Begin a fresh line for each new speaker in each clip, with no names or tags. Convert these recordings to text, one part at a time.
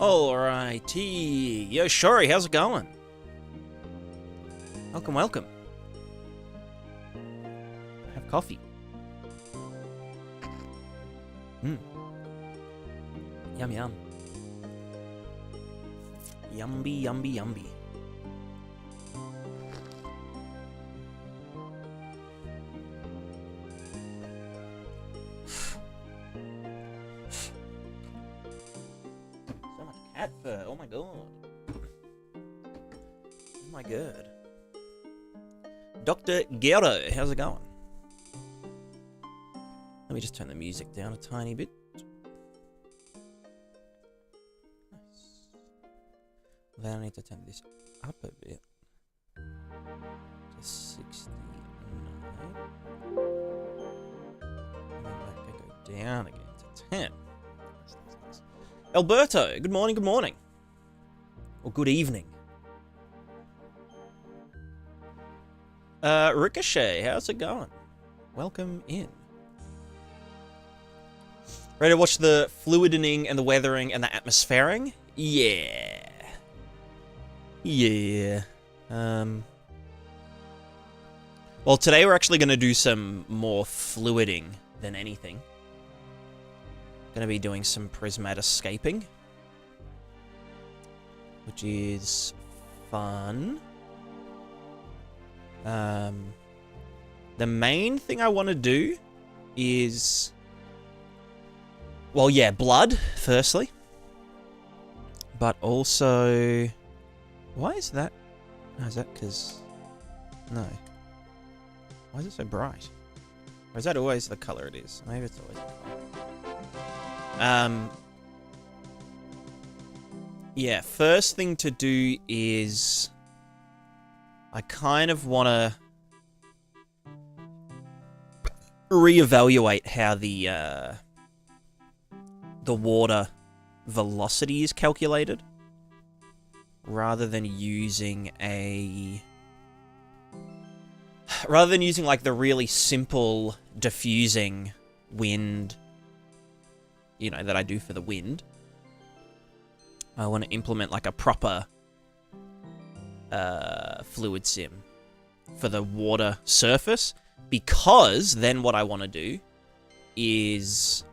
Alrighty. Yo, Shori, how's it going? Welcome, welcome. Have coffee. Yum, yum. Yumby, yumby, yumby. So much cat fur. Oh my god. Oh my god. Dr. Gero, how's it going? Let me just turn the music down a tiny bit. Nice. Then I need to turn this up a bit. To 69. And then that can go down again to 10. Nice. Alberto, good morning, good morning. Or good evening. Ricochet, how's it going? Welcome in. Ready to watch the fluidening and the weathering and the atmosphering? Yeah. Yeah. Well, today we're actually going to do some more fluiding than anything. Going to be doing some prismatiscaping, which is fun. The main thing I want to do is... Well, yeah, blood, firstly. But also... Why is that? Oh, is that because... No. Why is it so bright? Or is that always the colour it is? Maybe it's always the colour. Yeah, first thing to do is... I kind of want to... reevaluate how the water velocity is calculated, rather than using like the really simple diffusing wind, you know, that I do for the wind. I want to implement like a proper fluid sim for the water surface, because then what I want to do is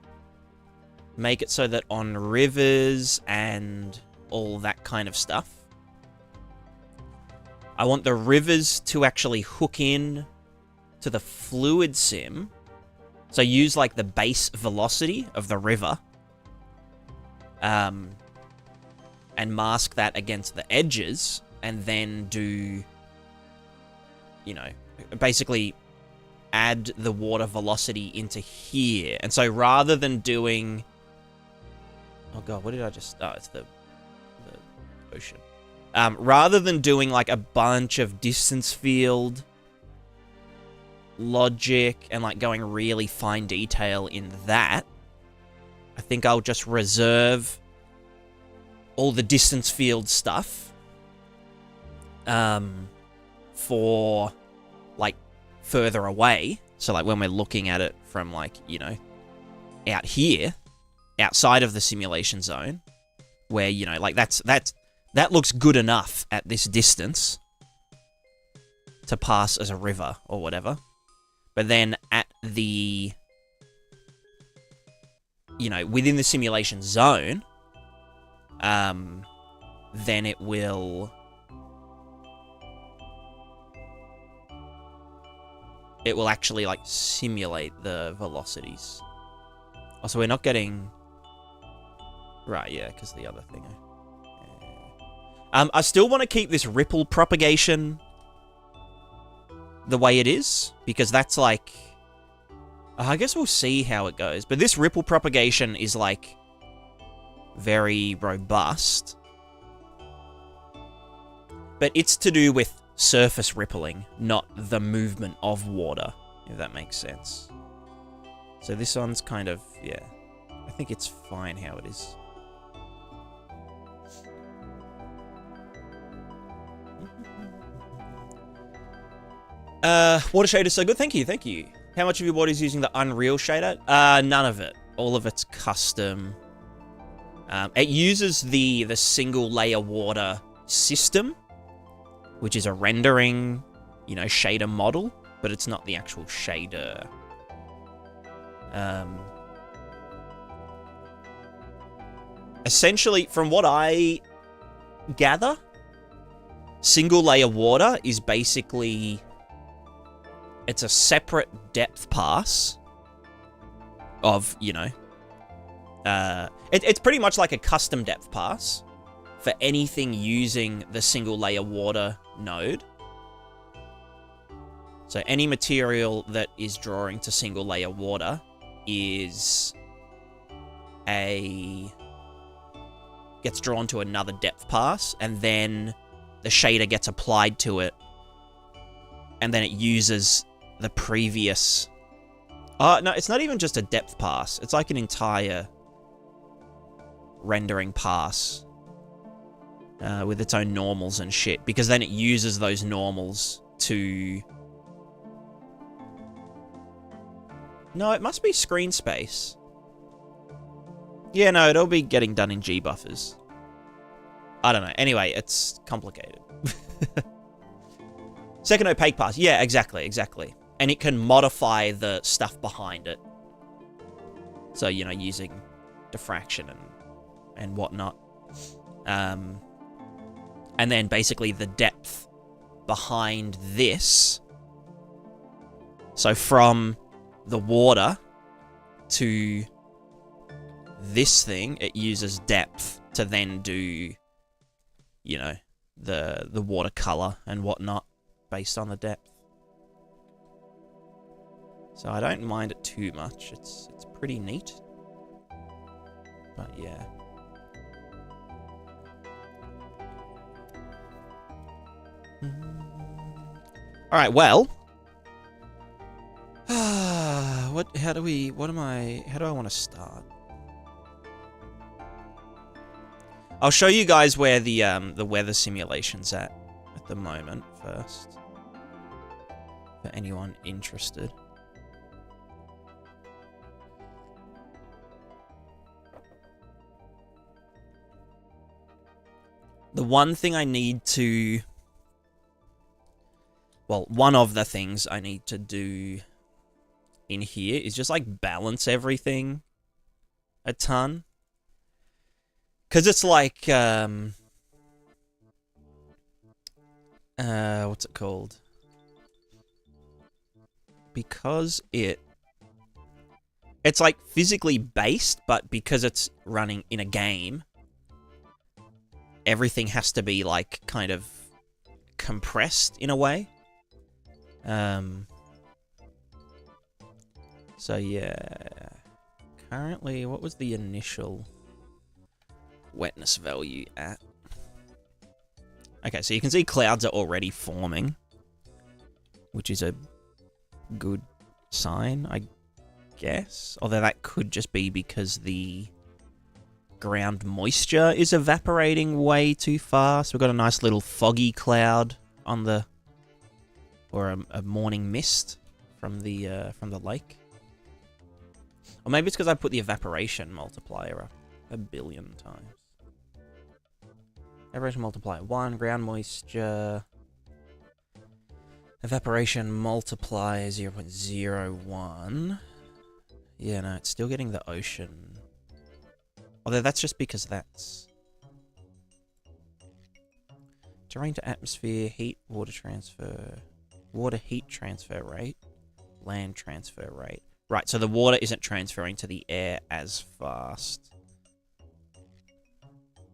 make it so that on rivers and all that kind of stuff, I want the rivers to actually hook in to the fluid sim. So use like the base velocity of the river, and mask that against the edges, and then do, you know, basically add the water velocity into here. And so rather than doing... Oh god, what did I just... Oh, it's the ocean. Rather than doing like a bunch of distance field logic and like going really fine detail in that, I think I'll just reserve all the distance field stuff for like further away. So like when we're looking at it from like, you know, out here, outside of the simulation zone, where, you know, like that looks good enough at this distance to pass as a river or whatever. But then at the, you know, within the simulation zone, then it will actually like simulate the velocities. Also, we're not getting... Right, yeah, because the other thing. I still want to keep this ripple propagation the way it is, because that's like... I guess we'll see how it goes. But this ripple propagation is like very robust. But it's to do with surface rippling, not the movement of water, if that makes sense. So this one's kind of, yeah, I think it's fine how it is. Water shader is so good. Thank you, thank you. How much of your water is using the Unreal shader? None of it. All of it's custom. It uses the single layer water system, which is a rendering, you know, shader model, but it's not the actual shader. Essentially, from what I gather, single layer water is basically, it's a separate depth pass of, you know, it's pretty much like a custom depth pass for anything using the single layer water node. So any material that is drawing to single layer water gets drawn to another depth pass, and then the shader gets applied to it, and then it uses the previous... no, it's not even just a depth pass. It's like an entire rendering pass with its own normals and shit, because then it uses those normals to... No, it must be screen space. Yeah, no, it'll be getting done in G buffers. I don't know. Anyway, it's complicated. Second opaque pass. Yeah, exactly. And it can modify the stuff behind it. So, you know, using diffraction and whatnot. And then basically the depth behind this. So from the water to this thing, it uses depth to then do, you know, the watercolor and whatnot based on the depth. So I don't mind it too much. It's pretty neat. But yeah. All right, well, how do I want to start? I'll show you guys where the weather simulation's at the moment first, for anyone interested. The one thing I need to... Well, one of the things I need to do in here is just, like, balance everything a ton. Because it's like, what's it called? Because it's like physically based, but because it's running in a game, everything has to be, like, kind of compressed in a way. So yeah, currently, what was the initial wetness value at? Okay, so you can see clouds are already forming, which is a good sign, I guess. Although that could just be because the ground moisture is evaporating way too fast. We've got a nice little foggy cloud on the... or a morning mist from the lake. Or maybe it's because I put the evaporation multiplier up 1 billion times. Evaporation multiplier 1, ground moisture. Evaporation multiplier 0.01. Yeah, no, it's still getting the ocean. Although that's just because that's... Terrain to atmosphere, heat, water transfer... Water heat transfer rate, land transfer rate. Right, so the water isn't transferring to the air as fast.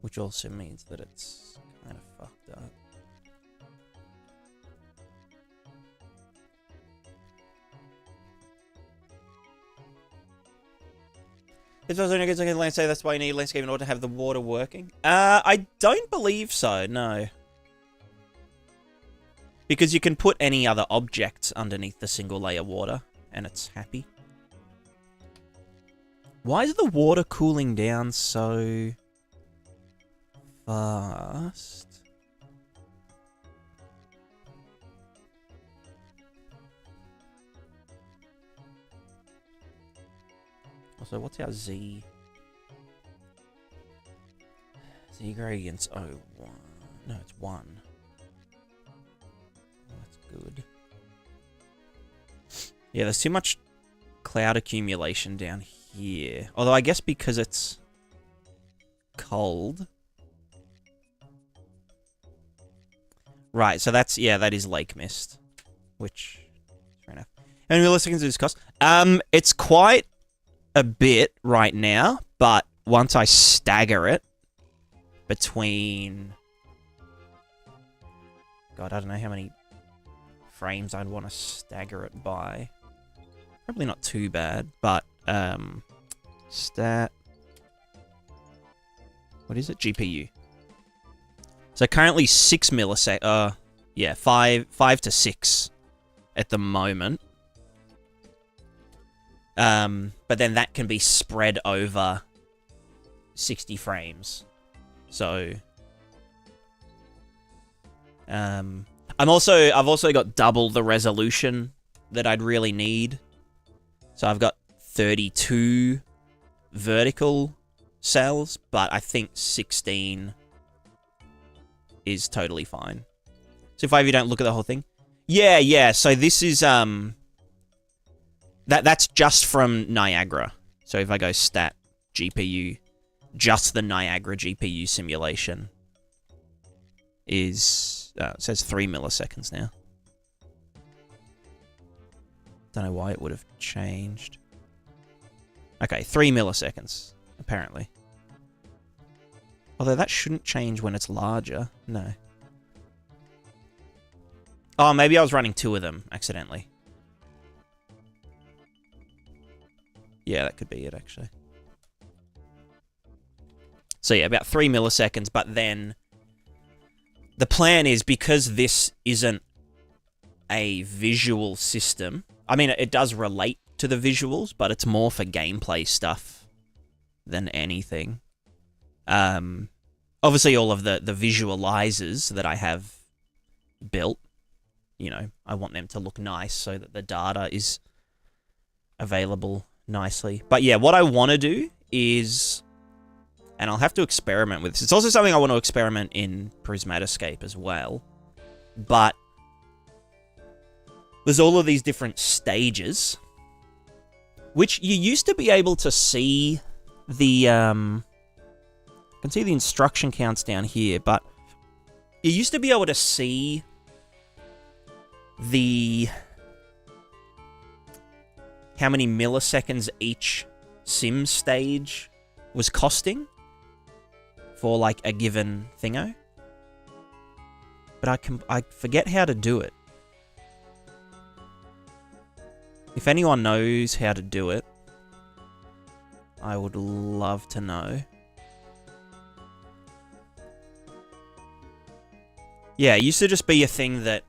Which also means that it's kind of fucked up. It's also no good to landscape, that's why you need landscape in order to have the water working. I don't believe so, no. Because you can put any other objects underneath the single layer water, and it's happy. Why is the water cooling down so fast? Also, what's our Z? C gradient's 0, 1. No, it's 1. Oh, that's good. Yeah, there's too much cloud accumulation down here. Although I guess because it's cold. Right, so that's, yeah, that is lake mist. Which, fair enough. How many milliseconds does this cost? It's quite a bit right now, but once I stagger it between... God, I don't know how many frames I'd want to stagger it by. Probably not too bad, but, stat... What is it? GPU. So currently 6 milliseconds, yeah, 5 to 6 at the moment. But then that can be spread over 60 frames. So, I've also got double the resolution that I'd really need. So I've got 32 vertical cells, but I think 16 is totally fine. So if you don't look at the whole thing. Yeah, so this is, that's just from Niagara. So if I go stat GPU, just the Niagara GPU simulation is, it says 3 milliseconds now. Don't know why it would have changed. Okay, 3 milliseconds, apparently. Although that shouldn't change when it's larger. No. Oh, maybe I was running 2 of them accidentally. Yeah, that could be it, actually. So yeah, about 3 milliseconds, but then the plan is, because this isn't a visual system, I mean, it does relate to the visuals, but it's more for gameplay stuff than anything. Obviously all of the visualizers that I have built, you know, I want them to look nice so that the data is available nicely. But yeah, what I want to do is, and I'll have to experiment with this. It's also something I want to experiment in Prismatiscape as well. But there's all of these different stages, which you used to be able to see the, you can see the instruction counts down here, but you used to be able to see the, how many milliseconds each sim stage was costing for like a given thingo. But I forget how to do it. If anyone knows how to do it, I would love to know. Yeah, it used to just be a thing that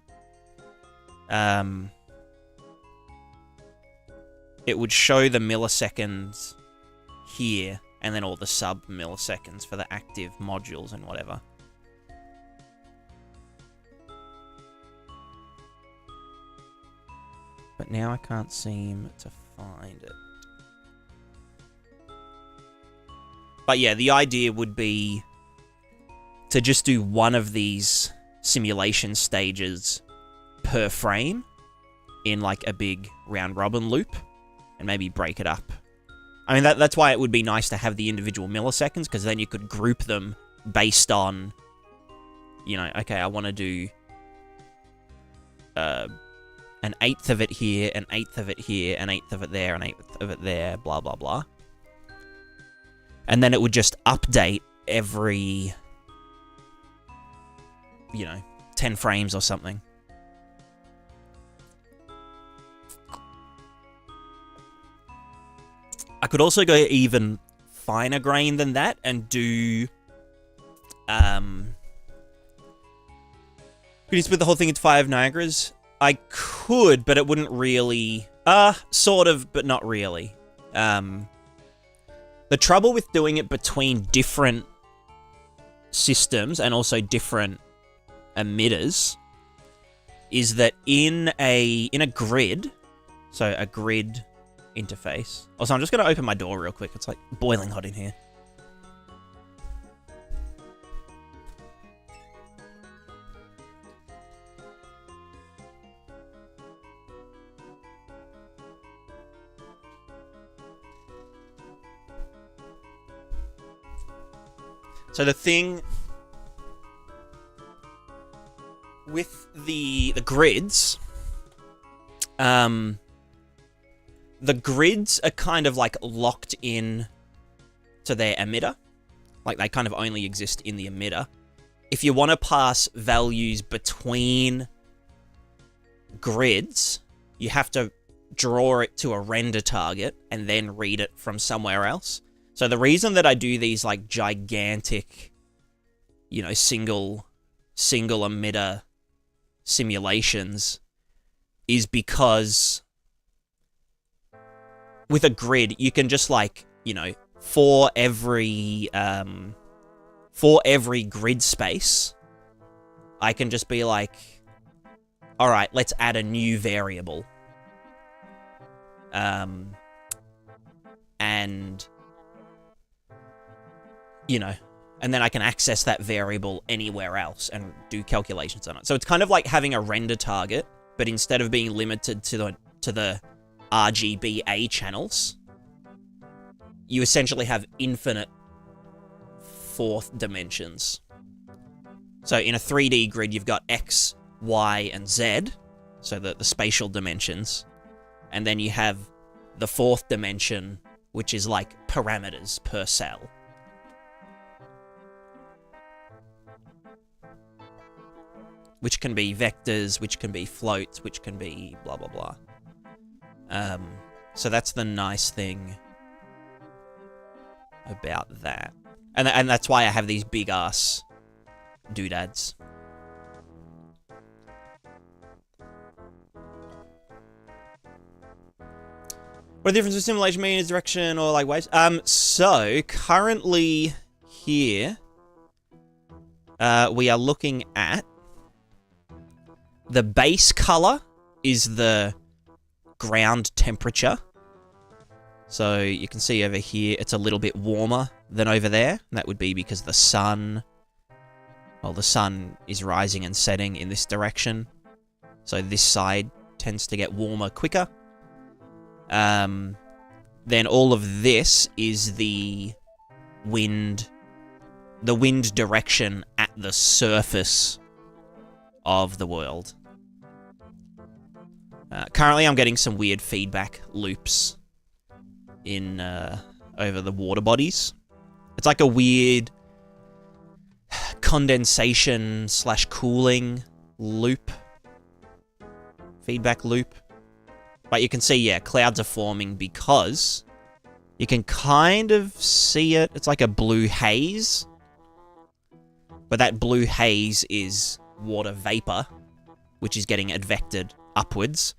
it would show the milliseconds here, and then all the sub-milliseconds for the active modules and whatever. But now I can't seem to find it. But yeah, the idea would be to just do one of these simulation stages per frame in like a big round-robin loop, and maybe break it up. I mean, that's why it would be nice to have the individual milliseconds, because then you could group them based on, you know, okay, I want to do an eighth of it here, an eighth of it here, an eighth of it there, an eighth of it there, blah, blah, blah. And then it would just update every, you know, 10 frames or something. I could also go even finer grain than that and do, could you split the whole thing into 5 Niagaras? I could, but it wouldn't really, sort of, but not really. The trouble with doing it between different systems and also different emitters is that in a grid, so a grid interface. Also, I'm just going to open my door real quick. It's like boiling hot in here. So the thing with the grids, the grids are kind of like locked in to their emitter. Like they kind of only exist in the emitter. If you want to pass values between grids, you have to draw it to a render target and then read it from somewhere else. So the reason that I do these like gigantic, you know, single emitter simulations is because with a grid, you can just like, you know, for every grid space, I can just be like, all right, let's add a new variable. And, you know, and then I can access that variable anywhere else and do calculations on it. So it's kind of like having a render target, but instead of being limited to the RGBA channels, you essentially have infinite fourth dimensions. So in a 3D grid, you've got X, Y, and Z, so the spatial dimensions. And then you have the fourth dimension, which is like parameters per cell. Which can be vectors, which can be floats, which can be blah, blah, blah. So that's the nice thing about that. And that's why I have these big-ass doodads. What are the differences between simulation means, direction, or like waves? So currently here, we are looking at the base color is the ground temperature. So you can see over here, it's a little bit warmer than over there. And that would be because the sun, well, the sun is rising and setting in this direction. So this side tends to get warmer quicker. Then all of this is the wind direction at the surface of the world. Currently, I'm getting some weird feedback loops in over the water bodies. It's like a weird condensation / cooling loop, feedback loop. But you can see, yeah, clouds are forming because you can kind of see it. It's like a blue haze. But that blue haze is water vapor, which is getting advected upwards.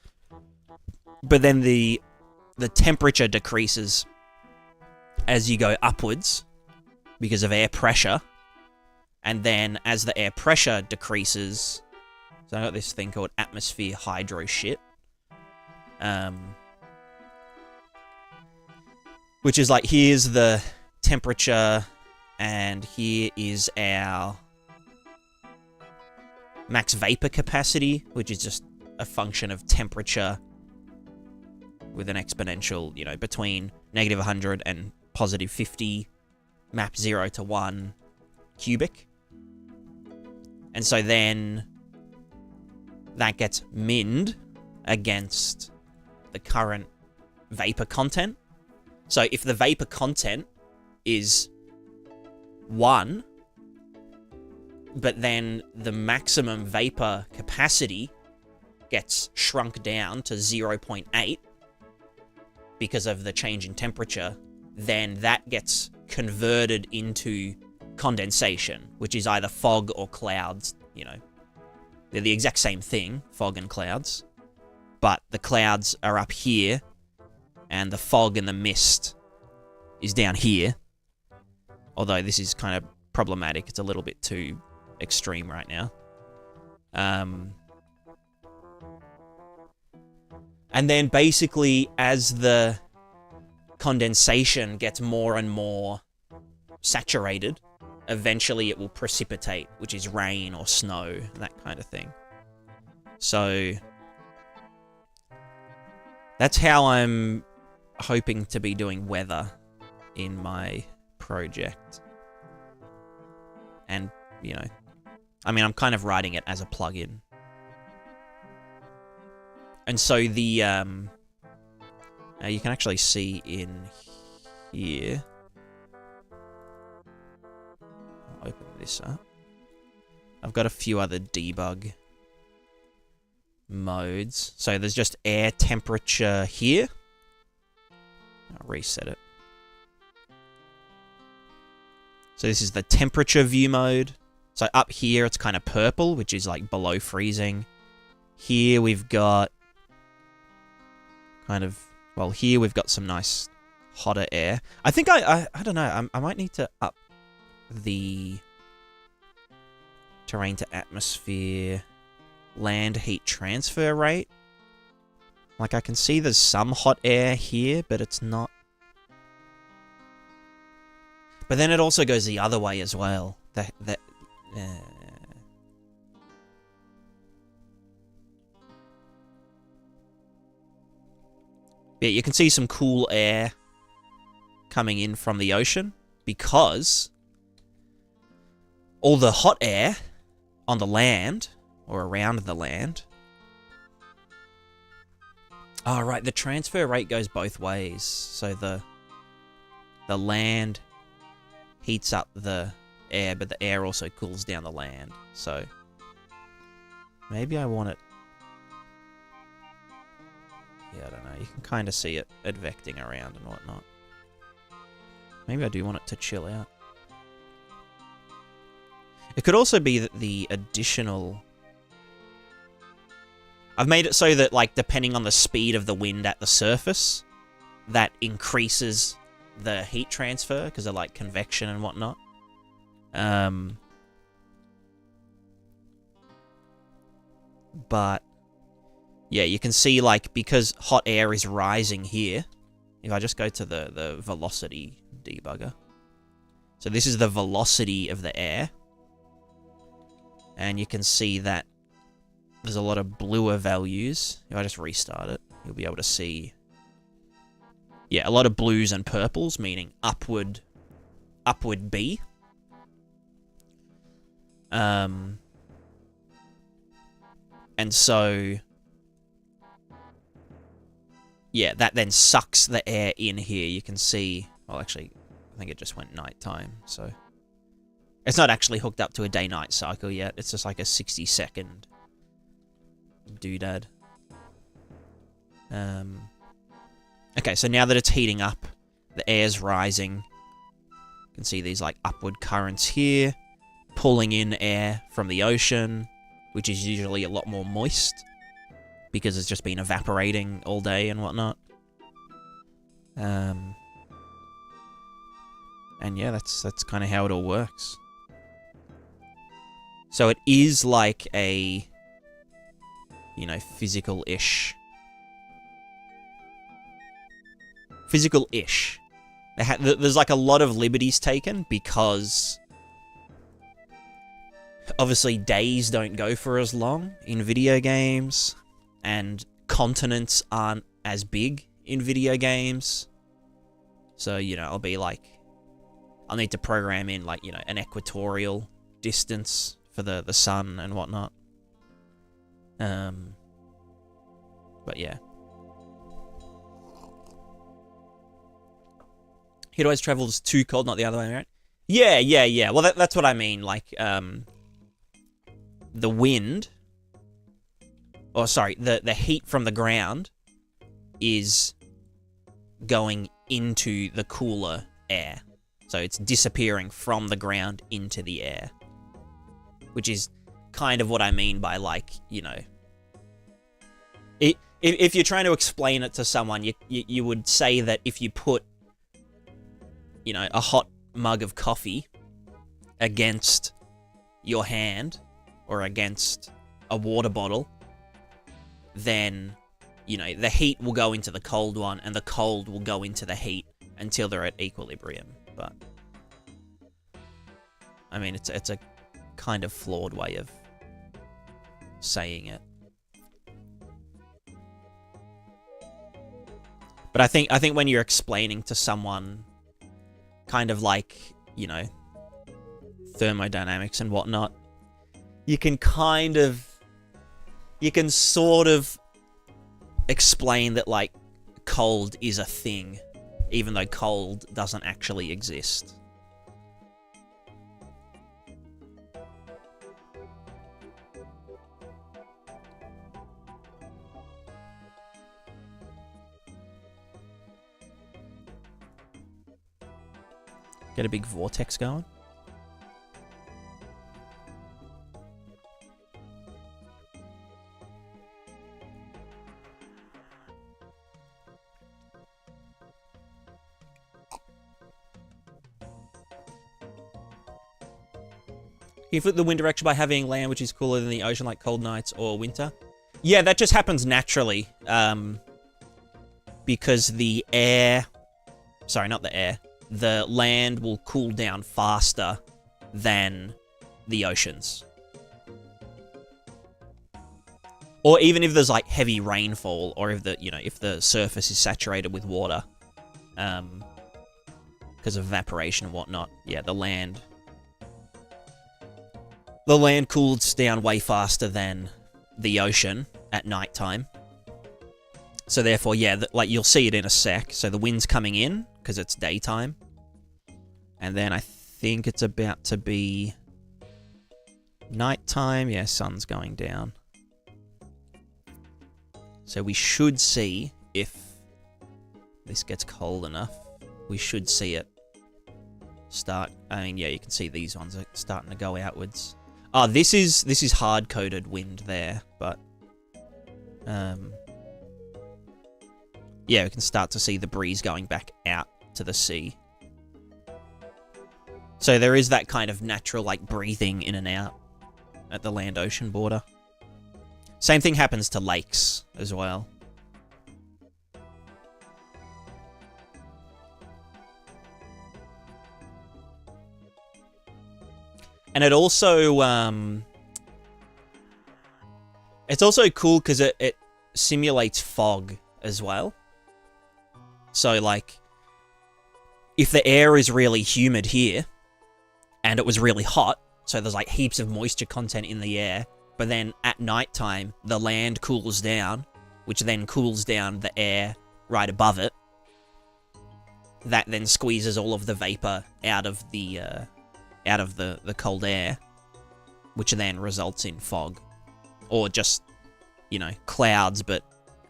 But then the temperature decreases as you go upwards because of air pressure. And then as the air pressure decreases, so I got this thing called atmosphere hydro shit. Which is like, here's the temperature, and here is our max vapor capacity, which is just a function of temperature with an exponential, you know, between -100 and +50, map 0 to 1 cubic. And so then that gets minned against the current vapor content. So if the vapor content is 1, but then the maximum vapor capacity gets shrunk down to 0.8 because of the change in temperature, then that gets converted into condensation, which is either fog or clouds, you know. They're the exact same thing, fog and clouds. But the clouds are up here, and the fog and the mist is down here. Although this is kind of problematic. It's a little bit too extreme right now. And then basically, as the condensation gets more and more saturated, eventually it will precipitate, which is rain or snow, that kind of thing. So that's how I'm hoping to be doing weather in my project. And, you know, I mean, I'm kind of writing it as a plugin. And so the, you can actually see in here. I'll open this up. I've got a few other debug modes. So there's just air temperature here. I'll reset it. So this is the temperature view mode. So up here, it's kind of purple, which is like below freezing. Here we've got kind of, well, here we've got some nice hotter air. I think I don't know, I might need to up the terrain to atmosphere, land heat transfer rate. Like I can see there's some hot air here, but it's not. But then it also goes the other way as well. Yeah, you can see some cool air coming in from the ocean because all the hot air on the land or around the land. Oh, right, the transfer rate goes both ways. So the land heats up the air, but the air also cools down the land. So maybe I want it. Yeah, I don't know. You can kind of see it advecting around and whatnot. Maybe I do want it to chill out. It could also be that the additional... I've made it so that, like, depending on the speed of the wind at the surface, that increases the heat transfer because of, like, convection and whatnot. But, yeah, you can see, like, because hot air is rising here, if I just go to the velocity debugger. So this is the velocity of the air. And you can see that there's a lot of bluer values. If I just restart it, you'll be able to see, yeah, a lot of blues and purples, meaning upward B. And so, yeah, that then sucks the air in here. You can see, well, actually, I think it just went nighttime, so it's not actually hooked up to a day-night cycle yet. It's just like a 60-second doodad. Okay, so now that it's heating up, the air's rising. You can see these like upward currents here, pulling in air from the ocean, which is usually a lot more moist because it's just been evaporating all day and whatnot. And yeah, that's kind of how it all works. So it is like a, you know, physical-ish. Physical-ish. There's like a lot of liberties taken because obviously days don't go for as long in video games and continents aren't as big in video games. So, you know, I'll be like, I'll need to program in like, you know, an equatorial distance for the sun and whatnot. But yeah. Heat always travels too cold, not the other way, right? Yeah. Well, that's what I mean. Like, the wind, or sorry, the heat from the ground is going into the cooler air. So it's disappearing from the ground into the air. Which is kind of what I mean by, like, you know... If you're trying to explain it to someone, you would say that if you put, you know, a hot mug of coffee against your hand, or against a water bottle, then, you know, the heat will go into the cold one, and the cold will go into the heat until they're at equilibrium. But, I mean, it's a kind of flawed way of saying it. But I think when you're explaining to someone kind of like, you know, thermodynamics and whatnot, you can sort of explain that, like, cold is a thing, even though cold doesn't actually exist. Get a big vortex going. You flip the wind direction by having land which is cooler than the ocean, like cold nights or winter. Yeah, that just happens naturally. Because the air... Sorry, not the air. The land will cool down faster than the oceans. Or even if there's, like, heavy rainfall, or if if the surface is saturated with water. Because of evaporation and whatnot. Yeah, the land cools down way faster than the ocean at nighttime. So therefore, yeah, like, you'll see it in a sec. So the wind's coming in, because it's daytime. And then I think it's about to be nighttime. Yeah, sun's going down. So we should see, if this gets cold enough, we should see it start. I mean, yeah, you can see these ones are starting to go outwards. Oh, this is hard-coded wind there, but yeah, we can start to see the breeze going back out to the sea. So there is that kind of natural, like, breathing in and out at the land-ocean border. Same thing happens to lakes as well. And it also, it's also cool because it simulates fog as well. So, like, if the air is really humid here, and it was really hot, so there's, like, heaps of moisture content in the air, but then at nighttime, the land cools down, which then cools down the air right above it. That then squeezes all of the vapor out of the cold air, which then results in fog. Or just, clouds, but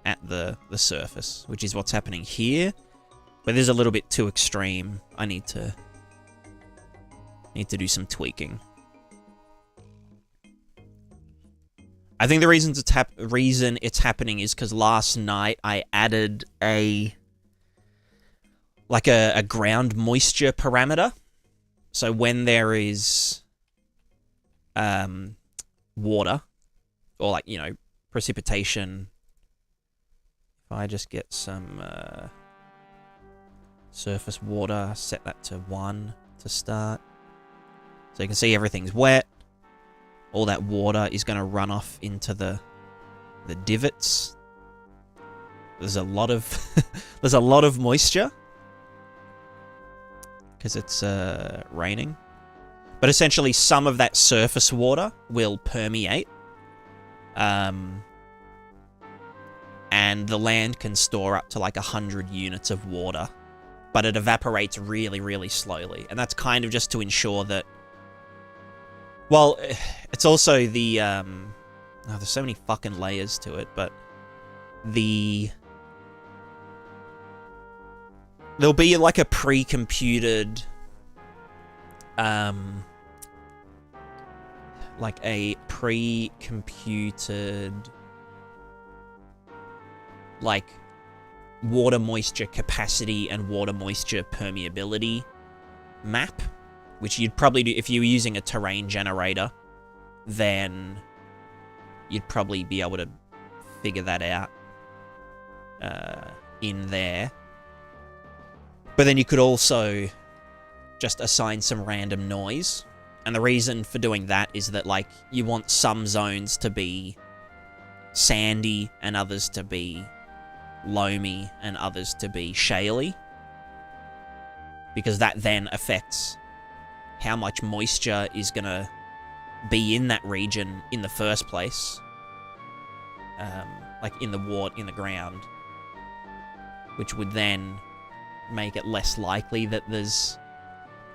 at the surface, which is what's happening here. But this is a little bit too extreme. I need to do some tweaking. I think the reason it's happening is because last night I added a ground moisture parameter. So when there is water, or, like, precipitation, if I just get some surface water, set that to 1 to start. So you can see everything's wet. All that water is going to run off into the divots. There's a lot of moisture because it's raining. But essentially, some of that surface water will permeate, and the land can store up to, like, 100 units of water, but it evaporates really, really slowly. And that's kind of just to ensure that... Well, it's also the... there's so many fucking layers to it, but there'll be, like, a pre-computed... like, water moisture capacity and water moisture permeability map, which you'd probably do if you were using a terrain generator. Then you'd probably be able to figure that out in there. But then you could also just assign some random noise. And the reason for doing that is that, like, you want some zones to be sandy and others to be loamy and others to be shaly. Because that then affects how much moisture is going to be in that region in the first place. Like in the water, in the ground. Which would then make it less likely that there's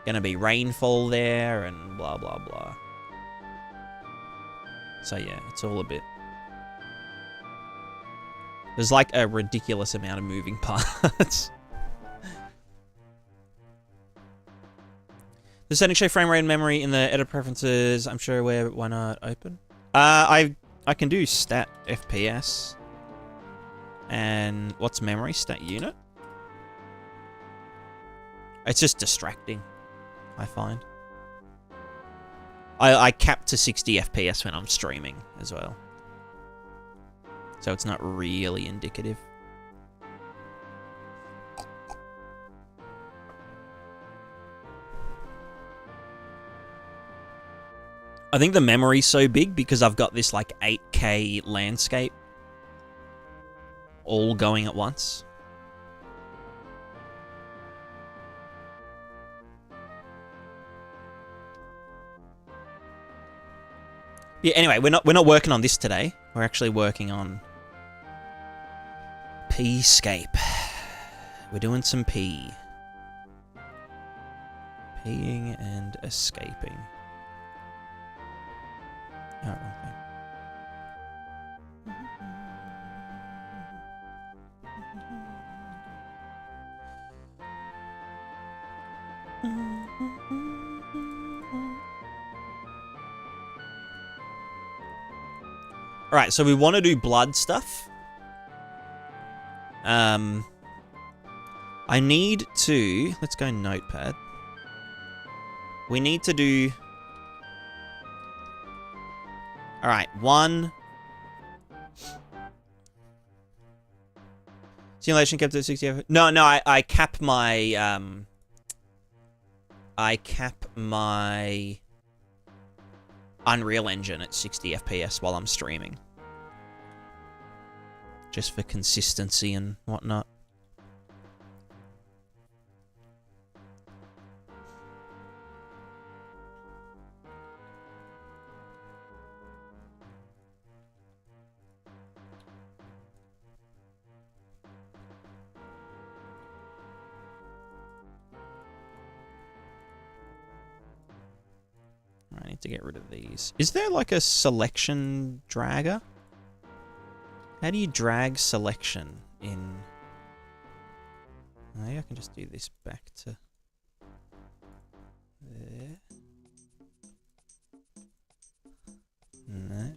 going to be rainfall there and blah, blah, blah. So yeah, it's all a bit... There's like a ridiculous amount of moving parts. The settings show frame rate and memory in the edit preferences. I'm sure why not open? I can do stat FPS. And what's memory? Stat unit? It's just distracting, I find. I cap to 60 FPS when I'm streaming as well. So it's not really indicative. I think the memory's so big because I've got this like 8K landscape all going at once. Yeah, anyway, we're not working on this today. We're actually working on PScape. We're doing some peeing and escaping. Oh, wrong thing. Alright, so we want to do blood stuff. I need to... Let's go notepad. We need to do... Alright, one... Simulation kept at 60... No, I cap my... I cap my... Unreal Engine at 60 FPS while I'm streaming. Just for consistency and whatnot. I need to get rid of these. Is there like a selection dragger? How do you drag selection in? Maybe I can just do this back to there. No.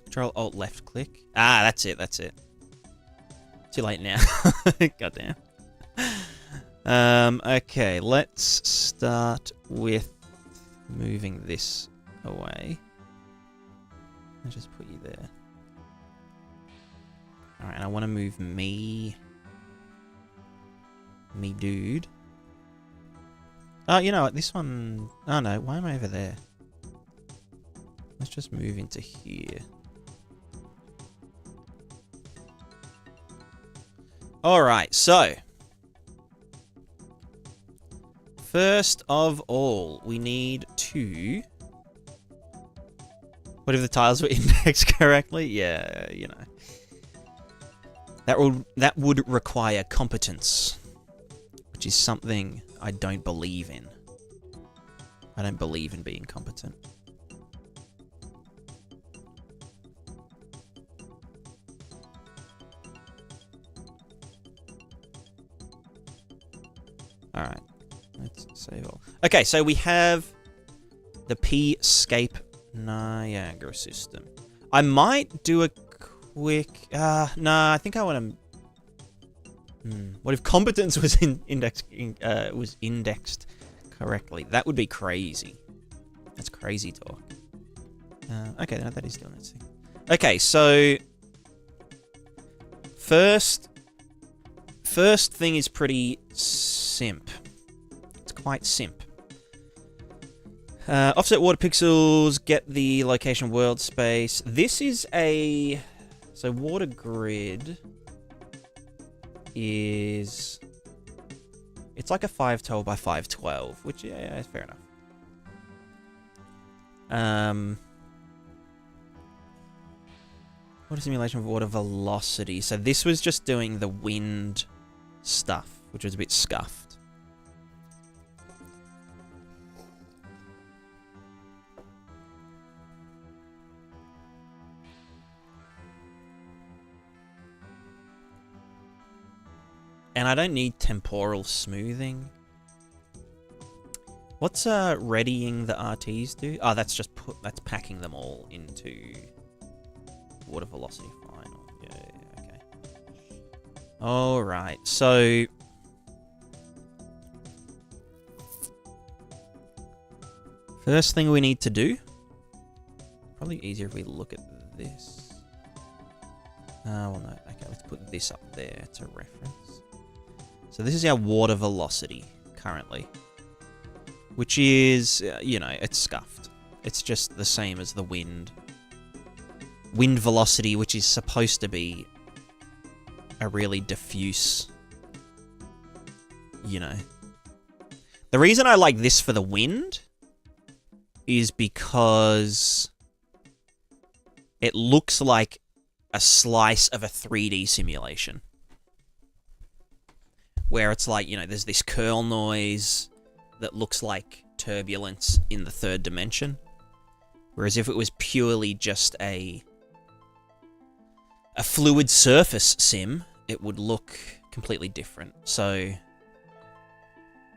Control Alt left click. Ah, that's it, that's it. Too late now. Goddamn. Okay, let's start with moving this away. I'll just put you there. Alright, and I want to move me dude. Oh, you know what, this one... Oh no, why am I over there? Let's just move into here. Alright, so... First of all, we need to... What if the tiles were indexed correctly? Yeah, you know. That would require competence. Which is something I don't believe in. I don't believe in being competent. Alright, let's save all. Okay, so we have the PScape Niagara system. I might do a quick... no, I think I want to... What if competence was indexed correctly? That would be crazy. That's crazy talk. Okay, no, that is doing its thing. Okay, so first thing is pretty simp. It's quite simp. Offset water pixels, get the location world space. This is so water grid is, it's like a 512 by 512, which, yeah, fair enough. Water simulation of water velocity. So this was just doing the wind stuff, which was a bit scuffed. And I don't need temporal smoothing. What's readying the RTs do? Oh, that's just that's packing them all into water velocity final. Yeah, okay. All right. So first thing we need to do, probably easier if we look at this. Well, no. Okay, let's put this up there to reference. So this is our water velocity currently, which is, you know, it's scuffed. It's just the same as the wind. Wind velocity, which is supposed to be a really diffuse, you know. The reason I like this for the wind is because it looks like a slice of a 3D simulation. Where it's like, you know, there's this curl noise that looks like turbulence in the third dimension. Whereas if it was purely just a fluid surface sim, it would look completely different. So,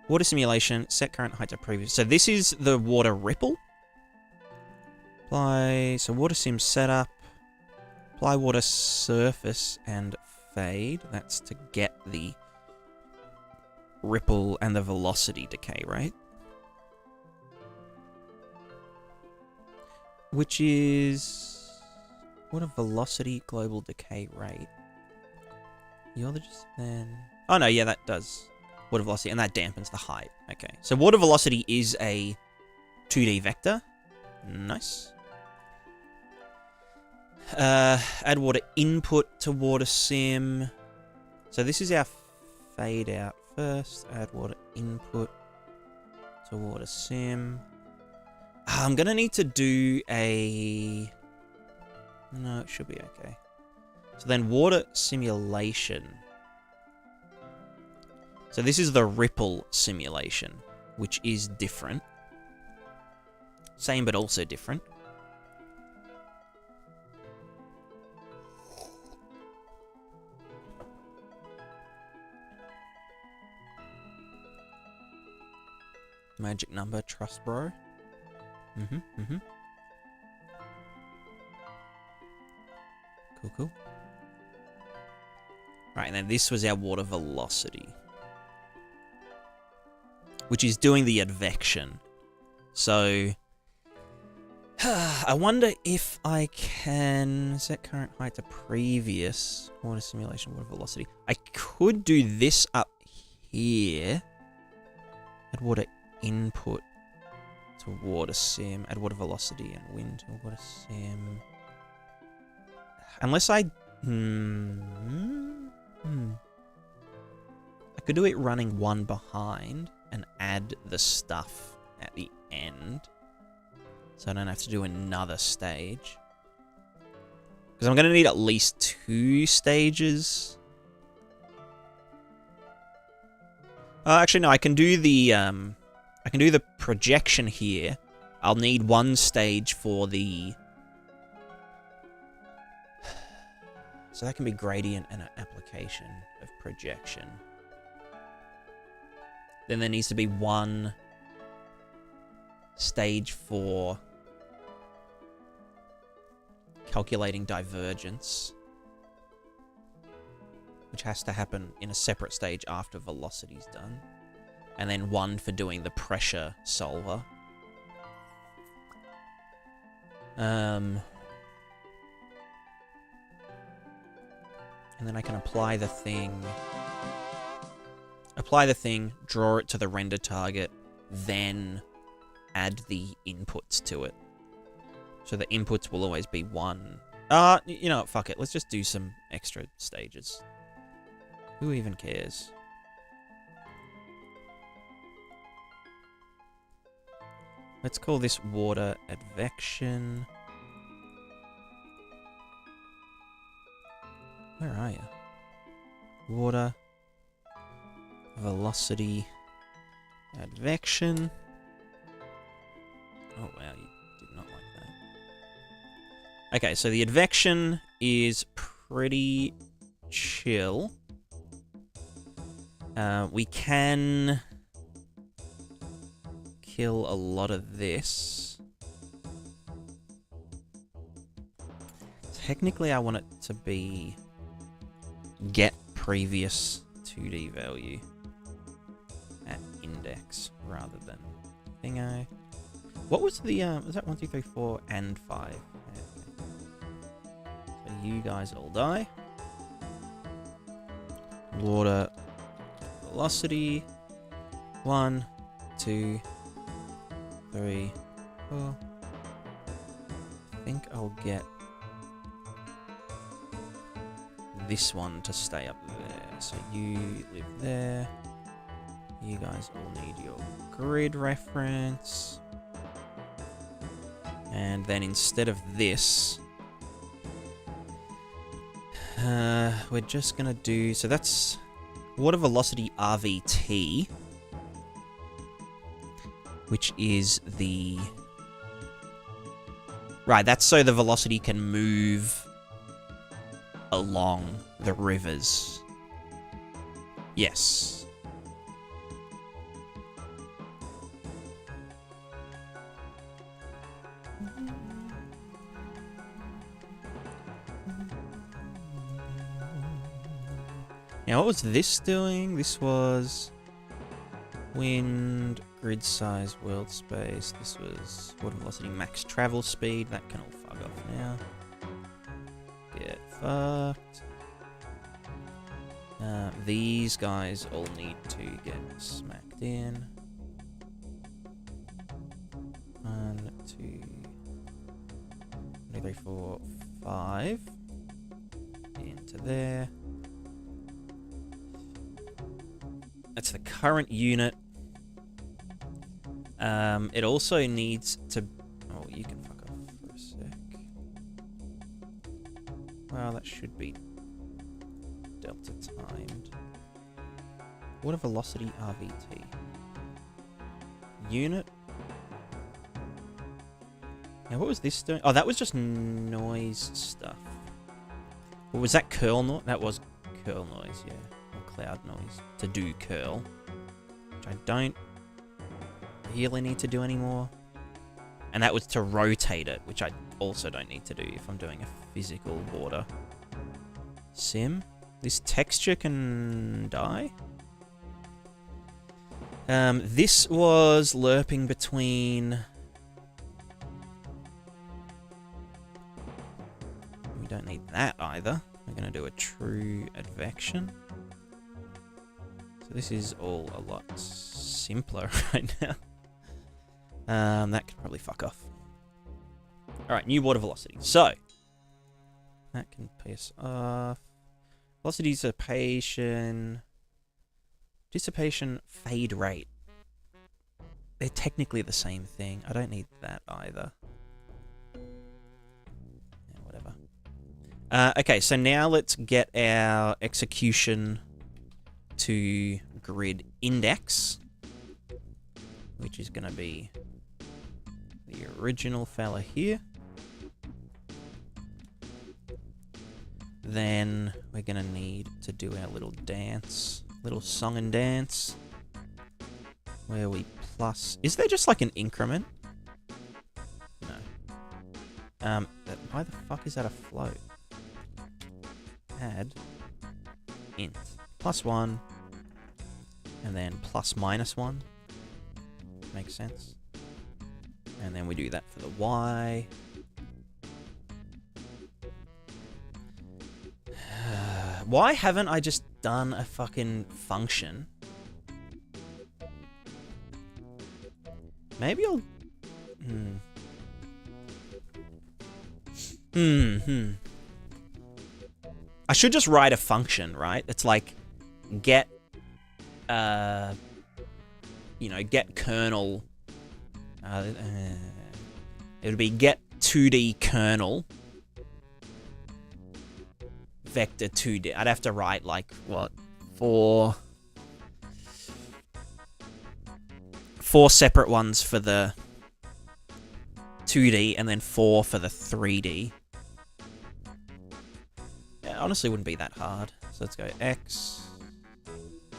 water simulation, set current height to previous. So this is the water ripple. Apply, so water sim setup. Apply water surface and fade. That's to get the ripple and the velocity decay rate. Which is... what a velocity global decay rate. You're just then... oh no, yeah, that does water velocity, and that dampens the height. Okay, so water velocity is a 2D vector. Nice. Add water input to water sim. So this is our fade out first. Add water input to water sim. I'm gonna need to do a... no, it should be okay. So then water simulation. So this is the ripple simulation, which is different. Same but also different. Magic number, trust bro. Cool. Right, and then this was our water velocity, which is doing the advection. So, I wonder if I can set current height to previous water simulation water velocity. I could do this up here. Add water input to water sim. Add water velocity and wind to water sim. Unless I... I could do it running one behind and add the stuff at the end. So I don't have to do another stage. Because I'm going to need at least 2 stages. Actually, no, I can do the projection here. I'll need 1 stage for the... so that can be gradient and an application of projection. Then there needs to be 1 stage for calculating divergence, which has to happen in a separate stage after velocity's done. And then 1 for doing the pressure solver. And then I can apply the thing, draw it to the render target, then add the inputs to it. So the inputs will always be 1. You know what, fuck it. Let's just do some extra stages. Who even cares? Let's call this water advection. Where are you? Water velocity advection. Oh wow, you did not like that. Okay, so the advection is pretty chill. We can kill a lot of this. Technically, I want it to be get previous 2D value at index rather than thingo. What was the, was that 1, 2, 3, 4, and 5? Okay. So you guys all die. Water velocity. 1, 2, 3, 4. I think I'll get this one to stay up there. So you live there. You guys all need your grid reference. And then instead of this, we're just gonna do, so that's water velocity RVT, which is the, right, that's so the velocity can move along the rivers. Yes. Now, what was this doing? This was wind, grid size, world space. This was water velocity, max travel speed. That can all fuck off now. Get fucked. These guys all need to get smacked in. 1, 2, 3, 4, 5. Into there. That's the current unit. It also needs to... Oh, you can fuck off for a sec. Well, that should be delta timed. Water velocity RVT. Unit. Now, what was this doing? Oh, that was just noise stuff. Or was that curl noise? That was curl noise, yeah. Cloud noise to do curl, which I don't really need to do anymore. And that was to rotate it, which I also don't need to do if I'm doing a physical water sim. This texture can die. This was lerping between... We don't need that either. We're going to do a true advection. So this is all a lot simpler right now. That could probably fuck off. Alright, new water velocity. So, that can piss off. Velocity dissipation. Dissipation fade rate. They're technically the same thing. I don't need that either. Yeah, whatever. Okay, so now let's get our execution to grid index, which is going to be the original fella here. Then we're going to need to do our little dance, little song and dance, where we plus... Is there just like an increment? No. Why the fuck is that a float? Add int. +1, and then ±1. Makes sense. And then we do that for the y. Why haven't I just done a fucking function? Maybe I'll... I should just write a function, right? It's like get, you know, get kernel. It would be get 2D kernel vector 2D. I'd have to write like what, four separate ones for the 2D and then 4 for the 3D. Yeah, honestly wouldn't be that hard. So let's go X.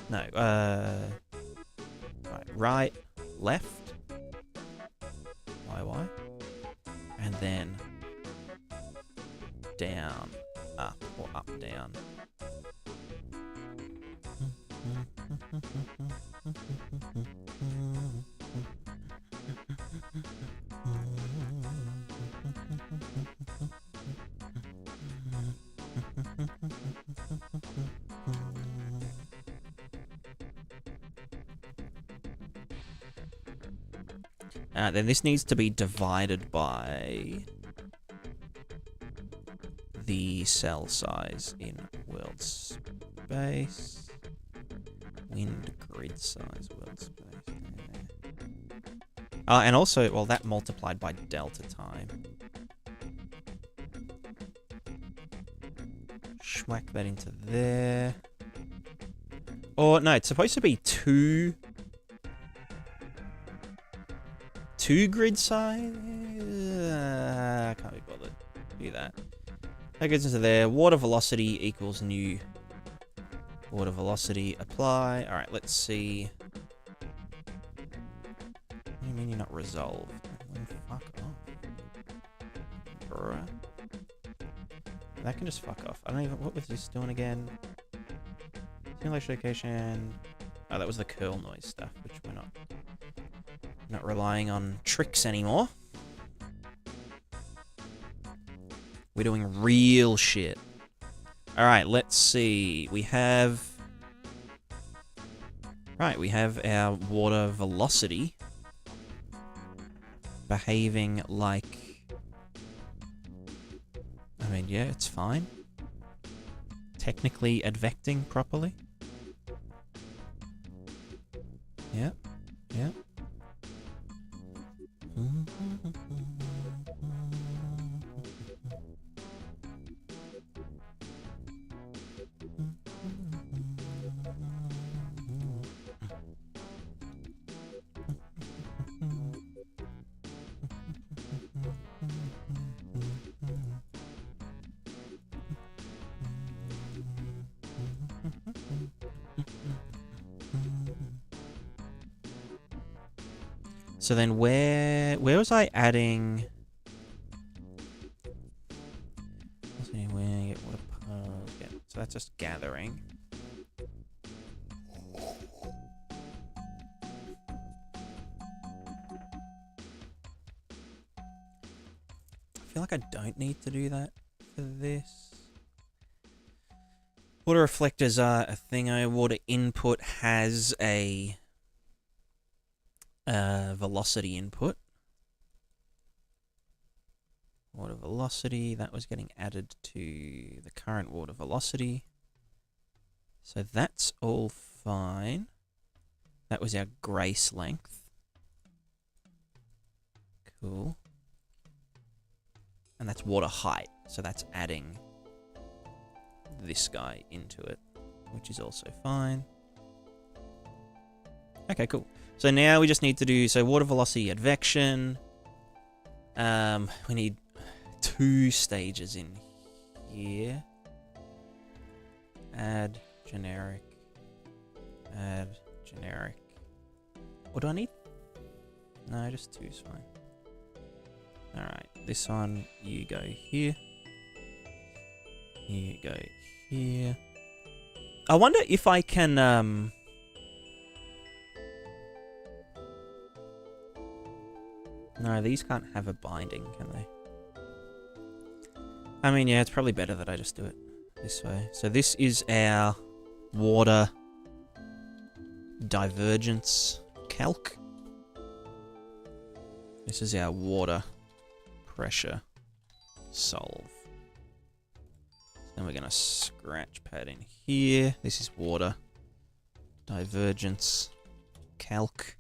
No, right, left, Y, and then down, up, or up, down. Then this needs to be divided by the cell size in world space. Wind grid size, world space. And also, well, that multiplied by delta time. Schwack that into there. Or, no, it's supposed to be two grid size? I can't be bothered. Do that. That goes into there. Water velocity equals new water velocity. Apply. Alright, let's see. What do you mean you're not resolved? Fuck off. Bruh. That can just fuck off. I don't even... What was this doing again? Simulation location... Oh, that was the curl noise stuff, which we're not relying on tricks anymore. We're doing real shit. Alright, let's see. We have... Right, we have our water velocity behaving like... I mean, yeah, it's fine. Technically advecting properly. Yep, yep. So then where was I adding? Yeah, so that's just gathering. I feel like I don't need to do that for this. Water reflectors are a thingo. Water input has a velocity input. Water velocity, that was getting added to the current water velocity. So that's all fine. That was our grace length. Cool. And that's water height, so that's adding this guy into it, which is also fine. Okay, cool. So now we just need to do, so water velocity advection. We need 2 stages in here. Add generic. Add generic. What do I need? No, just 2 is fine. Alright, this one, you go here. You go here. I wonder if I can, No, these can't have a binding, can they? I mean, yeah, it's probably better that I just do it this way. So this is our water divergence calc. This is our water pressure solve. Then we're going to scratch pad in here. This is water divergence calculator,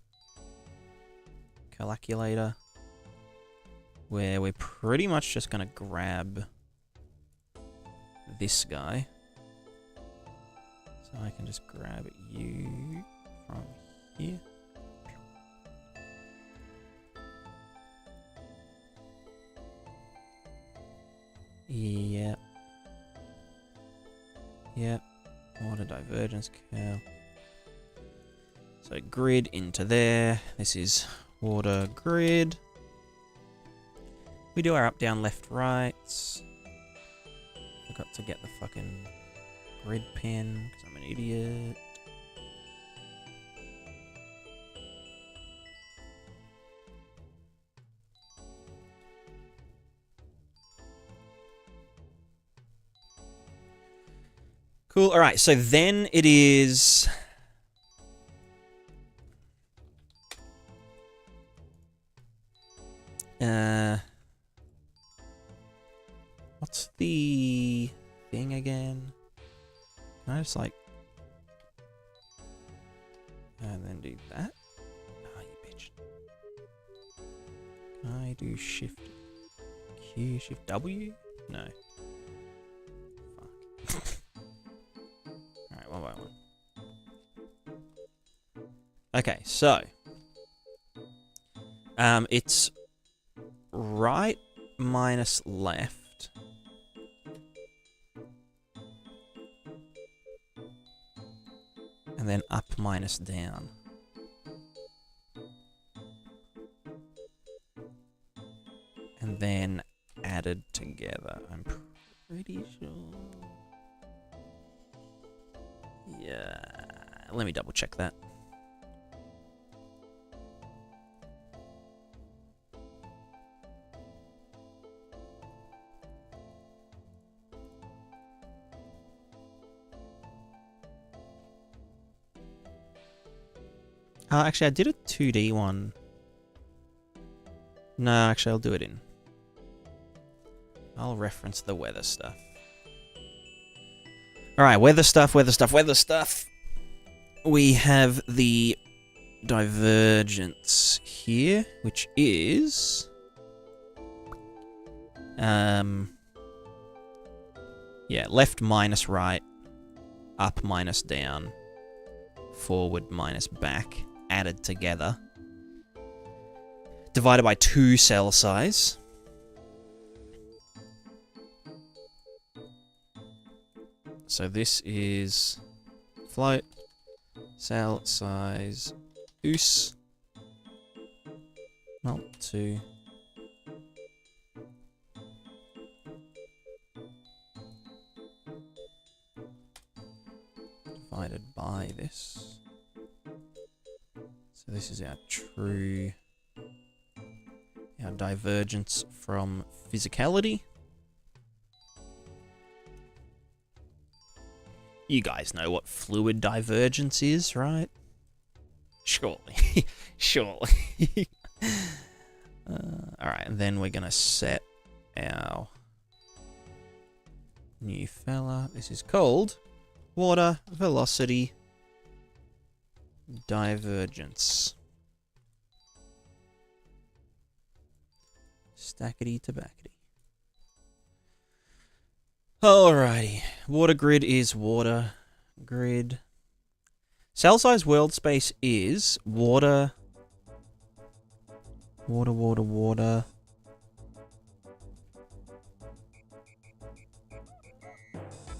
where we're pretty much just going to grab this guy. So I can just grab you from here. Yep. Yep. Water divergence cal. So grid into there. This is water grid. We do our up, down, left, right. Forgot to get the fucking grid pin because I'm an idiot. Cool. All right. So then it is. What's the thing again? Can I just like. And then do that? Oh, you bitch. Can I do Shift Q, Shift W? No. Fuck. Alright, one by one. Okay, so. It's right minus left. And then up minus down. And then added together. I'm pretty sure. Yeah. Let me double check that. Actually, I did a 2D one. No, actually, I'll do it in. I'll reference the weather stuff. Alright, weather stuff, weather stuff, weather stuff. We have the divergence here, which is... yeah, left minus right, up minus down, forward minus back. Added together, divided by 2 cell size. So this is float, cell size, us, not 2. Divided by this. So this is our true, our divergence from physicality. You guys know what fluid divergence is, right? Surely. Surely. Alright, and then we're going to set our new fella. This is called water velocity divergence. Stackety tobackety. Alrighty. Water grid is water grid. Cell size world space is water. Water.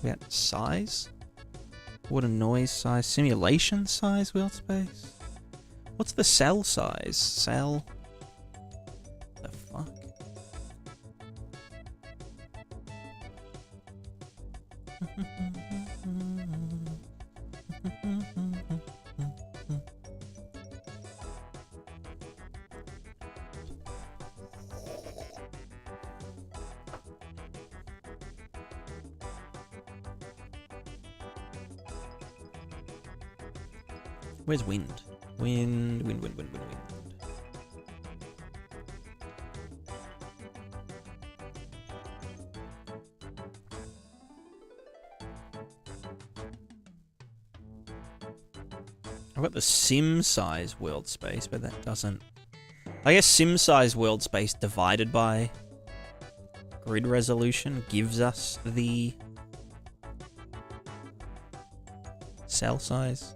About size? Water noise size, simulation size, world space. What's the cell size? Cell. The fuck? Where's wind? Wind, wind, wind, wind, wind, wind. I've got the sim size world space, but that doesn't... I guess sim size world space divided by grid resolution gives us the cell size.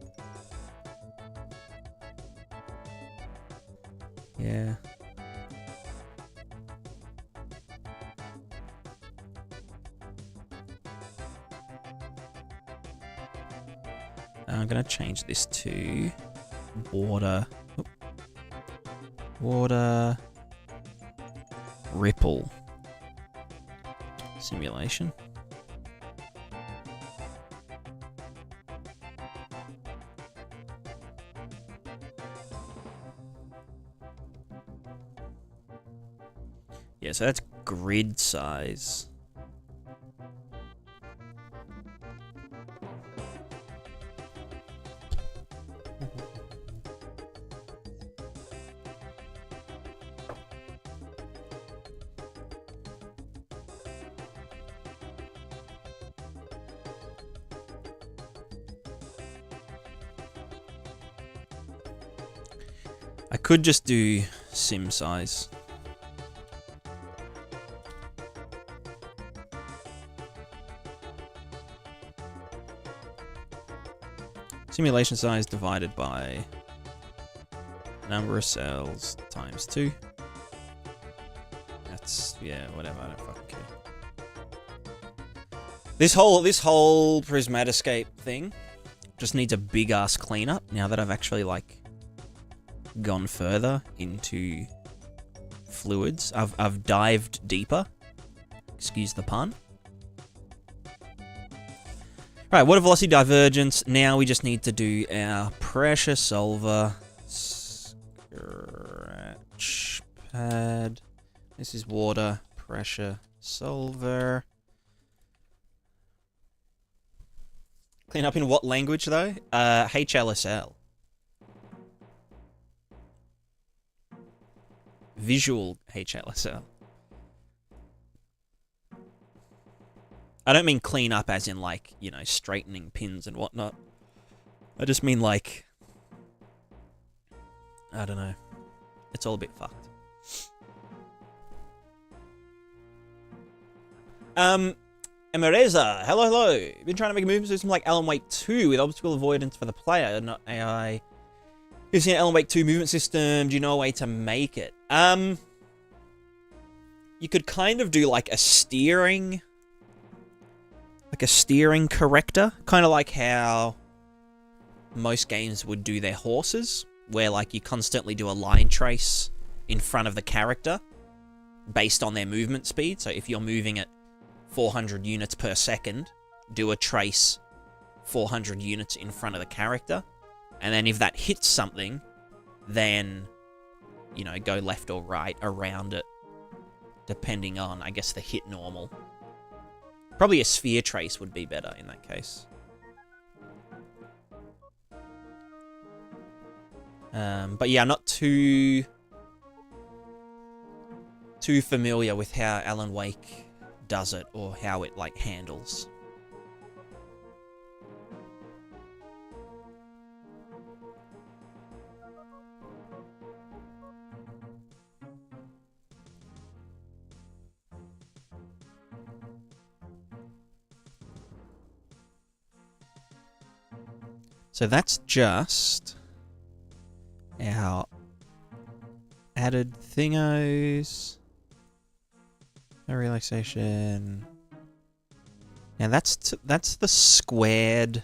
Yeah. I'm going to change this to water. Water ripple simulation. Yeah, so that's grid size. I could just do sim size. Simulation size divided by number of cells times 2. That's, yeah, whatever, I don't fucking care. This whole Prismatiscape thing just needs a big ass cleanup now that I've actually like gone further into fluids. I've dived deeper. Excuse the pun. Right, water velocity divergence. Now we just need to do our pressure solver. Scratch pad. This is water pressure solver. Clean up in what language though? HLSL. Visual HLSL. I don't mean clean up as in like, you know, straightening pins and whatnot. I just mean like, I don't know. It's all a bit fucked. Emereza, hello, hello. You've been trying to make a movement system like Alan Wake 2 with obstacle avoidance for the player, not AI. You've seen an Alan Wake 2 movement system. Do you know a way to make it? You could kind of do like a steering corrector, kind of like how most games would do their horses, where like you constantly do a line trace in front of the character based on their movement speed. So if you're moving at 400 units per second, do a trace 400 units in front of the character. And then if that hits something, then, you know, go left or right around it, depending on, I guess, the hit normal. Probably a sphere trace would be better in that case. But yeah, I'm not too familiar with how Alan Wake does it or how it, like, handles. So that's just our added thingos. No relaxation. Now that's the squared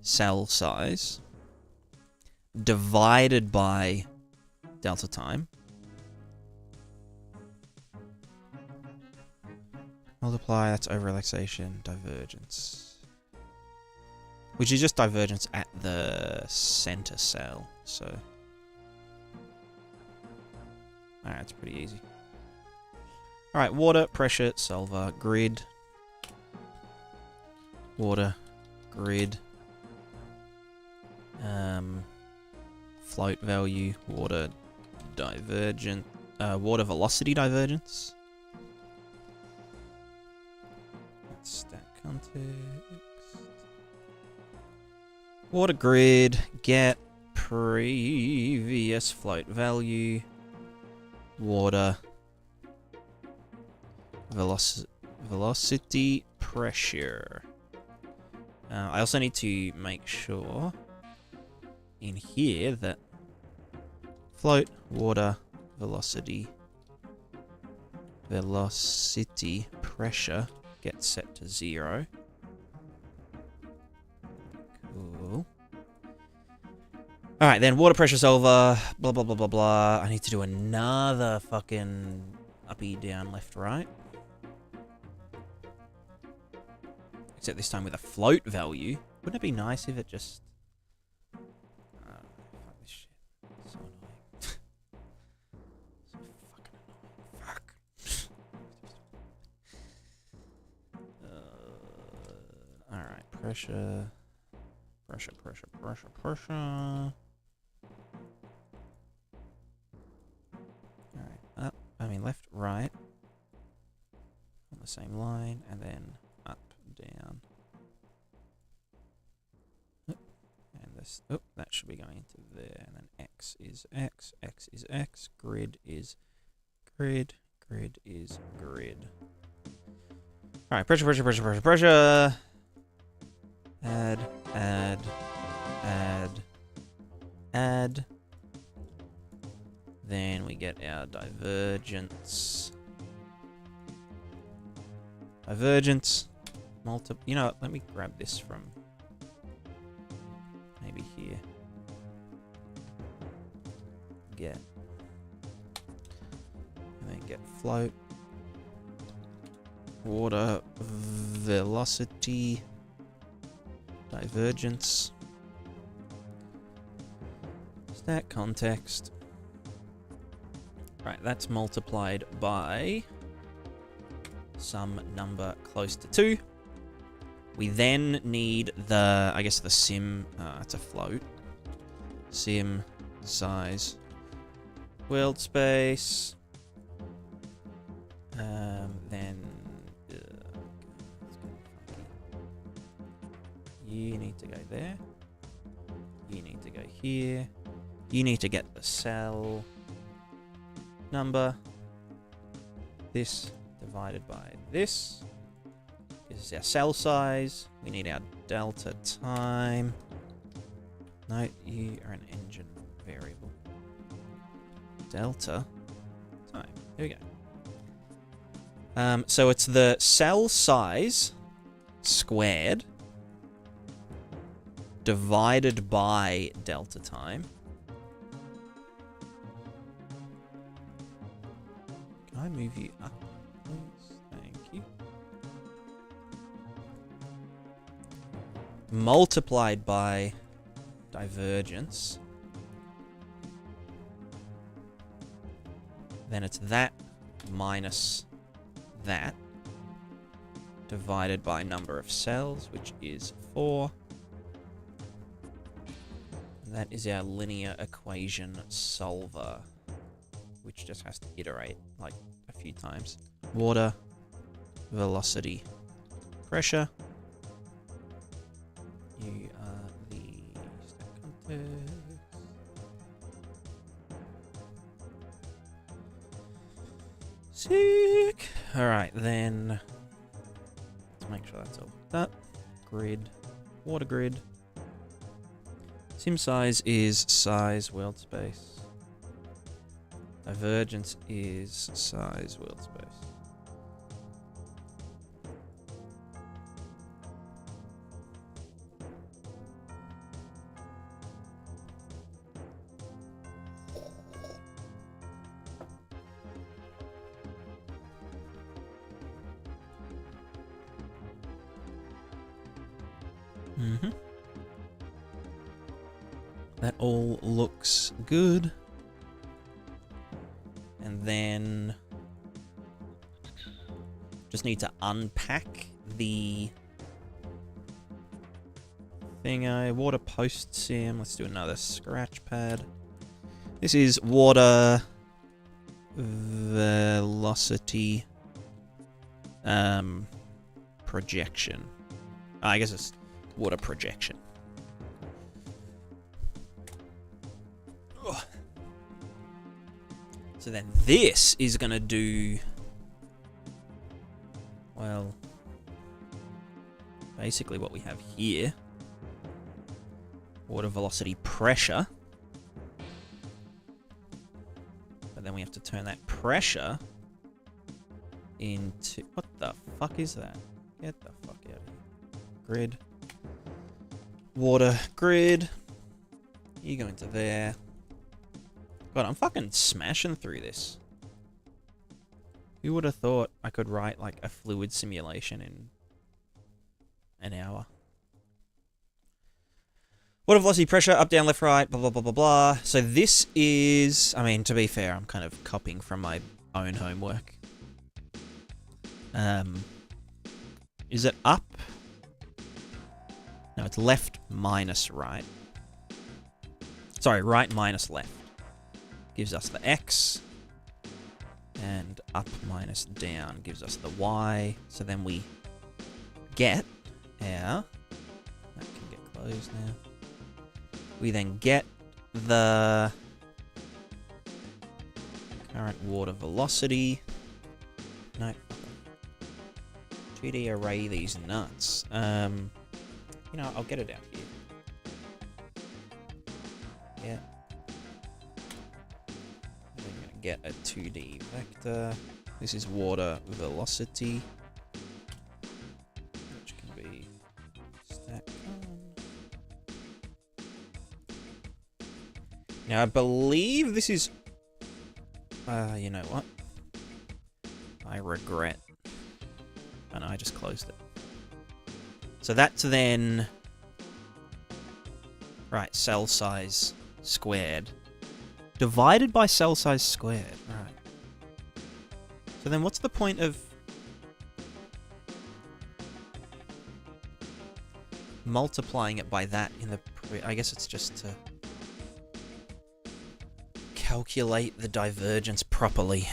cell size divided by delta time. Multiply, that's over relaxation, divergence. Which is just divergence at the center cell, so. Alright, it's pretty easy. Alright, water, pressure, solver, grid. Water, grid. Float value, water divergent, water velocity divergence. Stack context. Water grid, get previous float value, water velocity pressure. I also need to make sure in here that float water velocity pressure gets set to 0. Cool. Alright, then water pressure solver, blah, blah, blah, blah, blah. I need to do another fucking uppy, down, left, right. Except this time with a float value. Wouldn't it be nice if it just... fuck this shit. So annoying. So fucking annoying. Fuck. Alright, pressure. Pressure. Alright, up. I mean, left, right. On the same line, and then up, down. And this, oh, that should be going into there. And then X is X, X is X, grid is grid, grid is grid. Alright, pressure. Add. Then we get our divergence. You know what, let me grab this from maybe here. Get. And then get float. Water velocity. Divergence. Stack context. Right, that's multiplied by some number close to 2. We then need the, I guess the sim, it's a float. Sim size. World space. Then you need to go there. You need to go here. You need to get the cell number. This divided by this. This is our cell size. We need our delta time. No, you are an engine variable. Delta time. Here we go. So it's the cell size squared divided by delta time. Can I move you up, please? Thank you. Multiplied by divergence. Then it's that minus that divided by number of cells, which is 4. And that is our linear equation solver, which just has to iterate like a few times. Water velocity pressure. You are the stack context. Sick. Alright, then let's make sure that's all that. Grid. Water grid. Sim size is size world space. Divergence is size world space. That all looks good. And then just need to unpack the thingo. Water post sim. Let's do another scratch pad. This is water velocity projection. I guess it's water projection. Ugh. So then this is going to do, well, basically what we have here. Water velocity pressure. But then we have to turn that pressure into... What the fuck is that? Get the fuck out of here. Grid. Water grid. You go into there. God, I'm fucking smashing through this. Who would have thought I could write like a fluid simulation in an hour? Water velocity pressure, up, down, left, right, blah, blah, blah, blah, blah. So this is... I mean, to be fair, I'm kind of copying from my own homework. Is it up? No, it's left minus right. Sorry, right minus left. Gives us the X. And up minus down gives us the Y. So then we get our... That can get closed now. We then get the current water velocity. No. 2D array these nuts. You know, I'll get it out here. Yeah. I'm going to get a 2D vector. This is water velocity. Which can be stack on. Now, I believe this is... you know what? I regret. Oh no, I just closed it. So that's then... Right, cell size squared. Divided by cell size squared. Right. So then what's the point of... multiplying it by that in the... I guess it's just to... calculate the divergence properly.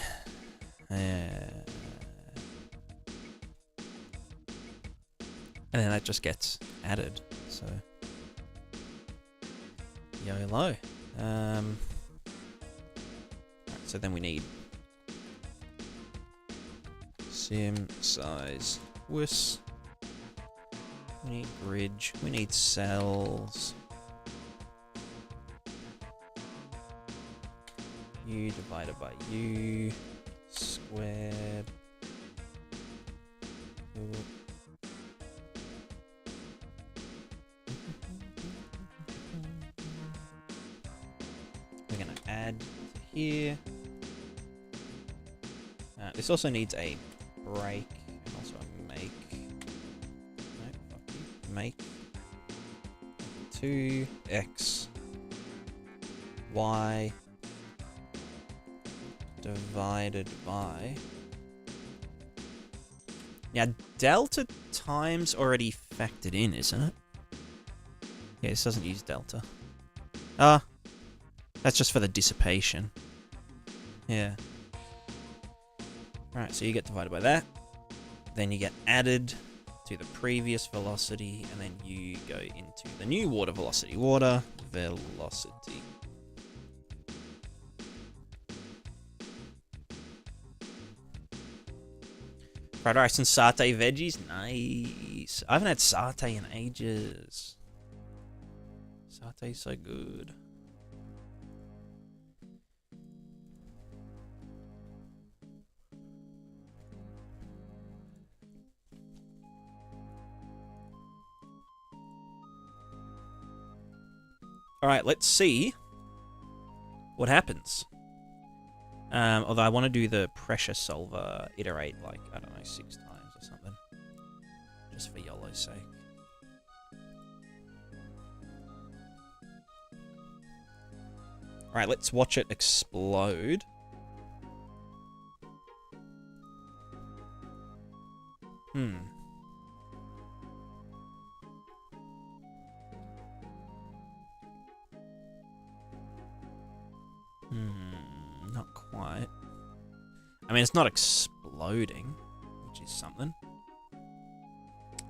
And then that just gets added, so... YOLO. Right, so then we need... sim size wis. We need bridge. We need cells. U divided by U squared. We're going to add to here. This also needs a break and also a make. No, fuck you. Make 2x y divided by... Now, delta times already factored in, isn't it? Yeah, this doesn't use delta. Ah, that's just for the dissipation. Yeah. Right, so you get divided by that. Then you get added to the previous velocity, and then you go into the new water velocity. Water velocity. Fried rice and satay veggies? Nice. I haven't had satay in ages. Satay's so good. Alright, let's see what happens. Although I want to do the pressure solver iterate like, I don't know, 6 times or something. Just for YOLO's sake. Alright, let's watch it explode. Not quite. I mean, it's not exploding, which is something.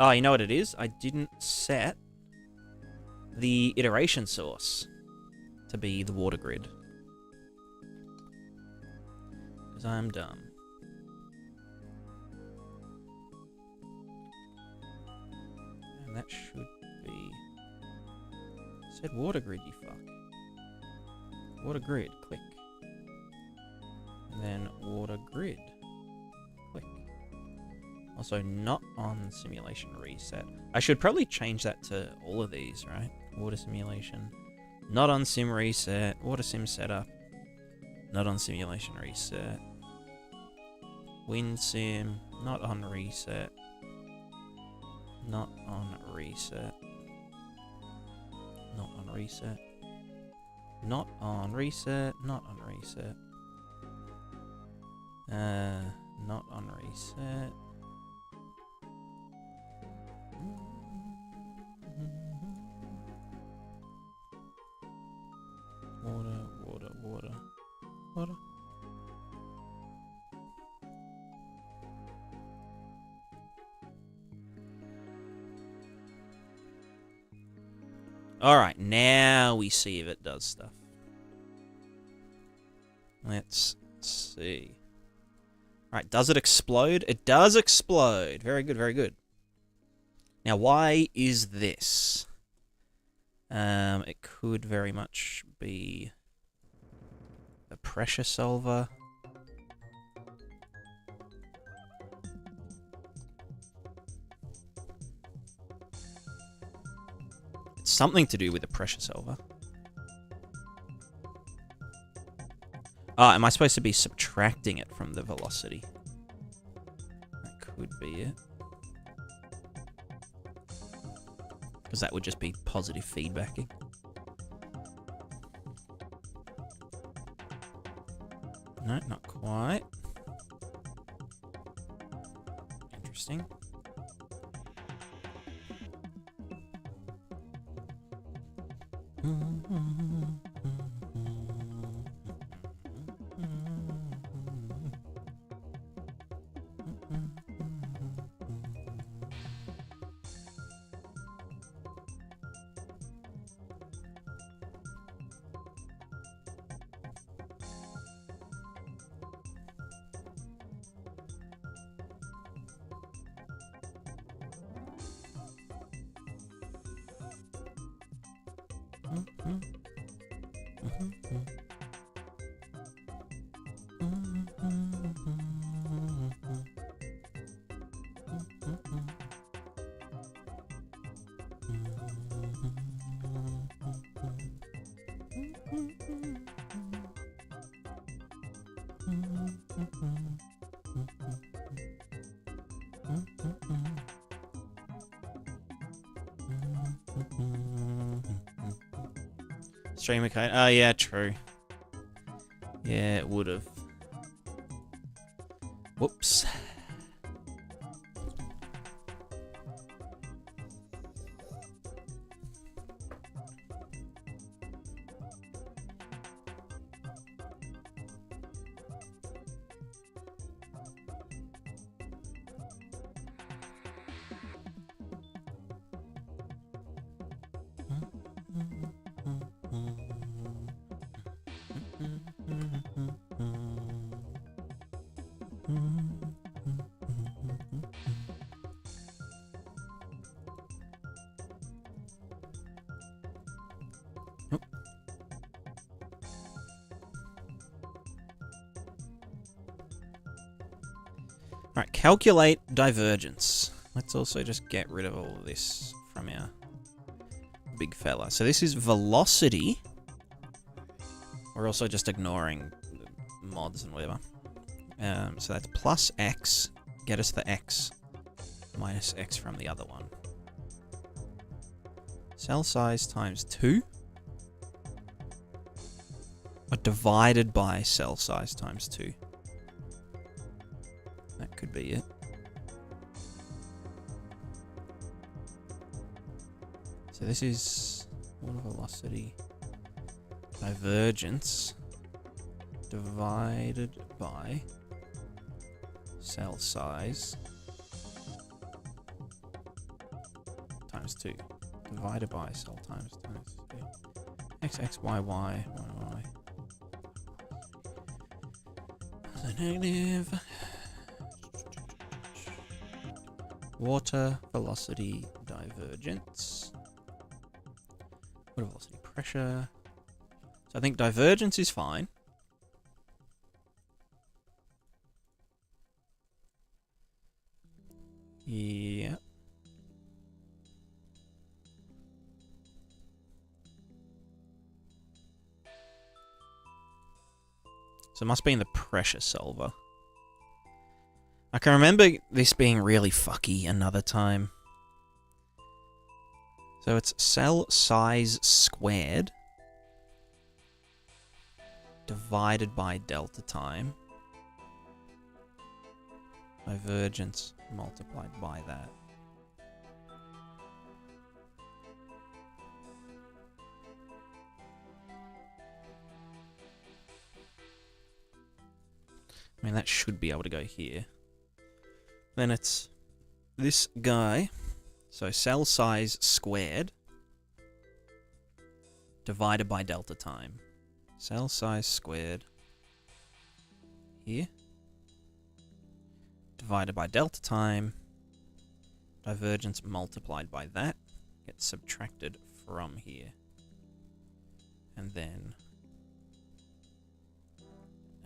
Oh, you know what it is? I didn't set the iteration source to be the water grid. Because I'm dumb. And that should be... said water grid, you fuck. Water grid, click. And then water grid, click. Also not on simulation reset. I should probably change that to all of these, right? Water simulation. Not on sim reset. Water sim setup. Not on simulation reset. Wind sim. Not on reset. Not on reset. Not on reset. Not on reset. Not on reset. Not on reset. Water, water, water, water. Alright, now we see if it does stuff. Let's see. Alright, does it explode? It does explode. Very good, very good. Now, why is this? It could very much be a pressure solver. It's something to do with the pressure solver. Ah, am I supposed to be subtracting it from the velocity? That could be it. Because that would just be positive feedbacking. No, not quite. Interesting. Streamer code. Oh, yeah, true. Yeah, it would have. Whoops. Alright, calculate divergence. Let's also just get rid of all of this from our big fella. So this is velocity. We're also just ignoring mods and whatever. So that's plus x, get us the x, minus x from the other one. Cell size times 2. Or divided by cell size times 2. That could be it. So this is water velocity divergence. divided by cell size times 2. Divided by cell times 2. X, X, Y, Y, Y, Y. So negative. Water velocity divergence. Water velocity pressure. So I think divergence is fine. Yeah. So it must be in the pressure solver. I can remember this being really fucky another time. So it's cell size squared divided by delta time. Divergence multiplied by that. I mean, that should be able to go here. Then it's this guy. So cell size squared divided by delta time. Cell size squared here divided by delta time. Divergence multiplied by that gets subtracted from here. And then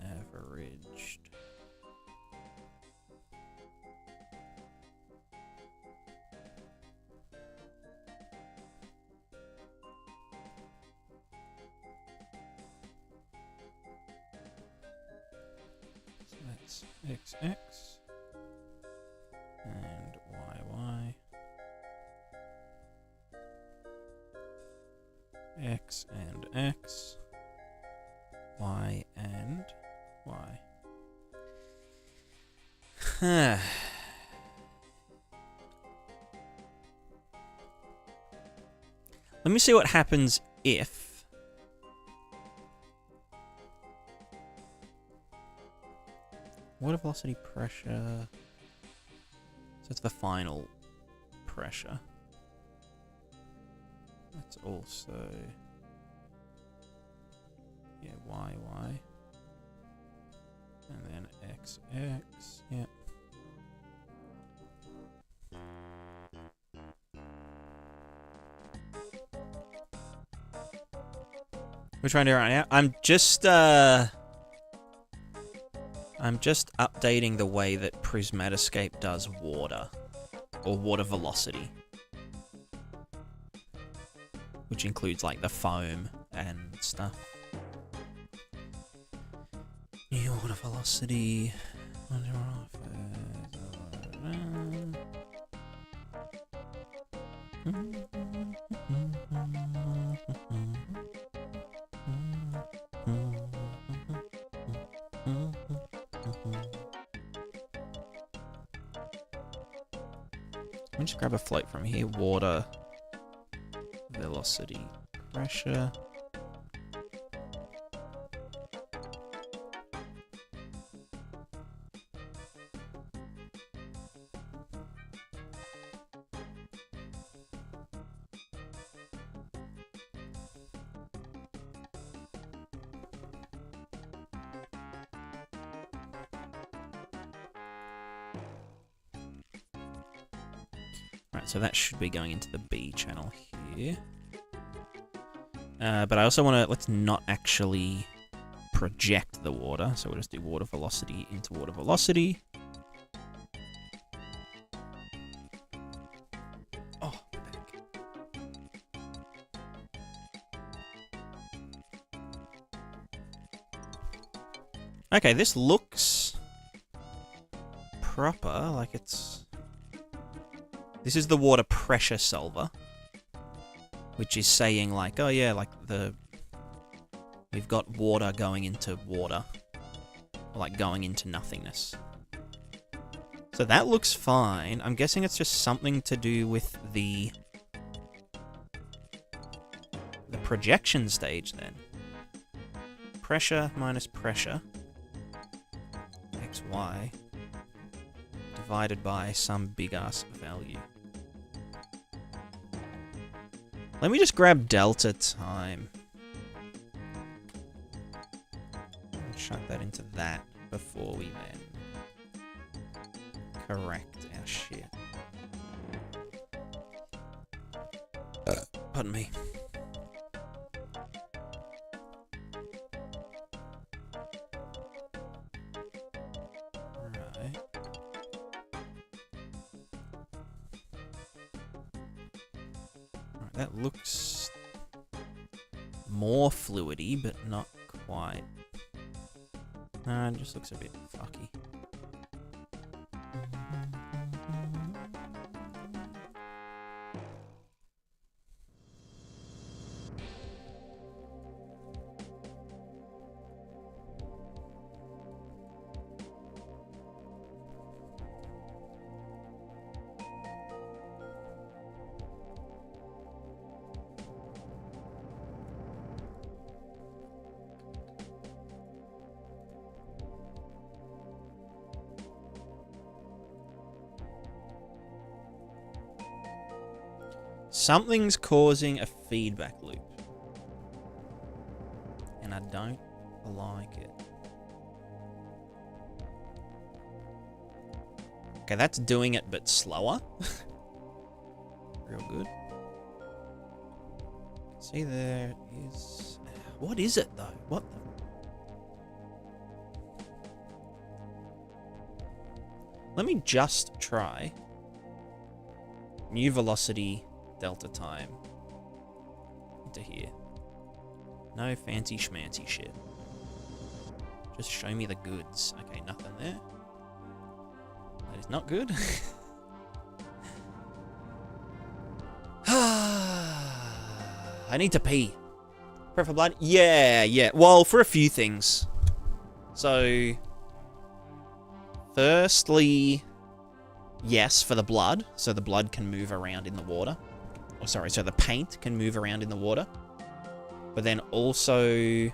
averaged. So that's XX and YY. X and X. Y and Y. Let me see what happens if water velocity pressure. So it's the final pressure. That's also Y, Y. And then X, X. Yep. We're trying to do it right now. I'm just updating the way that PScape does water, or water velocity, which includes like the foam and stuff. New water velocity. Let me just grab a float from here. Water velocity pressure. Right, so that should be going into the B channel here. But I also want to, let's not actually project the water. So we'll just do water velocity into water velocity. Oh, okay, this looks proper, like it's... This is the water pressure solver, which is saying like, oh yeah, like we've got water going into water, or like going into nothingness. So that looks fine. I'm guessing it's just something to do with the projection stage then. pressure minus pressure, xy, divided by some big-ass value. Let me just grab delta time. And chuck that into that before we then correct our shit. Pardon me. Right. Right, that looks more fluidy, but not quite. No, it just looks a bit fucky. Something's causing a feedback loop. And I don't like it. Okay, that's doing it, but slower. Real good. See, there is... What is it, though? What the... Let me just try. New velocity... delta time into here. No fancy schmancy shit. Just show me the goods. Okay, nothing there. That is not good. I need to pee. Prep for blood? Yeah. Well, for a few things. So, firstly, yes, for the blood. So the blood can move around in the water. Oh, sorry, so the paint can move around in the water. But then also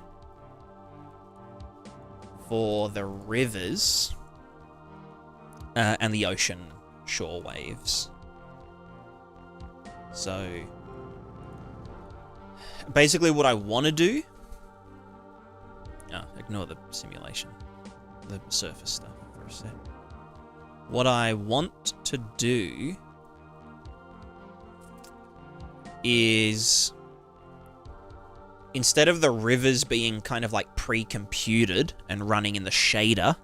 for the rivers and the ocean shore waves. So basically what I want to do... Oh, ignore the simulation. The surface stuff for a sec. What I want to do is, instead of the rivers being kind of like pre-computed and running in the shader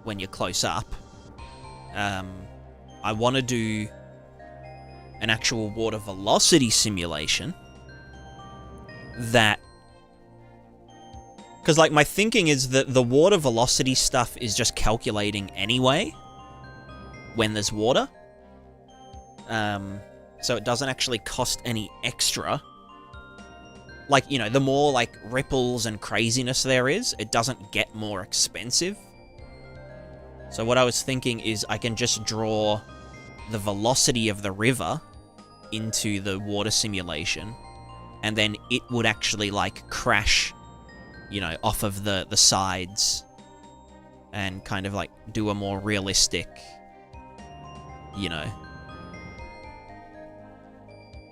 when you're close up, I want to do an actual water velocity simulation that... Because, like, my thinking is that the water velocity stuff is just calculating anyway when there's water. So it doesn't actually cost any extra. Like, you know, the more, like, ripples and craziness there is, it doesn't get more expensive. So what I was thinking is I can just draw the velocity of the river into the water simulation, and then it would actually, like, crash, you know, off of the sides and kind of, like, do a more realistic, you know...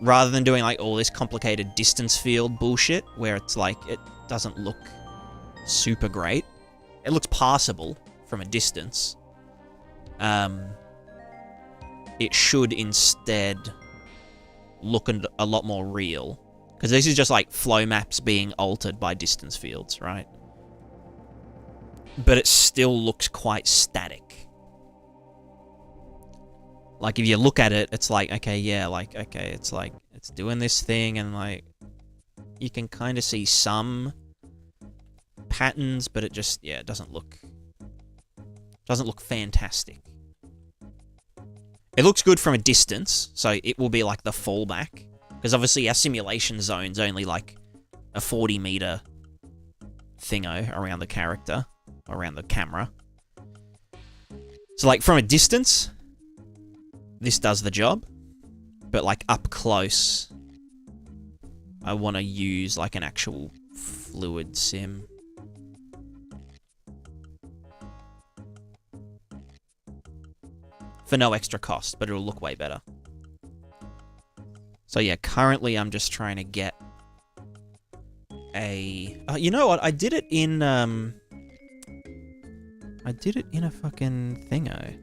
Rather than doing, like, all this complicated distance field bullshit, where it's, like, it doesn't look super great. It looks passable from a distance. It should instead look a lot more real. Because this is just, like, flow maps being altered by distance fields, right? But it still looks quite static. Like, if you look at it, it's like, okay, yeah, like, okay, it's like, it's doing this thing, and, like, you can kind of see some patterns, but it just, yeah, it doesn't look fantastic. It looks good from a distance, so it will be, like, the fallback, because obviously our simulation zone's only, like, a 40-meter thingo around the character, around the camera. So, like, from a distance... This does the job, but, like, up close, I want to use, like, an actual fluid sim. For no extra cost, but it'll look way better. So yeah, currently I'm just trying to get a... you know what? I did it in a fucking thingo.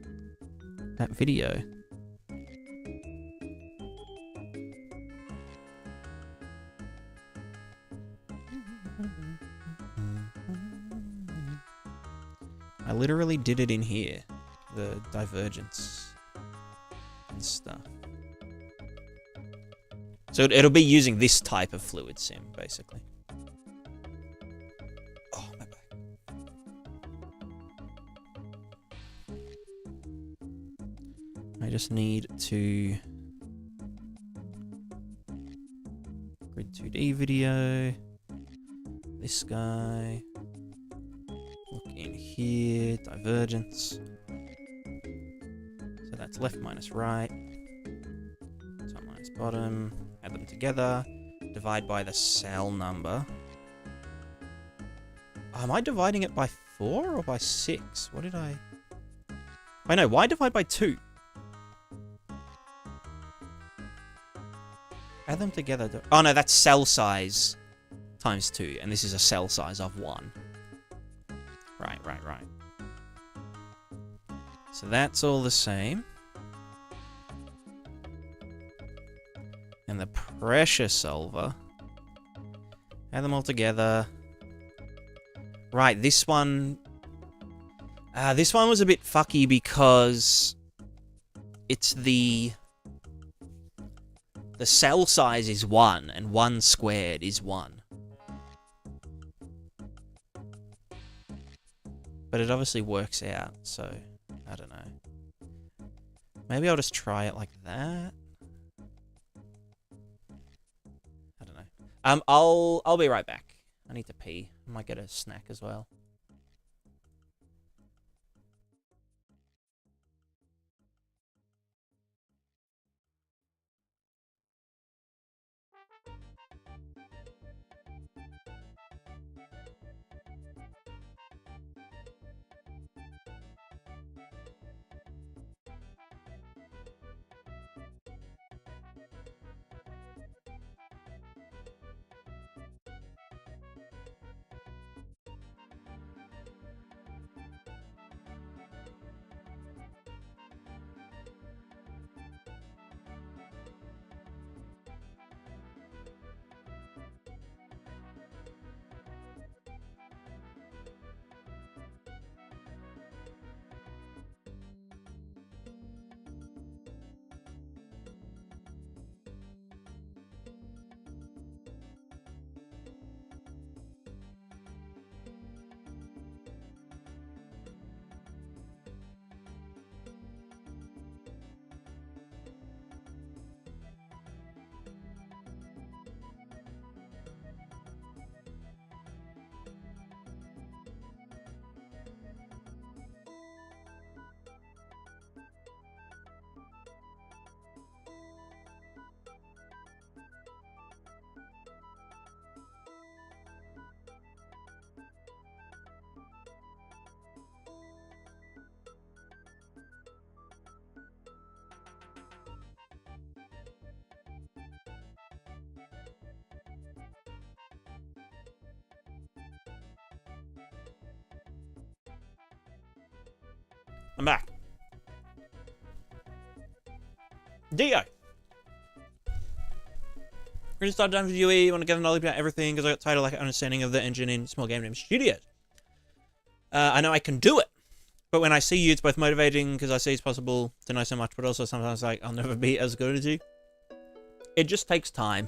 That video. I literally did it in here. The divergence and stuff. So it'll be using this type of fluid sim, basically. Oh, my back. I just need to... Grid 2D video. This guy. Look in here. Divergence. So that's left minus right. Top minus bottom. Add them together. Divide by the cell number. Oh, am I dividing it by 4 or by 6? What did I... I know, why divide by 2? Add them together. Oh no, that's cell size times 2. And this is a cell size of 1. Right. So that's all the same. And the pressure solver. Add them all together. Right, this one... this one was a bit fucky because... It's the... The cell size is 1, and 1 squared is 1. But it obviously works out, so... I don't know. Maybe I'll just try it like that. I don't know. I'll be right back. I need to pee. I might get a snack as well. I'm back. Dio. We're gonna start down with UE. I want to get a knowledge about everything because I got tired of like understanding of the engine in small game dev studios. I know I can do it, but when I see you, it's both motivating because I see it's possible to know so much, but also sometimes like I'll never be as good as you. It just takes time.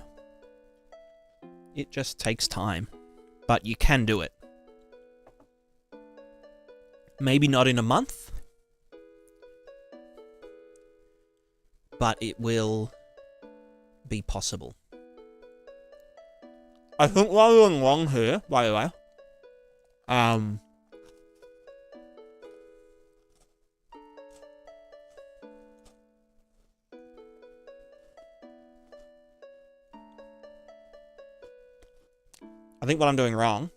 It just takes time, but you can do it. Maybe not in a month, but it will be possible. I think while we're long here, by the way, I think what I'm doing wrong,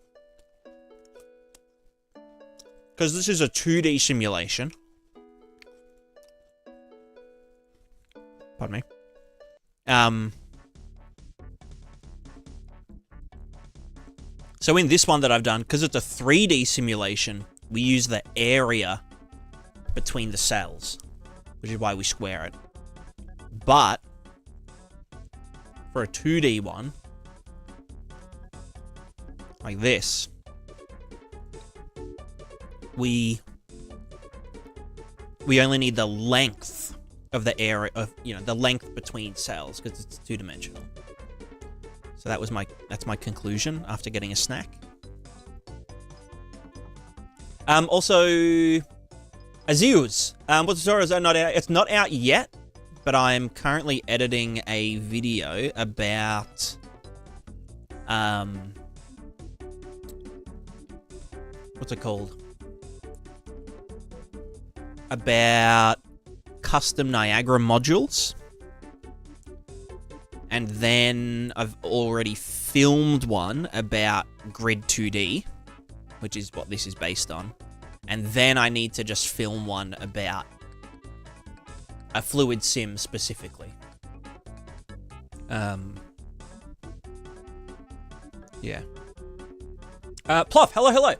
because this is a 2D simulation. Pardon me. So in this one that I've done, because it's a 3D simulation, we use the area between the cells, which is why we square it. But for a 2D one, like this, we only need the length of the area of, the length between cells, because it's two-dimensional. So that's my conclusion after getting a snack. Also, Aziz, what's the story? Is that not out? It's not out yet, but I'm currently editing a video about what's it called? About custom Niagara modules. And then I've already filmed one about Grid 2D, which is what this is based on. And then I need to just film one about a fluid sim specifically. Yeah. Ploff, hello. However,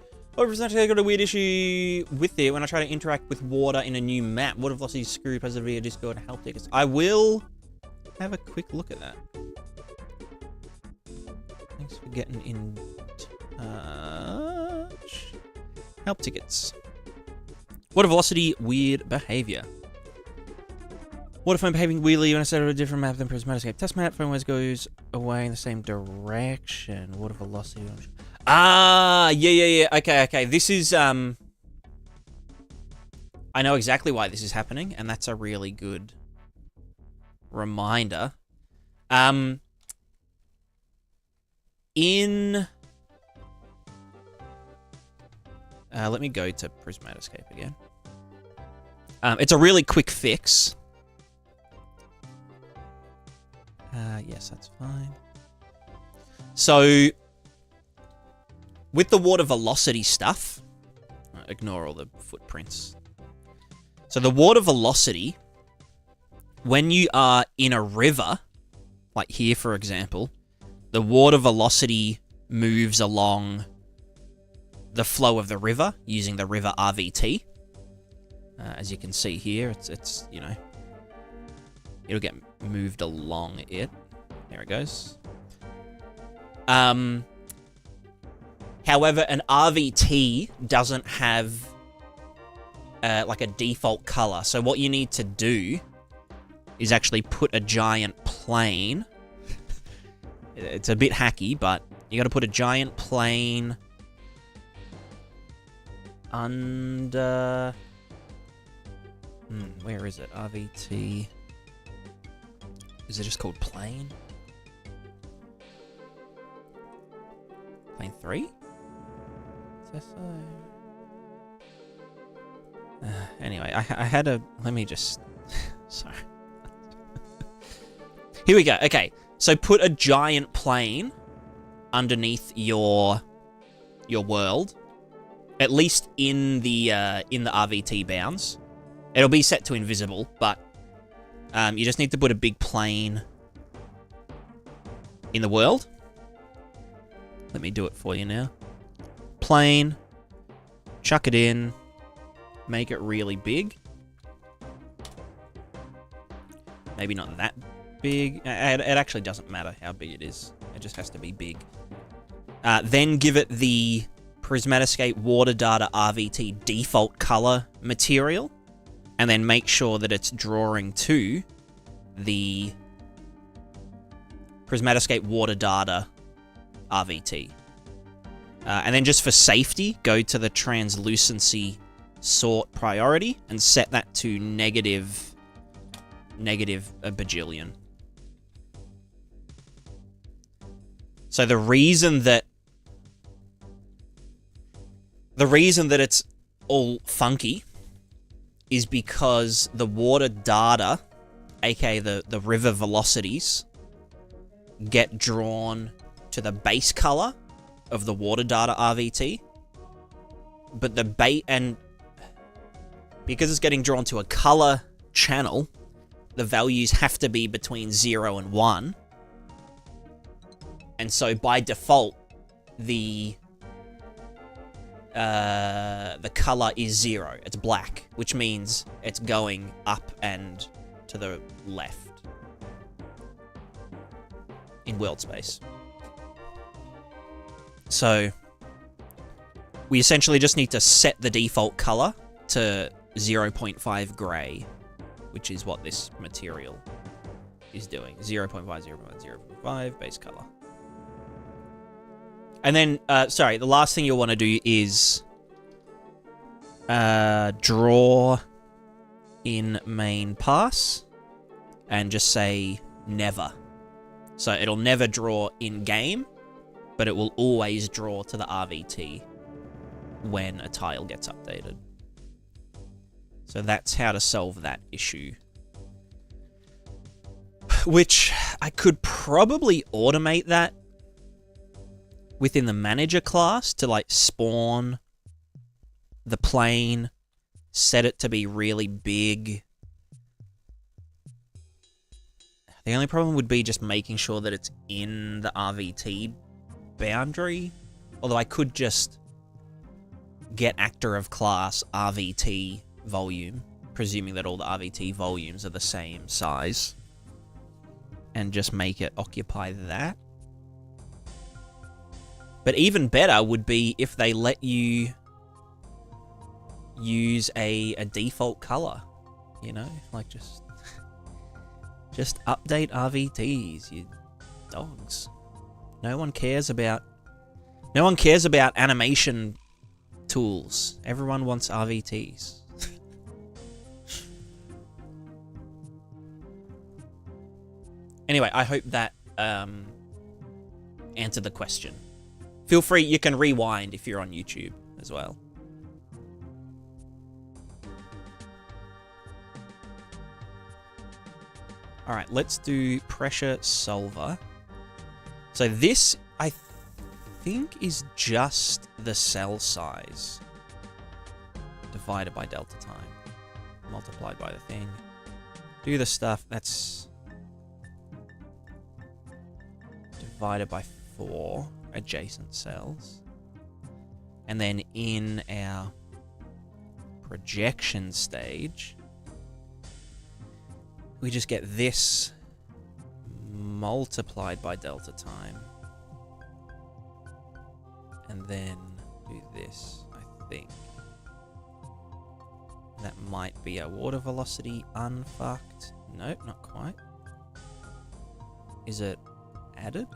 I got a weird issue with it when I try to interact with water in a new map. Water velocity screw has a via Discord help tickets. I will have a quick look at that. Thanks for getting in touch. Help tickets. Water velocity, weird behavior. Water phone behaving weirdly when I set up a different map than PScape. Test map, phone always goes away in the same direction. Water velocity. Ah, yeah. Okay. This is, I know exactly why this is happening, and that's a really good reminder. Let me go to PScape again. It's a really quick fix. Yes, that's fine. So, with the water velocity stuff, ignore all the footprints. So the water velocity, when you are in a river, like here for example, the water velocity moves along the flow of the river using the river RVT. As you can see here, it's it'll get moved along it. There it goes. However, an RVT doesn't have like a default color. So what you need to do is actually put a giant plane. It's a bit hacky, but you got to put a giant plane under... where is it? RVT. Is it just called plane? Plane 3? Is that so? Anyway, I had a... Let me just... Sorry. Here we go. Okay, so put a giant plane underneath your world, at least in the RVT bounds. It'll be set to invisible, but you just need to put a big plane in the world. Let me do it for you now. Plane, chuck it in, make it really big. Maybe not that big. It actually doesn't matter how big it is. It just has to be big. Then give it the PScape Water Data RVT default color material. And then make sure that it's drawing to the PScape Water Data RVT. And then just for safety, go to the translucency sort priority and set that to negative a bajillion. So the reason that it's all funky is because the water data, aka the river velocities, get drawn to the base color of the water data RVT. But the bait, and because it's getting drawn to a color channel, the values have to be between 0 and 1. And so by default, the color is 0. It's black, which means it's going up and to the left in world space. So we essentially just need to set the default color to 0.5 gray, which is what this material is doing. 0.5, 0.5, 0.5 base color. And then, sorry, the last thing you'll want to do is draw in main pass and just say never. So it'll never draw in game, but it will always draw to the RVT when a tile gets updated. So that's how to solve that issue. Which I could probably automate that within the manager class to like spawn the plane, set it to be really big. The only problem would be just making sure that it's in the RVT boundary. Although I could just get actor of class RVT volume, presuming that all the RVT volumes are the same size, and just make it occupy that. But even better would be if they let you use a default color, you know, like just update RVTs, you dogs. No one cares about animation tools. Everyone wants RVTs. Anyway, I hope that answered the question. Feel free, you can rewind if you're on YouTube as well. All right, let's do pressure solver. So this, I think, is just the cell size divided by delta time, multiplied by the thing. Do the stuff that's divided by 4 adjacent cells. And then in our projection stage, we just get this multiplied by delta time. And then do this, I think. That might be a water velocity unfucked. Nope, not quite. Is it added?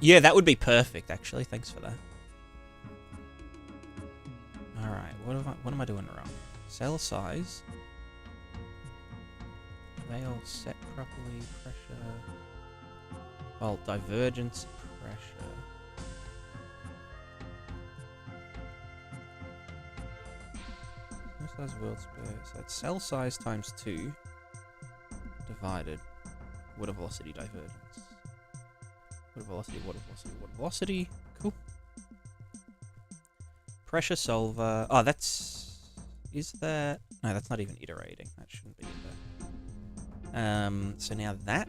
Yeah, that would be perfect, actually. Thanks for that. Alright, what am I doing wrong? Cell size. Are they all set properly? Pressure. Well, divergence, pressure. Cell size, world space. So that's cell size times 2 divided water velocity divergence. Water velocity, water velocity, water velocity. Cool. Pressure solver. Oh, that's... Is that... No, that's not even iterating. That shouldn't be there. So now that...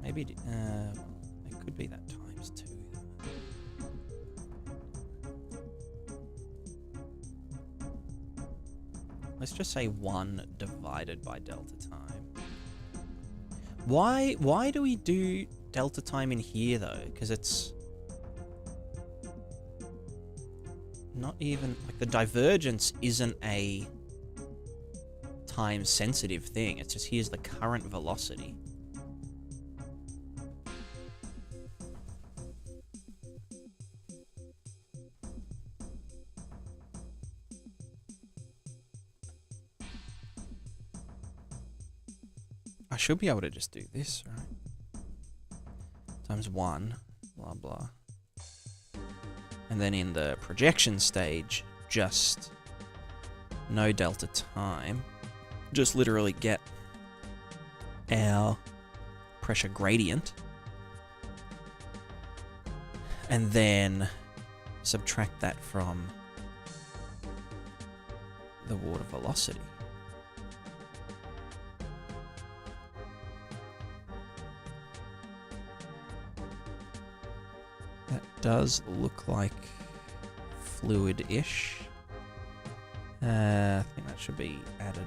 Maybe... it could be that times 2. Let's just say 1 divided by delta time. Why do we do delta time in here, though? Because it's not even... Like, the divergence isn't a time-sensitive thing. It's just, here's the current velocity. I should be able to just do this, right? Times 1, blah, blah. And then in the projection stage, just no delta time. Just literally get our pressure gradient and then subtract that from the water velocity. That does look like fluid-ish. I think that should be added.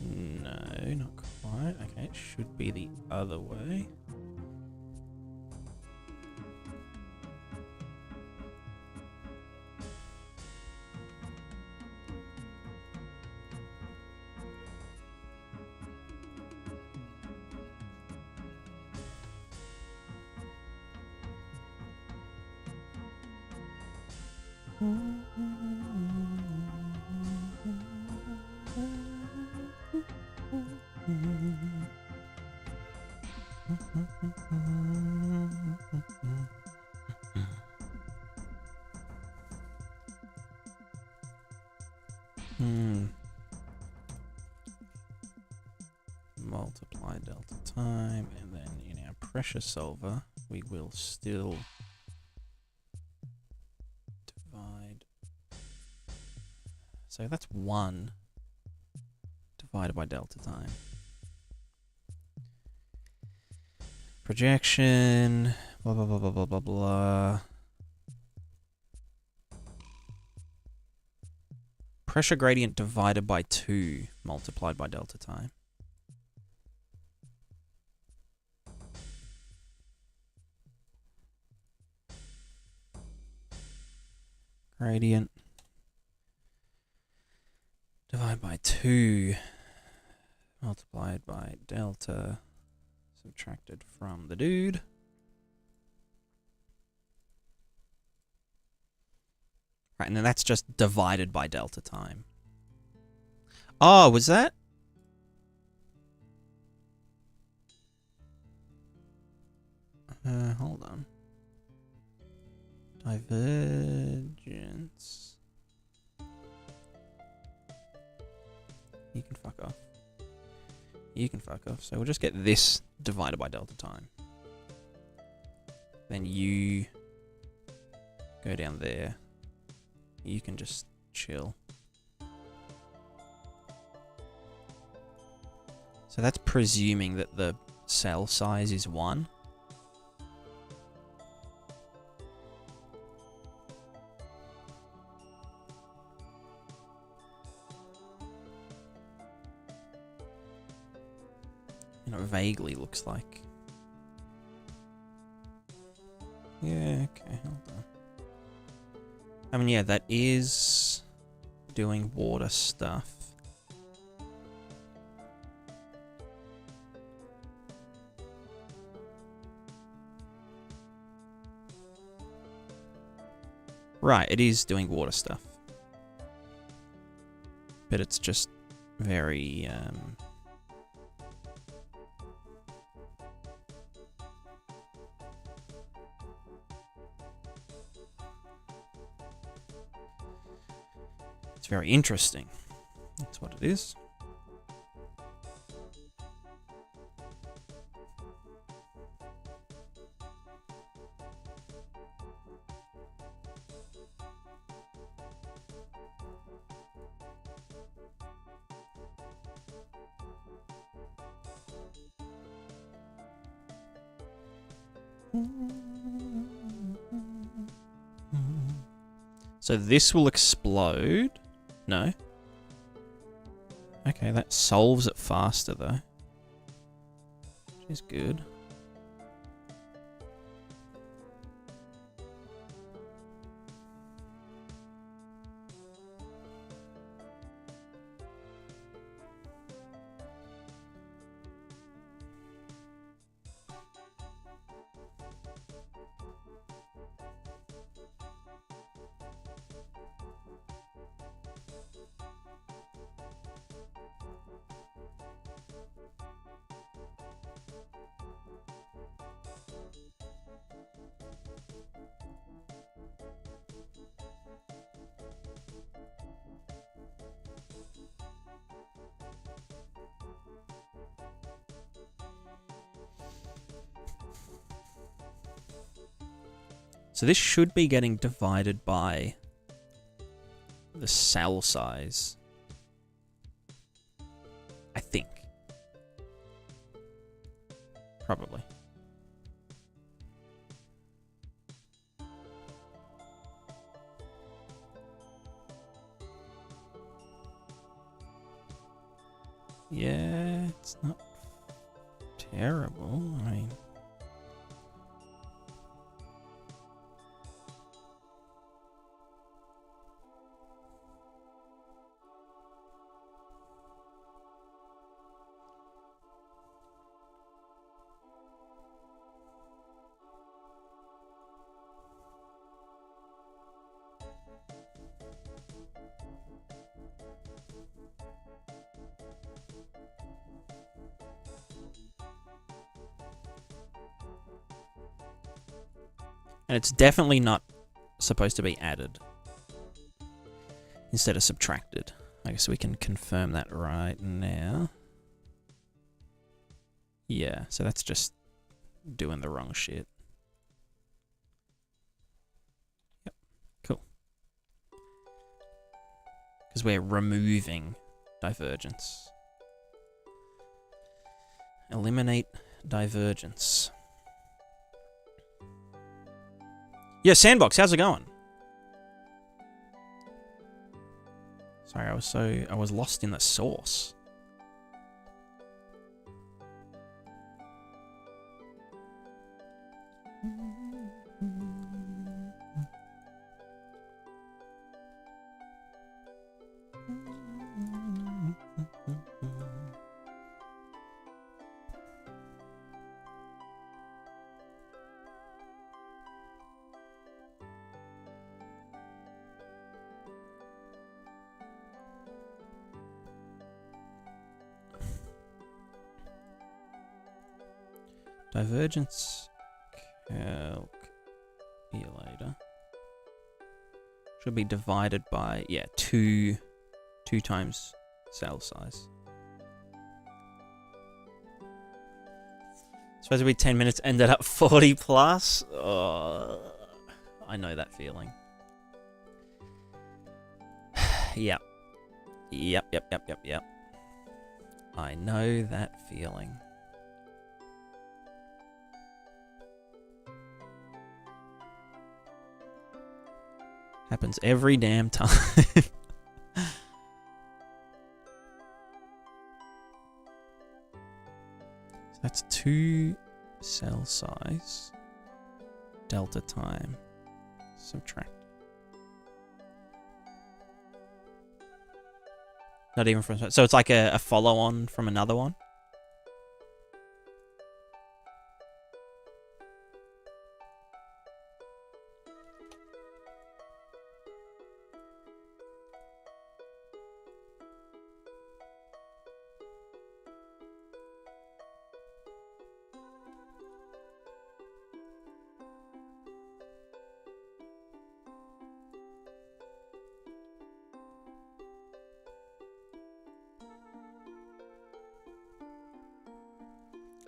No, not quite. Okay, it should be the other way. Multiply delta time, and then in our pressure solver, we will still divide. So that's 1 divided by delta time. Projection, blah, blah, blah, blah, blah, blah, blah. Pressure gradient divided by 2 multiplied by delta time. Gradient divided by 2 multiplied by delta subtracted from the dude. Right, and then that's just divided by delta time. Oh, was that? Hold on. Divergence. You can fuck off. You can fuck off. So we'll just get this divided by delta time. Then you go down there. You can just chill. So that's presuming that the cell size is 1. And it vaguely looks like. Yeah, okay, hold on. I mean, yeah, that is doing water stuff. Right, it is doing water stuff. But it's just very, it's very interesting. That's what it is. So this will explode. No. Okay, that solves it faster though. Which is good. So this should be getting divided by the cell size. I think. Probably. Yeah, it's not terrible. I mean... And it's definitely not supposed to be added instead of subtracted. I guess we can confirm that right now. Yeah, so that's just doing the wrong shit. Yep, cool. Because we're removing divergence. Eliminate divergence. Yeah, Sandbox, how's it going? Sorry, I was lost in the source. Divergence calculator should be divided by, yeah, 2 times cell size. Supposed to be 10 minutes, ended up 40 plus. Oh, I know that feeling. Yep. Yep. I know that feeling. Happens every damn time. So that's 2 cell size delta time. Subtract. Not even from... So it's like a follow-on from another one?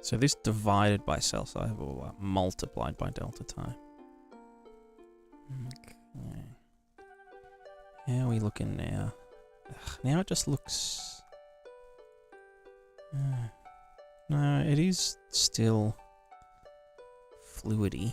So this divided by cell size or multiplied by delta time. Okay. How are we looking now? Ugh, now it just looks... no, it is still fluidous.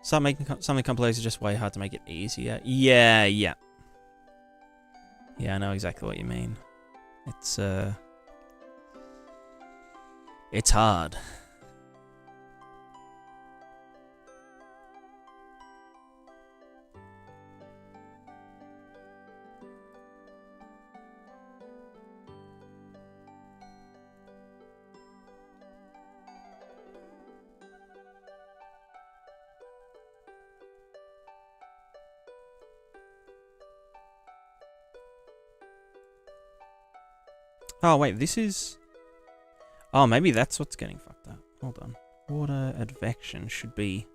Start making something complex is just way hard to make it easier. Yeah. Yeah, I know exactly what you mean. It's hard. Oh, wait, this is... Oh, maybe that's what's getting fucked up. Hold on. Water advection should be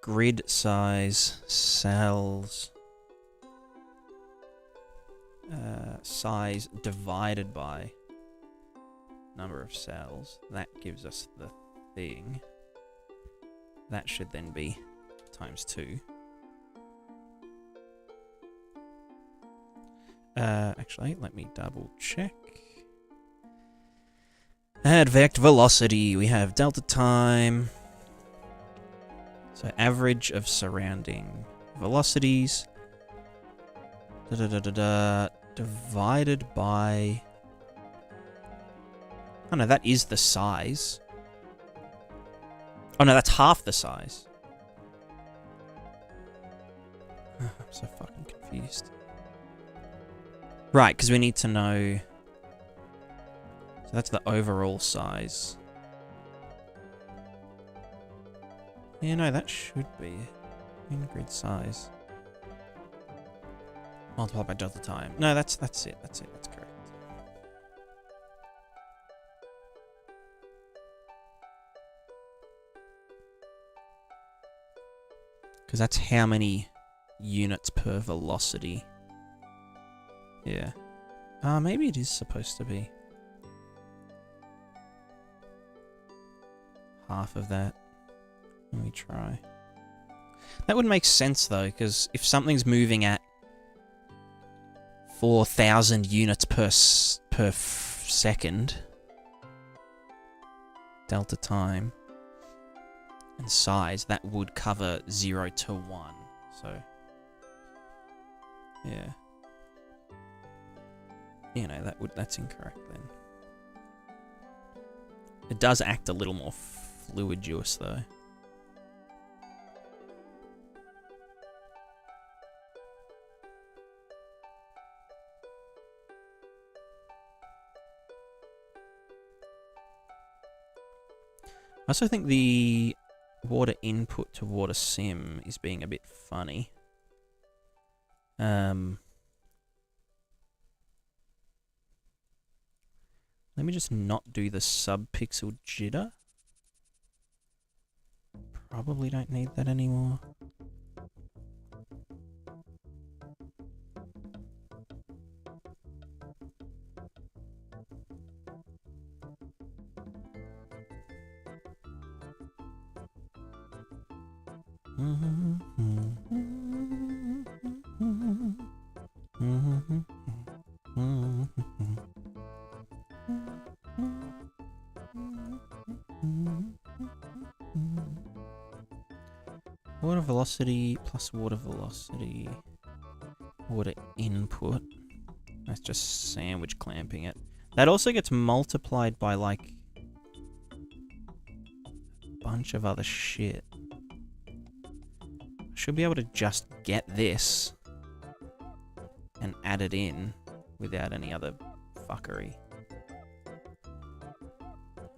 grid size, cells, size divided by number of cells. That gives us the thing. That should then be times 2. Actually, let me double check. Advect velocity. We have delta time. So average of surrounding velocities. Divided by... Oh no, that is the size. Oh no, that's half the size. I'm so fucking confused. Right, because we need to know... So that's the overall size. Yeah, no, that should be in grid size. Multiplied by delta time. No, that's it. That's it. That's correct. Because that's how many units per velocity. Yeah. Maybe it is supposed to be half of that. Let me try. That would make sense though, because if something's moving at 4,000 units per second, delta time, and size, that would cover 0 to 1. So, yeah. You know, that's incorrect then. It does act a little more fluidous though. I also think the water input to water sim is being a bit funny. Let me just not do the sub-pixel jitter. Probably don't need that anymore. Water velocity plus water velocity. Water input. That's just sandwich clamping it. That also gets multiplied by like a bunch of other shit. Should be able to just get this and add it in without any other fuckery.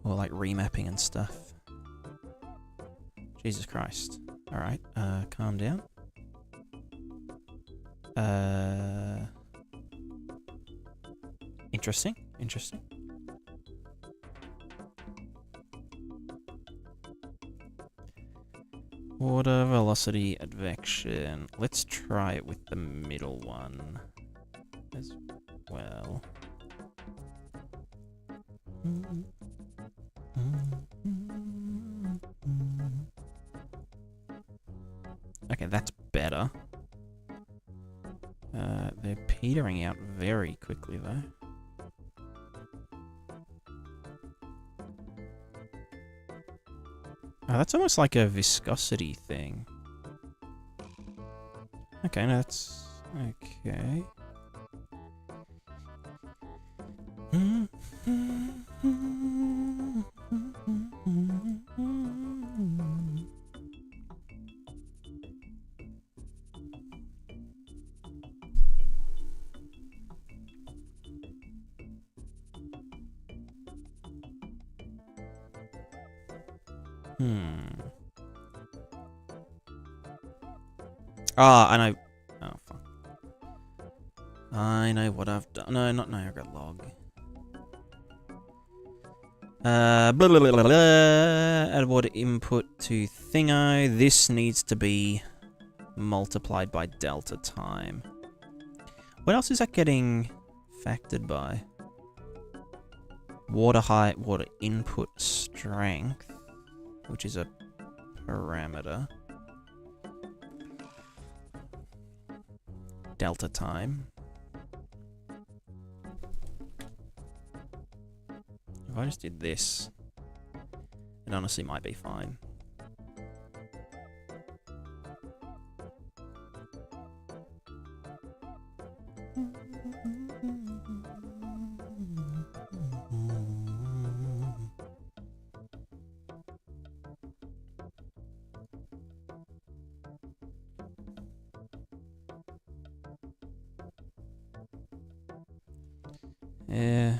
Or like remapping and stuff. Jesus Christ. Alright, calm down. Interesting, interesting. Water velocity advection. Let's try it with the middle one as well. Okay, that's better. They're petering out very quickly though. Oh, that's almost like a viscosity thing. Okay, no, that's... okay. Ah, I know. Oh, fuck. I know what I've done. No, not Niagara log. Blah, blah, blah, blah, blah. Add water input to thingo. This needs to be multiplied by delta time. What else is that getting factored by? Water height, water input strength, which is a parameter. Delta time. If I just did this, it honestly might be fine. Yeah.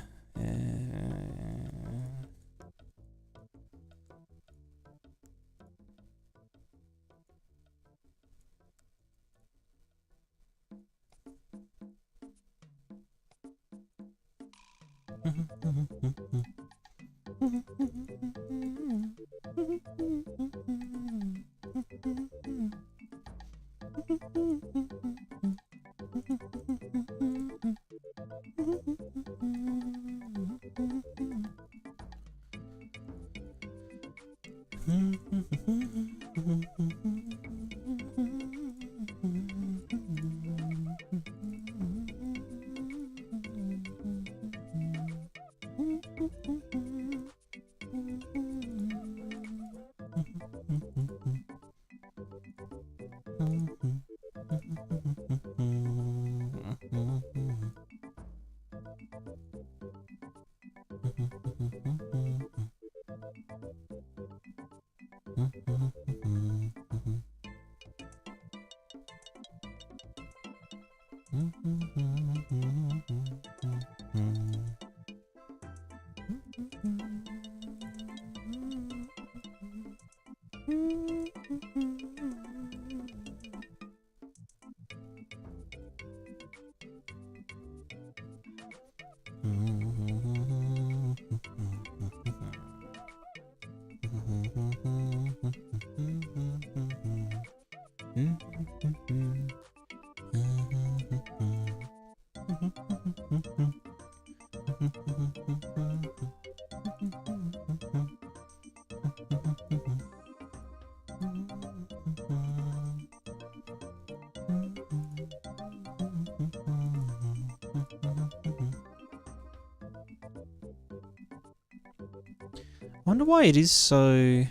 Wonder why it is so...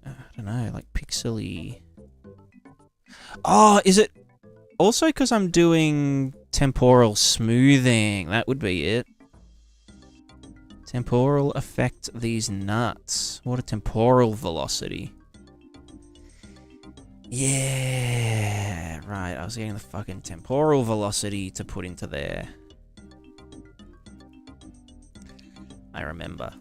I don't know, like pixely. Oh, is it also because I'm doing temporal smoothing? That would be it. Temporal affect these nuts. What a temporal velocity. Yeah, right. I was getting the fucking temporal velocity to put into there. I remember.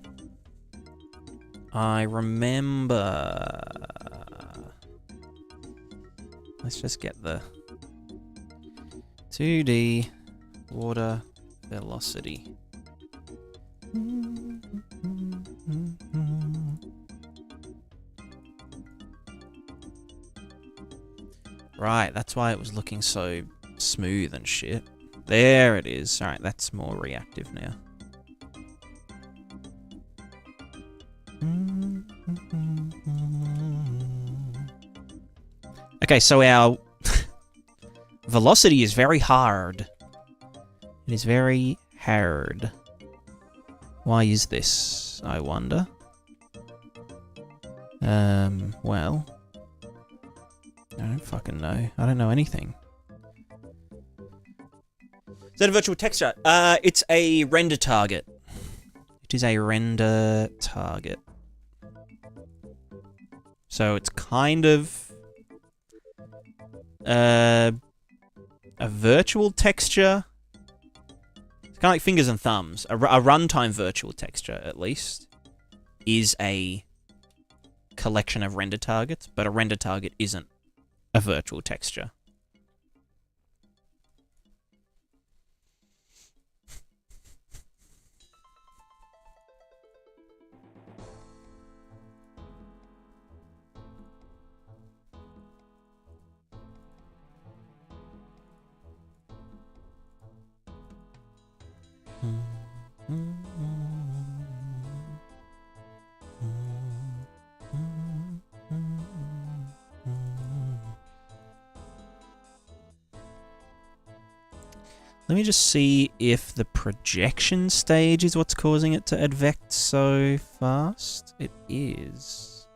Let's just get the 2D water velocity. Right, that's why it was looking so smooth and shit. There it is. Alright, that's more reactive now. Okay, so our velocity is very hard. It is very hard. Why is this, I wonder? Well... I don't fucking know. I don't know anything. Is that a virtual texture? It's a render target. It is a render target. So it's kind of... a virtual texture. It's kind of like fingers and thumbs. A runtime virtual texture, at least, is a collection of render targets, but a render target isn't a virtual texture. Let me just see if the projection stage is what's causing it to advect so fast. It is.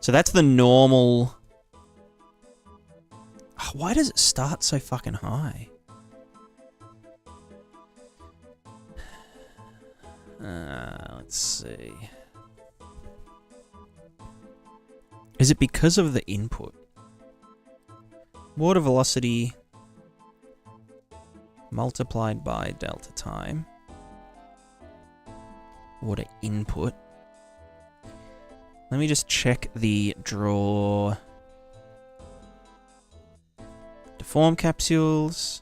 So that's the normal... Why does it start so fucking high? Let's see. Is it because of the input? Water velocity multiplied by delta time. Water input. Let me just check the draw deform capsules.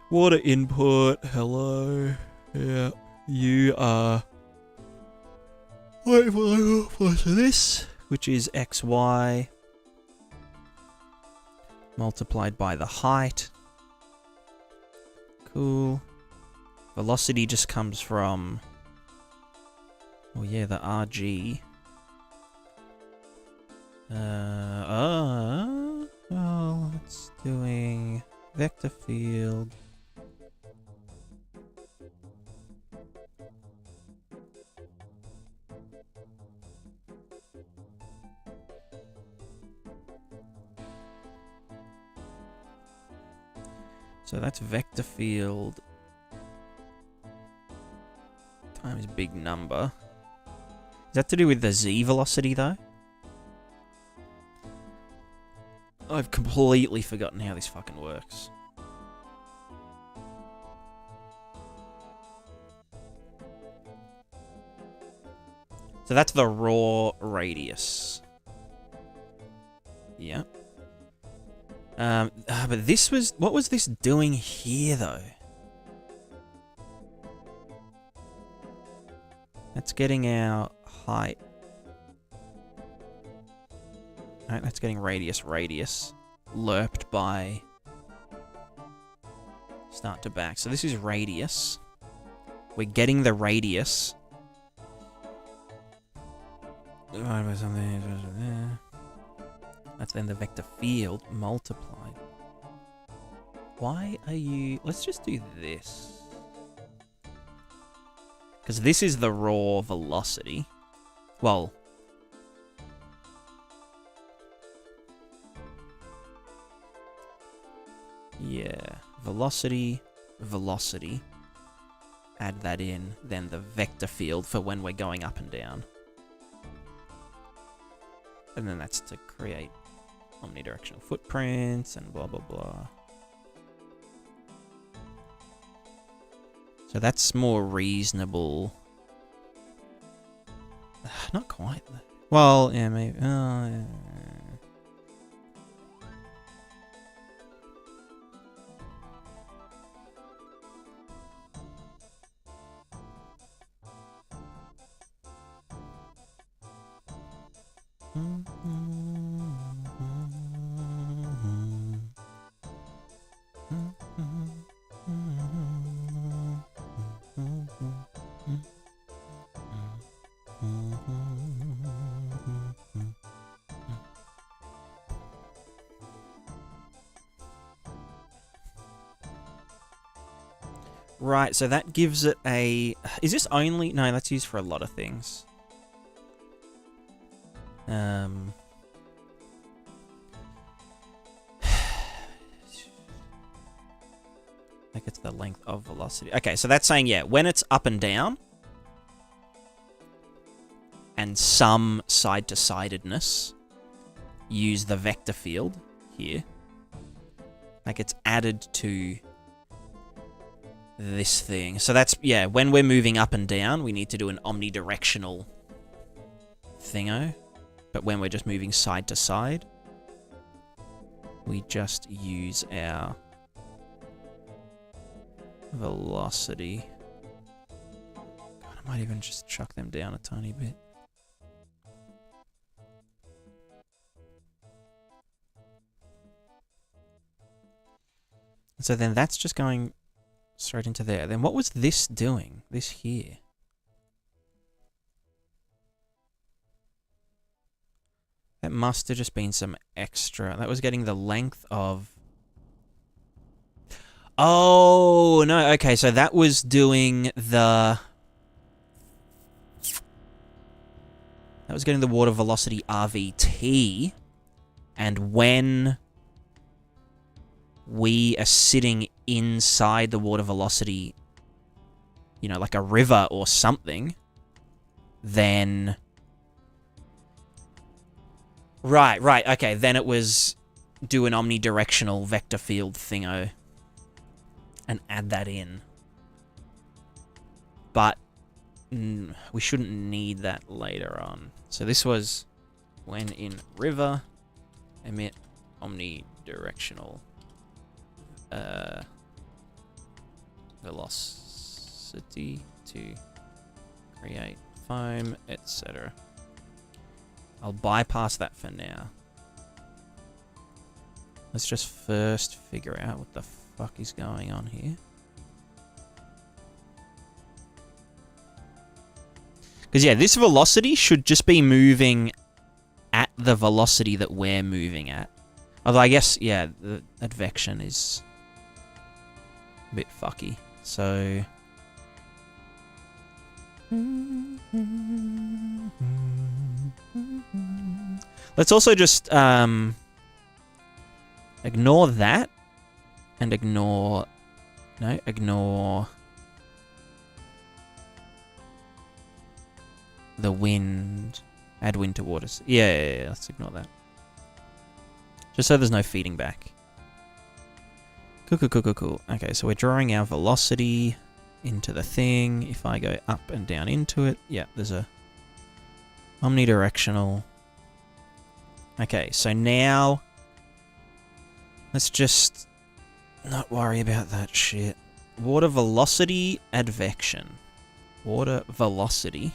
Water input. Hello. Yeah. You are... Wait for this, which is xy multiplied by the height. Cool. Velocity just comes from... Oh yeah, the RG. Well, it's doing vector field. So that's vector field times big number. Is that to do with the z velocity though? I've completely forgotten how this fucking works. So that's the raw radius. Yeah. But this was... What was this doing here, though? That's getting our height. No, that's getting radius. Lerped by... Start to back. So this is radius. We're getting the radius. Divided by something... That's then the vector field multiplied. Why are you... Let's just do this. Because this is the raw velocity. Well... Yeah. Velocity. Add that in. Then the vector field for when we're going up and down. And then that's to create omnidirectional footprints and blah, blah, blah. So that's more reasonable. Not quite. Well, yeah, maybe. Yeah. Right, so that gives it a... Is this only... No, that's used for a lot of things. Like it's the length of velocity. Okay, so that's saying, yeah, when it's up and down, and some side-to-sidedness, use the vector field here. Like it's added to this thing. So that's, yeah, when we're moving up and down, we need to do an omnidirectional thingo. But when we're just moving side to side, we just use our velocity. God, I might even just chuck them down a tiny bit. So then that's just going Straight into there. Then what was this doing? This here. That must have just been some extra. That was getting the length of... Oh, no. Okay, so that was doing the... That was getting the water velocity RVT. And when we are sitting inside the water velocity, you know, like a river or something, then... Right, okay, then it was do an omnidirectional vector field thingo and add that in. But we shouldn't need that later on. So this was when in river, emit omnidirectional velocity to create foam, etc. I'll bypass that for now. Let's just first figure out what the fuck is going on here. Because yeah, this velocity should just be moving at the velocity that we're moving at. Although I guess, yeah, the advection is a bit fucky. So... Let's also just ignore that and ignore the wind. Add wind to waters. Yeah, let's ignore that. Just so there's no feeding back. Cool. Okay, so we're drawing our velocity into the thing. If I go up and down into it, yeah, there's a omnidirectional. Okay, so now let's just not worry about that shit. Water velocity advection. Water velocity.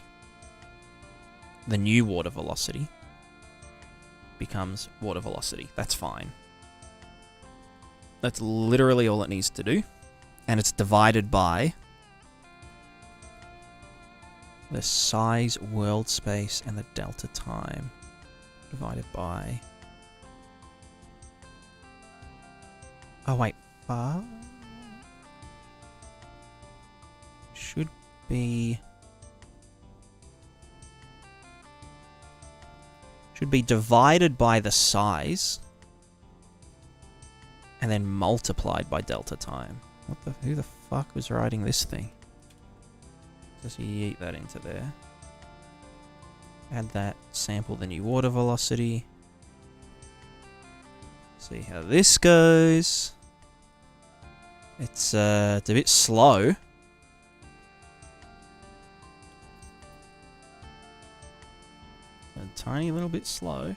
The new water velocity becomes water velocity. That's fine. That's literally all it needs to do. And it's divided by the size, world space, and the delta time. Divided by... Oh, wait. Should be divided by the size and then multiplied by delta time. Who the fuck was writing this thing? Just yeet that into there. Add that, sample the new water velocity. See how this goes. It's a bit slow. A tiny little bit slow.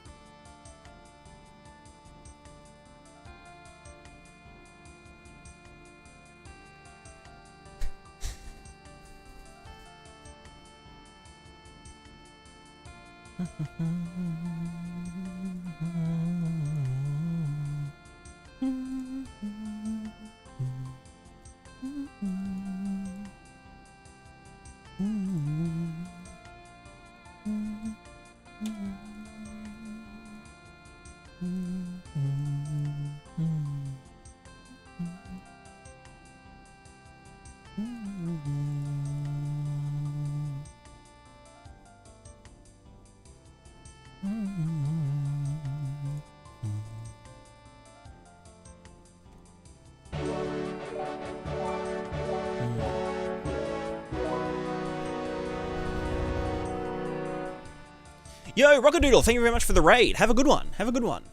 Yo, Rockadoodle, thank you very much for the raid. Have a good one. Have a good one.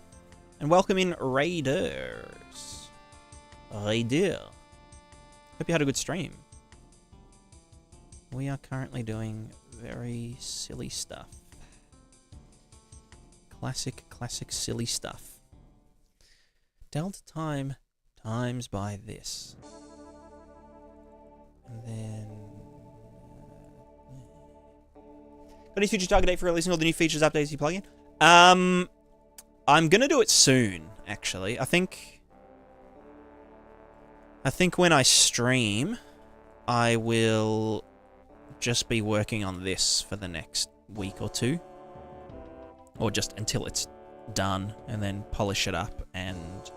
And welcome in Raiders. Raider. Hope you had a good stream. We are currently doing very silly stuff. Classic silly stuff. Delta time times by this. And then... Got any future target date for releasing all the new features, updates you plug in? I'm gonna do it soon, actually. I think I think when I stream, I will just be working on this for the next week or two. Or just until it's done, and then polish it up, and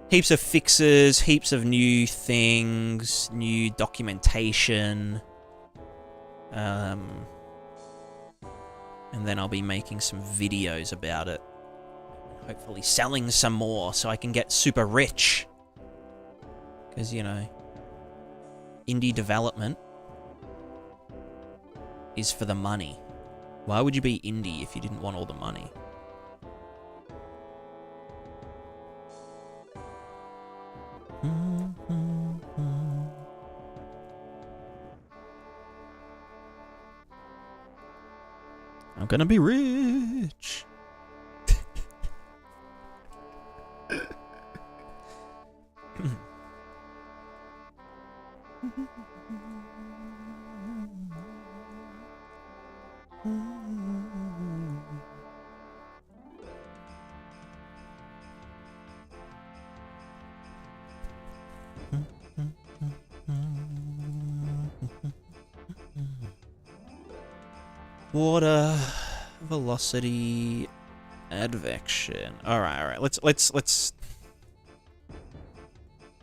heaps of fixes, heaps of new things, new documentation. And then I'll be making some videos about it. Hopefully selling some more so I can get super rich. Because, you know, indie development is for the money. Why would you be indie if you didn't want all the money? I'm gonna be rich. Water velocity advection. All right. Let's.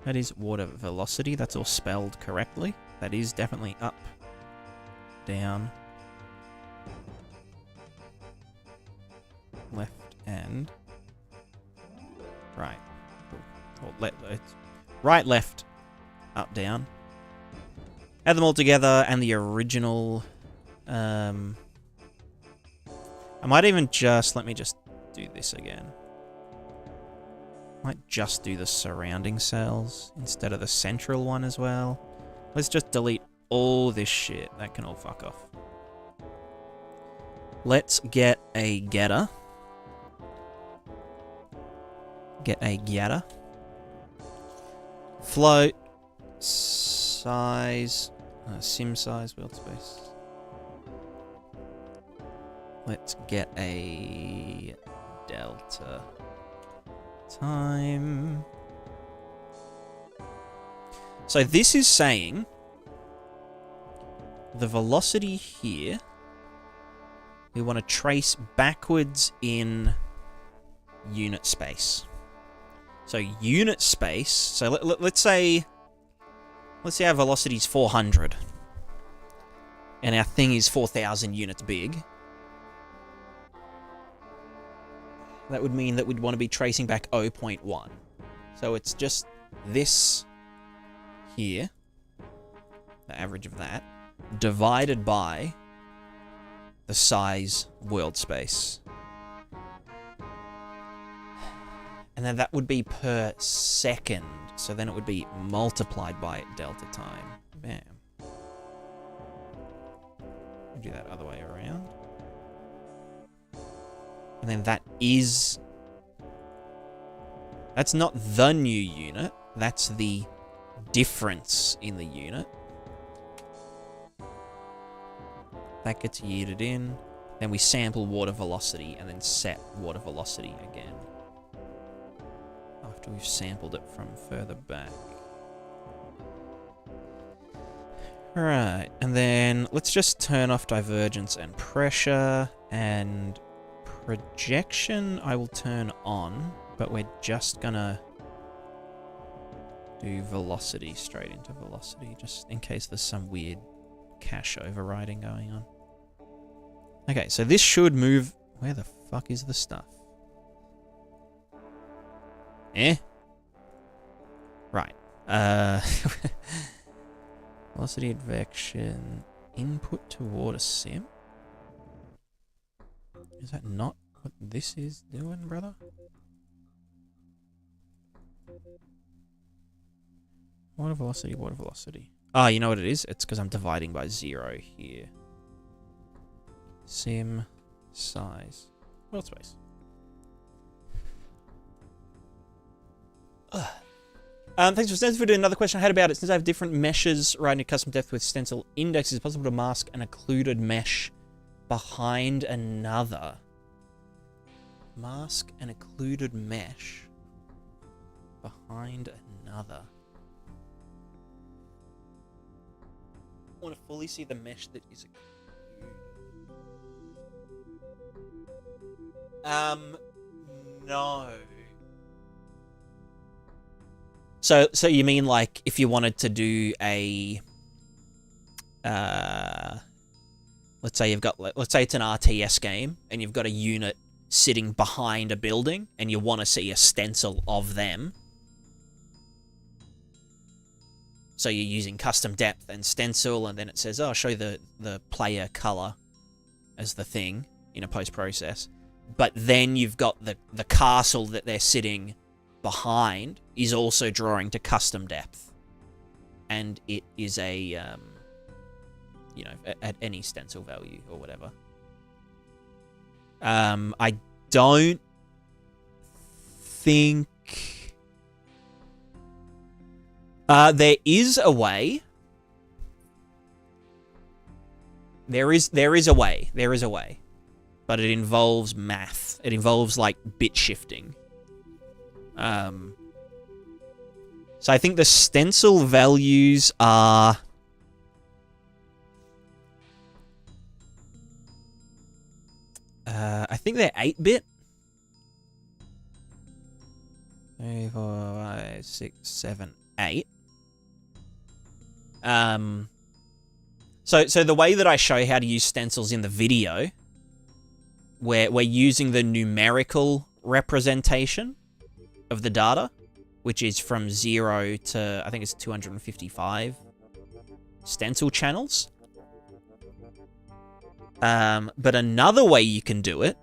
That is water velocity. That's all spelled correctly. That is definitely up, down, left, and right. Or right, left, up, down. Add them all together, and the original. I might even just, let me just do this again. Might just do the surrounding cells instead of the central one as well. Let's just delete all this shit. That can all fuck off. Let's get a getter. Get a getter. Float. Size. Sim size, world space. Let's get a delta time. So this is saying the velocity here, we want to trace backwards in unit space. So unit space, so let's say our velocity is 400 and our thing is 4,000 units big. That would mean that we'd want to be tracing back 0.1. So it's just this here, the average of that, divided by the size world space. And then that would be per second. So then it would be multiplied by delta time. Bam. Do that other way around. And then that is... That's not the new unit. That's the difference in the unit. That gets yeeted in. Then we sample water velocity and then set water velocity again. After we've sampled it from further back. Right, and then let's just turn off divergence and pressure, and projection I will turn on, but we're just gonna do velocity straight into velocity, just in case there's some weird cache overriding going on. Okay, so this should move... Where the fuck is the stuff? Right. Velocity advection. Input to water sim? Is that not what this is doing, brother? Water velocity, water velocity. Ah, you know what it is? It's because I'm dividing by 0 here. Sim size. World space. Thanks for Stencil for doing another question I had about it. Since I have different meshes writing a custom depth with stencil index, is it possible to mask an occluded mesh behind another? Mask an occluded mesh behind another. I want to fully see the mesh that is no. So you mean like if you wanted to do a let's say it's an RTS game and you've got a unit sitting behind a building and you want to see a stencil of them. So you're using custom depth and stencil, and then it says, oh, show the player color as the thing in a post-process. But then you've got the castle that they're sitting behind is also drawing to custom depth. And it is a, at any stencil value or whatever. I don't think... there is a way. There is a way. But it involves math. It involves, like, bit shifting. So I think the stencil values are... I think they're 8-bit. 3, 4, 5, 6, 7, 8. So the way that I show how to use stencils in the video, where we're using the numerical representation of the data, which is from 0 to, I think it's 255 stencil channels. But another way you can do it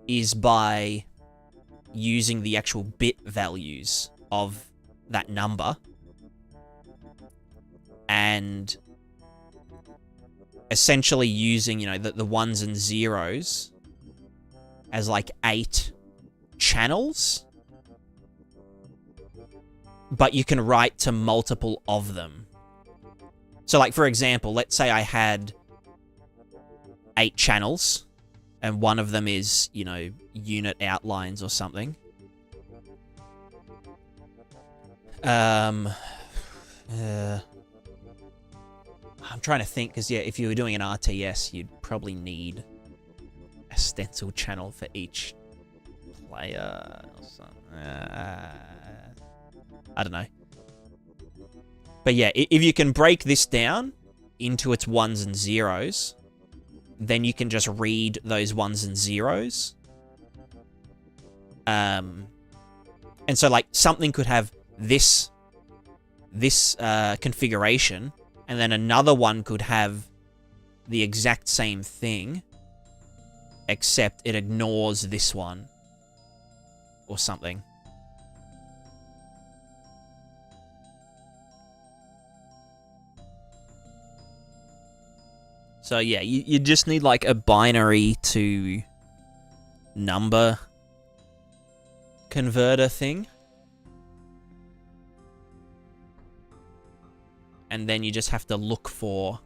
is by using the actual bit values of that number and essentially using, the ones and zeros as like 8 channels, but you can write to multiple of them. So like, for example, let's say I had 8 channels and one of them is, unit outlines or something. I'm trying to think, because, if you were doing an RTS, you'd probably need a stencil channel for each player or something. I don't know. But yeah, if you can break this down into its ones and zeros, then you can just read those ones and zeros. And so, like, something could have this configuration, and then another one could have the exact same thing, except it ignores this one or something. So yeah, you just need like a binary to number converter thing. And then you just have to look for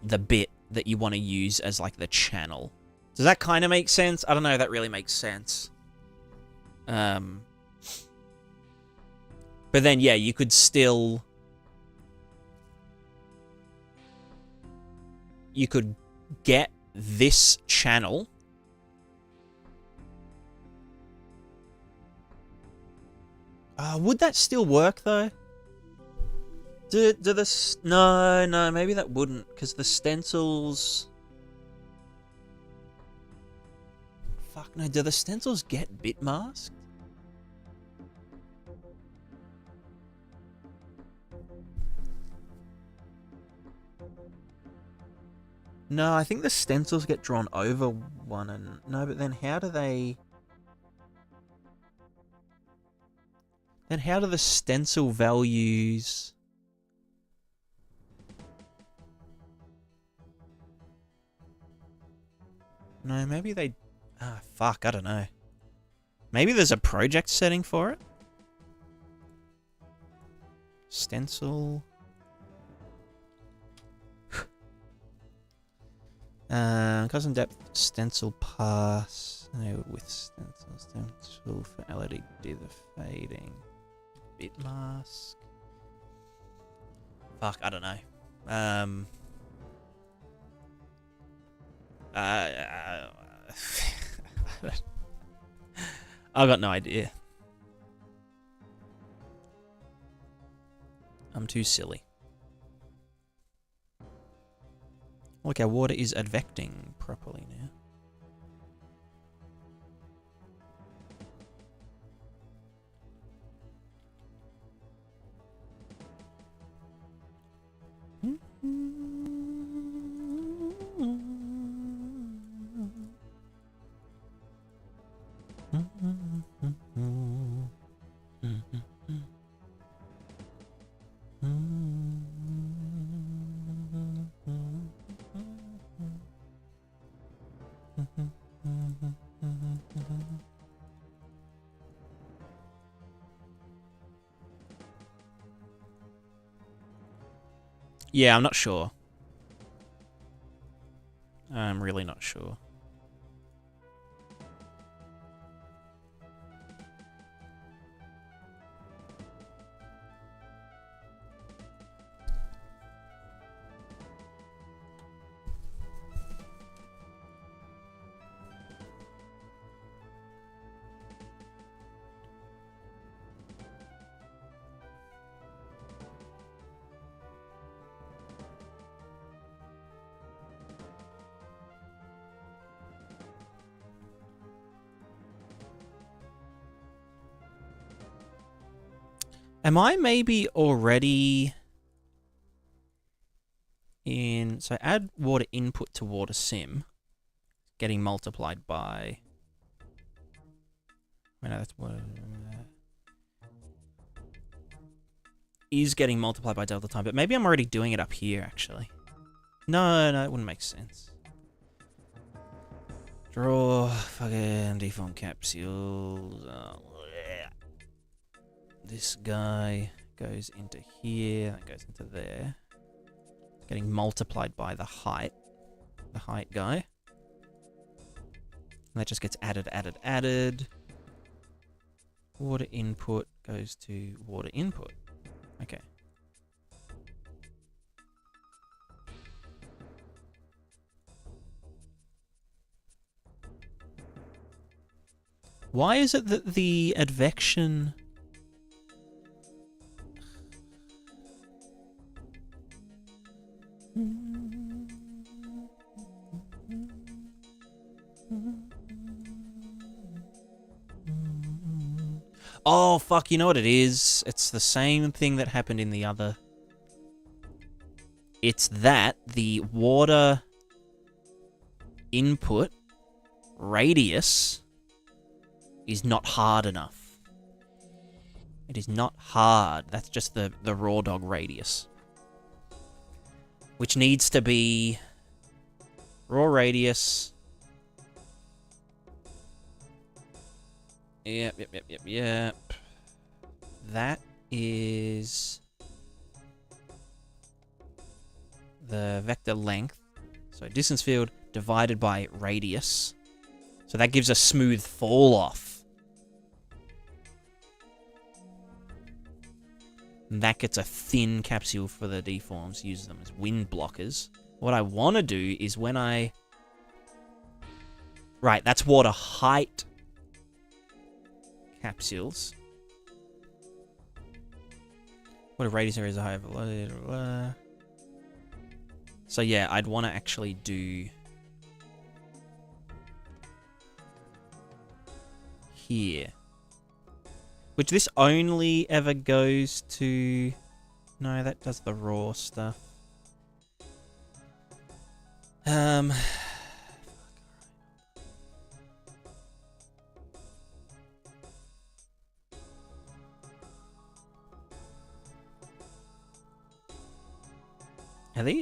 the bit that you want to use as like the channel. Does that kind of make sense? I don't know if that really makes sense. But then yeah, you could still... You could get this channel. Would that still work though? No, maybe that wouldn't, because the stencils... Fuck no, do the stencils get bit masked? No, I think the stencils get drawn over one and... No, but then how do they... Then how do the stencil values... No, maybe they... Ah, fuck, I don't know. Maybe there's a project setting for it? Stencil... Custom depth, stencil pass. No, with stencil for LED, do the fading. Bit mask. Fuck, I don't know. I've got no idea. I'm too silly. Look, our water is advecting properly now. Yeah, I'm not sure. I'm really not sure. Am I maybe already in... So add water input to water sim. Getting multiplied by... Wait, no, that's water... Is getting multiplied by delta time, but maybe I'm already doing it up here, actually. No, it wouldn't make sense. Draw fucking deform capsules. This guy goes into here, that goes into there. Getting multiplied by the height guy. And that just gets added. Water input goes to water input. Okay. Why is it that the advection... Oh, fuck, you know what it is? It's the same thing that happened in the other... It's that the water input radius is not hard enough. It is not hard. That's just the raw dog radius. Which needs to be raw radius. Yep. That is the vector length. So distance field divided by radius. So that gives a smooth fall off. And that gets a thin capsule for the deforms. Use them as wind blockers. What I want to do is when I... Right, that's water height capsules. What a radius area is a higher velocity. So yeah, I'd want to actually do here. Which this only ever goes to... No, that does the raw stuff.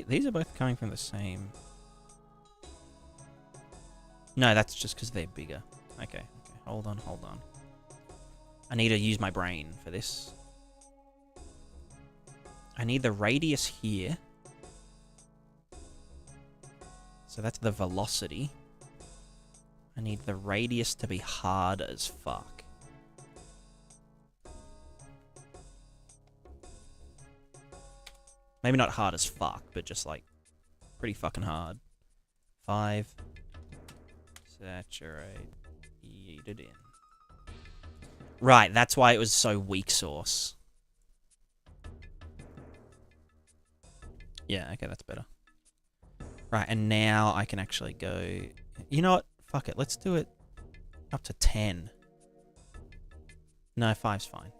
These are both coming from the same... No, that's just because they're bigger. Okay. Hold on. I need to use my brain for this. I need the radius here. So that's the velocity. I need the radius to be hard as fuck. Maybe not hard as fuck, but just like pretty fucking hard. 5. Saturate. Yeet it in. Right, that's why it was so weak source. Yeah, okay, that's better. Right, and now I can actually go... You know what? Fuck it, let's do it up to 10. No, 5's fine.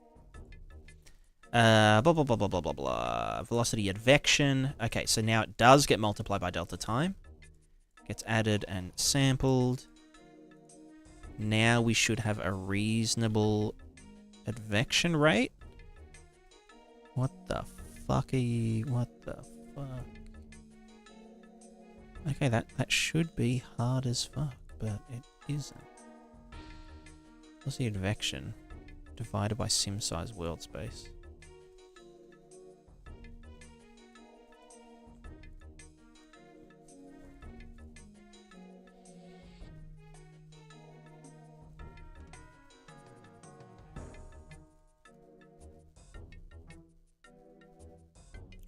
Blah, blah, blah, blah, blah, blah, blah. Velocity advection. Okay, so now it does get multiplied by delta time. Gets added and sampled. Now we should have a reasonable advection rate. What the fuck are you... What the fuck? Okay, that should be hard as fuck, but it isn't. What's the advection? Divided by sim size world space.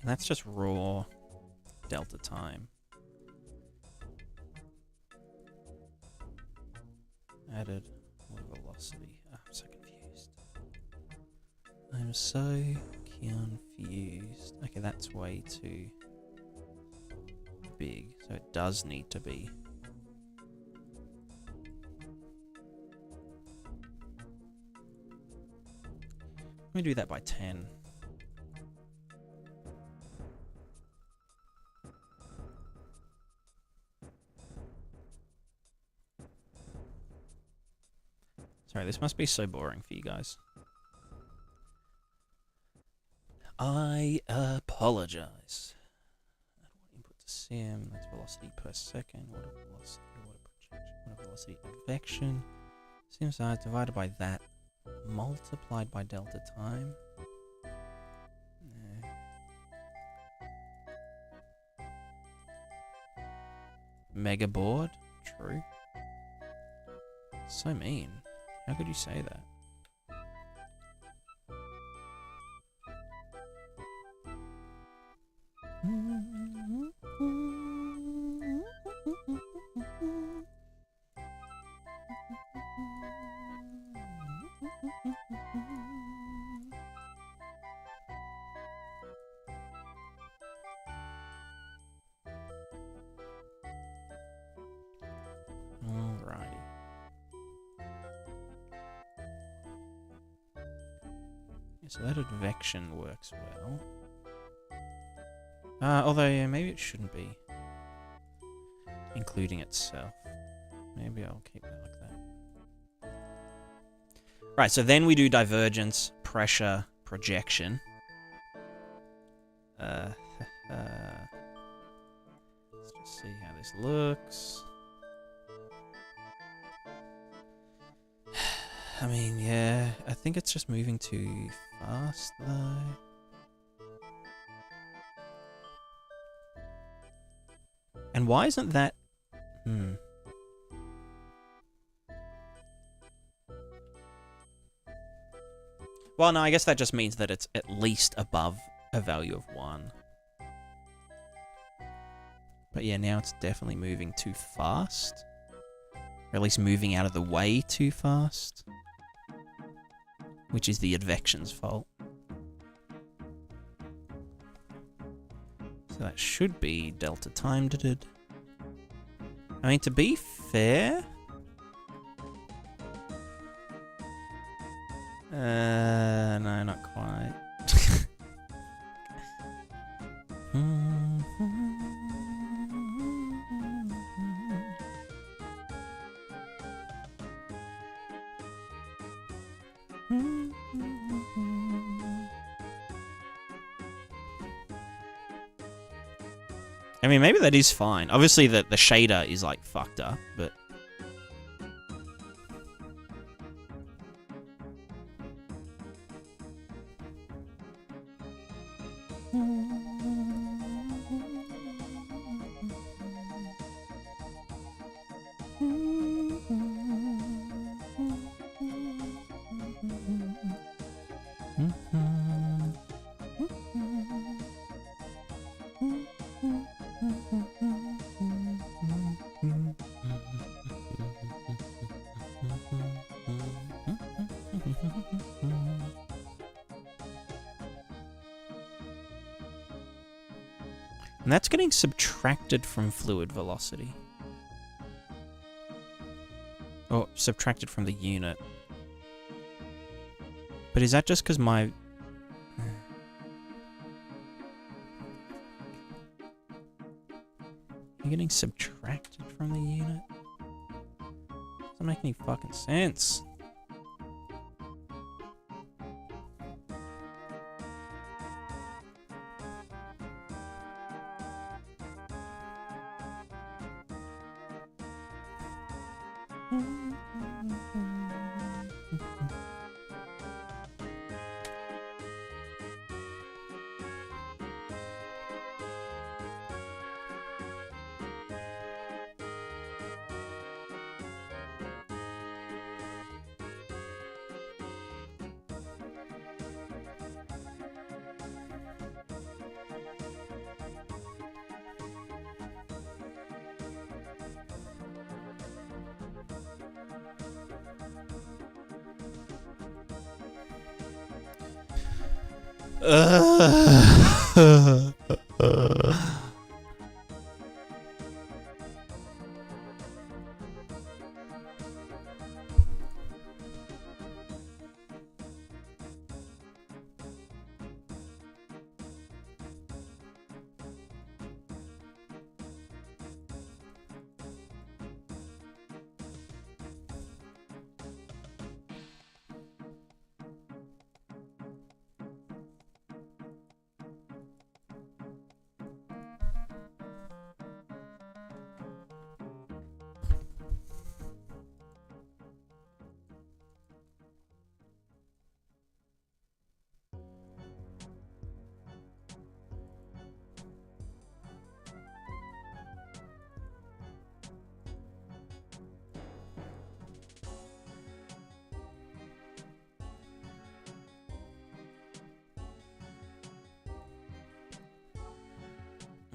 And that's just raw delta time. Added velocity. Oh, I'm so confused. I'm so confused. Okay, that's way too big. So it does need to be. Let me do that by 10. Sorry, this must be so boring for you guys. I apologize. Input to sim, that's velocity per second. What a velocity, what a projection, what a velocity advection. Sim size divided by that, multiplied by delta time. Mega board, true. So mean. How could you say that? Alrighty. So that advection works well. Although, yeah, maybe it shouldn't be including itself. Maybe I'll keep that like that. Right, so then we do divergence, pressure, projection. Let's just see how this looks. I mean, yeah, I think it's just moving too fast, though. And why isn't that... Well, no, I guess that just means that it's at least above a value of 1. But yeah, now it's definitely moving too fast. Or at least moving out of the way too fast. Which is the advection's fault. So that should be delta time. I mean, to be fair... no, not quite. I mean, maybe that is fine. Obviously, the shader is, like, fucked up, but... And that's getting subtracted from fluid velocity. Or subtracted from the unit. But is that just because my... You're getting subtracted from the unit? Doesn't make any fucking sense.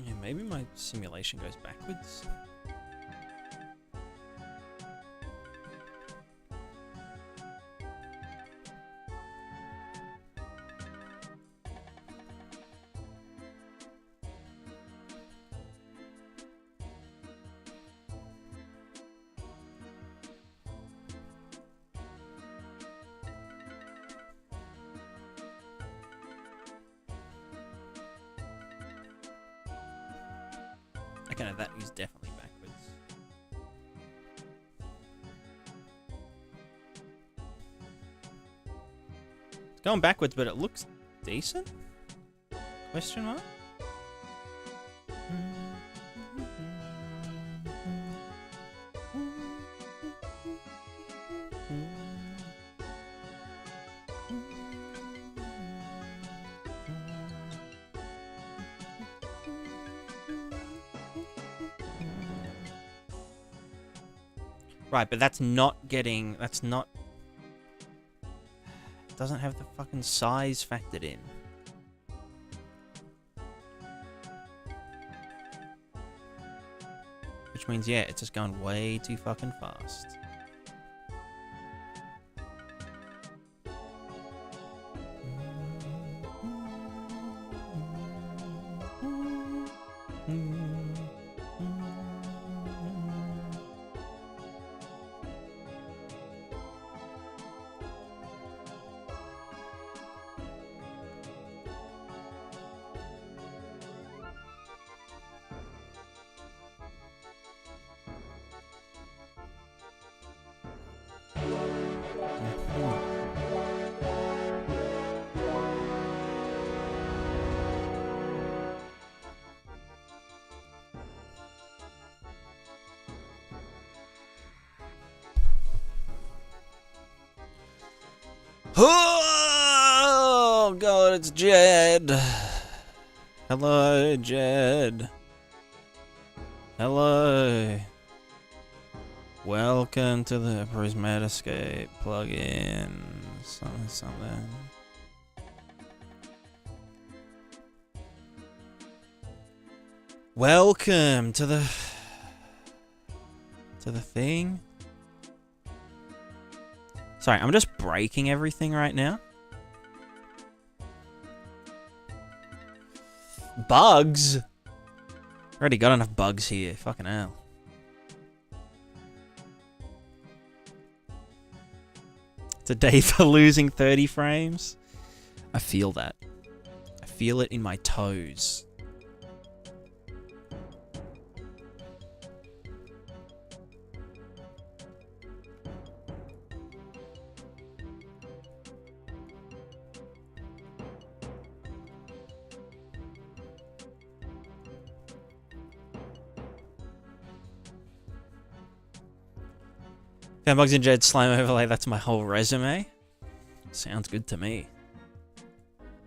Yeah, maybe my simulation goes backwards. Okay, no, that is definitely backwards. It's going backwards, but it looks decent? Question mark? Right, but that's not getting... That's not... It doesn't have the fucking size factored in. Which means, yeah, it's just going way too fucking fast. Oh god, it's Jed. Hello, Jed. Hello. Welcome to the PScape plugin. Something. Welcome to the thing. Sorry, I'm just breaking everything right now. Bugs? Already got enough bugs here. Fucking hell. It's a day for losing 30 frames. I feel that. I feel it in my toes. Found bugs in Jed slime overlay, that's my whole resume. Sounds good to me.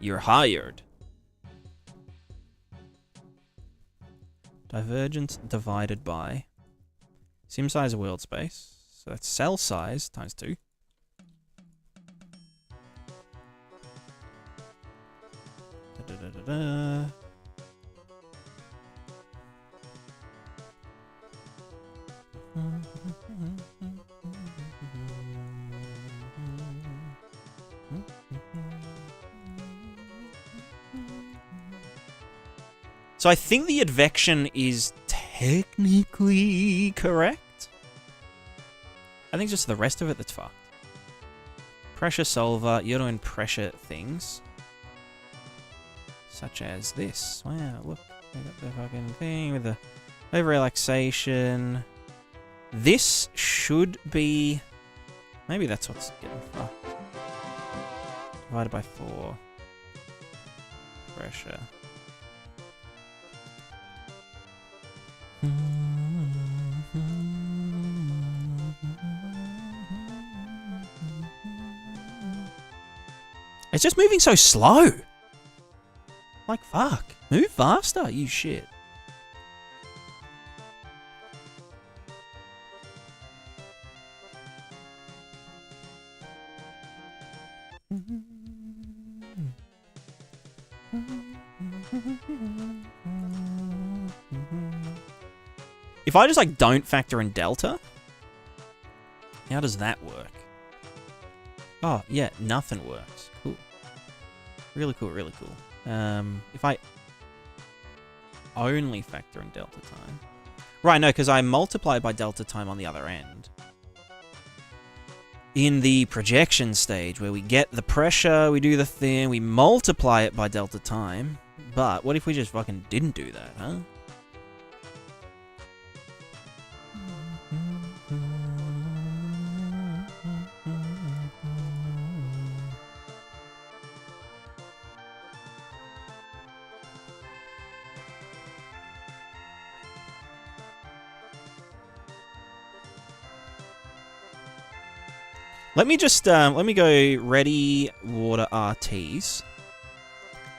You're hired. Divergence divided by sim size world space. So that's cell size times 2. Da-da-da-da-da. So I think the advection is technically correct. I think just the rest of it that's fucked. Pressure solver, you're doing pressure things. Such as this. Wow, look. We got the fucking thing with the over relaxation. This should be... Maybe that's what's getting fucked. Divided by 4. Pressure. It's just moving so slow. Like, fuck. Move faster, you shit. If I just, like, don't factor in delta, how does that work? Oh, yeah, nothing works. Cool. Really cool, really cool. If I only factor in delta time. Right, no, because I multiply by delta time on the other end. In the projection stage, where we get the pressure, we do the thing, we multiply it by delta time. But what if we just fucking didn't do that, huh? Let me just, let me go ready water RTs.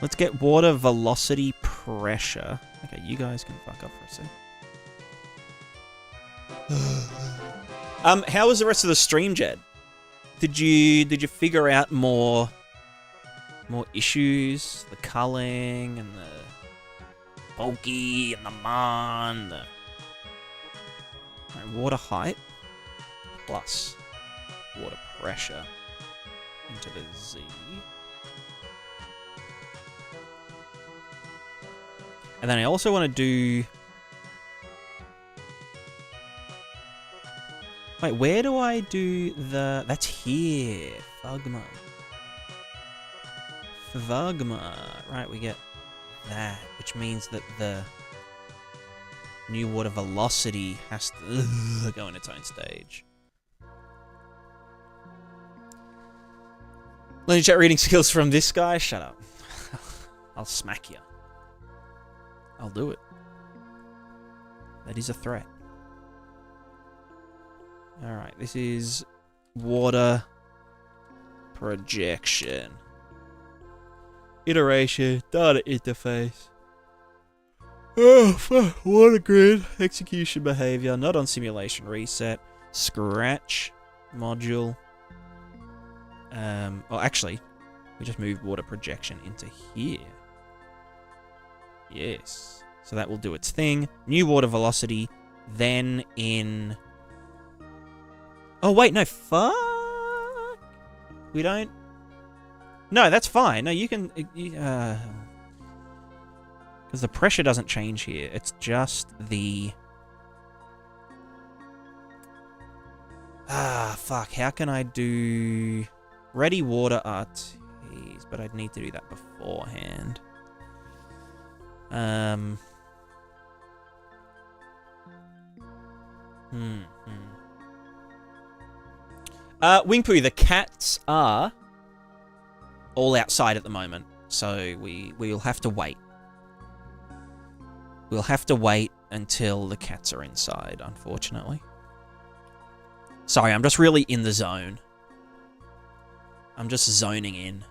Let's get water velocity pressure. Okay, you guys can fuck up for a sec. How was the rest of the stream, Jed? Did you figure out more issues? The culling and the bulky and the man, the water height plus water pressure into the Z. And then I also want to do... Wait, where do I do the... That's here. Fugma. Fugma. Right, we get that, which means that the new water velocity has to go in its own stage. Learning chat reading skills from this guy? Shut up. I'll smack you. I'll do it. That is a threat. Alright, this is water projection. Iteration, data interface. Oh, fuck. Water grid, execution behavior, not on simulation reset, scratch module. Oh, actually, we just moved water projection into here. Yes. So that will do its thing. New water velocity, then in... Oh, wait, no, fuck. We don't... No, that's fine. No, you can... Because the pressure doesn't change here. It's just the... fuck. How can I do... Ready water RTs, but I'd need to do that beforehand. Wingpoo, the cats are all outside at the moment, so we'll have to wait. We'll have to wait until the cats are inside, unfortunately. Sorry, I'm just really in the zone. I'm just zoning in.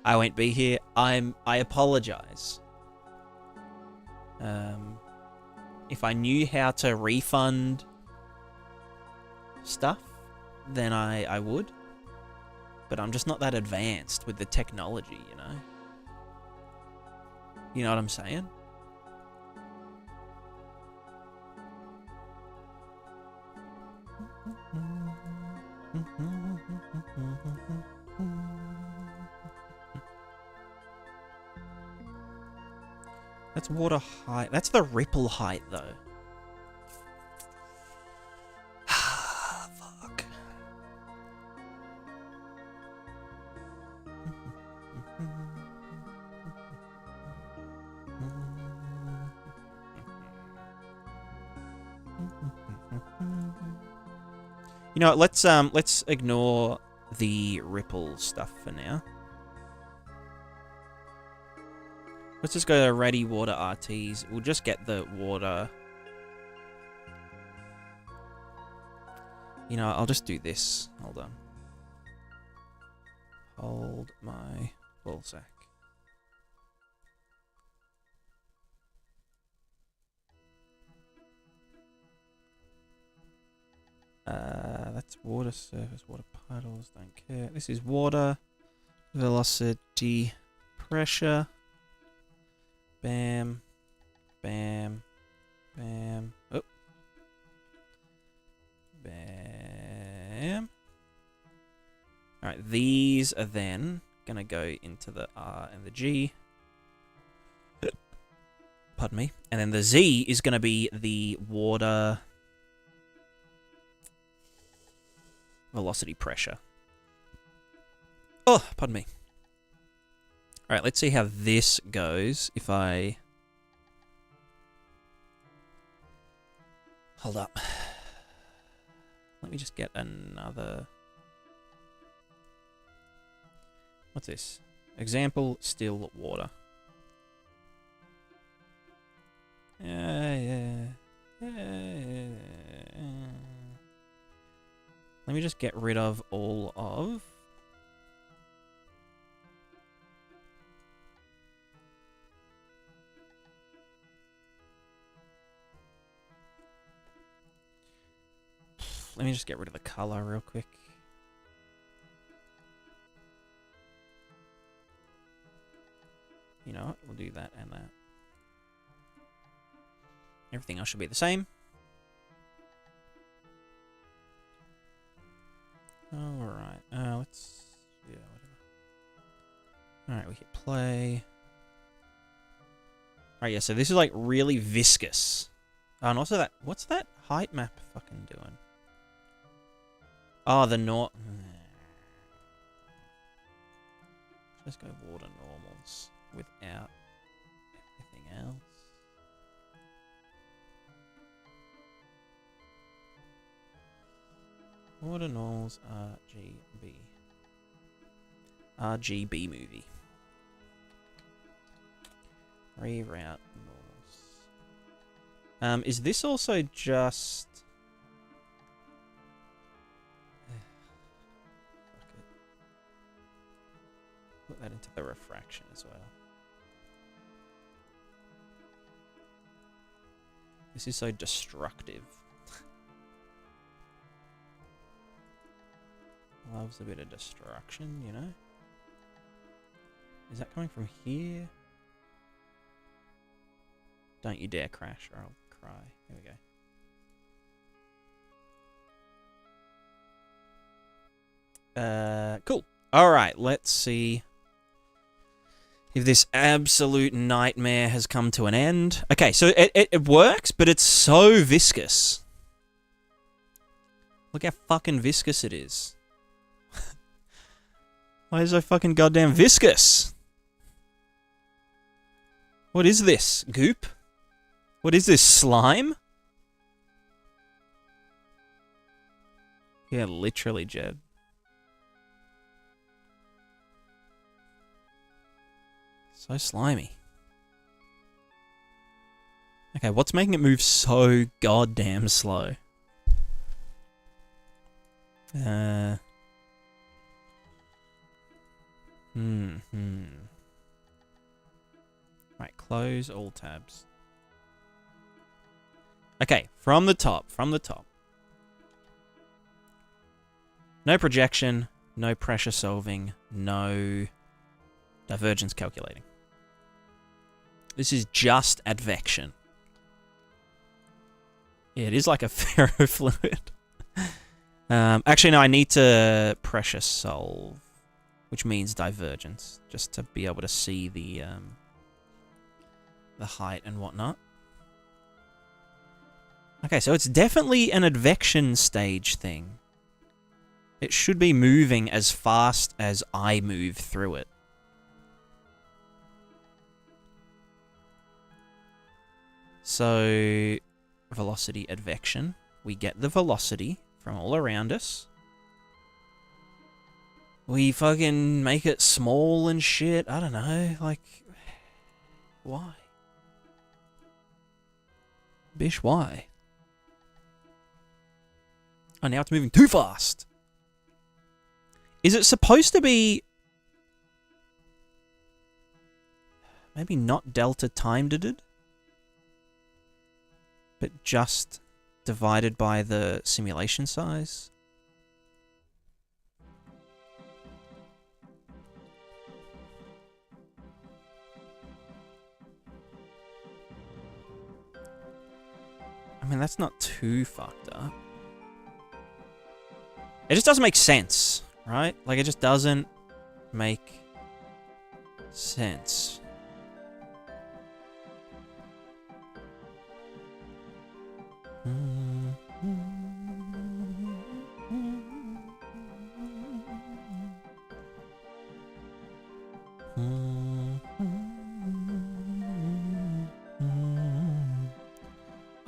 I won't be here. I apologize. If I knew how to refund stuff, then I would. But I'm just not that advanced with the technology, you know? You know what I'm saying? That's water height. That's the ripple height, though. Fuck. You know what, let's ignore the ripple stuff for now. Let's just go to ready water RTs. We'll just get the water. You know, I'll just do this. Hold on. Hold my ball sack. That's water surface, water puddles, don't care. This is water, velocity, pressure. Bam, bam, bam, oh. Bam. Alright, these are then gonna go into the R and the G. Pardon me. And then the Z is gonna be the water velocity pressure. Oh, pardon me. Alright, let's see how this goes if I... Hold up. Let me just get another... What's this? Example, still water. Yeah. Let me just get rid of all of... Let me just get rid of the color real quick. You know what? We'll do that and that. Everything else should be the same. Alright, let's... Yeah, whatever. Alright, we hit play. Alright, yeah, so this is like really viscous. Oh, and also that... What's that height map fucking doing? Oh, the north... Let's go water normals without anything else. Water normals RGB. RGB movie. Reroute normals. Is this also just... Put that into the refraction as well. This is so destructive. Loves a bit of destruction, you know? Is that coming from here? Don't you dare crash or I'll cry. Here we go. Cool. Alright, let's see If this absolute nightmare has come to an end. Okay, so it works, but it's so viscous. Look how fucking viscous it is. Why is it so fucking goddamn viscous? What is this? Goop? What is this? Slime? Yeah, literally, Jed. So slimy. Okay, what's making it move so goddamn slow? Right, close all tabs. Okay, from the top. No projection, no pressure solving, no divergence calculating. This is just advection. Yeah, it is like a ferrofluid. Actually, no, I need to pressure solve, which means divergence, just to be able to see the height and whatnot. Okay, so it's definitely an advection stage thing. It should be moving as fast as I move through it. So, velocity advection. We get the velocity from all around us. We fucking make it small and shit. I don't know, like... Why? Bish, why? Oh, now it's moving too fast. Is it supposed to be... Maybe not delta timed it? But just divided by the simulation size? I mean, that's not too fucked up. It just doesn't make sense, right? Like, it just doesn't make sense.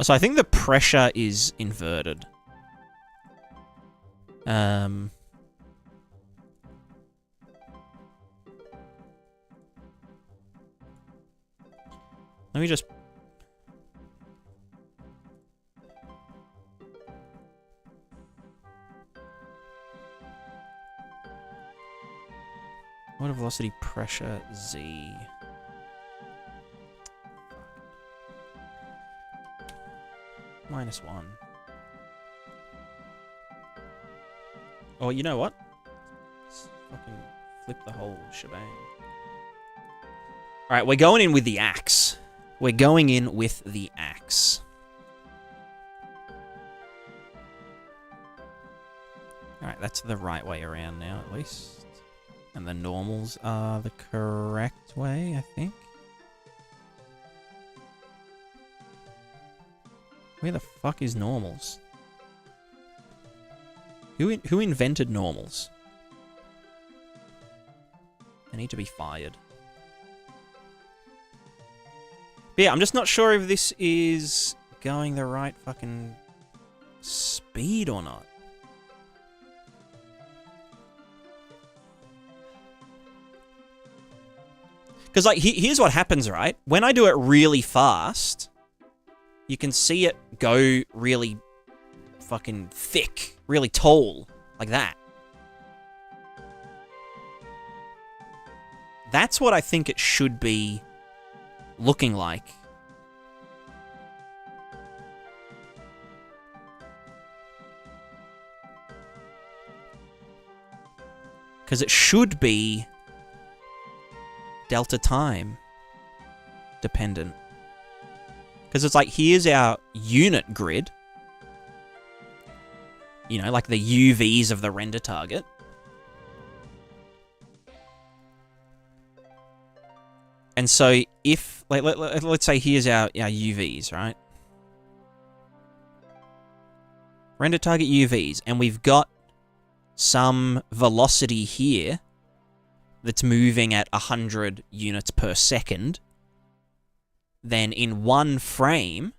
So I think the pressure is inverted. Let me just... Water velocity, pressure, Z. -1. Oh, you know what? Let's fucking flip the whole shebang. Alright, we're going in with the axe. We're going in with the axe. Alright, that's the right way around now, at least. And the normals are the correct way, I think. Where the fuck is normals? Who invented normals? They need to be fired. But yeah, I'm just not sure if this is going the right fucking speed or not. Because, like, here's what happens, right? When I do it really fast, you can see it go really fucking thick, really tall, like that. That's what I think it should be looking like. Because it should be delta time dependent. Because it's like, here's our unit grid. You know, like the UVs of the render target. And so if, like, let's say here's our UVs, right? Render target UVs, and we've got some velocity here that's moving at 100 units per second, then in one frame,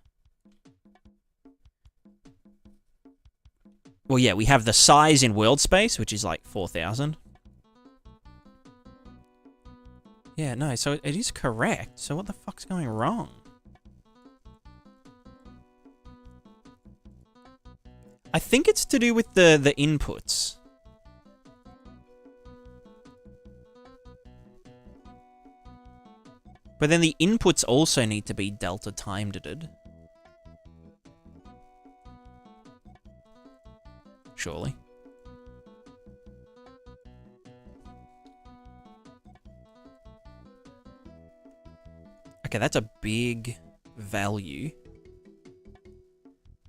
well, yeah, we have the size in world space, which is like 4,000. Yeah, no, so it is correct. So what the fuck's going wrong? I think it's to do with the inputs. But then the inputs also need to be delta timed. Surely. Okay, that's a big value.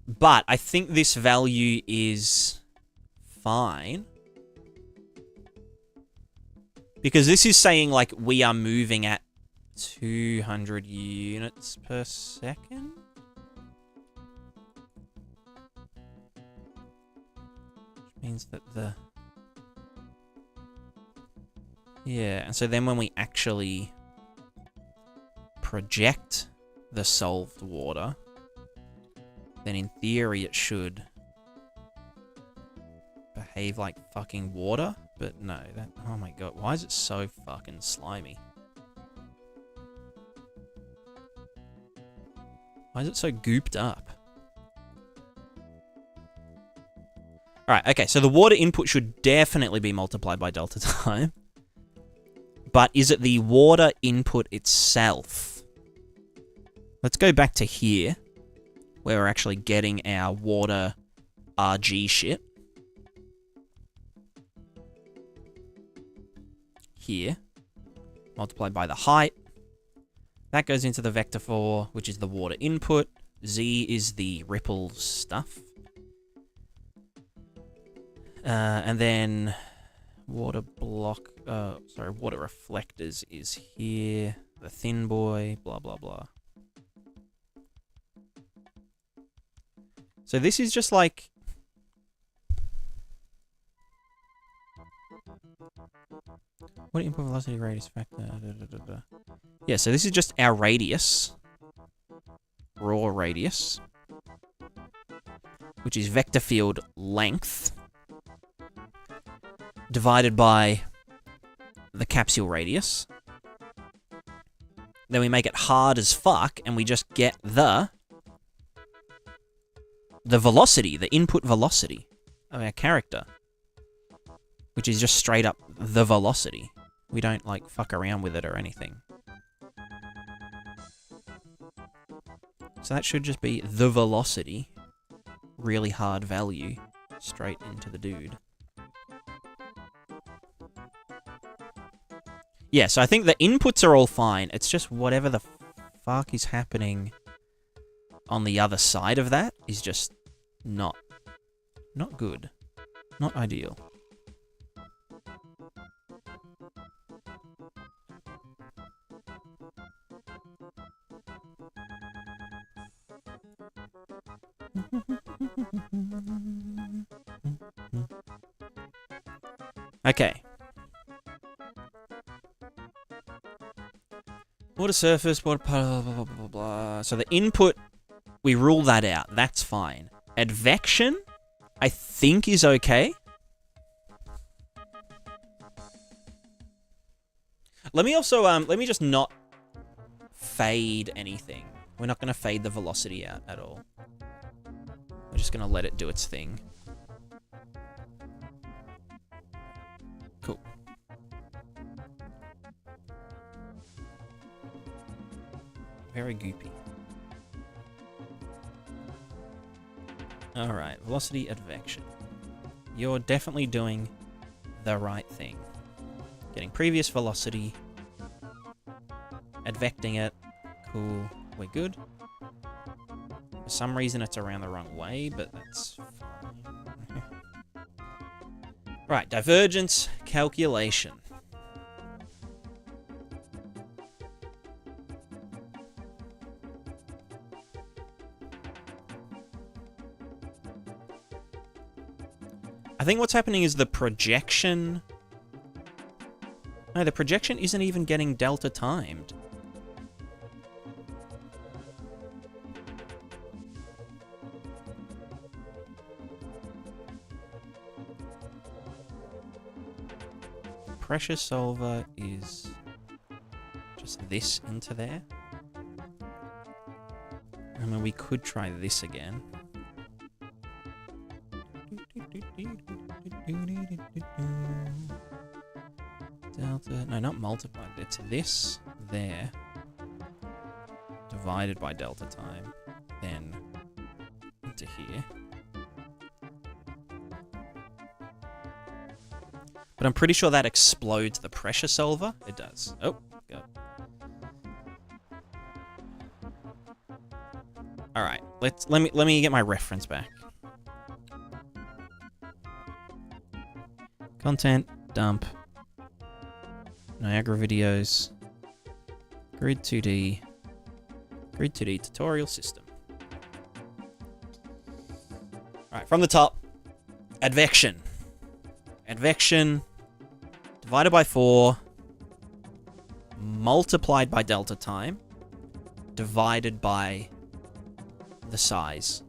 But I think this value is fine. Because this is saying, like, we are moving at 200 units per second? Which means that the... Yeah, and so then when we actually project the solved water, then in theory it should behave like fucking water, but no, that, oh my god, why is it so fucking slimy? Why is it so gooped up? Alright, okay, so the water input should definitely be multiplied by delta time. But is it the water input itself? Let's go back to here, where we're actually getting our water RG shit. Here. Multiplied by the height. That goes into the vector 4, which is the water input. Z is the ripple stuff. And then water block, water reflectors is here. The thin boy, blah, blah, blah. So this is just like... What input velocity radius factor? Yeah, so this is just our radius. Raw radius. Which is vector field length. Divided by the capsule radius. Then we make it hard as fuck, and we just get the velocity, the input velocity of our character. Which is just straight up the velocity. We don't, like, fuck around with it or anything. So that should just be the velocity. Really hard value. Straight into the dude. Yeah, so I think the inputs are all fine. It's just whatever the fuck is happening on the other side of that is just not good. Not ideal. Okay. Water surface, water blah, blah, blah, blah, blah. So the input, we rule that out. That's fine. Advection, I think is okay. Let me also, let me just not fade anything. We're not going to fade the velocity out at all. We're just going to let it do its thing. Cool. Very goopy. Alright, velocity advection. You're definitely doing the right thing. Getting previous velocity. Advecting it. Cool. We're good. For some reason it's around the wrong way, but that's fine. Right, divergence calculation. I think what's happening is the projection... No, the projection isn't even getting delta timed. Pressure solver is just this into there. I mean, we could try this again. Delta, no, not multiplied. It's this there divided by delta time, then into here. But I'm pretty sure that explodes the pressure solver. It does. Oh, go. All right, let me get my reference back. Content dump. Niagara videos. Grid 2D tutorial system. All right, from the top. Advection. Advection divided by 4 multiplied by delta time divided by the size.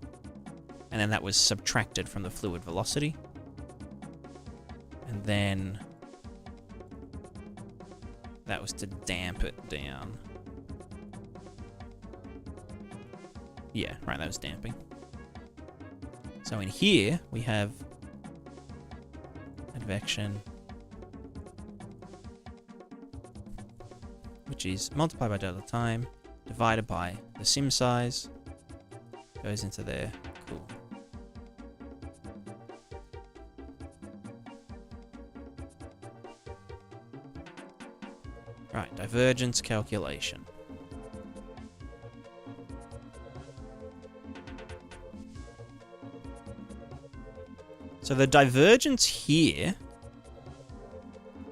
And then that was subtracted from the fluid velocity. And then that was to damp it down. Yeah, right, that was damping. So in here we have advection, which is multiplied by delta time divided by the sim size, goes into there. Cool. Right, divergence calculation. So the divergence here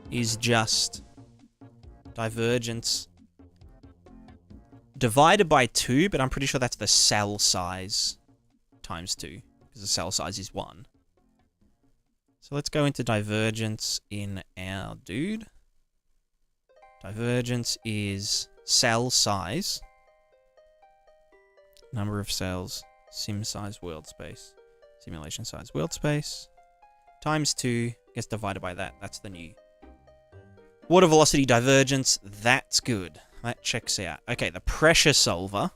is just divergence divided by 2, but I'm pretty sure that's the cell size times 2, because the cell size is 1. So let's go into divergence in our dude. Divergence is cell size, number of cells, sim size world space, simulation size world space, times 2 gets divided by that. That's the new water velocity divergence. That's good. That checks out. Okay, the pressure solver.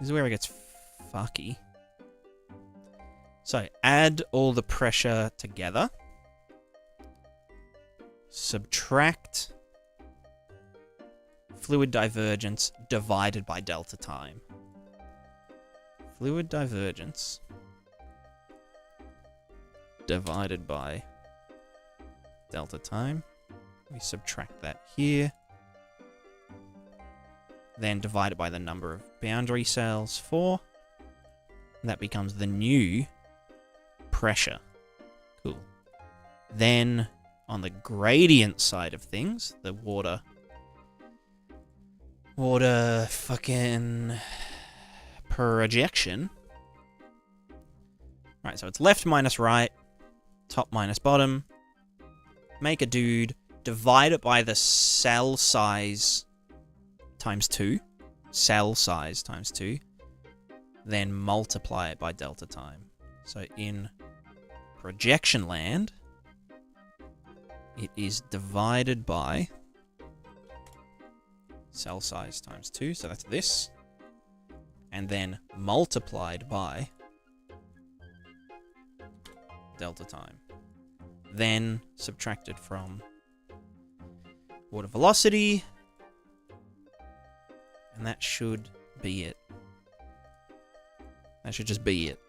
This is where it gets fucky. So add all the pressure together. Subtract fluid divergence divided by delta time. Fluid divergence divided by delta time. We subtract that here. Then divide it by the number of boundary cells, 4. And that becomes the new pressure. Cool. Then on the gradient side of things, the water fucking projection. Right, so it's left minus right, top minus bottom. Make a dude, divide it by the cell size times 2. Cell size times 2. Then multiply it by delta time. So in projection land, it is divided by cell size times 2, so that's this. And then multiplied by delta time. Then subtracted from water velocity. And that should be it. That should just be it.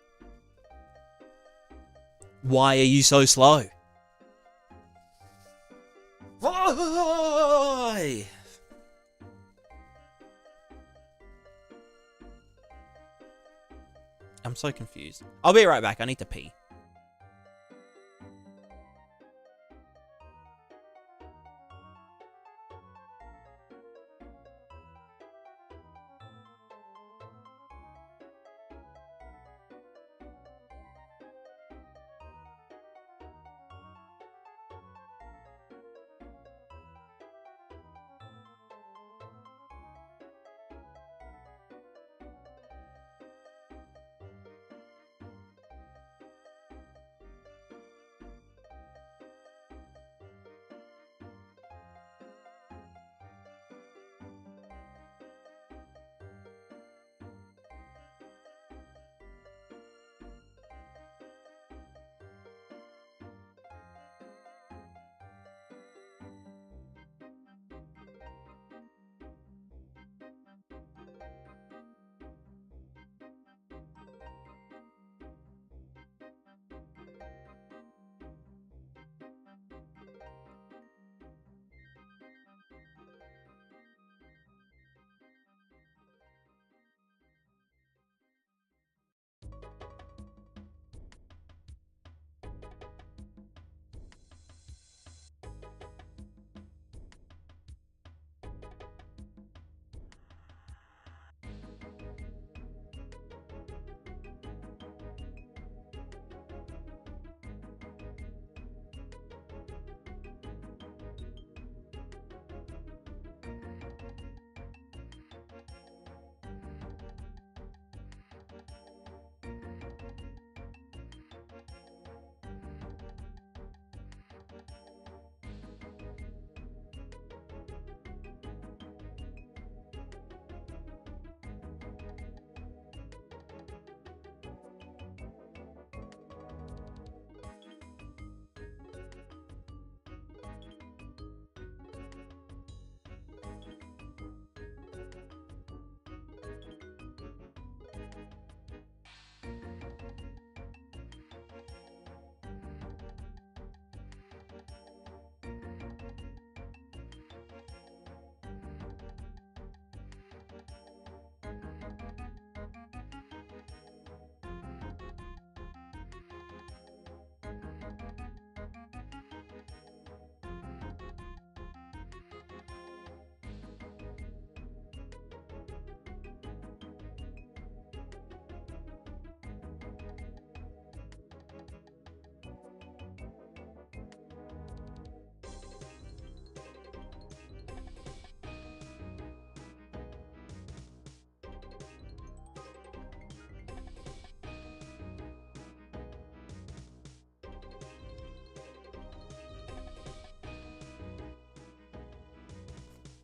Why are you so slow? Why? I'm so confused. I'll be right back. I need to pee.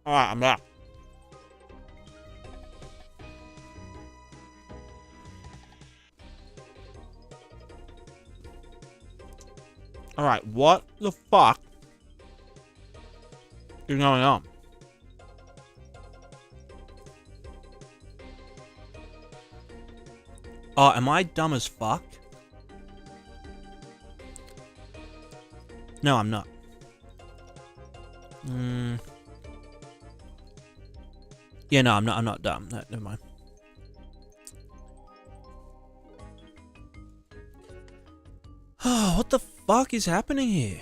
Alright, I'm back. Alright, what the fuck is going on? Oh, am I dumb as fuck? No, I'm not. Yeah, no, I'm not dumb. No, never mind. Oh, what the fuck is happening here?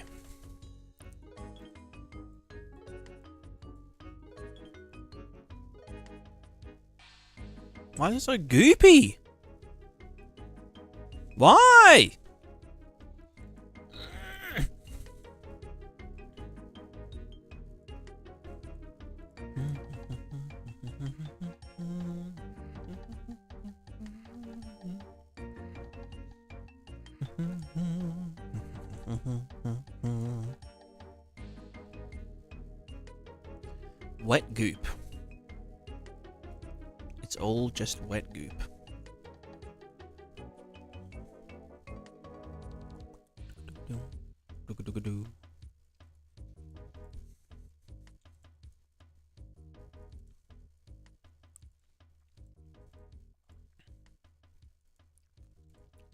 Why is it so goopy? Why? Wet goop. It's all just wet goop.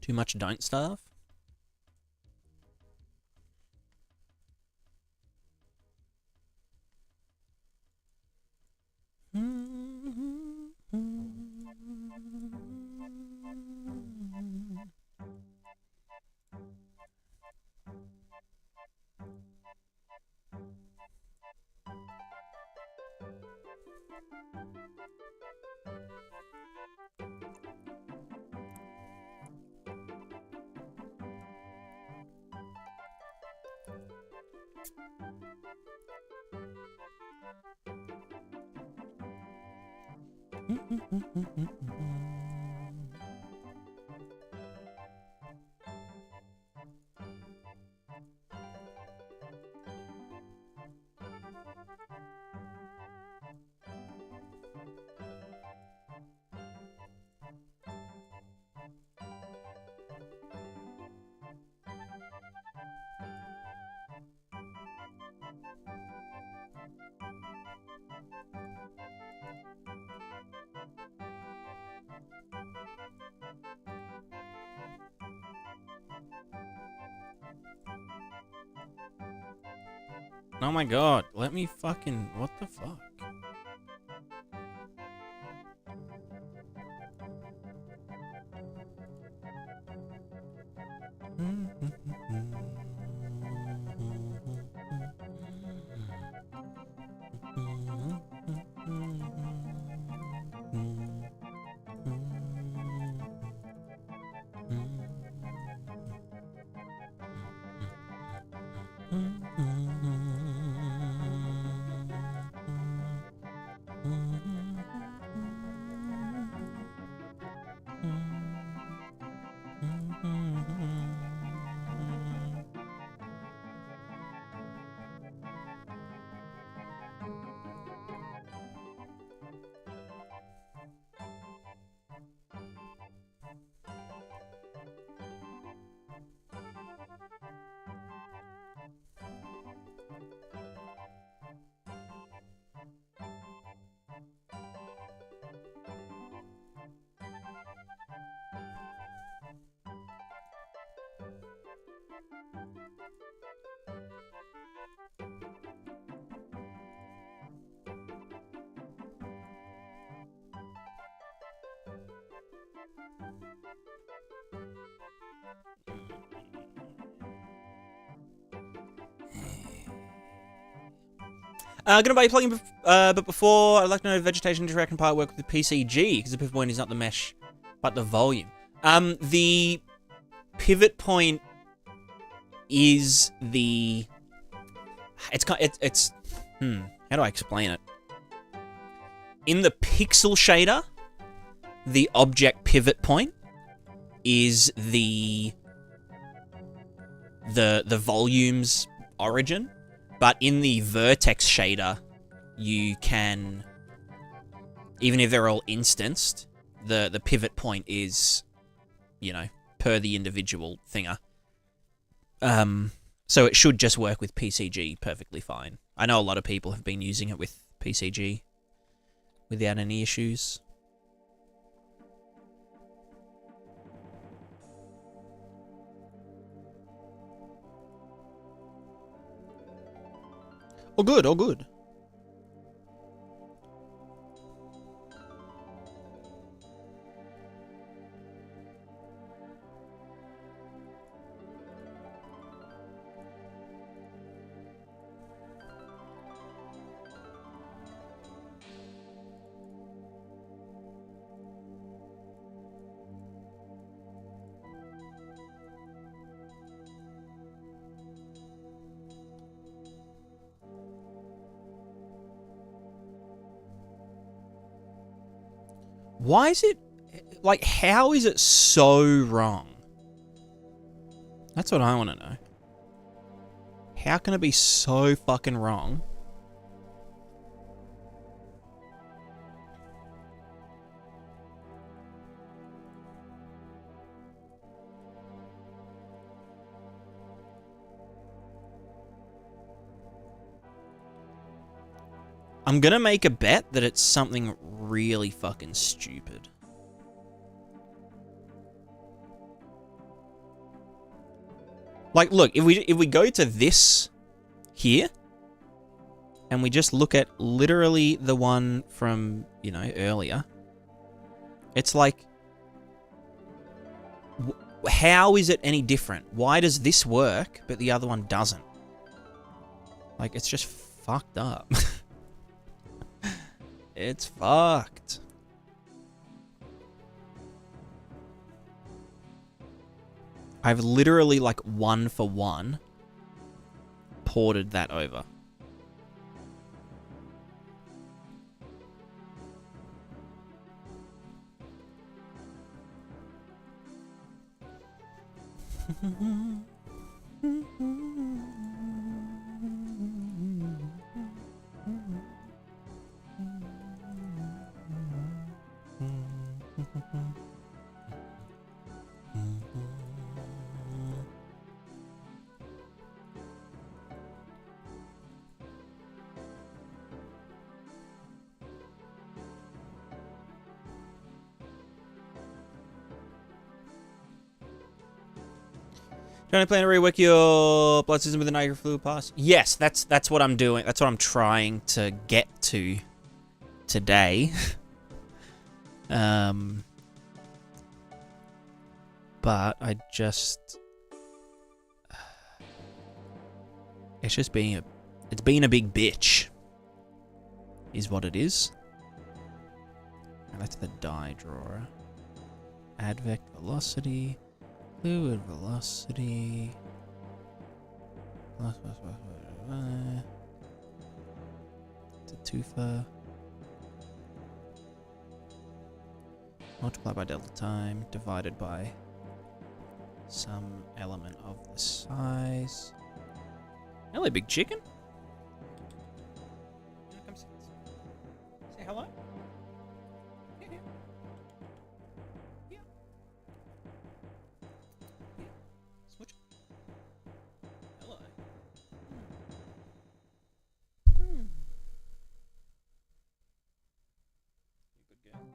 Too much don't starve? Oh my god, let me fucking... What the fuck? Gonna buy a plugin, but before, I'd like to know if vegetation interact and part work with the PCG, because the pivot point is not the mesh, but the volume. The pivot point is the... how do I explain it? In the pixel shader, the object pivot point is the volume's origin. But in the vertex shader, you can, even if they're all instanced, the pivot point is, you know, per the individual thinger. So it should just work with PCG perfectly fine. I know a lot of people have been using it with PCG without any issues. All good, all good. Why is it, like, how is it so wrong? That's what I want to know. How can it be so fucking wrong? I'm gonna make a bet that it's something really fucking stupid. Like, look, if we go to this here, and we just look at literally the one from, you know, earlier, it's like, how is it any different? Why does this work, but the other one doesn't? Like, it's just fucked up. It's fucked. I've literally, like, 1-for-1 ported that over. Trying to plan to rework your blood system with the Niagara fluid pass? Yes, that's what I'm doing. That's what I'm trying to get to today. But I just, it's just being it's being a big bitch, is what it is. And that's the die drawer. Advect velocity. Fluid velocity. It's a twofer. Multiply by delta time divided by some element of the size. Hello, big chicken. Come say hello. Yeah. Switch. Hello. You good girl.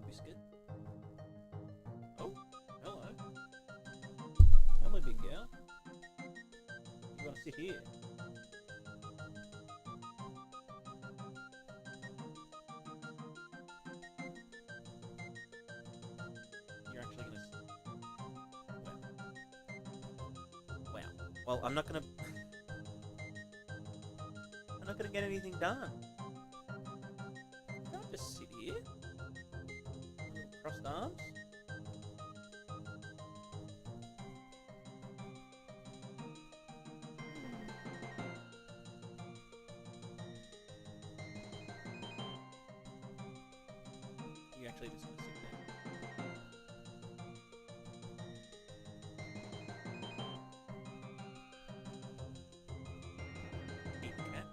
Biscuit. Oh, hello. Hello, big girl. You want to sit here? You're actually going to... Wow. Well, I'm not going to get anything done. arms. You actually just gonna sit there. Eat the cat.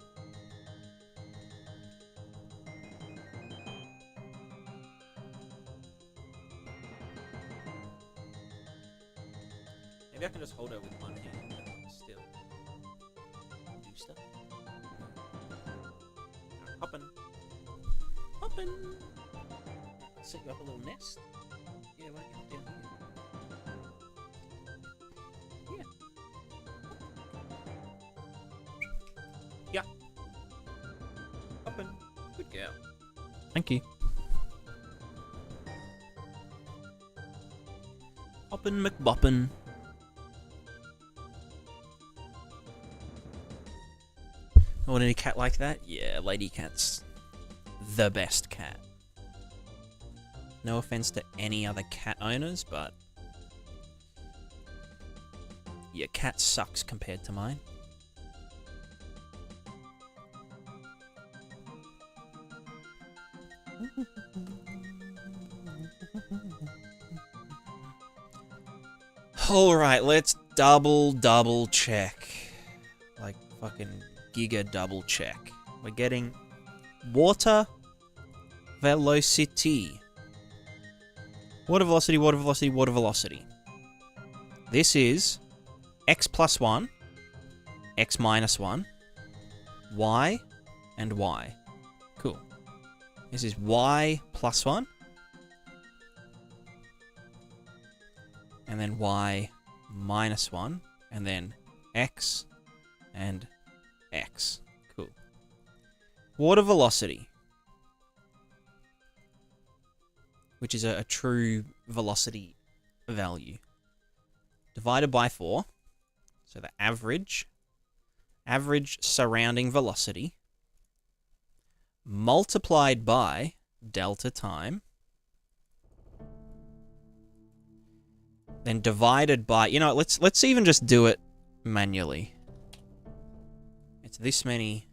Maybe I can just hold her with one hand and still do stuff. Hoppin'. Hoppin'. Set you up a little nest. Yeah, why don't you down here? Yeah. Yeah. Hoppin'. Good girl. Thank you. Hoppin' McBoppin'. Want any cat like that? Yeah, Lady Cat's the best cat. No offense to any other cat owners, but your cat sucks compared to mine. Alright, let's double check. Like fucking giga double check. We're getting water velocity. Water velocity, water velocity, water velocity. This is x plus 1, x minus 1, y, and y. Cool. This is y plus 1, and then y minus 1, and then x and x. Cool. Water velocity, which is a true velocity value, divided by 4, so the average surrounding velocity, multiplied by delta time, then divided by, you know, let's even just do it manually. It's this many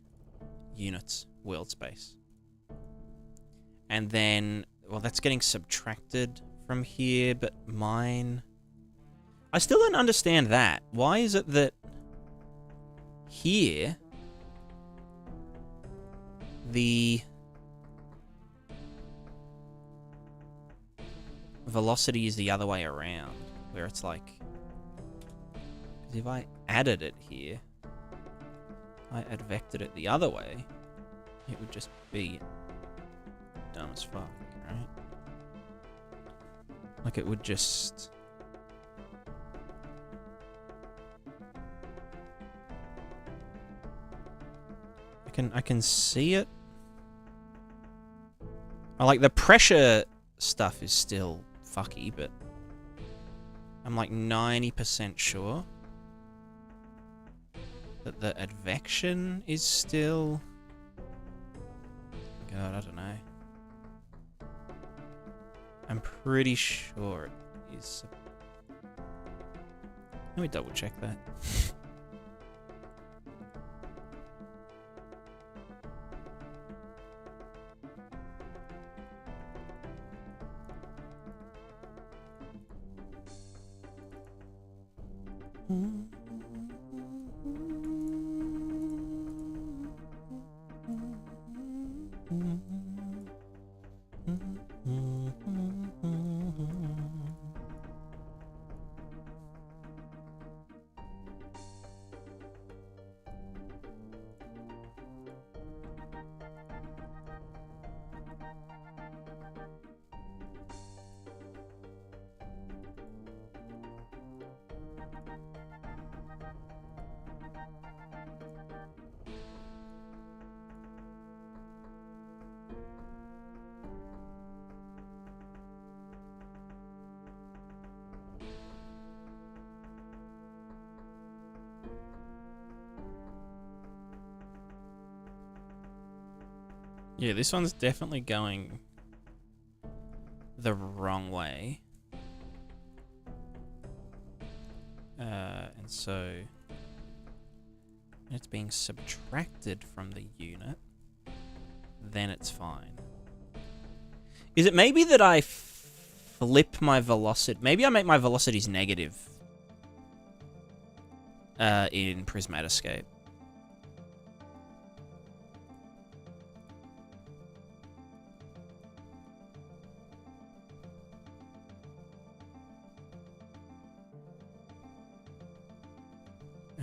units world space. And then, well, that's getting subtracted from here, but mine... I still don't understand that. Why is it that here the velocity is the other way around, where it's like, because if I added it here, I advected it the other way, it would just be dumb as fuck, right? Like it would just... I can see it. I like the pressure stuff is still fucky, but I'm like 90% sure that the advection is still... God, I don't know. I'm pretty sure it is. Let me double check that. Yeah, this one's definitely going the wrong way. And so it's being subtracted from the unit, then it's fine. Is it maybe that I flip my velocity? Maybe I make my velocities negative in PScape.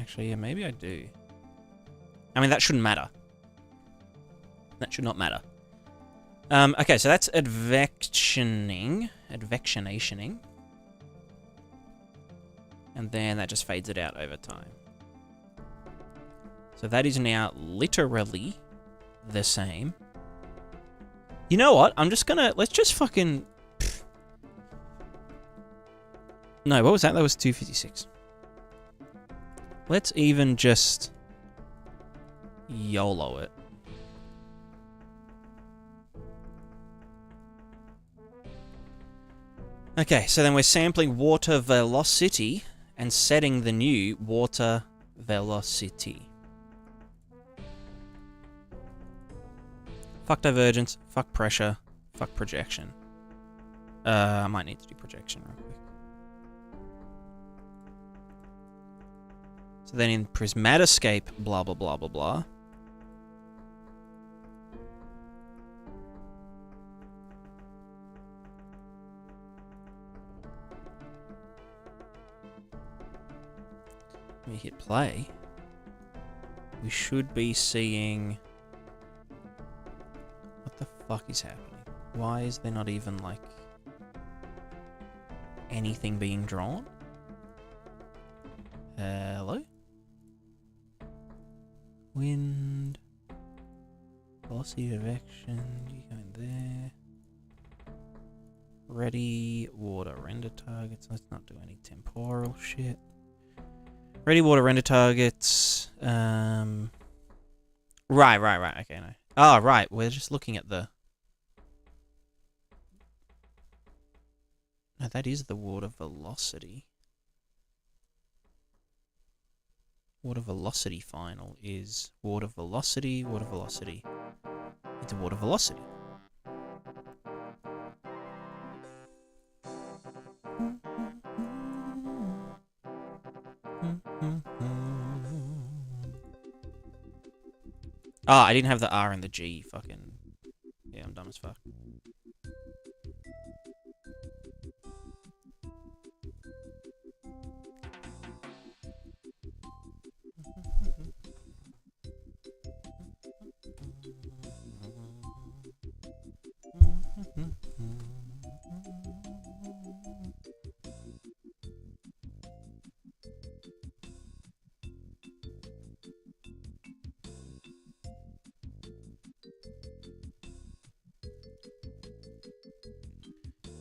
Actually, yeah, maybe I do. I mean, that shouldn't matter. That should not matter. Okay, so that's advectioning. Advectionationing. And then that just fades it out over time. So that is now literally the same. You know what? I'm just gonna... Let's just fucking... No, what was that? That was 256. Let's even just YOLO it. Okay, so then we're sampling water velocity and setting the new water velocity. Fuck divergence, fuck pressure, fuck projection. I might need to do projection real quick. So then in PScape, blah, blah, blah, blah, blah. We hit play. We should be seeing... What the fuck is happening? Why is there not even, like, anything being drawn? Hello? Wind, velocity of action, you go in there. Ready, water, render targets. Let's not do any temporal shit. Ready, water, render targets. Right. Okay, no. Oh, right. We're just looking at the... No, that is the water velocity. Water velocity final is water velocity, water velocity. It's water velocity. Ah, I didn't have the R and the G. Fucking... Yeah, I'm dumb as fuck.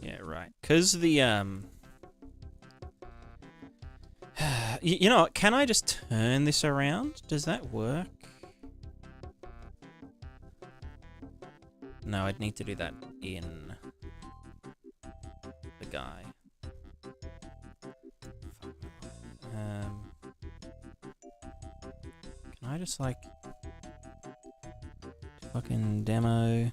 Yeah, right. Because the, you know what? Can I just turn this around? Does that work? No, I'd need to do that in the guy. Can I just, like, fucking demo?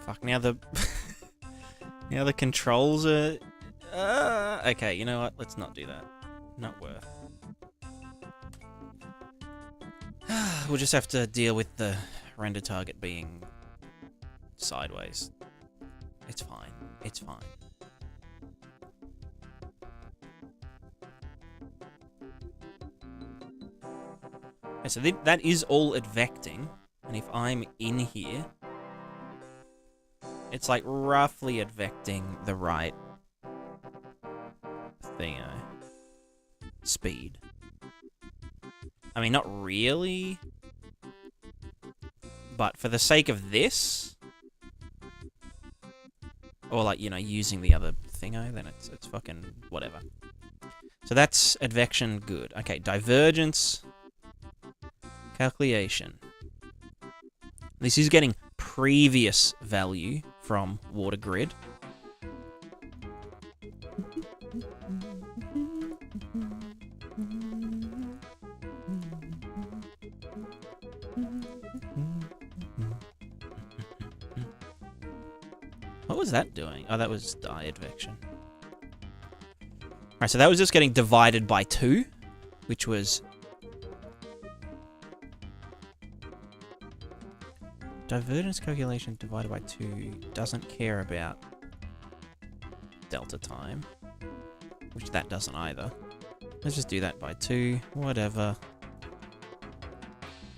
Fuck, now the... now the controls are... okay, you know what? Let's not do that. Not worth. We'll just have to deal with the render target being sideways. It's fine. It's fine. Okay, so that is all advecting. And if I'm in here, it's like roughly advecting the right thing, speed. I mean, not really. But for the sake of this, or like, you know, using the other thingo, then it's fucking whatever. So that's advection good. Okay, divergence calculation. This is getting previous value from water grid. What was that doing? Oh, that was dye advection. Alright, so that was just getting divided by 2, which was... Divergence calculation divided by 2 doesn't care about delta time, which that doesn't either. Let's just do that by 2, whatever.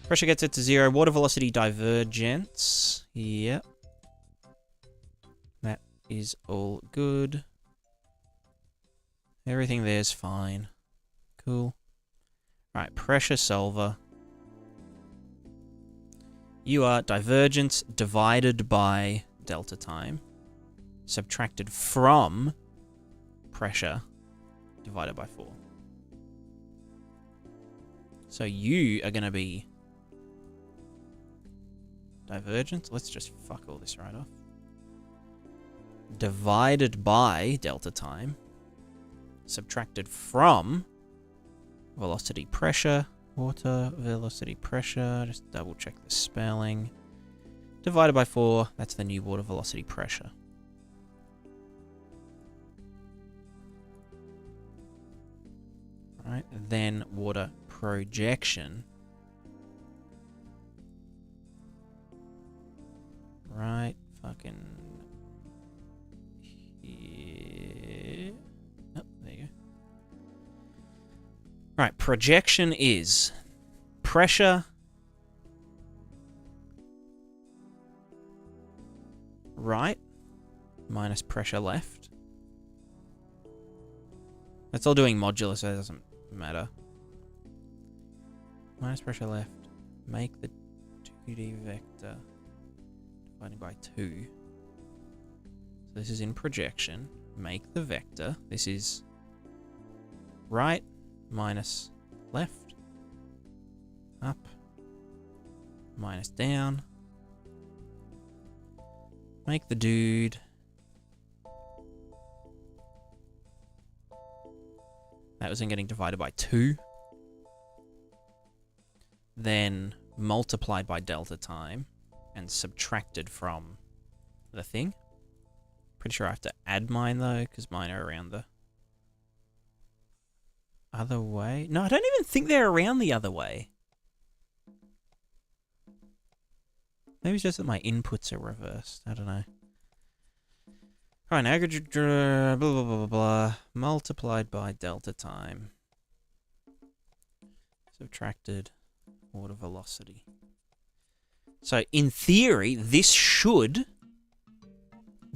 Pressure gets it to 0. Water velocity divergence. Yep. That is all good. Everything there's fine. Cool. Alright, pressure solver. You are divergence divided by delta time, subtracted from pressure divided by 4. So you are going to be divergence. Let's just fuck all this right off. Divided by delta time, subtracted from velocity pressure, water velocity pressure, just double check the spelling, divided by 4, that's the new water velocity pressure. Right, then water projection. Right, fucking here. Oh, there you go. Right, projection is pressure right minus pressure left. That's all doing modulus, so it doesn't matter. Minus pressure left. Make the 2D vector divided by 2. So this is in projection. Make the vector. This is right minus left. Up. Minus down. Make the dude. That wasn't getting divided by 2. Then multiplied by delta time and subtracted from the thing. Pretty sure I have to add mine though, because mine are around the other way. No, I don't even think they're around the other way. Maybe it's just that my inputs are reversed. I don't know. Alright, aggregate blah blah blah blah blah multiplied by delta time. Subtracted water velocity. So in theory, this should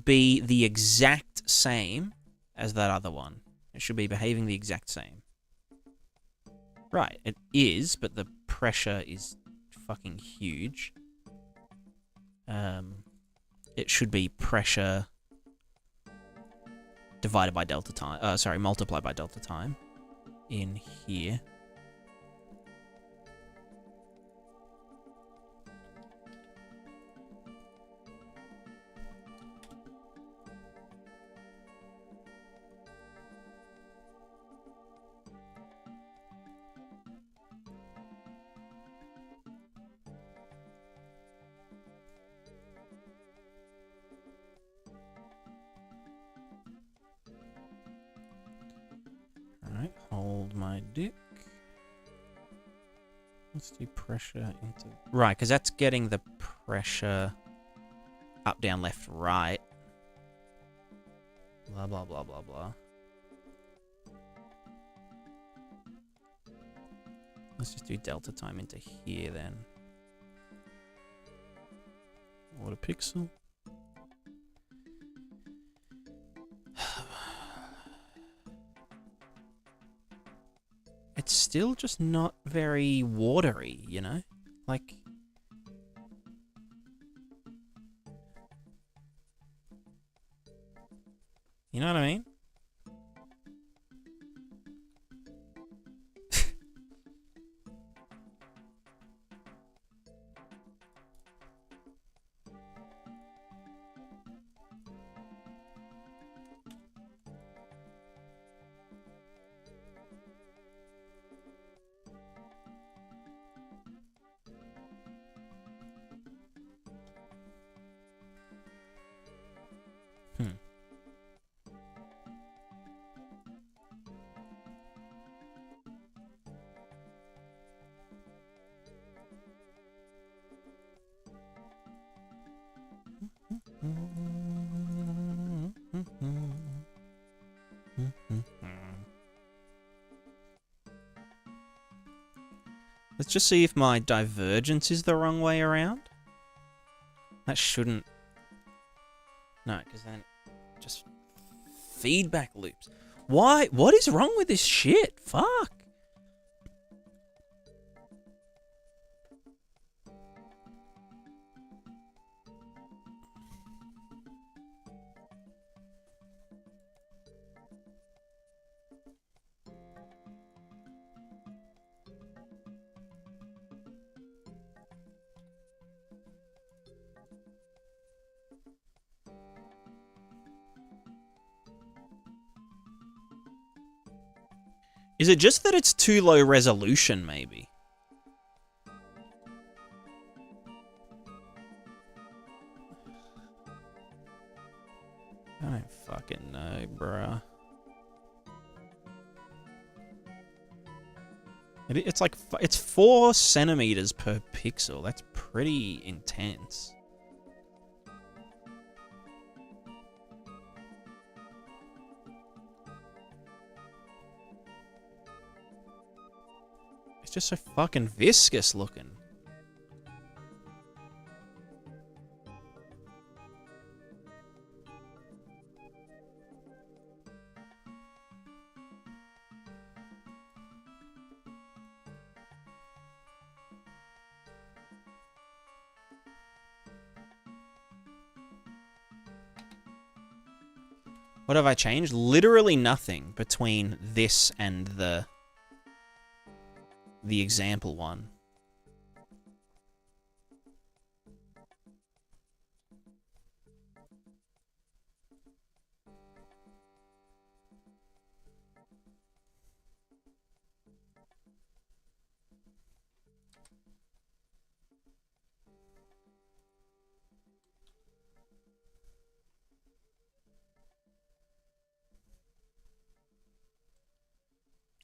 be the exact same as that other one. It should be behaving the exact same. Right, it is, but the pressure is fucking huge. It should be pressure divided by delta time. Sorry, multiplied by delta time in here. Alright, hold my dick. Let's do pressure into... Right, because that's getting the pressure up, down, left, right. Blah, blah, blah, blah, blah. Let's just do delta time into here then. What a pixel. It's still just not very watery, you know? Like... You know what I mean? Let's just see if my divergence is the wrong way around. That shouldn't... No, because then just feedback loops. Why? What is wrong with this shit? Fuck. Is it just that it's too low resolution, maybe? I don't fucking know, bruh. It's like, it's 4 centimeters per pixel. That's pretty intense. Just so fucking viscous looking. What have I changed? Literally nothing between this and the example one.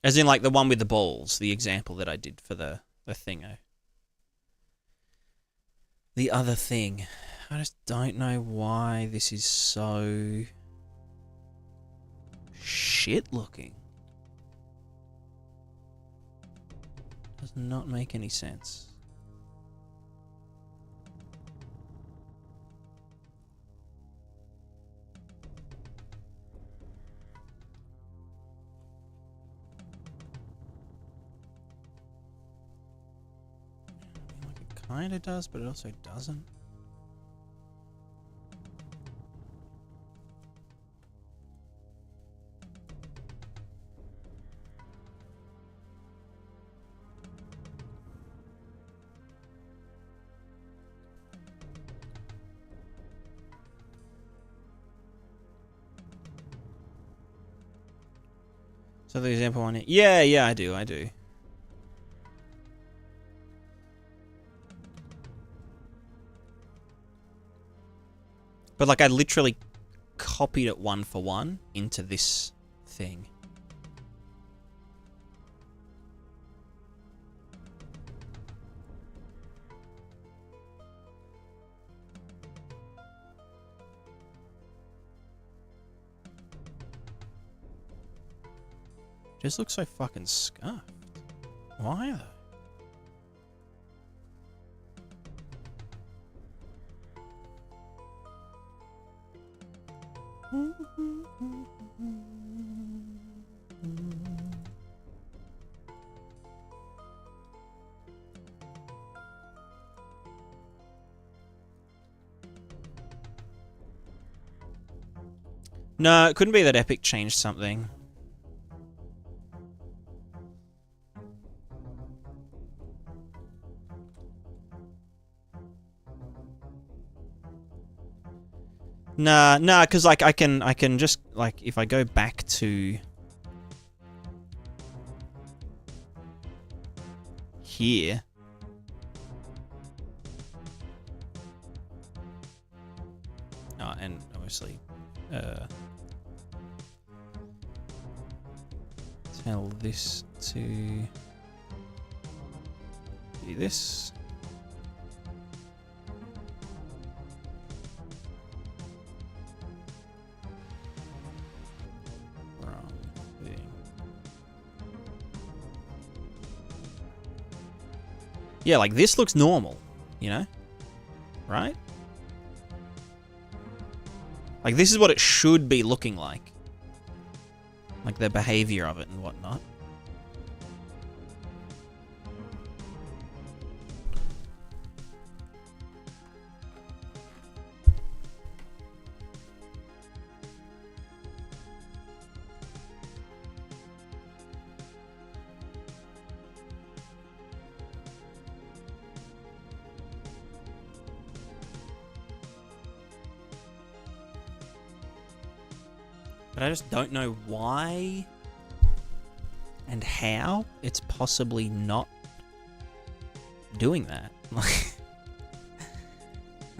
As in, like, the one with the balls, the example that I did for the thingo. The other thing. I just don't know why this is so shit looking. Does not make any sense. Kinda does, but it also doesn't. So the example one here. Yeah, I do. But like I literally copied it 1 for 1 into this thing. Just looks so fucking scuffed. Why though? No, it couldn't be that Epic changed something. Nah, because like I can just like if I go back to here. Oh, and obviously tell this to do this. Wrong thing. Yeah, like this looks normal, you know? Right? Like this is what it should be looking like. Like the behavior of it and whatnot. But I just don't know why and how it's possibly not doing that.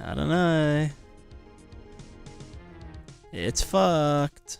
I don't know. It's fucked.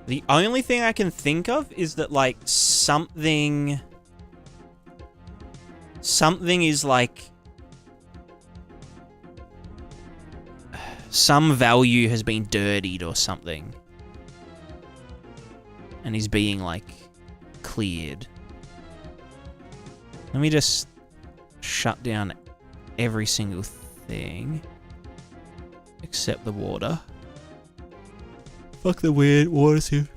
The only thing I can think of is that, like, something is, like, some value has been dirtied or something. And is being, like, cleared. Let me just shut down every single thing. Except the water. Fuck the weird water here.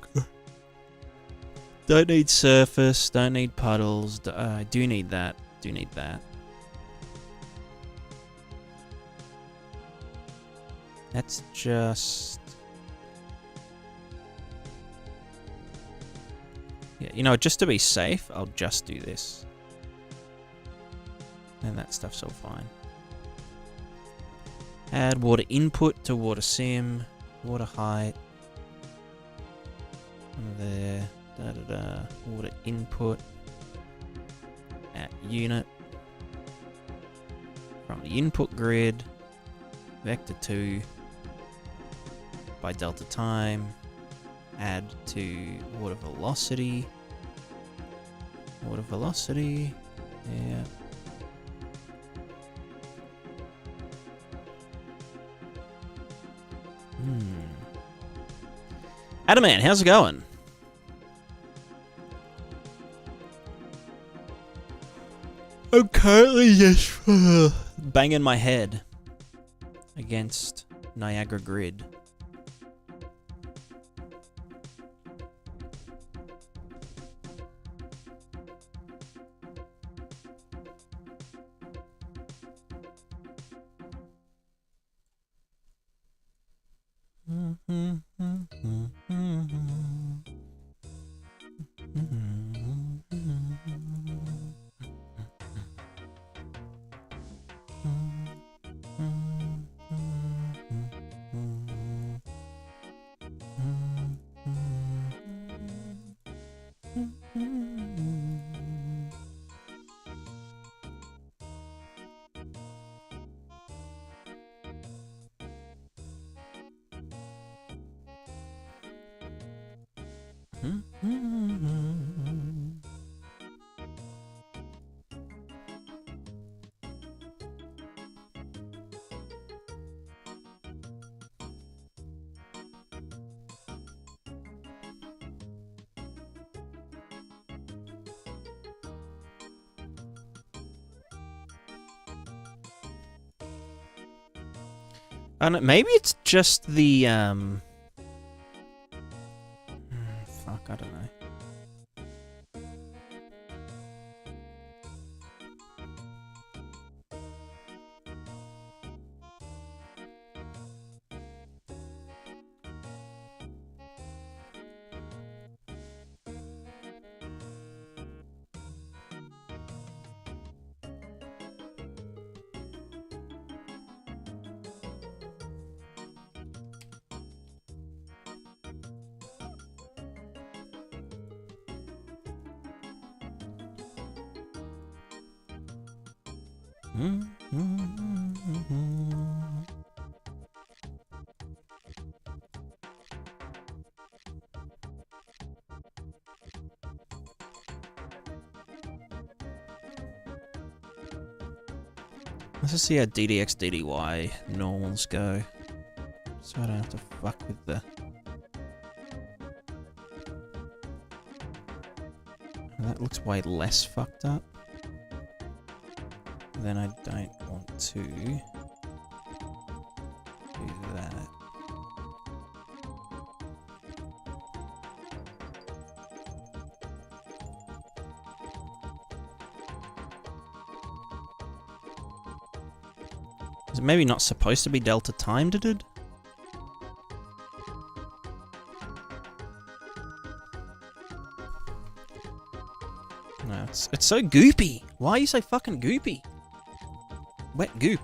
Don't need surface, don't need puddles. Do need that. Do need that. Let's just... Yeah, you know, just to be safe, I'll just do this. And that stuff's all fine. Add water input to water sim. Water height. There. Da-da-da. Water input. At unit. From the input grid. Vector 2. By delta time. Add to water velocity. Water velocity. Yeah. Adaman, how's it going? I'm currently just banging my head against Niagara grid. And maybe it's just the fuck, I don't know. Let's just see how DDX, DDY normals go. So I don't have to fuck with the... That looks way less fucked up. Then I don't want to do that. Is it maybe not supposed to be delta timed, dude? No, it's so goopy. Why are you so fucking goopy? Wet goop.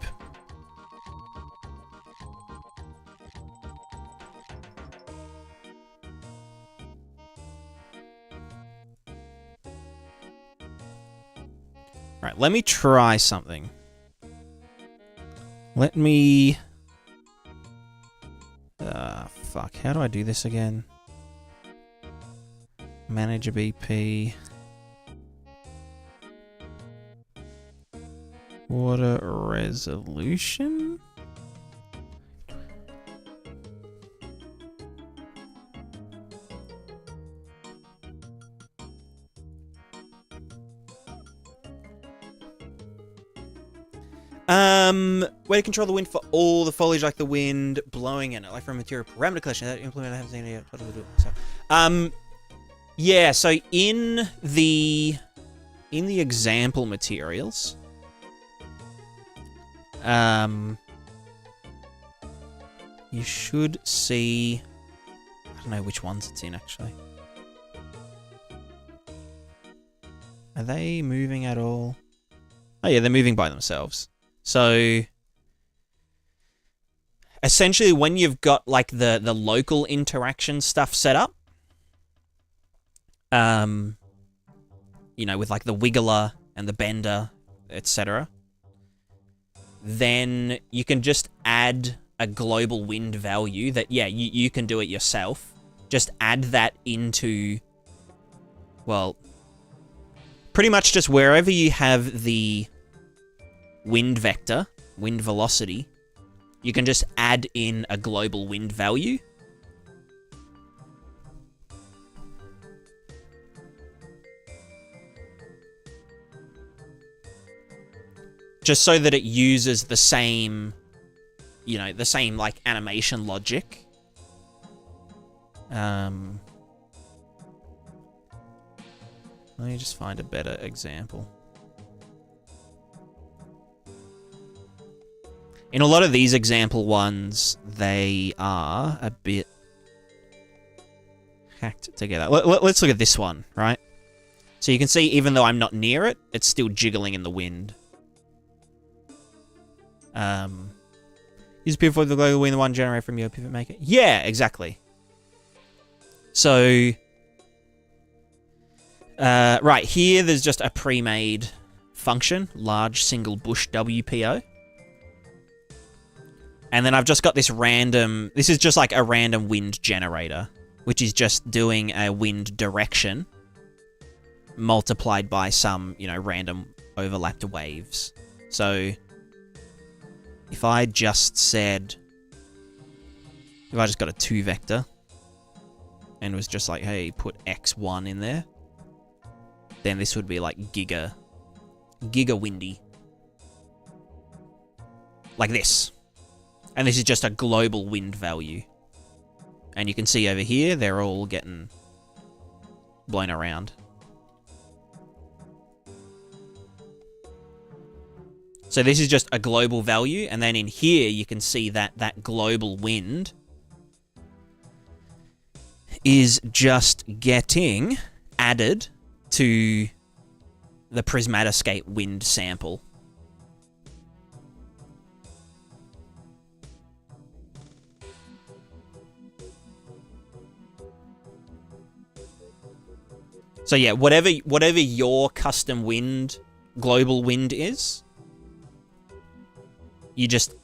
Right, let me try something. Let me... fuck, how do I do this again? Manage a BP. Water resolution? Way to control the wind for all the foliage, like the wind blowing in it, like from material parameter collection. That implement I haven't seen it yet. So, yeah. So in the example materials, you should see. I don't know which ones it's in actually. Are they moving at all? Oh yeah, they're moving by themselves. So essentially when you've got like the local interaction stuff set up, you know, with like the wiggler and the bender, etc., then you can just add a global wind value that, yeah, you can do it yourself. Just add that into, well, pretty much just wherever you have the wind vector, wind velocity, you can just add in a global wind value. Just so that it uses the same, you know, the same, like, animation logic. Let me just find a better example. In a lot of these example ones, they are a bit hacked together. Let's look at this one, right? So you can see, even though I'm not near it, it's still jiggling in the wind. Use pivot for the global wind, the one generated from your pivot maker. Yeah, exactly. So, right here, there's just a pre-made function, large single bush WPO. And then I've just got this random, this is just like a random wind generator, which is just doing a wind direction multiplied by some, random overlapped waves. So if I just said, if I just got a 2 vector and was just like, hey, put x1 in there, then this would be like giga windy. Like this. And this is just a global wind value. And you can see over here, they're all getting blown around. So this is just a global value, and then in here you can see that that global wind is just getting added to the Prismatiscape wind sample. So yeah, whatever your custom wind, global wind is, you just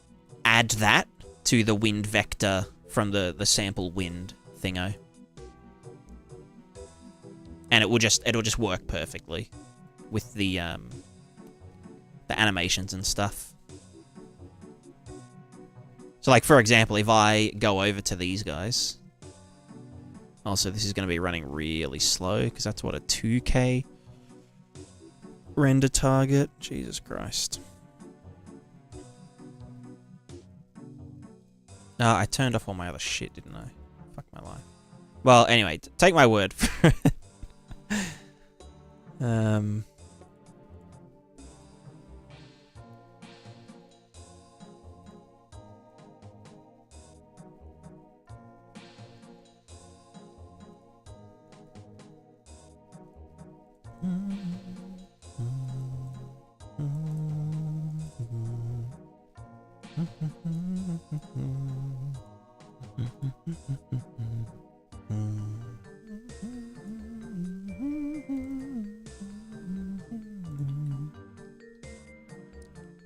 add that to the wind vector from the sample wind thingo. And it'll just work perfectly with the animations and stuff. So like, for example, if I go over to these guys, also this is going to be running really slow because that's what, a 2K render target. Jesus Christ. No, I turned off all my other shit, didn't I? Fuck my life. Well, anyway, take my word for it.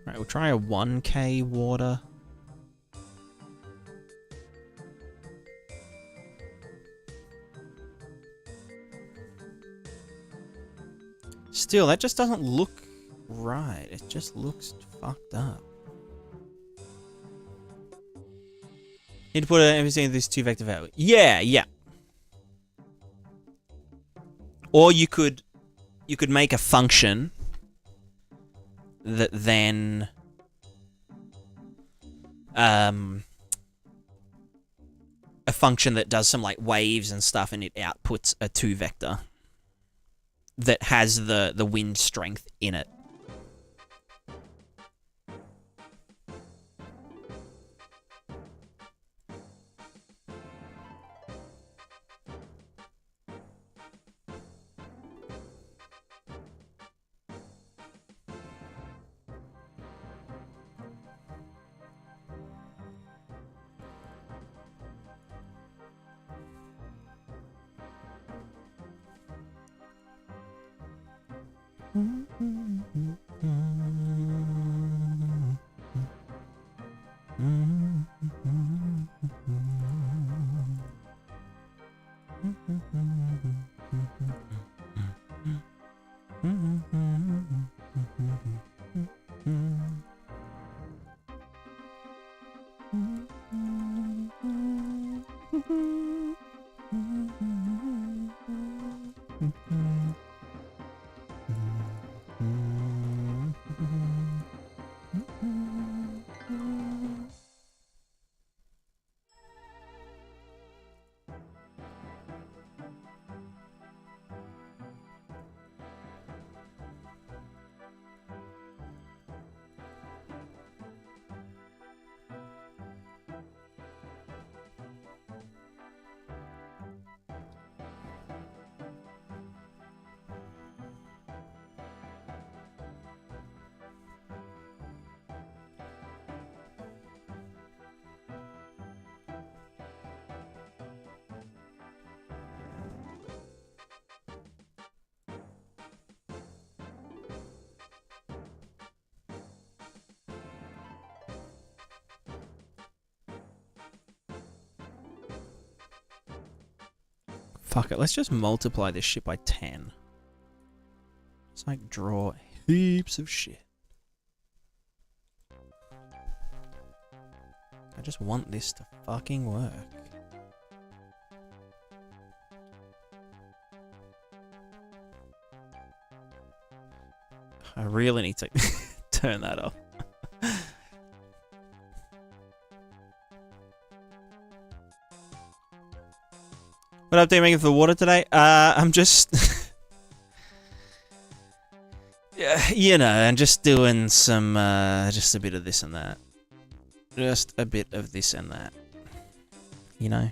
Right, we'll try a 1K water. Still, that just doesn't look right. It just looks fucked up. Need to put everything in this 2 vector value. Yeah. Or you could make a function that then a function that does some like waves and stuff, and it outputs a 2 vector that has the wind strength in it. Fuck it, let's just multiply this shit by 10. It's like draw heaps of shit. I just want this to fucking work. I really need to turn that off. What up, making for the water today? I'm just... yeah, you know, I'm just doing some, just a bit of this and that. Just a bit of this and that. You know?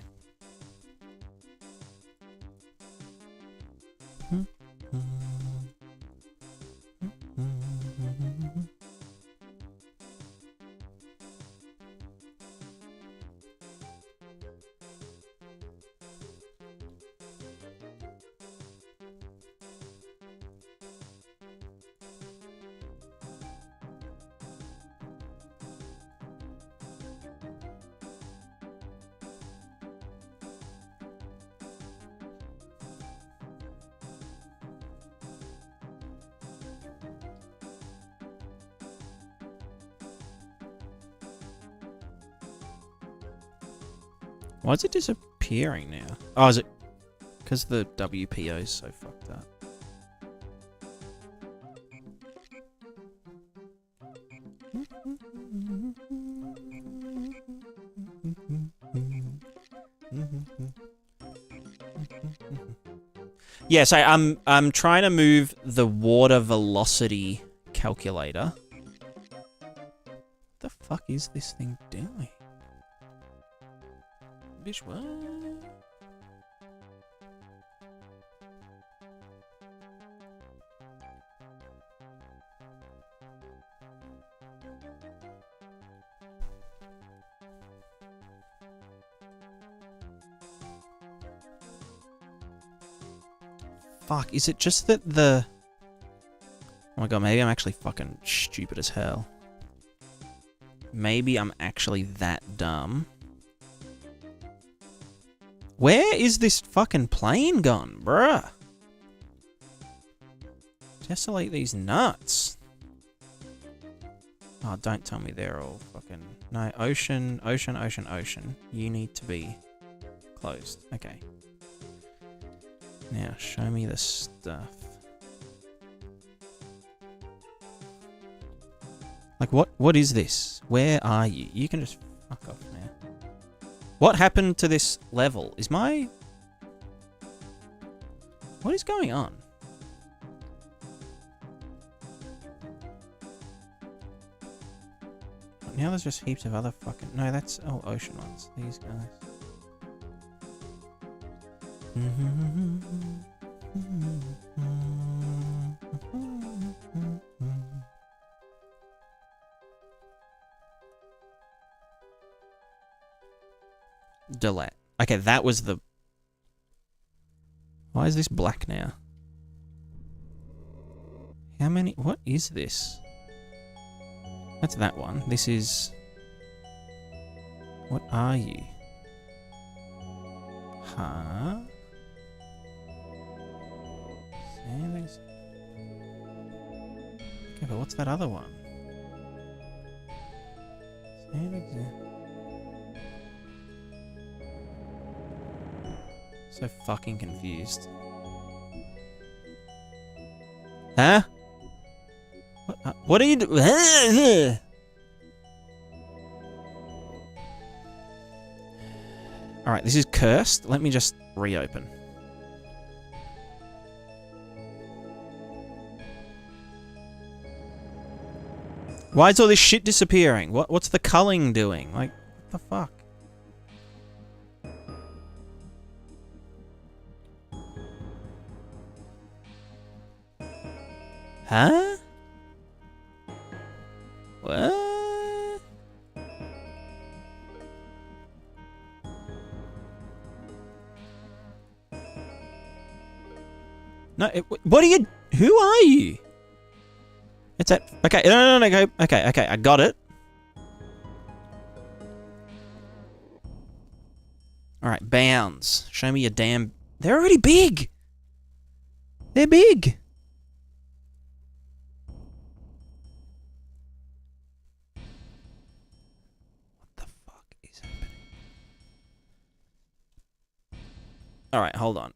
Why is it disappearing now? Oh, is it because the WPO is so fucked up? Yeah, so I'm trying to move the water velocity calculator. What the fuck is this thing doing? Bitch, what? Fuck, is it just that the... Oh my god, maybe I'm actually fucking stupid as hell. Maybe I'm actually that dumb. Where is this fucking plane gone, bruh? Tessellate these nuts. Oh, don't tell me they're all fucking... No, ocean, ocean, ocean, ocean. You need to be closed. Okay. Now, show me the stuff. Like, what is this? Where are you? You can just fuck off now. What happened to this level? Is my... What is going on? Now there's just heaps of other fucking... No, that's all ocean ones. These guys. Delete. Okay, that was the... Why is this black now? How many... What is this? That's that one. This is... What are you? Huh? Sanders. Okay, but what's that other one? Sanders. So fucking confused. Huh? What are you doing? Alright, this is cursed. Let me just reopen. Why is all this shit disappearing? What's the culling doing? Like, what the fuck? Huh? What? No, what are you... Who are you? It's at... Okay, no, go... Okay, I got it. Alright, bounds. Show me your damn They're already big. They're big. What the fuck is happening? All right, hold on.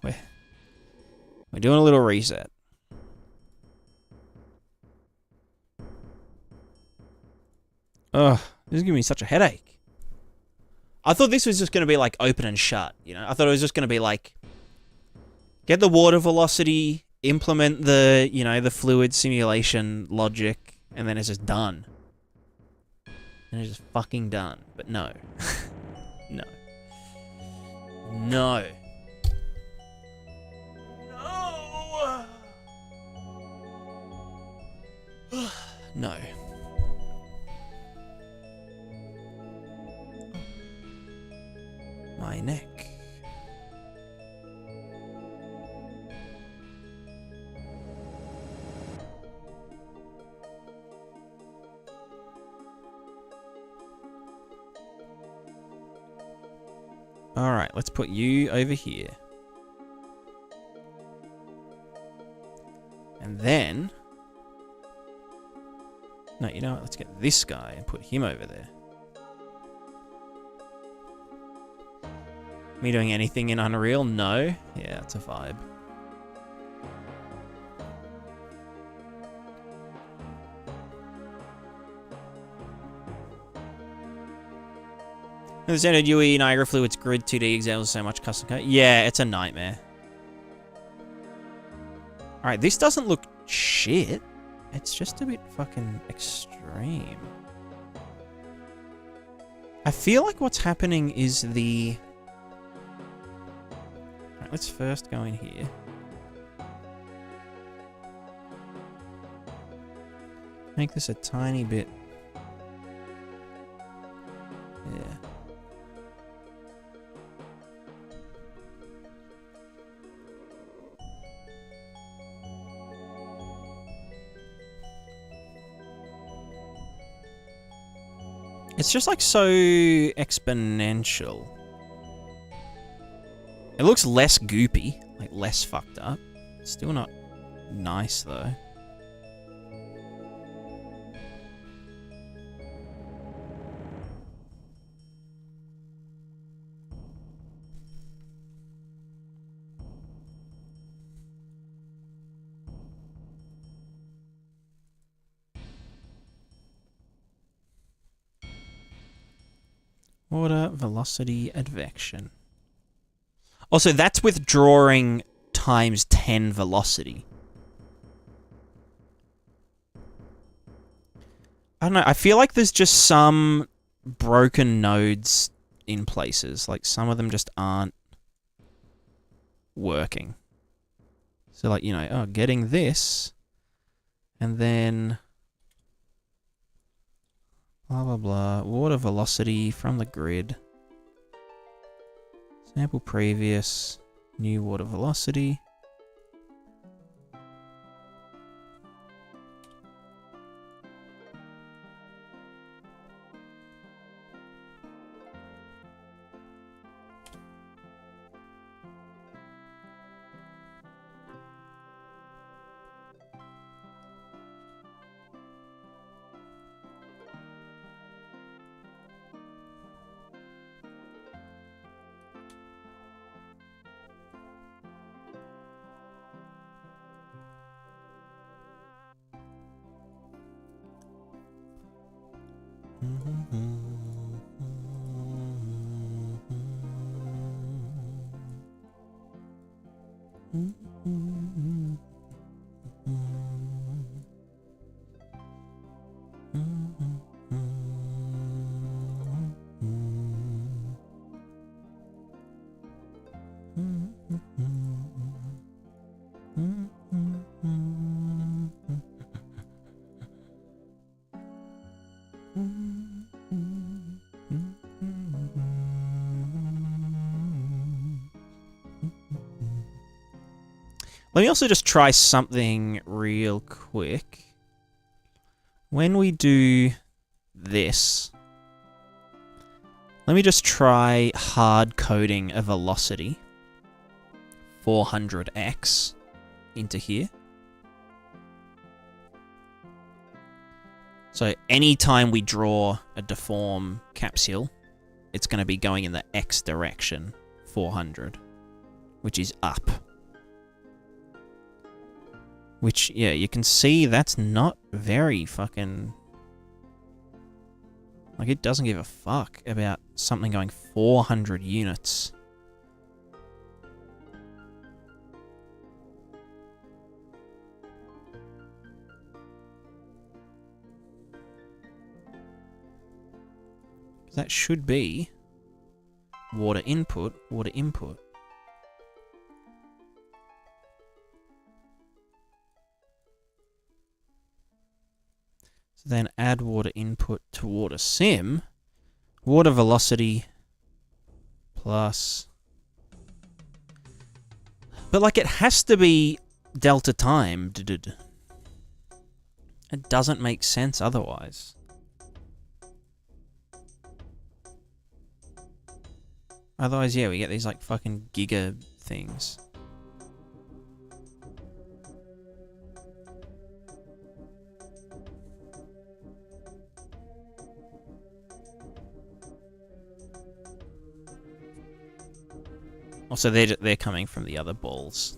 We're doing a little reset. Ugh, this is giving me such a headache. I thought this was just going to be like open and shut, you know? I thought it was just going to be like, get the water velocity, implement the, you know, the fluid simulation logic, and then it's just done. And it's just fucking done. But no. No. No. No. No. My neck. Alright, let's put you over here. And then... No, you know what? Let's get this guy and put him over there. Me doing anything in Unreal? No. Yeah, it's a vibe. The standard UE Niagara Fluids grid 2D examples so much custom code. Yeah, it's a nightmare. Alright, this doesn't look shit. It's just a bit fucking extreme. I feel like what's happening is the... Alright, let's first go in here. Make this a tiny bit... Yeah. It's just like so exponential. It looks less goopy, like less fucked up. Still not nice though. Water velocity advection. Also, that's withdrawing times 10 velocity. I don't know, I feel like there's just some broken nodes in places. Like, some of them just aren't working. So, like, you know, oh, getting this, and then... Blah, blah, blah. Water velocity from the grid. Sample previous. New water velocity. Let me also just try something real quick. When we do this, Let me just try hard coding a velocity 400x into here. So anytime we draw a deform capsule, it's going to be going in the x direction, 400, which is up. Which, yeah, you can see that's not very fucking... Like, it doesn't give a fuck about something going 400 units. That should be water input, water input. So then add water input to water sim, water velocity plus... But like it has to be delta time. It doesn't make sense otherwise. Otherwise, yeah, we get these, like, fucking giga things. Also, they're coming from the other balls.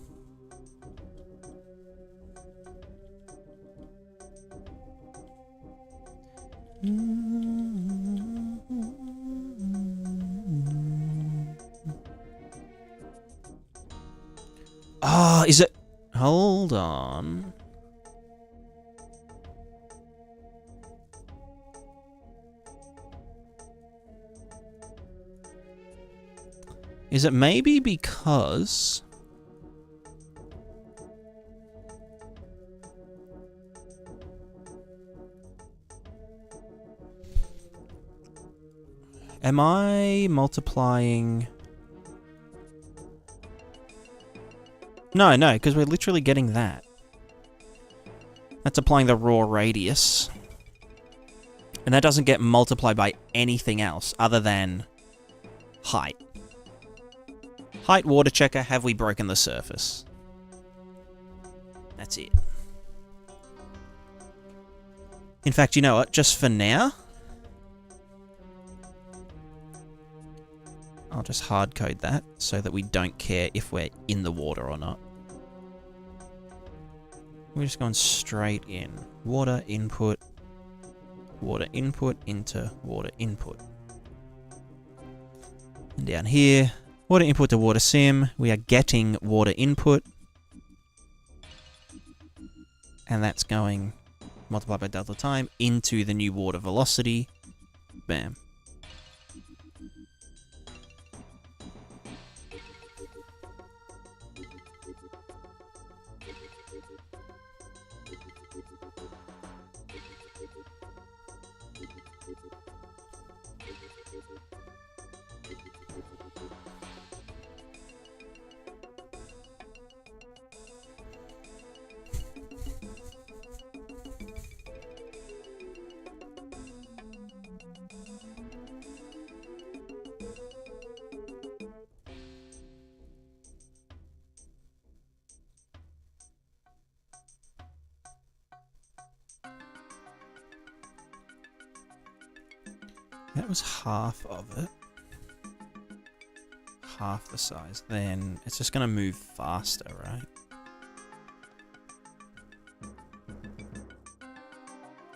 Ah, is it... Hold on. Is it maybe because... Am I multiplying... No, because we're literally getting that. That's applying the raw radius. And that doesn't get multiplied by anything else other than height. Height water checker, have we broken the surface? That's it. In fact, you know what? Just for now, I'll just hard code that so that we don't care if we're in the water or not. We're just going straight in. Water input into water input. And down here, water input to water sim, we are getting water input. And that's going, multiplied by delta time, into the new water velocity. Bam. That was half of it. Half the size. Then it's just going to move faster, right?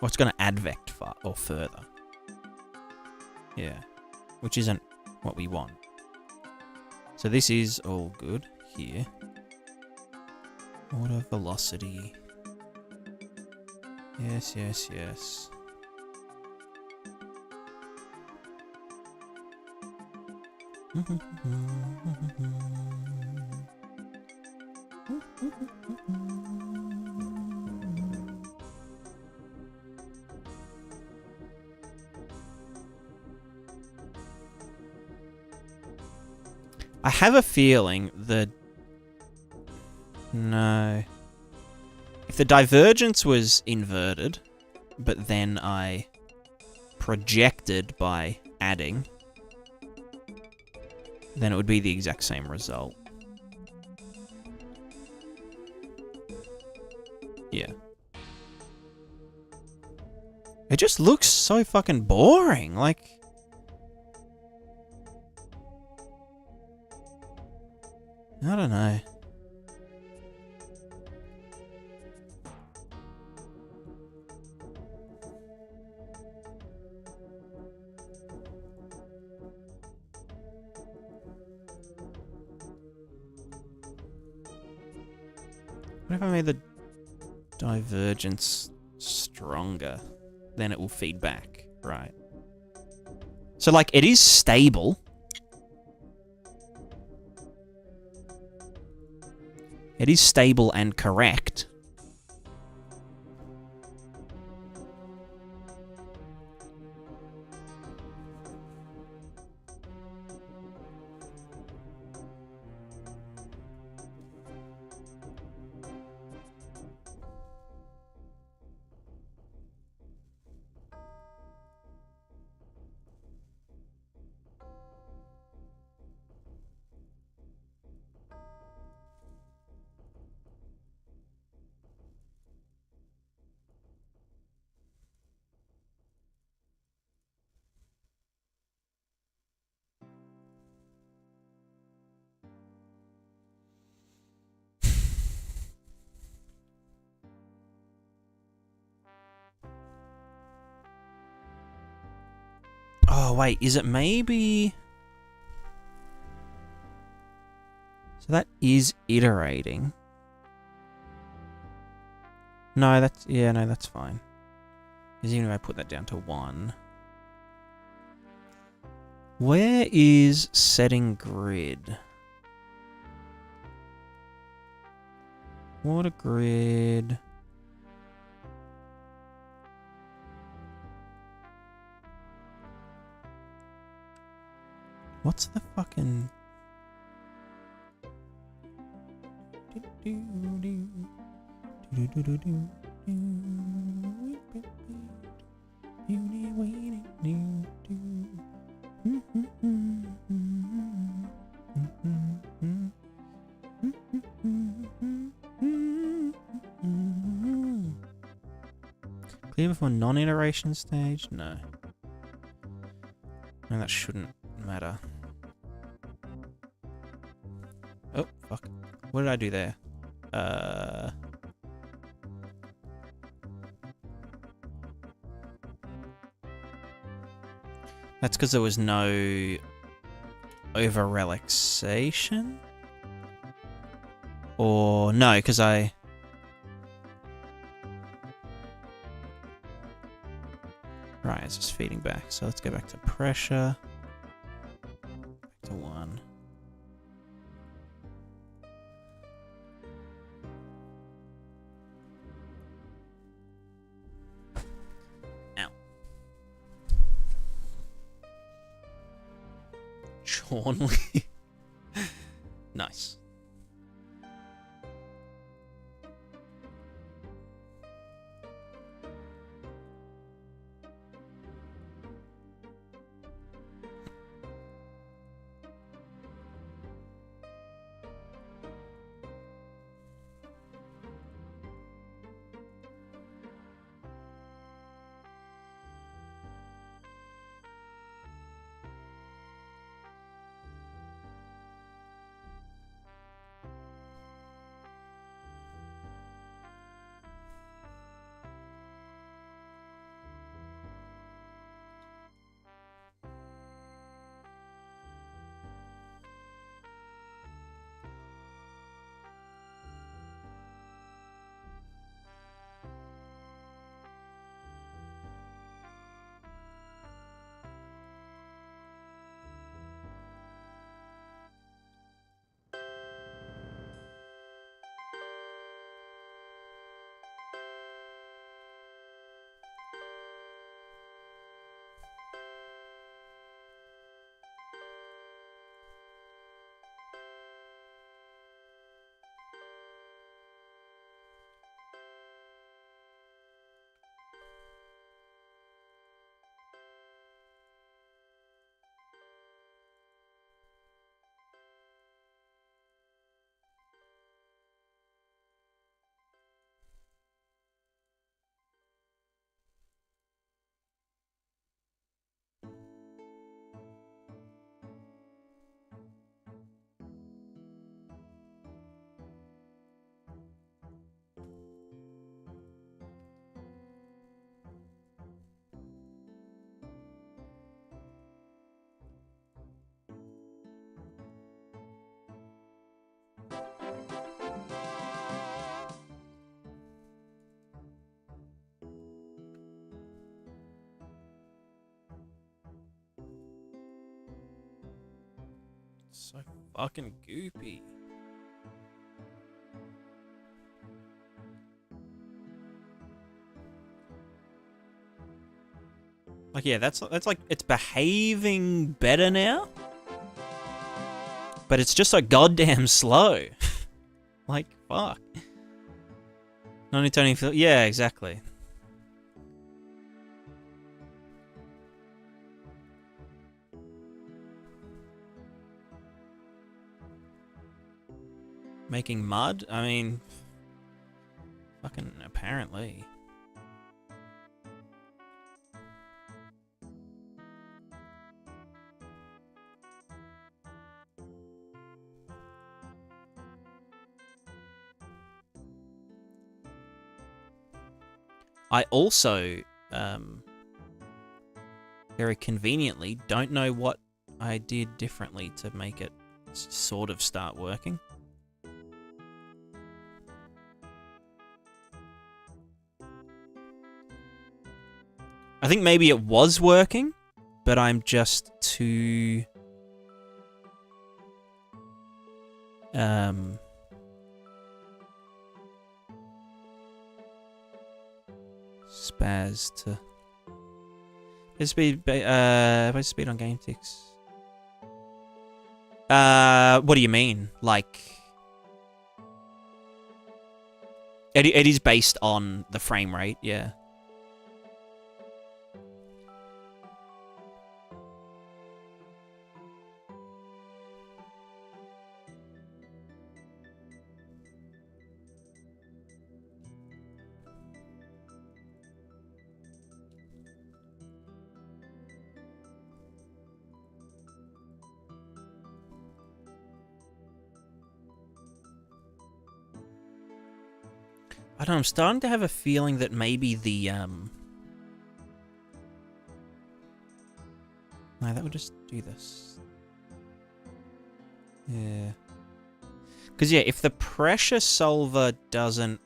Or it's going to advect far or further. Yeah. Which isn't what we want. So this is all good here. Water velocity. Yes, yes, yes. I have a feeling that... No. If the divergence was inverted, but then I projected by adding, then it would be the exact same result. Yeah. It just looks so fucking boring, like... I don't know. What if I made the divergence stronger? Then it will feed back, right? So, like, it is stable. It is stable and correct. Oh, wait, is it maybe... So that is iterating. No, that's... Yeah, no, that's fine. Because even if I put that down to 1... Where is setting grid? Water grid... What's the fucking... Clear before non-iteration stage? No. No, that shouldn't matter. Oh, fuck. What did I do there? That's because there was no over-relaxation? Or, no, because I... Right, it's just feeding back. So let's go back to pressure. Back to 1. Ow. Chornley. Nice. So fucking goopy. Like, yeah, that's like, it's behaving better now. But it's just so goddamn slow. Like, fuck. Turning feel. Yeah, exactly. Making mud? I mean, fucking apparently. I also, very conveniently, don't know what I did differently to make it sort of start working. I think maybe it was working, but I'm just too... spaz to... Speed on GameTix. What do you mean? Like... It is based on the frame rate, yeah. I don't know, I'm starting to have a feeling that maybe the, No, that would just do this. Yeah. Because, yeah, if the pressure solver doesn't...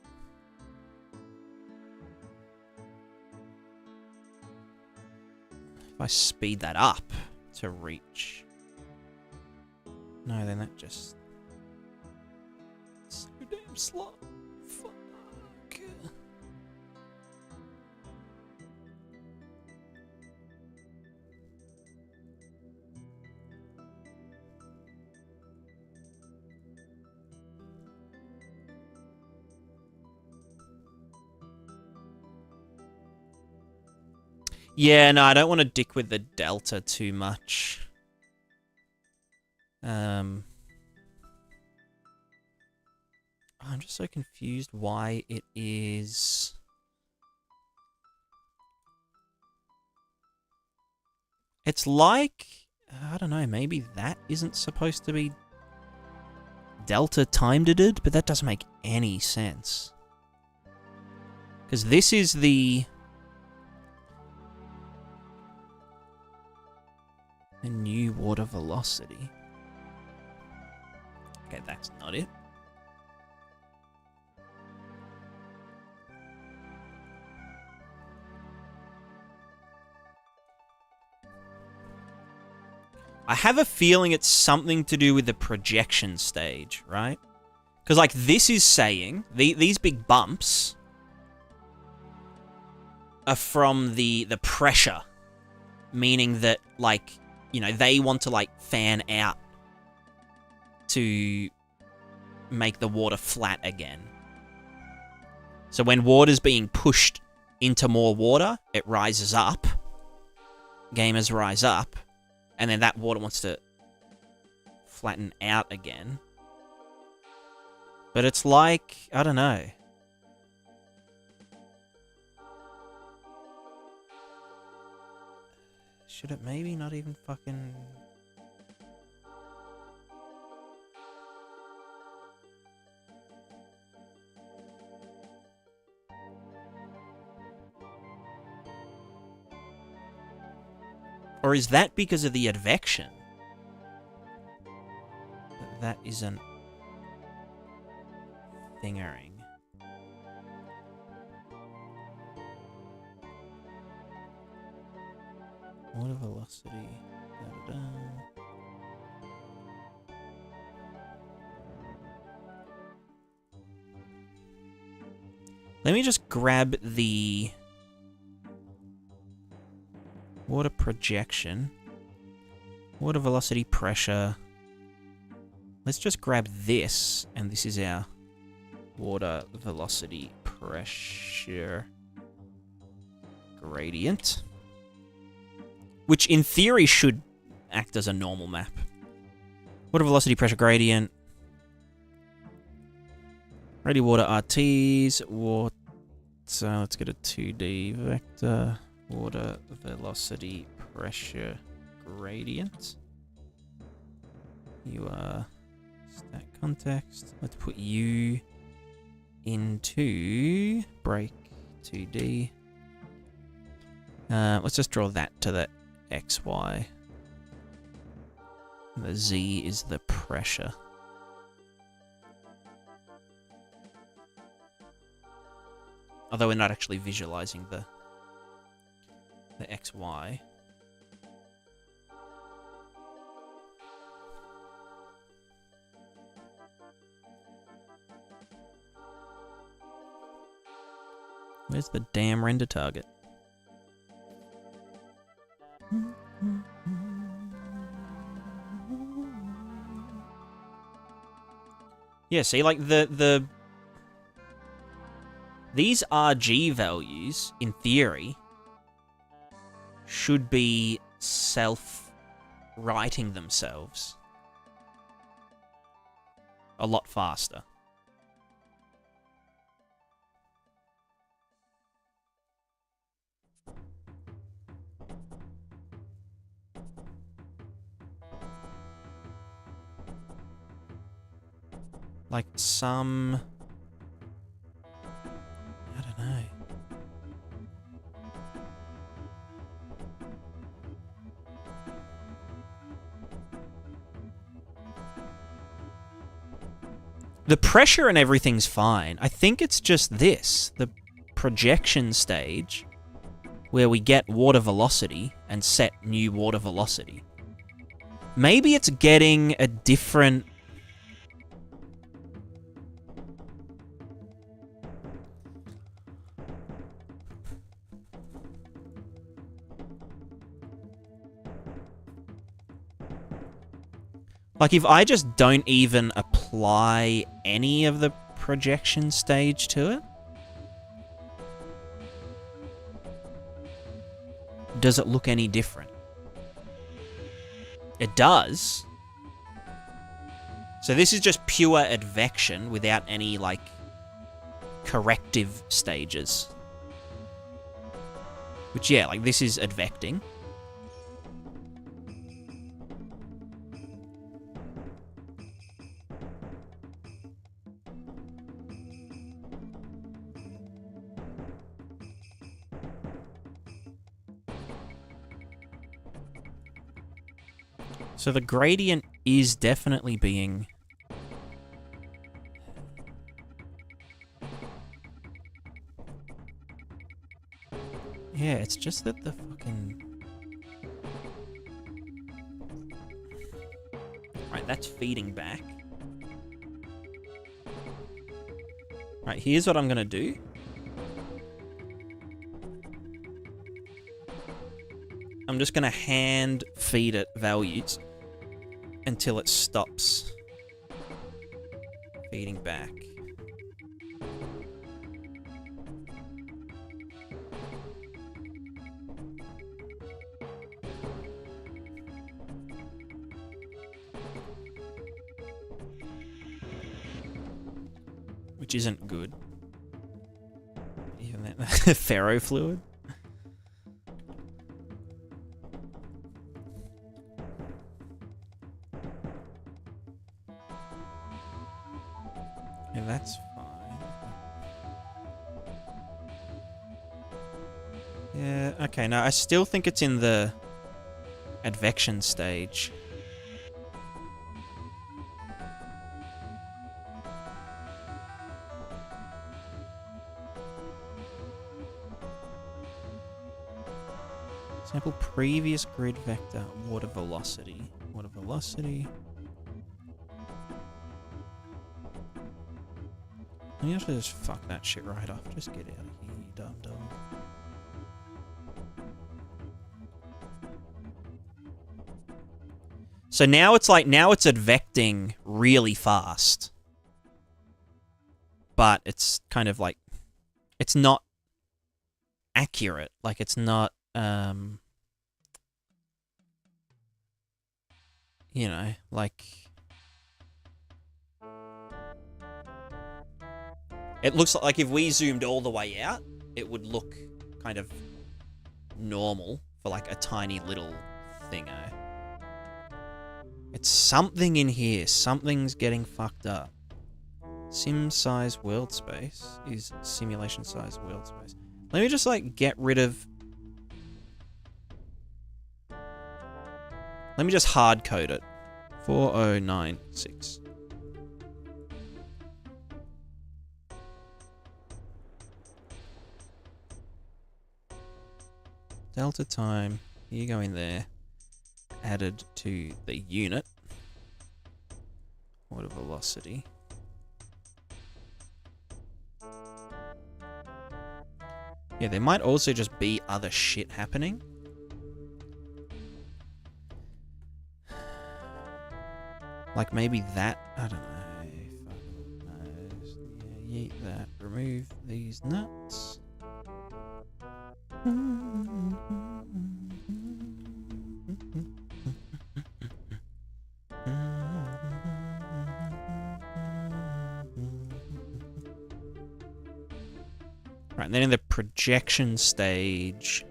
If I speed that up to reach... No, then that just... So damn slow. Fuck. Yeah, no, I don't want to dick with the delta too much. I'm just so confused why it is... It's like... I don't know, maybe that isn't supposed to be delta timed it, but that doesn't make any sense. Because this is the new water velocity. Okay, that's not it. I have a feeling it's something to do with the projection stage, right? Because, like, this is saying... these big bumps are from the pressure. Meaning that, like, you know, they want to, like, fan out to make the water flat again. So when water's being pushed into more water, it rises up. Gamers rise up. And then that water wants to flatten out again. But it's like, I don't know. Should it maybe not even fucking... Or is that because of the advection? That isn't thingering. Water velocity. Da, da, da. Let me just grab the water projection, water velocity pressure. Let's just grab this, and this is our water velocity pressure gradient, which in theory should act as a normal map. Water velocity pressure gradient. Ready water RTs. Water. So let's get a 2D vector. Water velocity pressure gradient. You are stack context. Let's put you into break 2D. Let's just draw that to the XY. The Z is the pressure. Although we're not actually visualizing the XY. Where's the damn render target? Yeah, see, like these RG values, in theory, should be self-writing themselves a lot faster. Like some... I don't know. The pressure and everything's fine. I think it's just this, the projection stage, where we get water velocity and set new water velocity. Maybe it's getting a different... Like, if I just don't even apply any of the projection stage to it, does it look any different? It does. So this is just pure advection without any, like, corrective stages. Which, yeah, like, this is advecting. So the gradient is definitely being... Yeah, it's just that the fucking... Right, that's feeding back. Right, here's what I'm gonna do. I'm just gonna hand feed it values until it stops feeding back. Which isn't good. Even that ferrofluid. Yeah, that's fine. Yeah, okay, no, I still think it's in the advection stage. Sample previous grid vector, water velocity. Water velocity. You have to just fuck that shit right up. Just get out of here, you dumb. So now it's like, now it's advecting really fast. But it's kind of like, it's not accurate. Like, it's not, you know, like... It looks like if we zoomed all the way out, it would look kind of normal for like a tiny little thingo. It's something in here. Something's getting fucked up. Sim size world space is simulation size world space. Let me just like get rid of... Let me just hard code it. 4096. Delta time, you go in there, added to the unit. Water velocity. Yeah, there might also just be other shit happening. Like maybe that, I don't know. Fucking knows. Yeah, yeet that. Remove these nuts. Right, and then in the projection stage,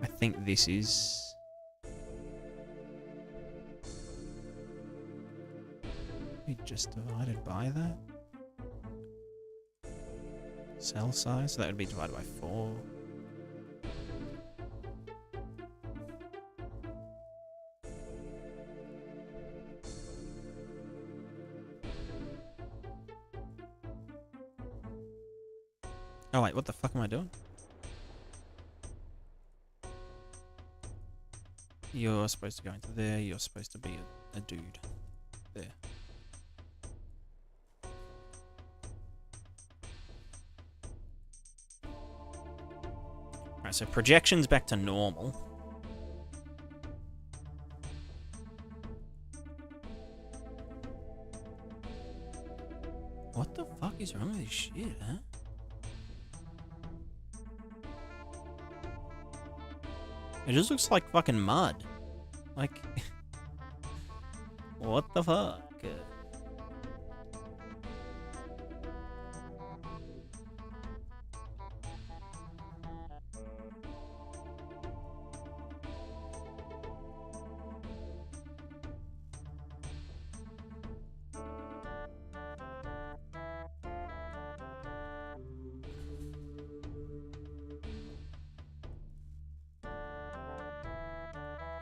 I think this is... We just divided by that. Cell size, so that would be divided by 4. Oh wait, what the fuck am I doing? You're supposed to go into there, you're supposed to be a dude. There. Alright, so projection's back to normal. What the fuck is wrong with this shit, huh? It just looks like fucking mud. Like... What the fuck?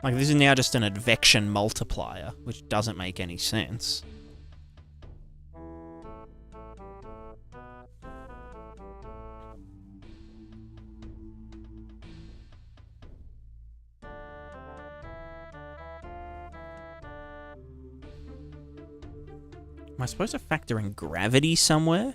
Like, this is now just an advection multiplier, which doesn't make any sense. Am I supposed to factor in gravity somewhere?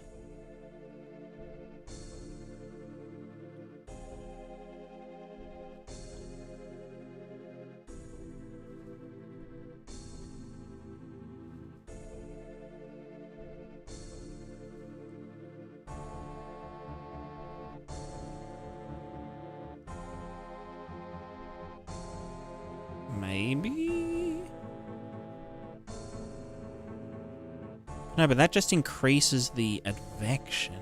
Maybe? No, but that just increases the advection.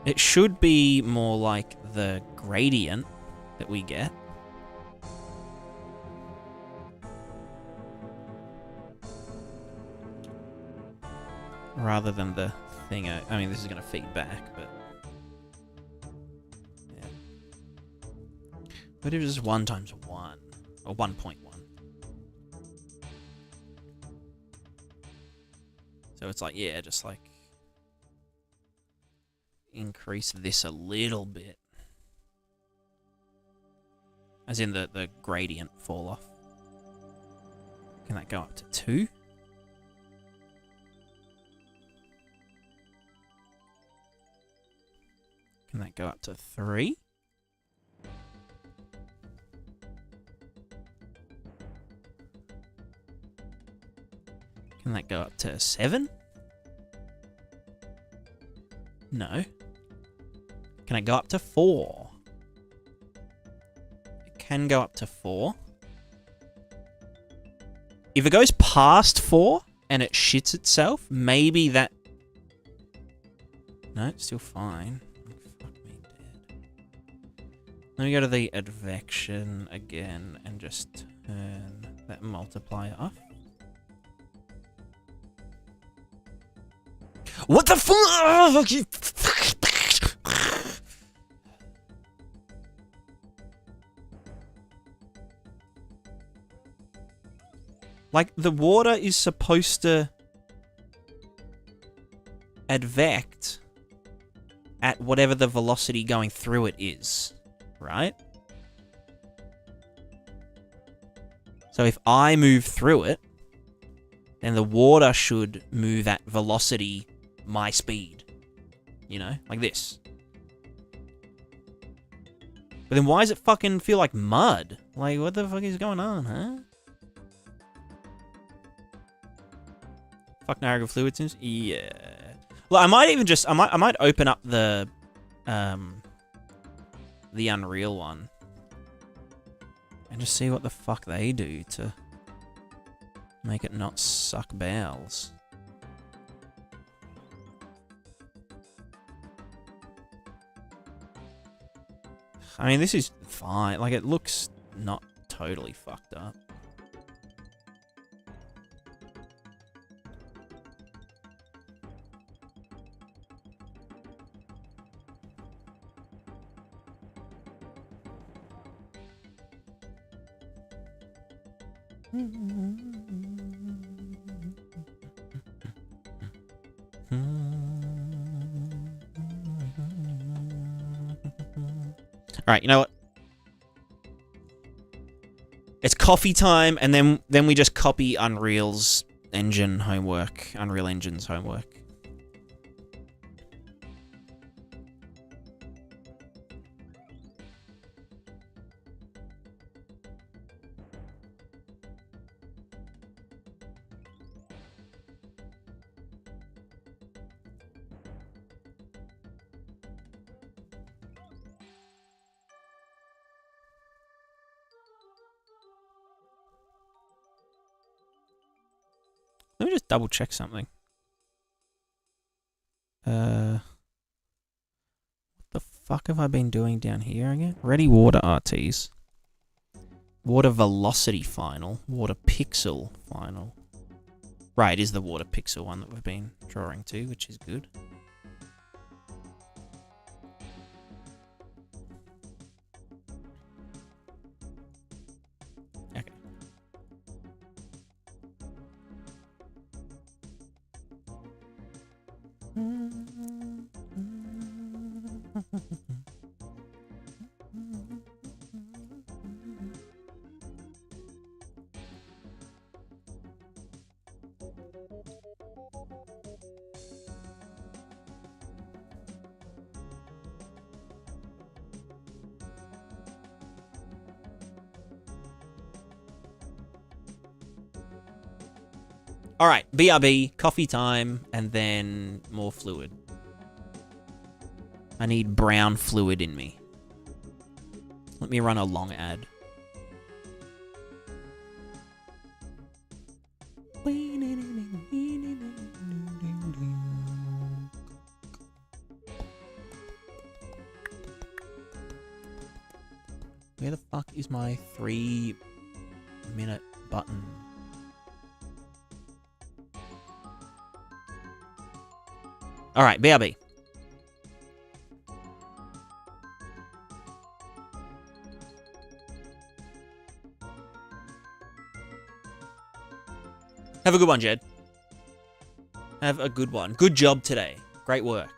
It should be more like the gradient that we get. Rather than the thing. I mean, this is going to feed back, but... Yeah. But it was 1 times 1. Or 1.1. So it's like, yeah, just like... increase this a little bit. As in the gradient fall off. Can that go up to 2? Can that go up to 3? Can that go up to 7? No. Can it go up to 4? It can go up to 4. If it goes past 4 and it shits itself, maybe that... No, it's still fine. Fuck me dead. Let me go to the advection again and just turn that multiplier off. What the fuck? Like, the water is supposed to advect at whatever the velocity going through it is, right? So if I move through it, then the water should move at velocity my speed. You know, like this. But then why does it fucking feel like mud? Like, what the fuck is going on, huh? Fuck Niagara fluid sims? Yeah. Well, I might even just... I might open up the Unreal one. And just see what the fuck they do to make it not suck bowels. I mean, this is fine. Like, it looks not totally fucked up. Alright, you know what? It's coffee time, and then we just copy Unreal's engine homework. Unreal Engine's homework. Let me just double check something. What the fuck have I been doing down here again? Ready water RTs. Water velocity final. Water pixel final. Right, it is the water pixel one that we've been drawing to, which is good. Okay. Alright, BRB, coffee time, and then more fluid. I need brown fluid in me. Let me run a long ad. Where the fuck is my 3-minute button? Alright, BRB. Have a good one, Jed. Have a good one. Good job today. Great work.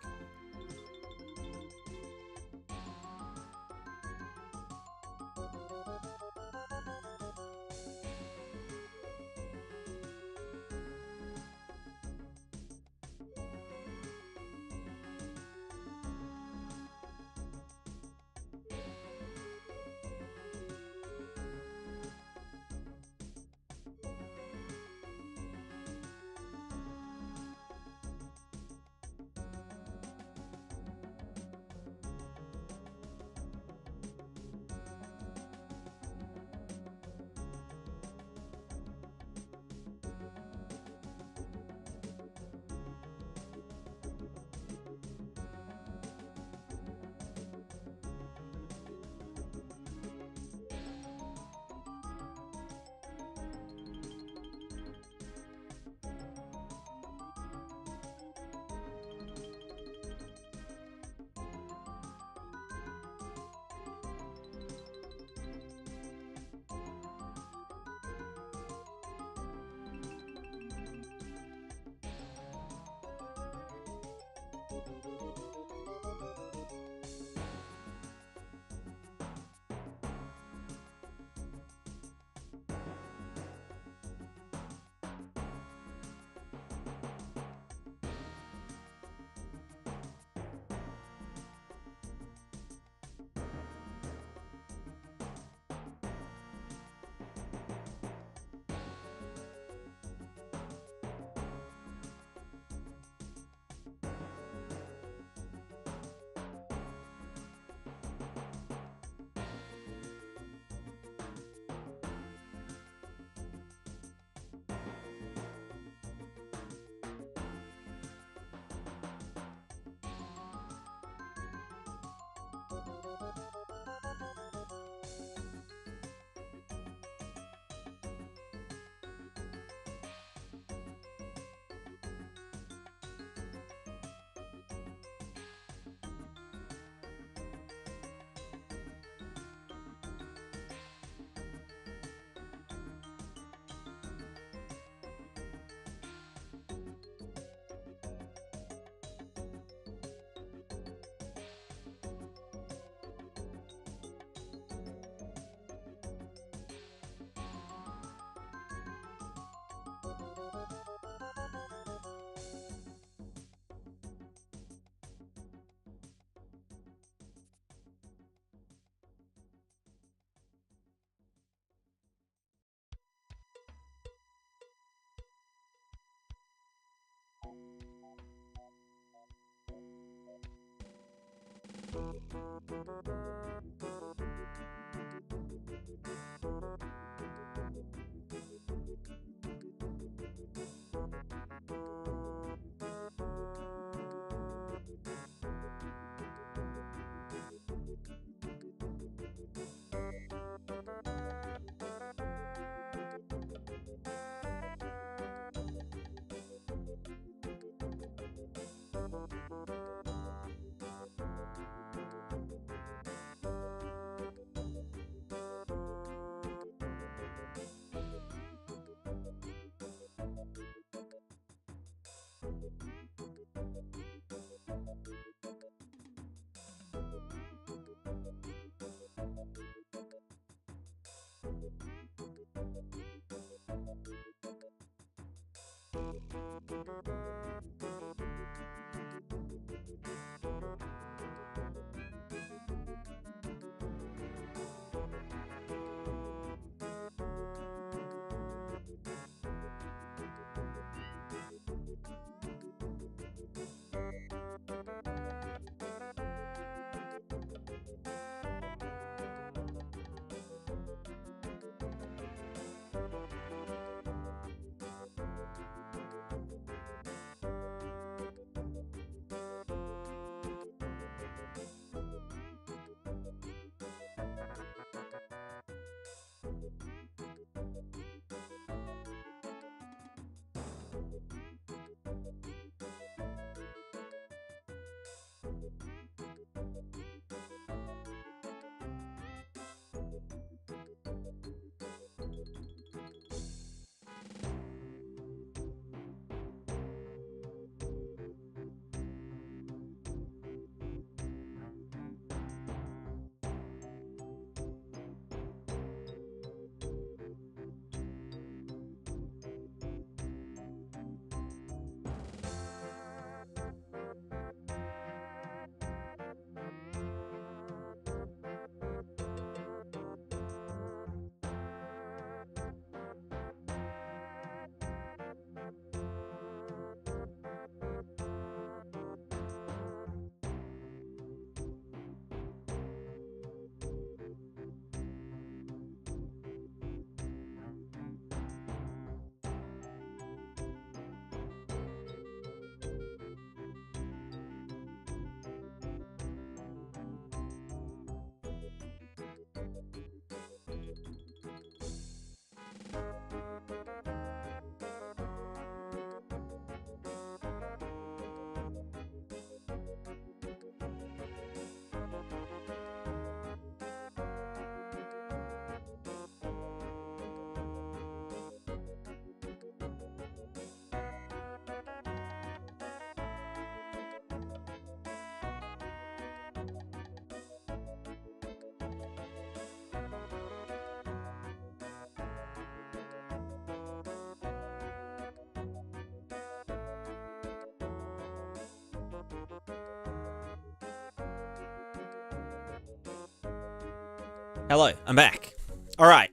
Hello, I'm back. Alright.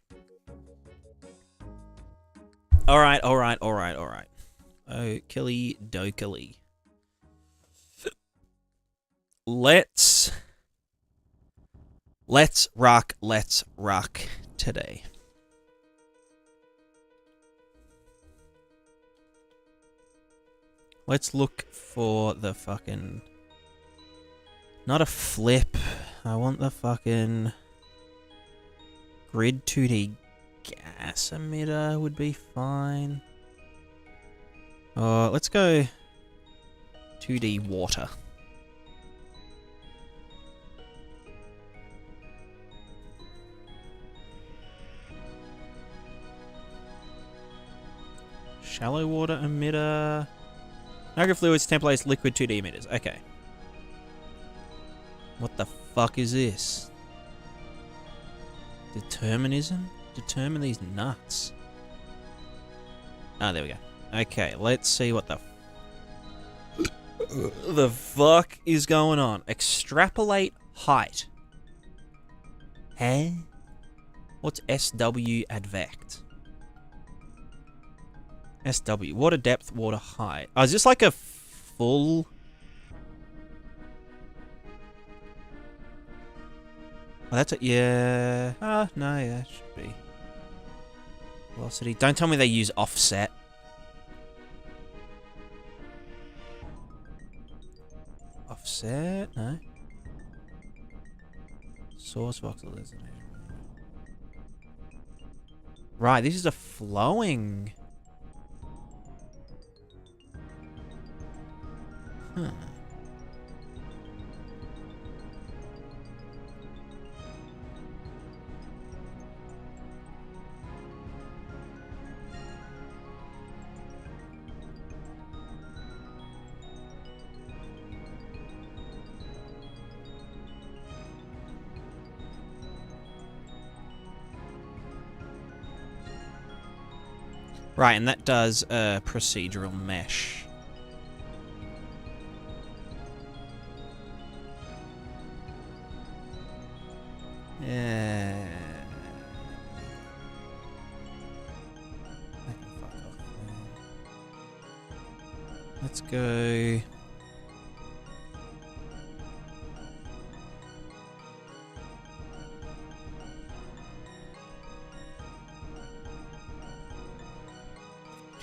Alright. Okie dokie. Let's rock today. Let's look for the fucking... Not a flip. I want the fucking... Grid 2D gas emitter would be fine. Let's go 2D water. Shallow water emitter. Niagara fluids, templates, liquid 2D emitters. Okay. What the fuck is this? Determinism? Determine these nuts. Ah, there we go. Okay, let's see what the fuck is going on. Extrapolate height. Huh? What's SW advect? SW. Water depth, water height. Oh, is this like a full... Oh, that's it. Yeah. Oh, no, yeah, that should be. Velocity. Don't tell me they use offset. Offset? No. Source voxel designation. Right, this is a flowing. Huh. Right, and that does a procedural mesh. Yeah. I can fuck off there. Let's go.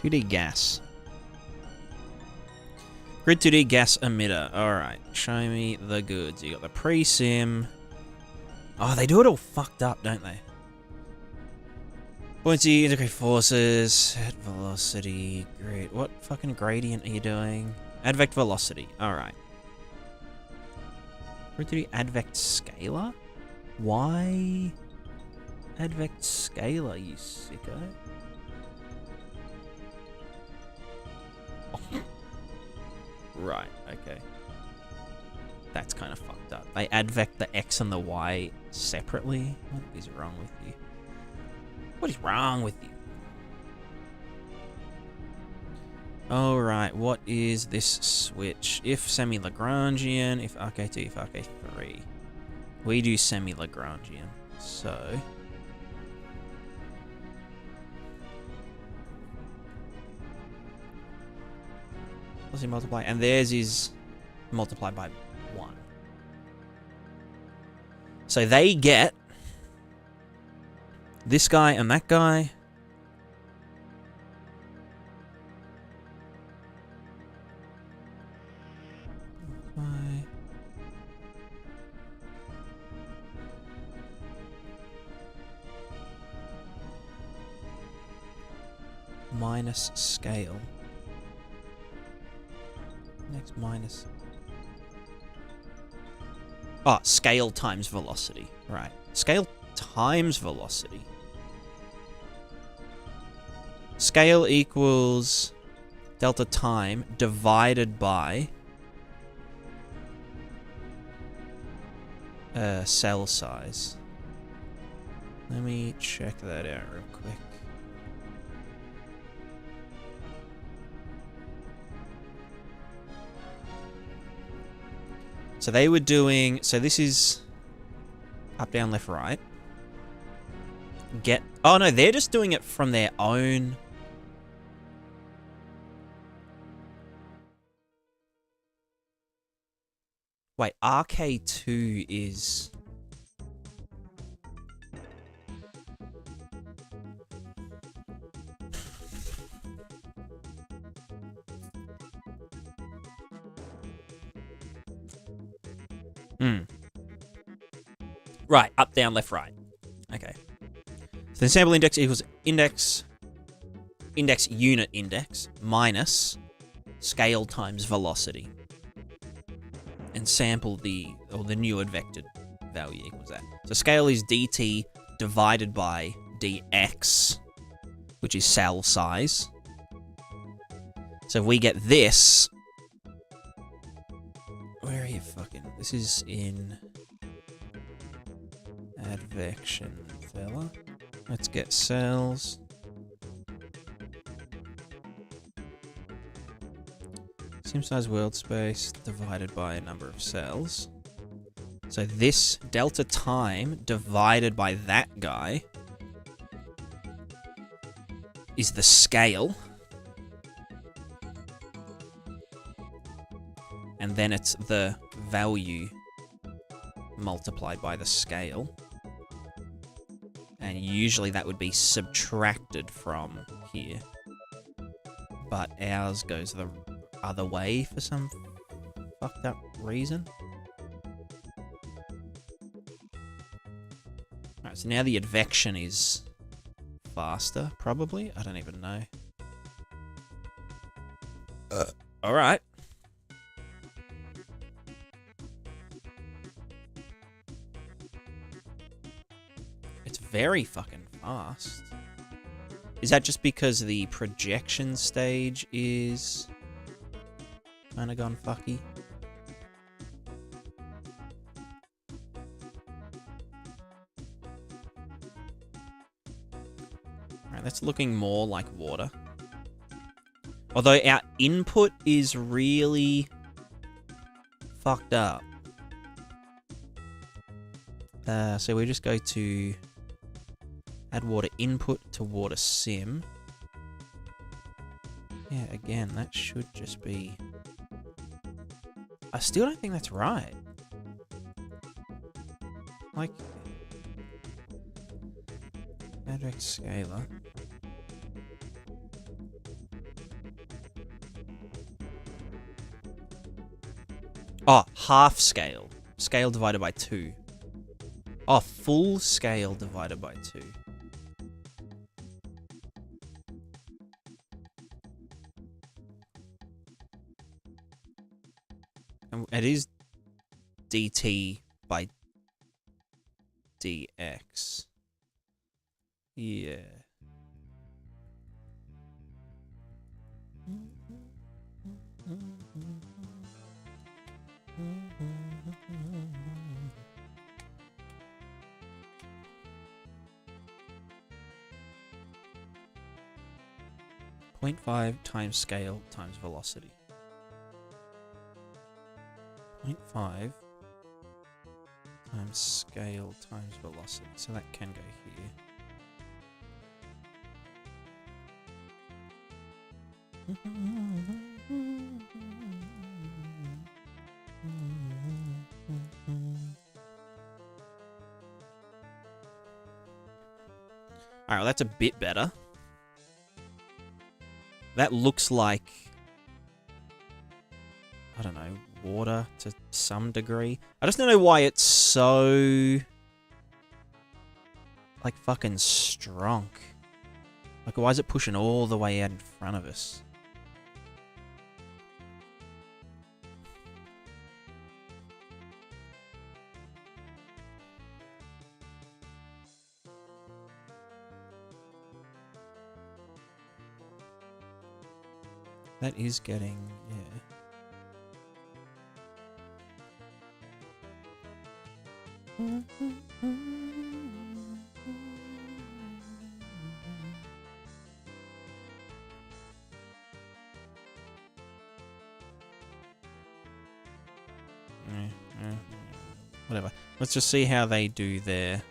(2D gas. Grid 2D gas emitter. Alright, show me the goods. You got the pre-sim. Oh, they do it all fucked up, don't they? Buoyancy, integrate forces, set velocity, grid. What fucking gradient are you doing? Advect velocity. Alright. Grid 2D advect scalar? Why advect scalar, you sicko? Right, okay. That's kind of fucked up. They advect the X and the Y separately? What is wrong with you? What is wrong with you? Alright, what is this switch? If semi-Lagrangian, if RK2, if RK3. We do semi-Lagrangian, so... multiply, and theirs is multiplied by 1. So they get this guy and that guy. Minus scale. Next minus. Oh, scale times velocity. Right. Scale times velocity. Scale equals delta time divided by cell size. Let me check that out real quick. So they were doing... So this is up, down, left, right. Get... Oh, no, they're just doing it from their own... Wait, RK2 is... Right, up, down, left, right. Okay. So the sample index equals index unit index minus scale times velocity. And sample the new advected value equals that. So scale is dt divided by dx, which is cell size. So if we get this... Where are you fucking... This is in... advection, fella. Let's get cells. Sim size world space divided by a number of cells. So this delta time divided by that guy is the scale. And then it's the value multiplied by the scale. And usually that would be subtracted from here. But ours goes the other way for some fucked up reason. Alright, so now the advection is faster, probably? I don't even know. Alright. It's very fucking fast. Is that just because the projection stage is kind of gone fucky? Alright, that's looking more like water. Although our input is really fucked up. So we just go to add water input to water sim. Yeah, again, that should just be... I still don't think that's right. Like... Advection scalar. Oh, half scale. Scale divided by 2. Oh, full scale divided by 2. And it is dt by dx. Yeah. .5 times scale times velocity. 0.5 times scale times velocity. So that can go here. Alright, well that's a bit better. That looks like, I don't know, water to some degree. I just don't know why it's so, like, fucking strong. Like, why is it pushing all the way out in front of us? That is getting, yeah. Whatever. Let's just see how they do their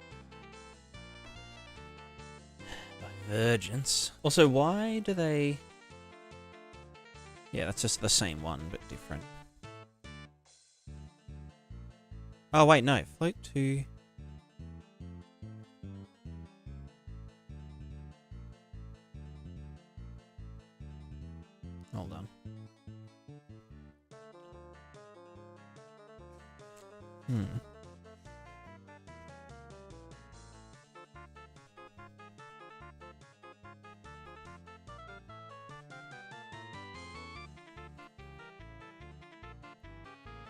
divergence. Also, why do they... Yeah, that's just the same one, but different. Oh, wait, no. Float to... Hold on.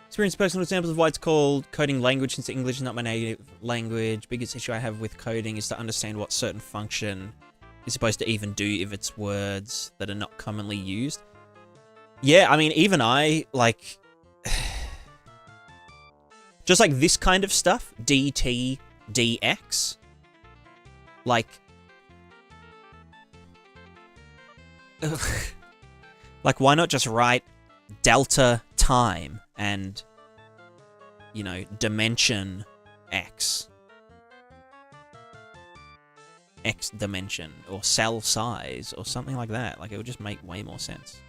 Experience personal examples of why it's called coding language, since English is not my native language. Biggest issue I have with coding is to understand what certain function is supposed to even do if it's words that are not commonly used. Yeah, I mean, even I, like... just like this kind of stuff, dt, dx, like... like, why not just write delta time and, you know, dimension x dimension, or cell size, or something like that. Like, it would just make way more sense.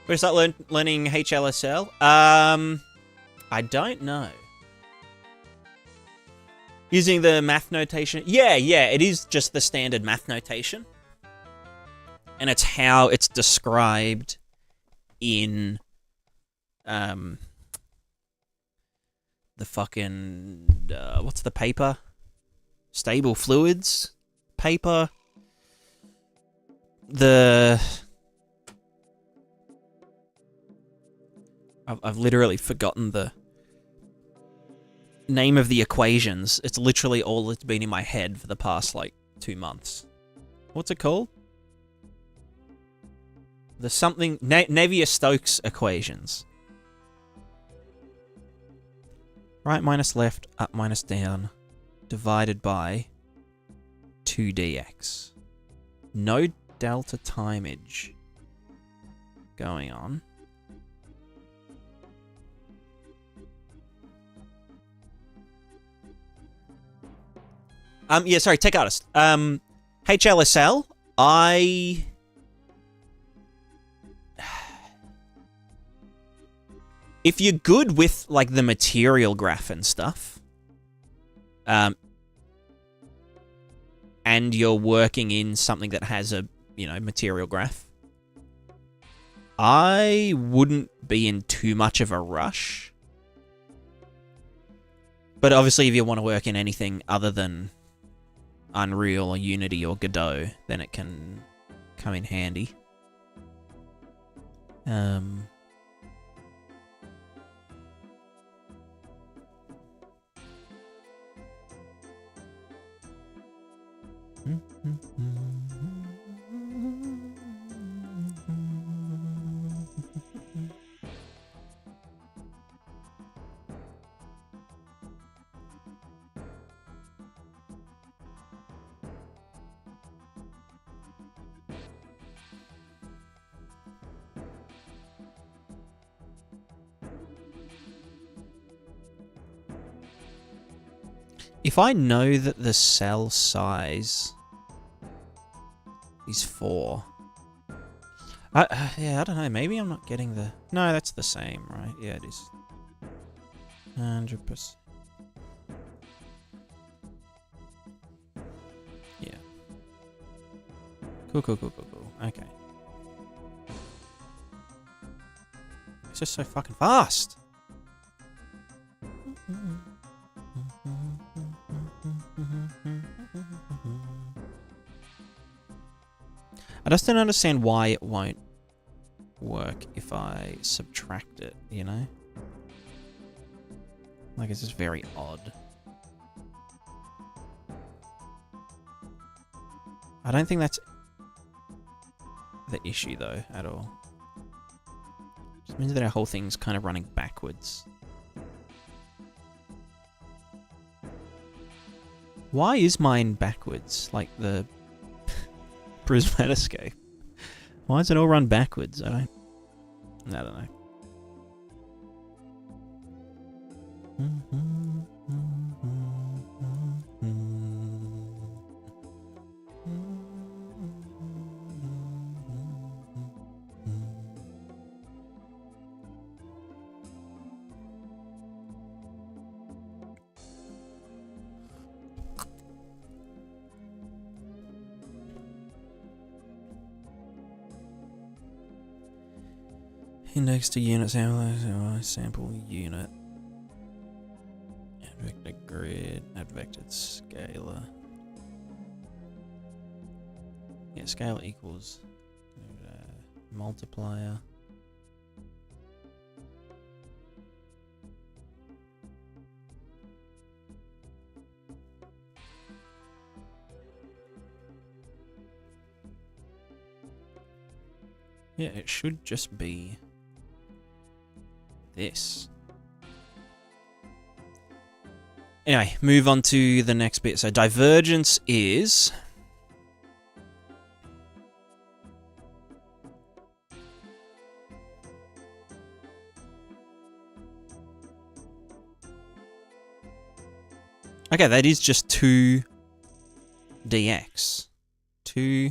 We start learning HLSL. I don't know. Using the math notation. Yeah, it is just the standard math notation. And it's how it's described in the fucking what's the paper? Stable fluids paper. I've literally forgotten the name of the equations. It's literally all that's been in my head for the past, like, 2 months. What's it called? The something... Navier-Stokes equations. Right minus left, up minus down, divided by 2dx. No delta timeage going on. Yeah, sorry, tech artist. HLSL, if you're good with, like, the material graph and stuff, and you're working in something that has a, material graph, I wouldn't be in too much of a rush. But obviously, if you want to work in anything other than Unreal or Unity or Godot, then it can come in handy. If I know that the cell size is 4... yeah, I don't know. Maybe I'm not getting the... No, that's the same, right? Yeah, it is. 100%. Yeah. Cool. Okay. It's just so fucking fast. I just don't understand why it won't work if I subtract it, you know? Like, it's just very odd. I don't think that's the issue, though, at all. It just means that our whole thing's kind of running backwards. Why is mine backwards? Like the Prismatiscape. Why does it all run backwards? I don't know. Index to unit sample unit. Advected grid, advected scalar. Yeah, scale equals multiplier. Yeah, it should just be this. Anyway, move on to the next bit. So divergence is Okay, that is just 2 dx. 2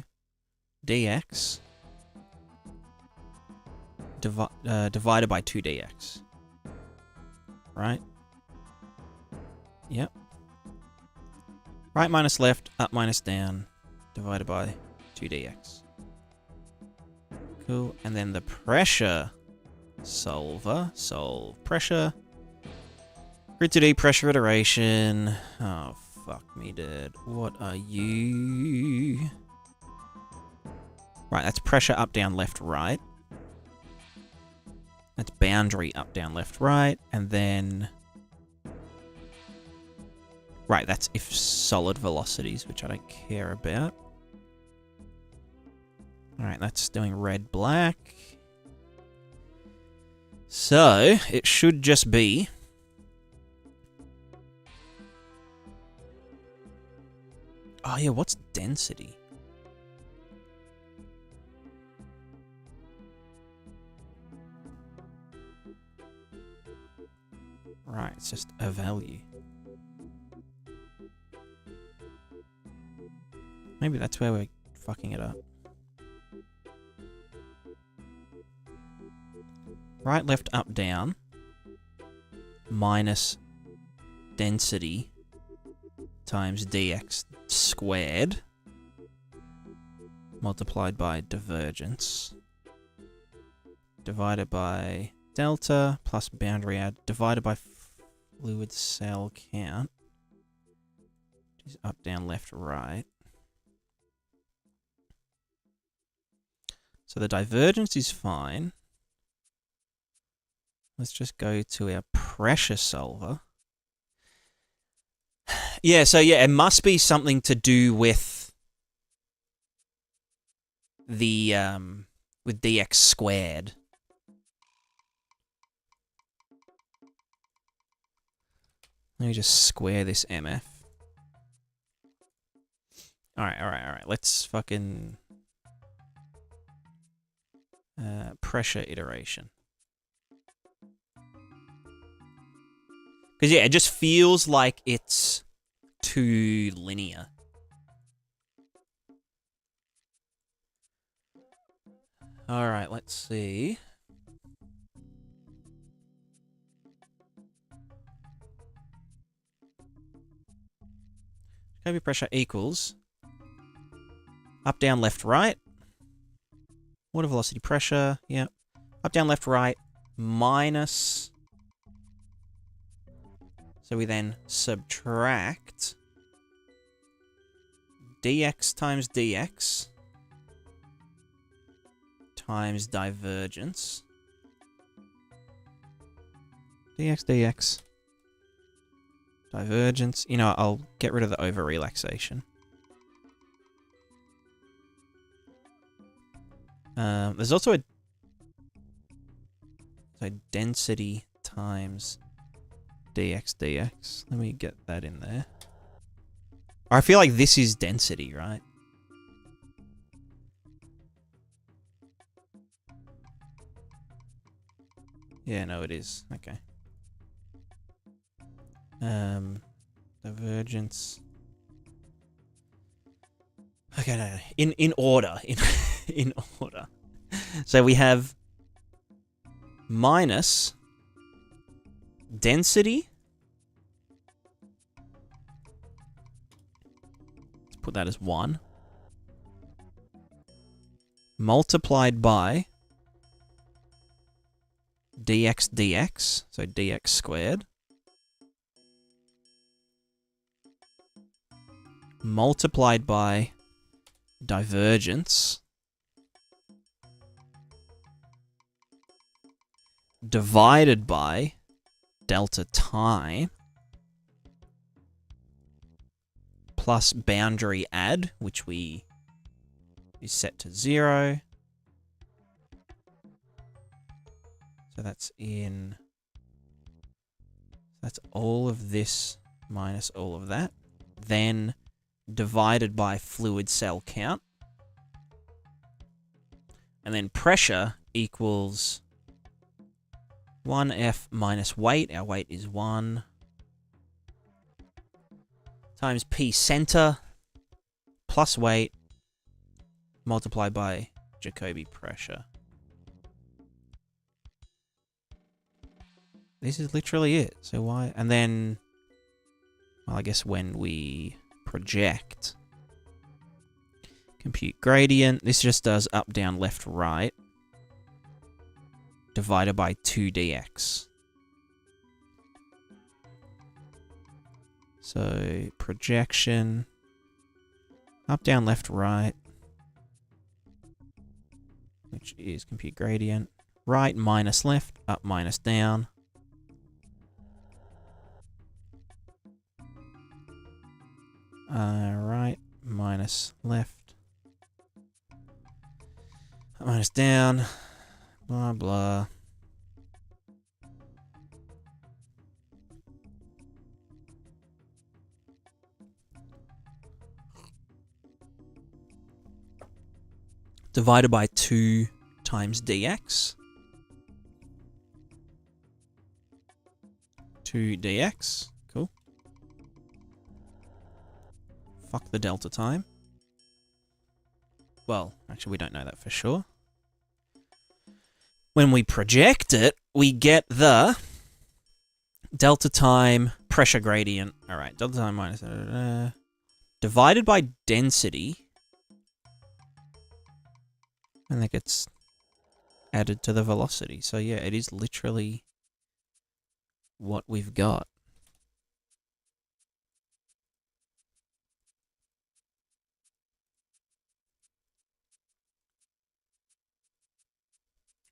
dx divided by 2 dx. Right? Yep. Right minus left, up minus down, divided by 2 dx. Cool. And then the pressure solver. Solve pressure. Grid 2D pressure iteration. Oh, fuck me, dude. What are you? Right, that's pressure up, down, left, right. That's boundary up, down, left, right. And then... Right, that's if solid velocities, which I don't care about. Alright, that's doing red, black. So, it should just be... Oh yeah, what's density? Right, it's just a value. Maybe that's where we're fucking it up. Right, left, up, down. Minus density times dx squared multiplied by divergence divided by delta plus boundary add divided by fluid cell count, which is up, down, left, right. So the divergence is fine. Let's just go to our pressure solver. Yeah, so yeah, it must be something to do with the with dx squared. Let me just square this MF. Alright. Let's fucking pressure iteration. Because yeah, it just feels like it's too linear. Alright, let's see. Jacobi pressure equals up, down, left, right. Water velocity pressure, yep. Up, down, left, right, minus... So we then subtract dx times dx times divergence. Dx. Divergence. You know, I'll get rid of the over-relaxation. There's also a density times dx. Let me get that in there. I feel like this is density, right? Yeah, no, it is. Okay. Divergence. Okay, no. In order. In order. So we have minus density. Let's put that as 1. Multiplied by dx, so dx squared. Multiplied by divergence. Divided by delta time. Plus boundary add, which is set to 0. So that's all of this minus all of that. Then divided by fluid cell count. And then pressure equals 1F minus weight. Our weight is 1. times P center plus weight multiplied by Jacobi pressure. This is literally it. So why? And then, well, I guess when we project, compute gradient, this just does up, down, left, right, divided by 2dx. So projection, up, down, left, right, which is compute gradient, right minus left, up minus down. Right minus left, up minus down, blah blah. Divided by 2 times dx. 2dx. Cool. Fuck the delta time. Well, actually, we don't know that for sure. When we project it, we get the delta time pressure gradient. All right, delta time minus divided by density. And that gets added to the velocity. So yeah, it is literally what we've got.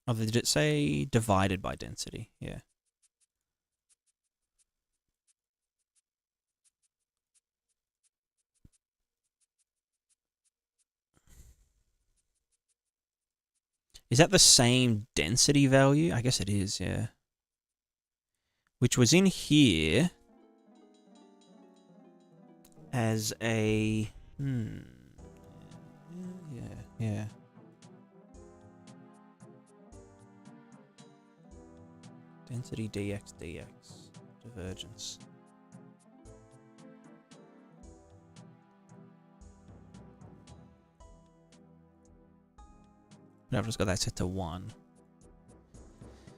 Oh, did it say divided by density? Yeah. Is that the same density value? I guess it is, yeah. Which was in here as a... Yeah. Density dx divergence. But I've just got that set to 1.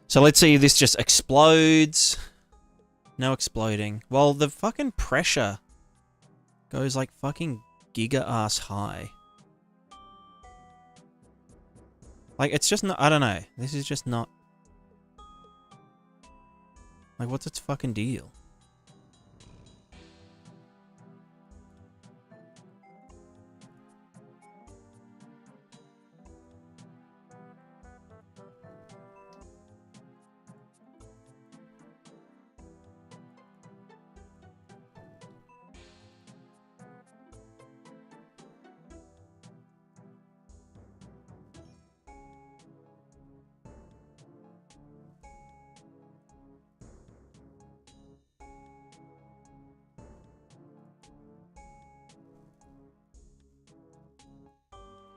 So let's see if this just explodes. No exploding. Well, the fucking pressure goes like fucking giga-ass high. Like, it's just not... I don't know. This is just not... Like, what's its fucking deal?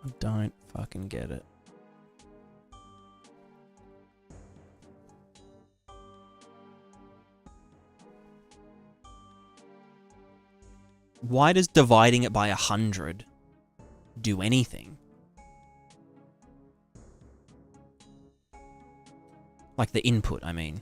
I don't fucking get it. Why does dividing it by 100 do anything? Like the input, I mean.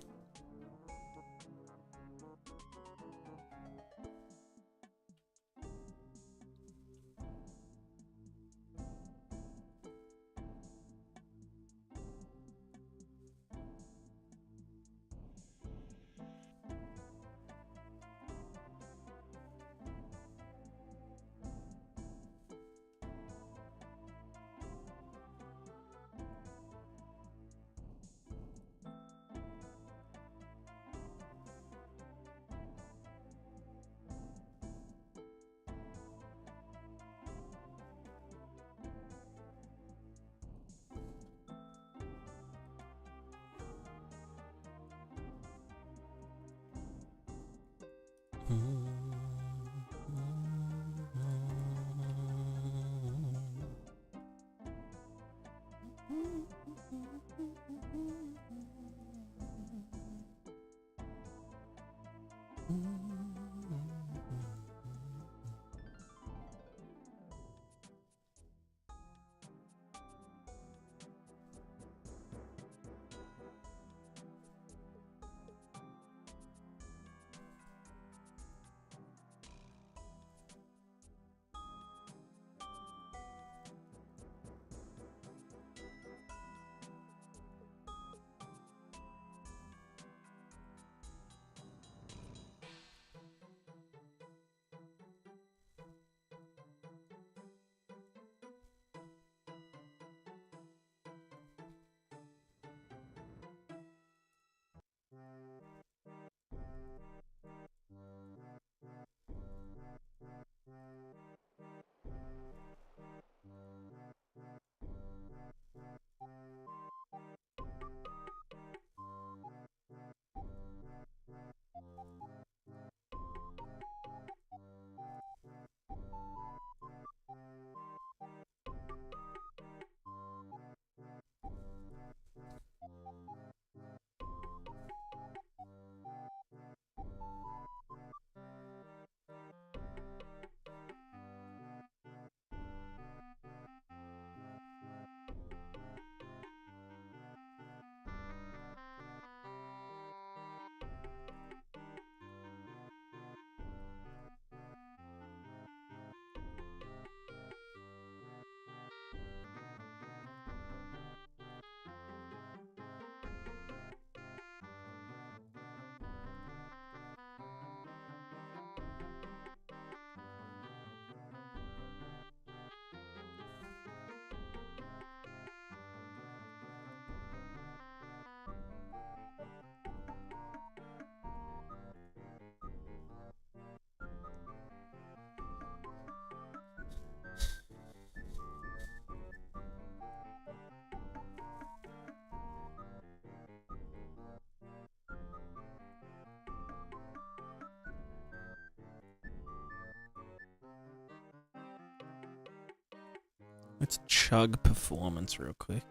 Let's chug performance real quick.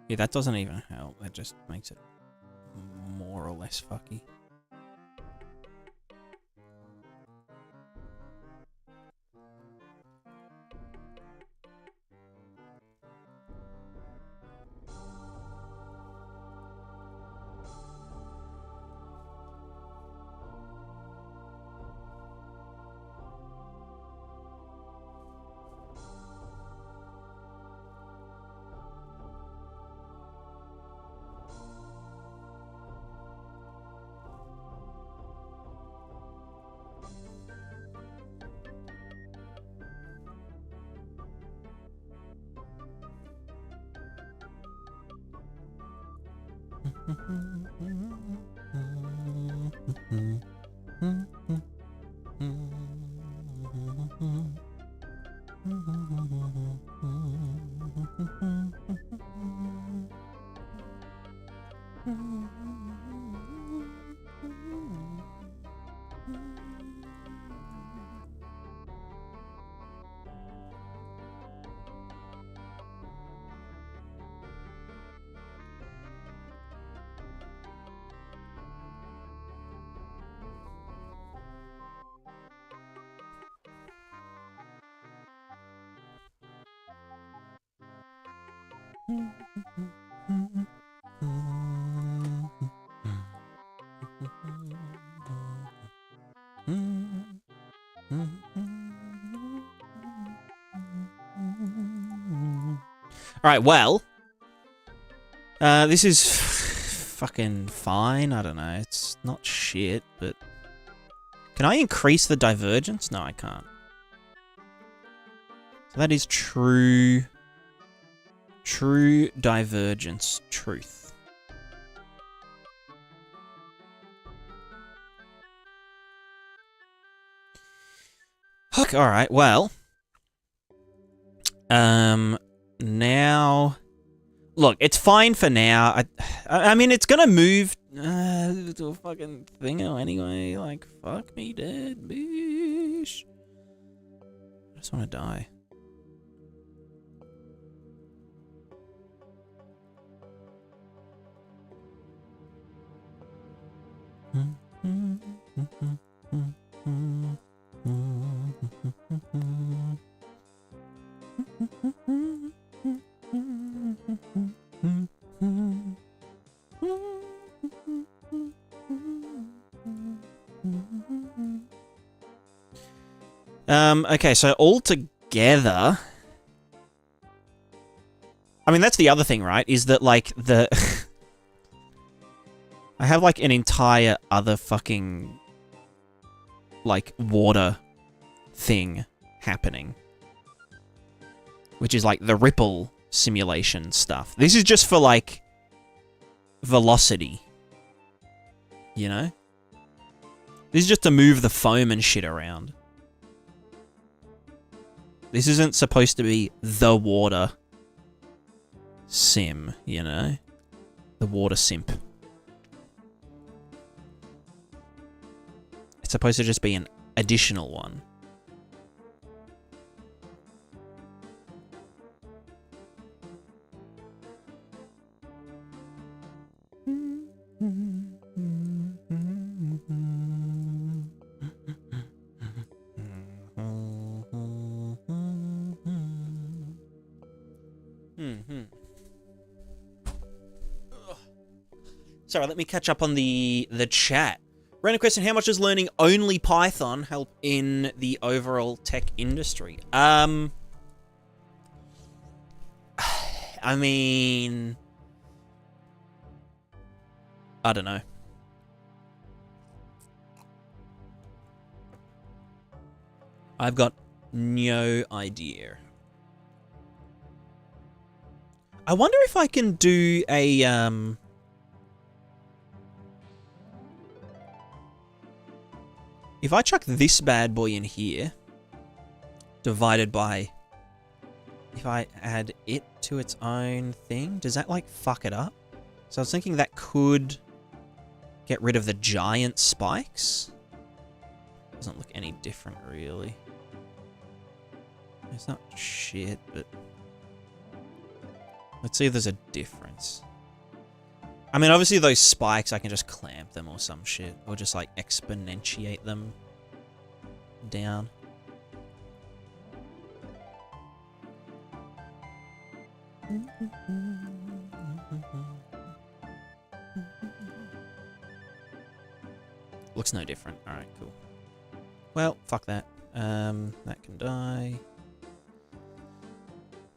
Yeah, that doesn't even help. That just makes it more or less fucky. Alright, well. This is fucking fine. I don't know. It's not shit, but... Can I increase the divergence? No, I can't. So that is true... True divergence. Truth. Alright, well... Now... Look, it's fine for now. I mean, it's gonna move to a fucking thingo anyway. Like, fuck me dead, bitch. I just want to die. Okay, so altogether... I mean, that's the other thing, right? Is that, like, the... I have, like, an entire other fucking... like, water thing happening. Which is, like, the ripple simulation stuff. This is just for, like, velocity. You know? This is just to move the foam and shit around. This isn't supposed to be the water sim, you know? The water simp. It's supposed to just be an additional one. Sorry, let me catch up on the chat. Random question, how much does learning only Python help in the overall tech industry? I mean... I don't know. I've got no idea. I wonder if I can do a, if I chuck this bad boy in here, divided by... If I add it to its own thing, does that, like, fuck it up? So I was thinking that could get rid of the giant spikes. Doesn't look any different, really. It's not shit, but let's see if there's a difference. I mean, obviously those spikes, I can just clamp them or some shit. Or just, like, exponentiate them down. Looks no different. Alright, cool. Well, fuck that. That can die.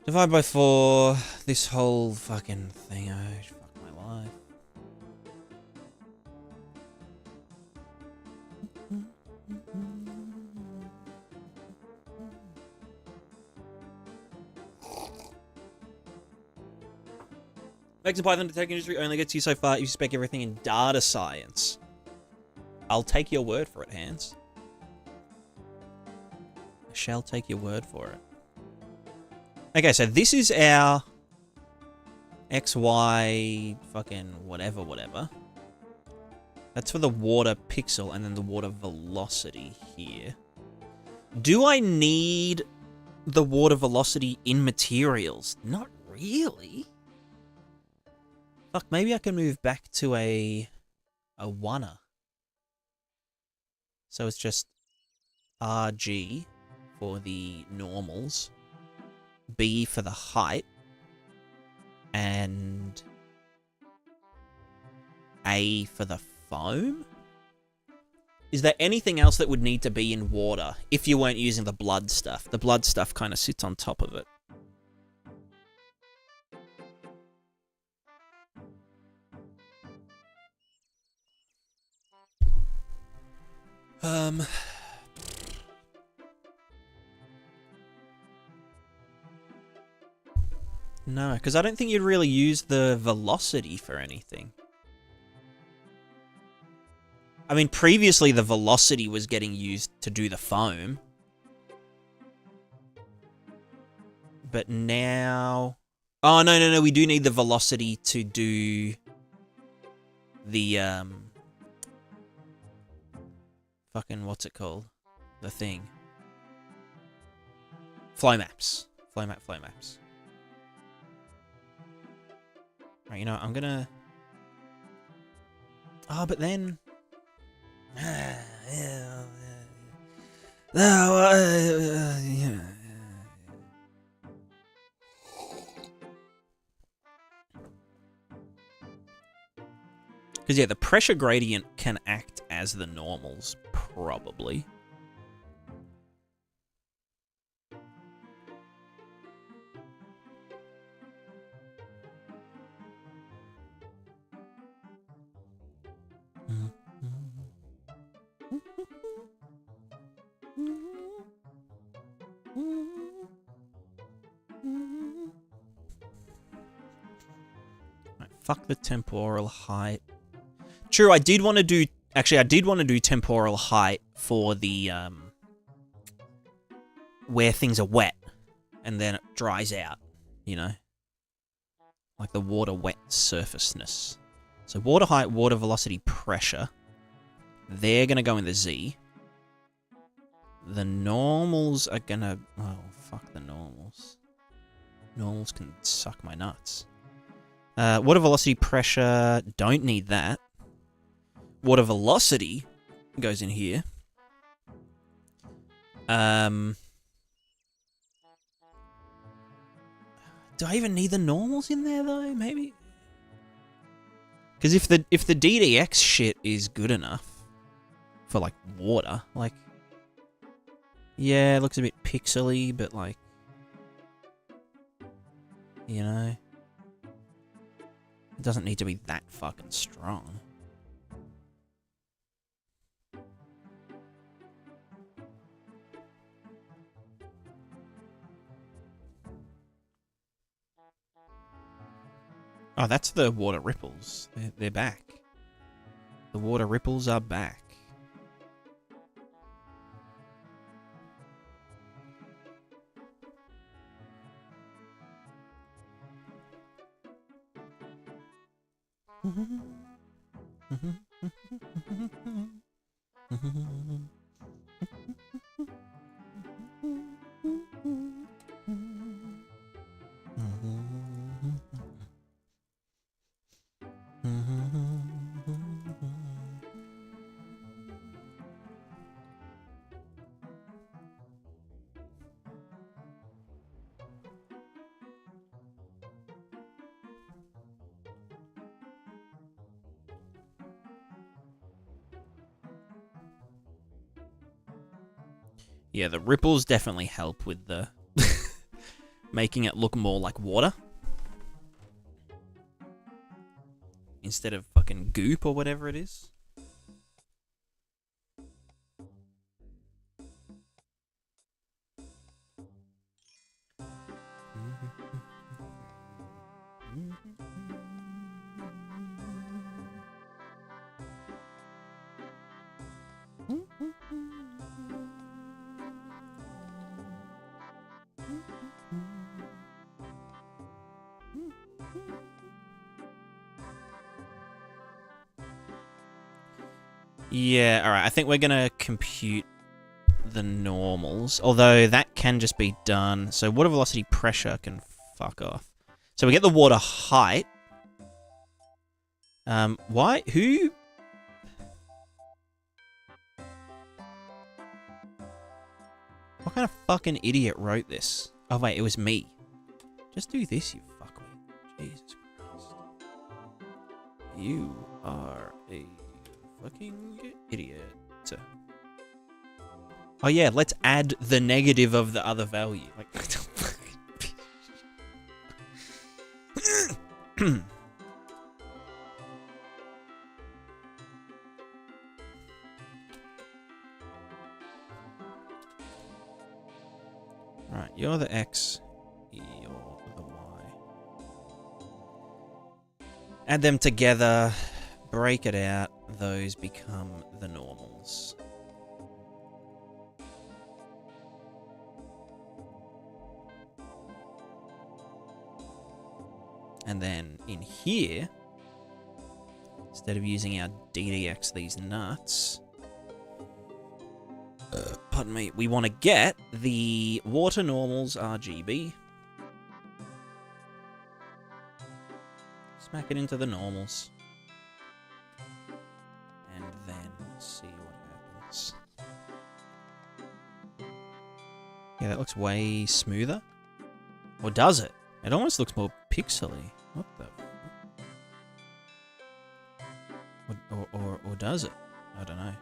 Divide by 4. This whole fucking thing. Oh, fuck my life. Makes a Python to tech industry only gets you so far if you spec everything in data science. I'll take your word for it, Hans. I shall take your word for it. Okay, so this is our XY fucking whatever. That's for the water pixel and then the water velocity here. Do I need the water velocity in materials? Not really. Fuck, maybe I can move back to a oneer. So it's just RG for the normals, B for the height, and A for the foam? Is there anything else that would need to be in water if you weren't using the blood stuff? The blood stuff kind of sits on top of it. No, because I don't think you'd really use the velocity for anything. I mean, previously the velocity was getting used to do the foam. But now... Oh, no, we do need the velocity to do the, fucking, what's it called? The thing. Flow maps. Flow maps. Right, you know, I'm gonna... Oh, but then... Because, yeah, the pressure gradient can act as the normals, probably. Right, fuck the temporal height. True, I did want to do... Actually, I did want to do temporal height for the, where things are wet, and then it dries out, you know? Like the water wet surfaceness. So water height, water velocity, pressure. They're going to go in the Z. The normals are going to... Oh, fuck the normals. Normals can suck my nuts. Water velocity, pressure, don't need that. Water velocity goes in here. Do I even need the normals in there though? Maybe. Because if the DDX shit is good enough for like water, like, yeah, it looks a bit pixely, but like, you know, it doesn't need to be that fucking strong. Oh, that's the water ripples. They're back. The water ripples are back. Yeah, the ripples definitely help with the making it look more like water. Instead of fucking goop or whatever it is. Yeah, alright, I think we're gonna compute the normals, although that can just be done. So water velocity pressure can fuck off. So we get the water height. Why? Who? What kind of fucking idiot wrote this? Oh wait, it was me. Just do this, you fuckwit. Jesus Christ. You are a fucking idiot. Oh yeah, let's add the negative of the other value. Like, right, you're the X, you're the Y. Add them together, break it out, those become the normals. And then in here, instead of using our DDX these nuts, pardon me, we want to get the water normals RGB. Smack it into the normals. And then see what happens. Yeah, that looks way smoother. Or does it? It almost looks more pixely. What the? Or does it? I don't know.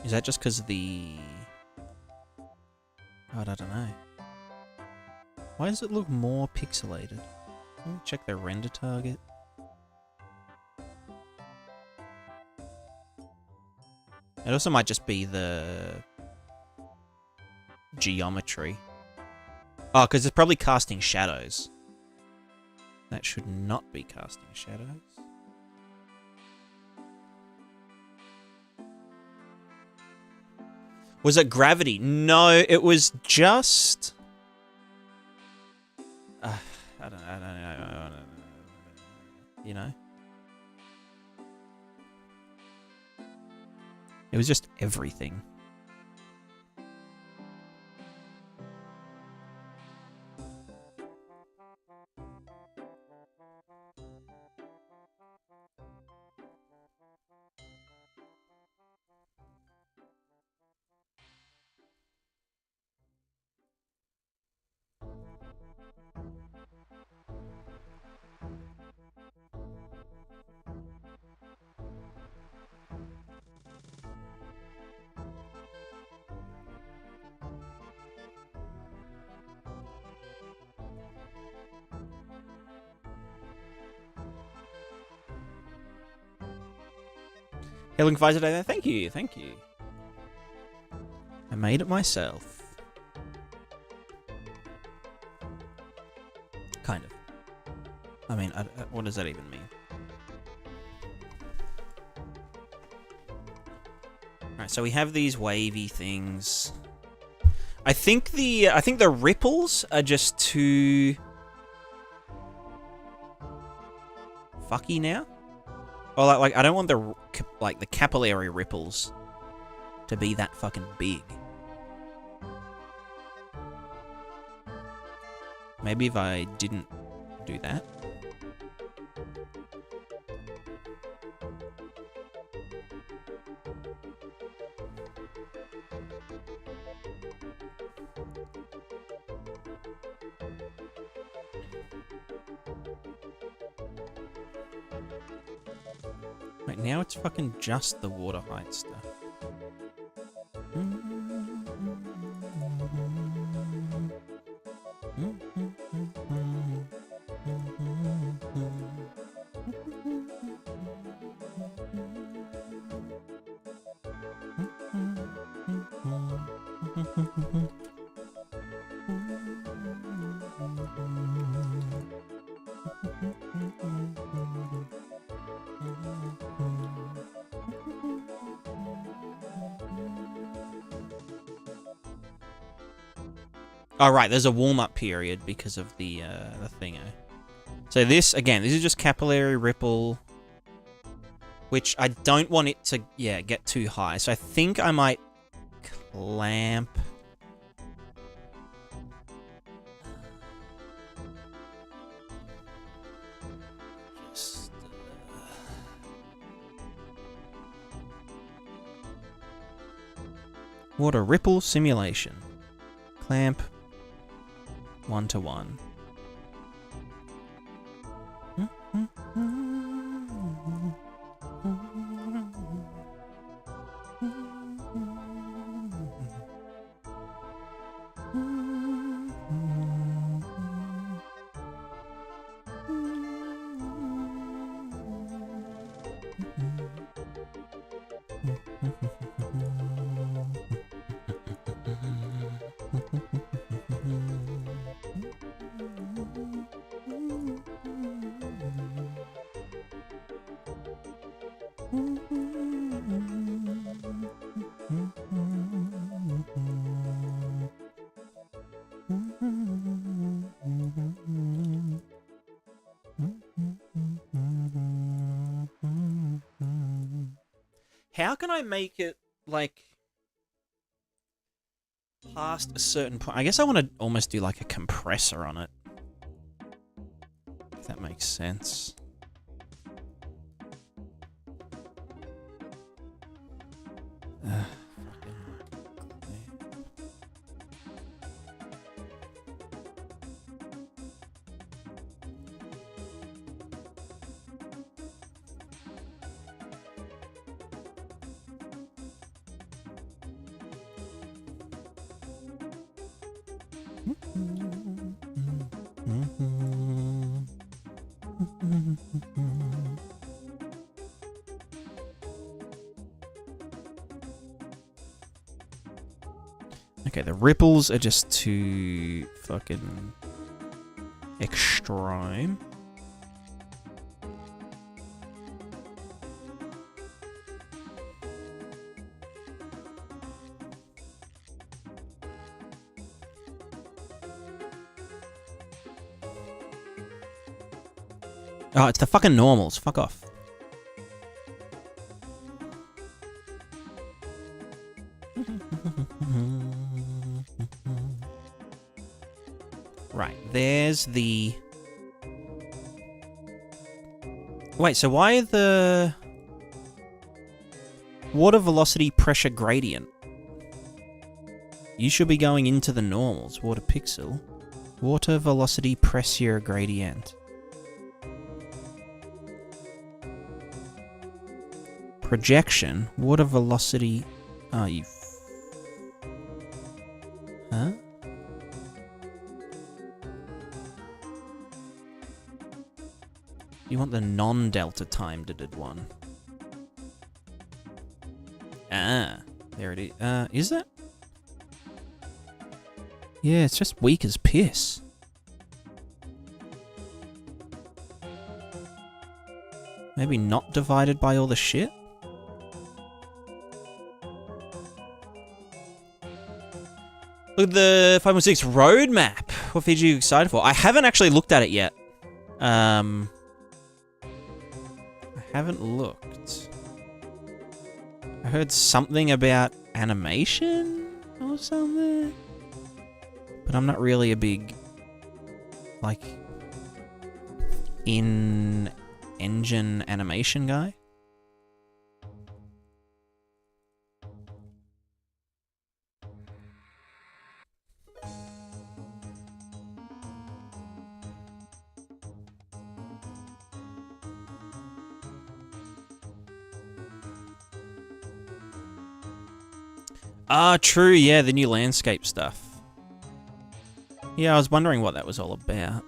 Is that just because of the... God, I don't know. Why does it look more pixelated? Let me check the render target. It also might just be the geometry. Oh, because it's probably casting shadows. That should not be casting shadows. Was it gravity? No, it was just... I don't know. You know? It was just everything. Healing Visor Day there. Thank you, thank you. I made it myself. Kind of. I mean, what does that even mean? Alright, so we have these wavy things. I think the ripples are just too fucky now. Or like I don't want the capillary ripples to be that fucking big. Maybe if I didn't do that. Right, now it's fucking just the water height stuff. Oh, right, there's a warm-up period because of the thingo. So this, again, this is just capillary ripple, which I don't want it to, yeah, get too high. So I think I might clamp. Just, water ripple simulation. Clamp 1-to-1. How can I make it, like, past a certain point? I guess I want to almost do, like, a compressor on it. If that makes sense. Okay, the ripples are just too fucking extreme. Oh, it's the fucking normals. Fuck off. Right, there's the... Wait, so why the... Water velocity pressure gradient? You should be going into the normals. Water pixel. Water velocity pressure gradient. Projection. Water velocity... Oh, you... Huh? You want the non-delta time-did one. Ah, there it is. Is it? Yeah, it's just weak as piss. Maybe not divided by all the shit? Look at the 5.6 roadmap. What feature are you excited for? I haven't actually looked at it yet. I haven't looked. I heard something about animation or something. But I'm not really a big, like, in-engine animation guy. Ah, true, yeah, the new landscape stuff. Yeah, I was wondering what that was all about.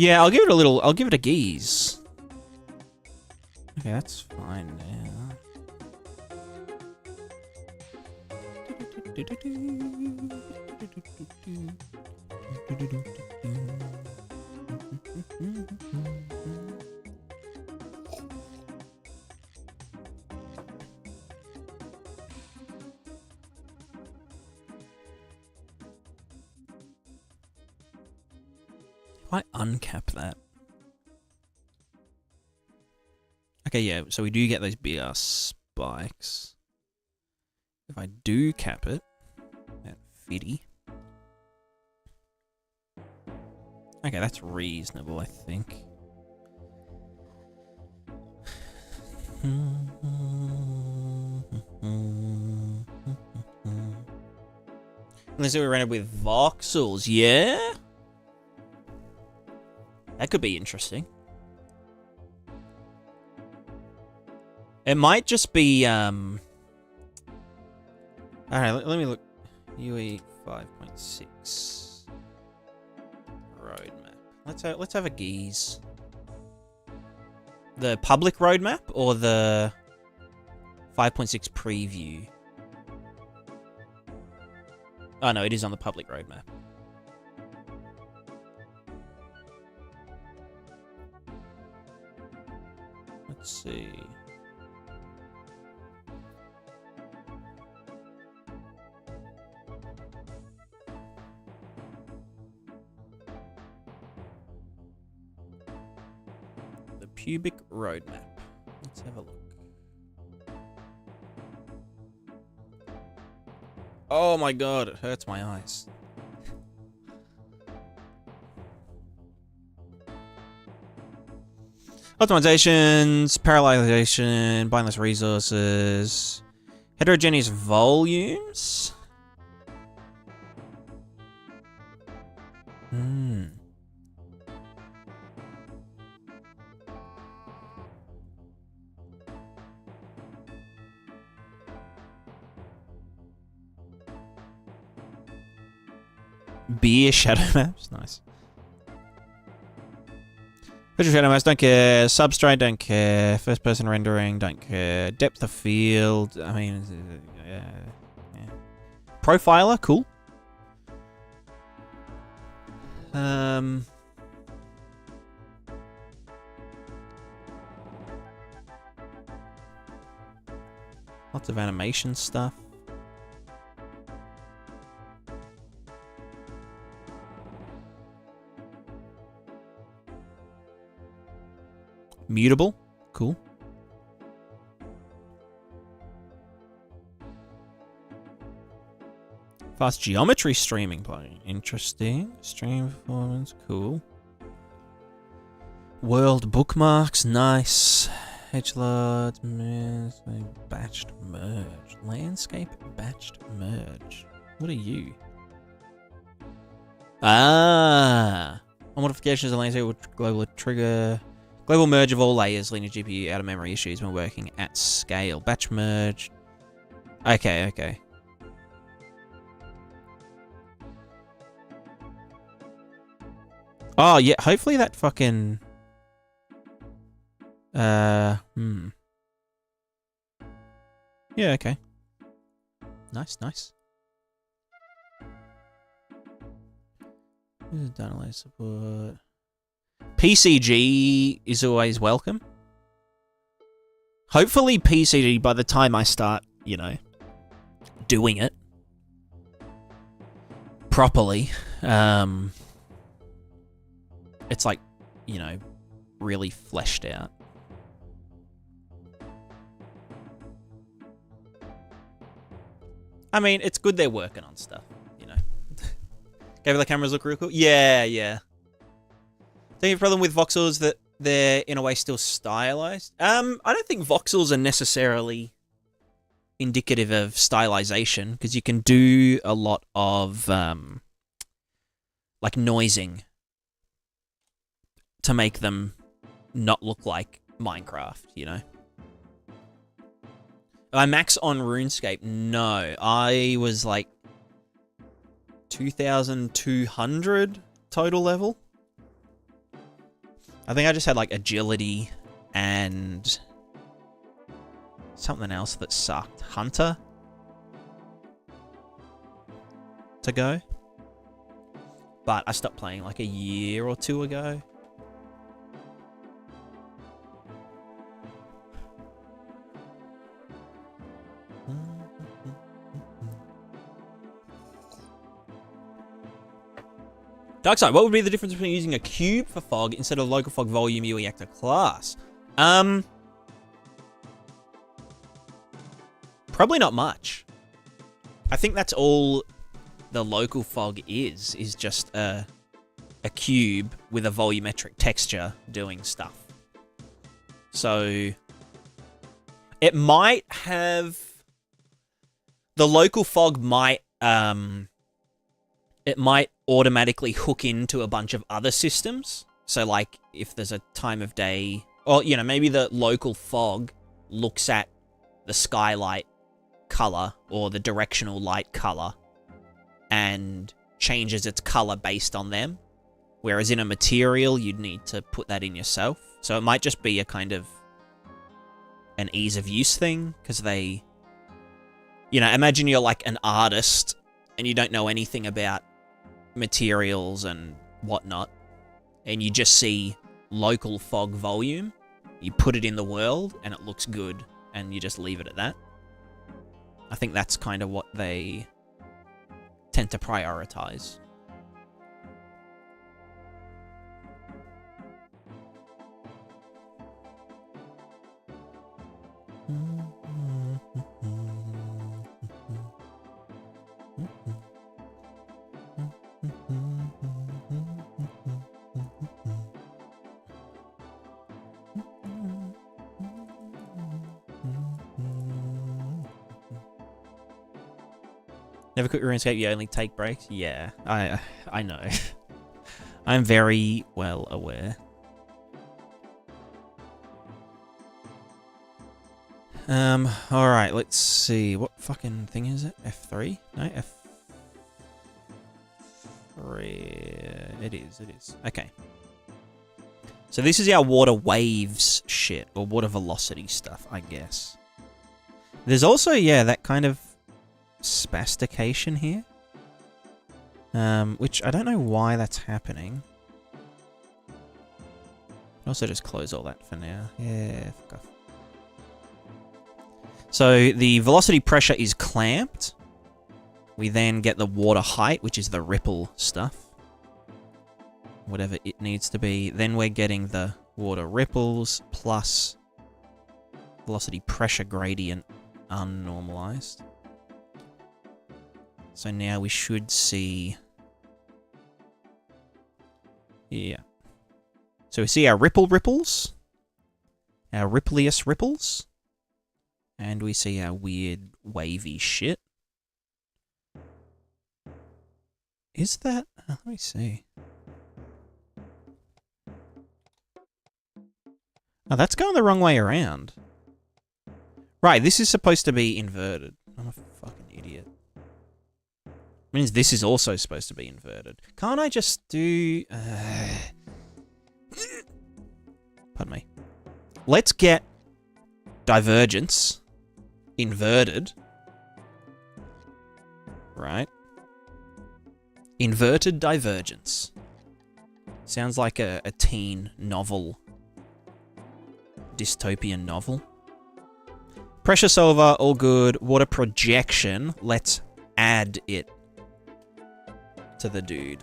Yeah, I'll give it a geese. Okay, that's fine now. If I uncap that. Okay, yeah, so we do get those BR spikes. If I do cap it at 50. Okay, that's reasonable, I think. Unless we ran it with voxels, yeah? That could be interesting. It might just be, alright, let me look. UE 5.6 roadmap. Let's have a geese. The public roadmap or the 5.6 preview? Oh no, it is on the public roadmap. Let's see. The pubic roadmap. Let's have a look. Oh my god, it hurts my eyes. Optimizations, parallelization, bindless resources, heterogeneous volumes. Beer shadow maps, nice. Visual shadow maps, don't care. Substrate, don't care. First person rendering, don't care. Depth of field, I mean, yeah. Profiler, cool. Lots of animation stuff. Mutable, cool. Fast geometry streaming plugin, interesting. Stream performance, cool. World bookmarks, nice. Edgelords, batched merge. Landscape batched merge. What are you? Ah! On modifications of landscape with global trigger. Global merge of all layers, leading GPU out of memory issues when working at scale. Batch merge. Okay, okay. Oh, yeah, hopefully that fucking... Yeah, okay. Nice, nice. Download support. PCG is always welcome. Hopefully PCG, by the time I start, you know, doing it properly, it's like, you know, really fleshed out. I mean, it's good they're working on stuff, you know. Okay, the cameras look real cool. Yeah, yeah. The problem with voxels is that they're, in a way, still stylized. I don't think voxels are necessarily indicative of stylization, because you can do a lot of, like, noising to make them not look like Minecraft, you know? I max on RuneScape? No. I was, like, 2,200 total level. I think I just had, like, agility and something else that sucked. Hunter to go. But I stopped playing, like, a year or two ago. Darkside, what would be the difference between using a cube for fog instead of local fog volume UE actor class? Probably not much. I think that's all the local fog is just a cube with a volumetric texture doing stuff. So it might have... The local fog might... it might automatically hook into a bunch of other systems. So, like, if there's a time of day... Or, you know, maybe the local fog looks at the skylight color or the directional light color and changes its color based on them. Whereas in a material, you'd need to put that in yourself. So it might just be a kind of an ease of use thing, because they... You know, imagine you're like an artist and you don't know anything about materials and whatnot, and you just see local fog volume, you put it in the world and it looks good, and you just leave it at that. I think that's kind of what they tend to prioritize. Never quit RuneScape, you only take breaks? Yeah, I know. I'm very well aware. Alright, let's see. What fucking thing is it? F3? No, F3. It is. Okay. So this is our water waves shit, or water velocity stuff, I guess. There's also, yeah, that kind of spastication here, which I don't know why that's happening. I'll also just close all that for now. Yeah, fuck off. So the velocity pressure is clamped. We then get the water height, which is the ripple stuff, whatever it needs to be. Then we're getting the water ripples plus velocity pressure gradient unnormalized. So now we should see... Yeah. So we see our ripples, our rippliest ripples, and we see our weird wavy shit. Is that... let me see. Oh, that's going the wrong way around. Right, this is supposed to be inverted. I'm a fucking idiot. Means this is also supposed to be inverted. Can't I just do... Pardon me. Let's get divergence inverted. Right. Inverted divergence. Sounds like a teen novel. Dystopian novel. Pressure solver, all good. Water projection, let's add it to the dude.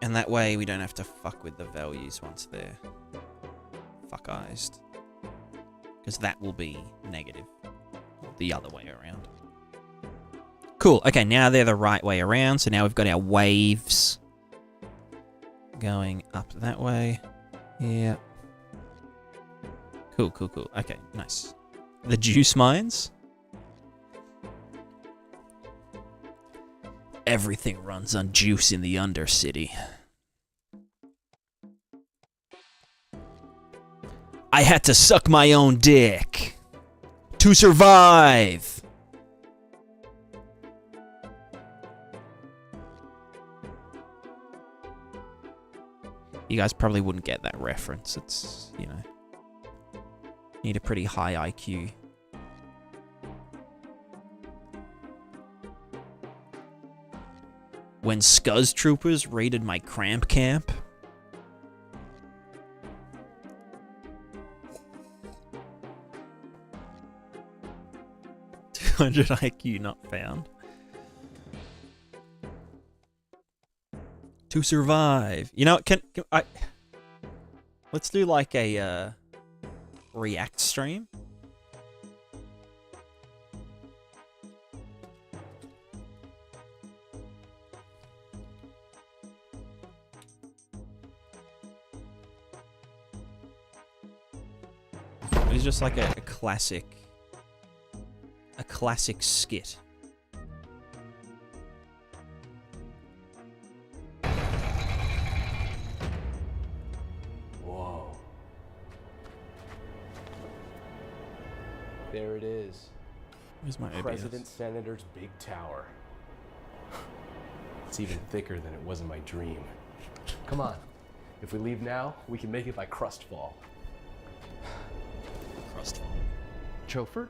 And that way we don't have to fuck with the values once they're fuckized. Because that will be negative. The other way around. Cool. Okay, now they're the right way around. So now we've got our waves going up that way. Yeah. Cool, cool, cool. Okay, nice. The juice mines. Everything runs on juice in the Undercity. I had to suck my own dick to survive. You guys probably wouldn't get that reference. It's, you know, need a pretty high IQ. When Scuzz troopers raided my cramp camp. 200 IQ not found. To survive. You know, can I... Let's do like a React stream. It's just like a classic skit.
Whoa. There it is.
Where's my OBS?
President Senator's big tower. It's even thicker than it was in my dream. Come on. If we leave now, we can make it by Crustfall.
Crustfall.
Chauffeur?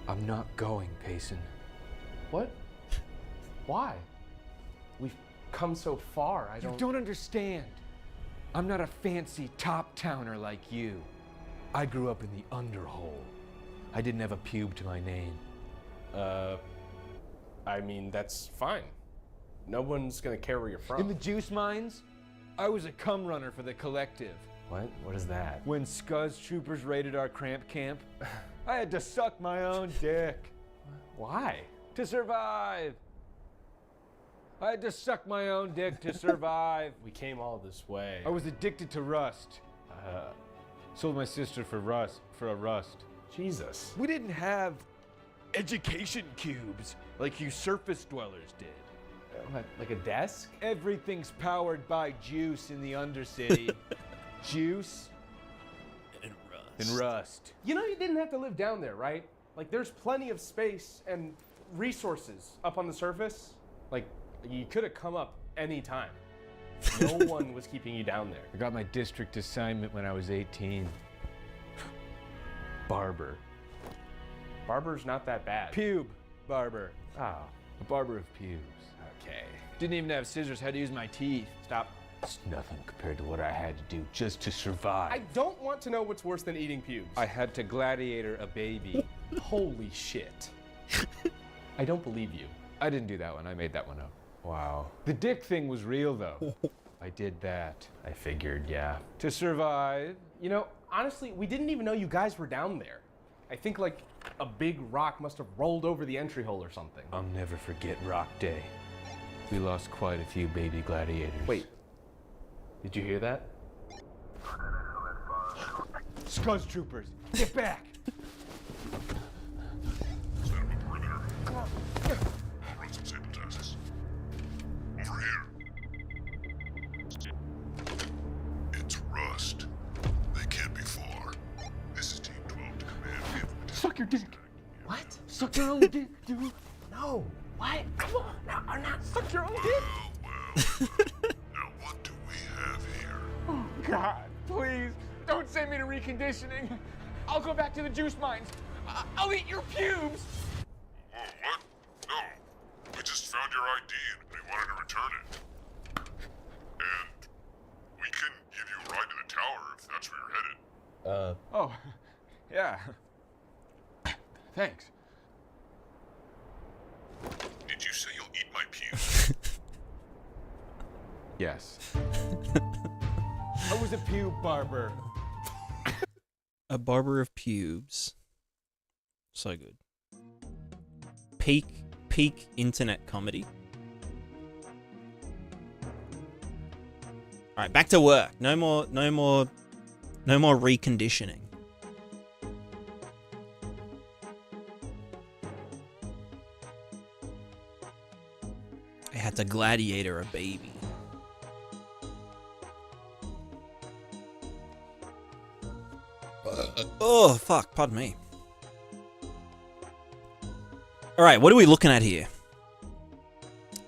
I'm not going, Payson.
What? Why? We've come so far,
You don't understand. I'm not a fancy top-towner like you. I grew up in the underhole. I didn't have a pube to my name.
I mean, that's fine. No one's gonna care where you're from.
In the juice mines, I was a cum runner for the collective.
What? What is that?
When Scuzz troopers raided our cramp camp, I had to suck my own dick.
Why?
To survive. I had to suck my own dick to survive.
We came all this way.
I was addicted to rust. Sold my sister for a rust.
Jesus.
We didn't have education cubes like you surface dwellers did.
Like a desk?
Everything's powered by juice in the Undercity. Juice and rust.
You know you didn't have to live down there, right? Like, there's plenty of space and resources up on the surface. Like, you could have come up any time. No one was keeping you down there.
I got my district assignment when I was 18. Barber.
Barber's not that bad.
Pube barber.
Oh,
A barber of pubes.
okay.
Didn't even have scissors, had to use my teeth.
Stop.
It's nothing compared to what I had to do just to survive.
I don't want to know what's worse than eating pubes.
I had to gladiator a baby.
Holy shit. I don't believe you.
I didn't do that one, I made that one up.
Wow.
The dick thing was real though. I did that.
I figured, yeah.
To survive.
You know, honestly, we didn't even know you guys were down there. I think like a big rock must have rolled over the entry hole or something.
I'll never forget Rock Day. We lost quite a few baby gladiators.
Wait, did you hear that?
Scuzz troopers, get back!
Run some sample tests. Over here. It's rust. They can't be far. This is Team 12 to command. We have
Suck your dick!
What?
Suck your own dick, dude!
No. What? Come on. No, I'm not. Suck your own dick.
well. Now what do we have here?
Oh God, please, don't send me to reconditioning. I'll go back to the juice mines. I'll eat your pubes!
Whoa, what? No. We just found your ID and we wanted to return it. And we can give you a ride to the tower if that's where you're headed.
Oh, yeah. Thanks.
Did you say you'll eat my pubes?
Yes. I was a pube barber.
A barber of pubes. So good. Peak internet comedy. All right, back to work. No more reconditioning. I had to gladiator a baby. Oh, fuck. Pardon me. All right, what are we looking at here?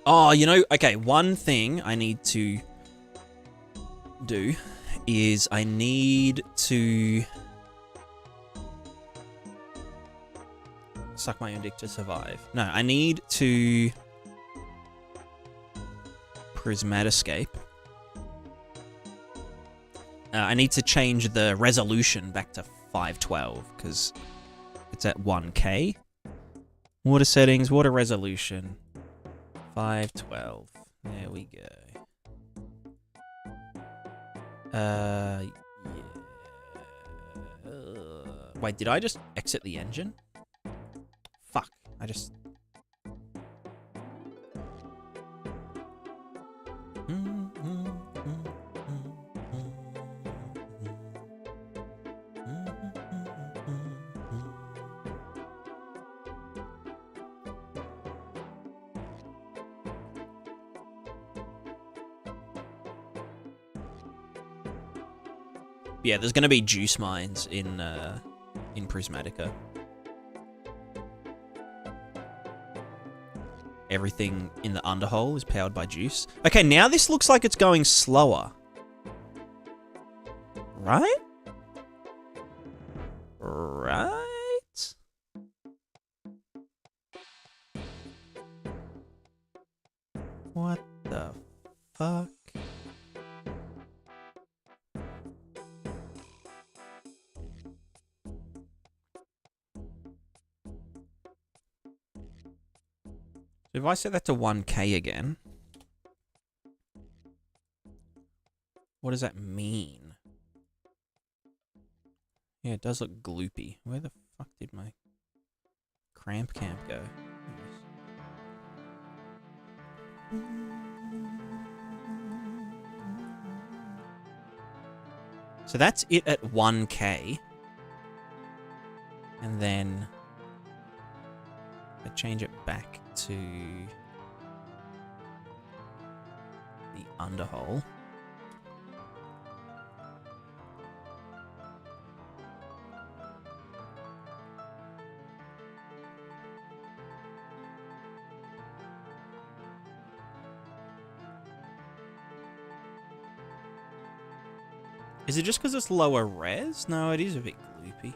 Oh, you know, okay, one thing I need to do is I need to suck my own dick to survive. No, I need to prismatiscape. I need to change the resolution back to 512 because it's at 1K. Water settings, water resolution, 512. There we go. Yeah. Wait, did I just exit the engine? Fuck, I just... Yeah, there's gonna be juice mines in Prismatica. Everything in the underhole is powered by juice. Okay, now this looks like it's going slower. Right? Right? What the fuck? If I set that to 1K again, what does that mean? Yeah, it does look gloopy. Where the fuck did my cramp camp go? So that's it at 1K. And then I change it back to the underhole. Is it just because it's lower res? No, it is a bit gloopy.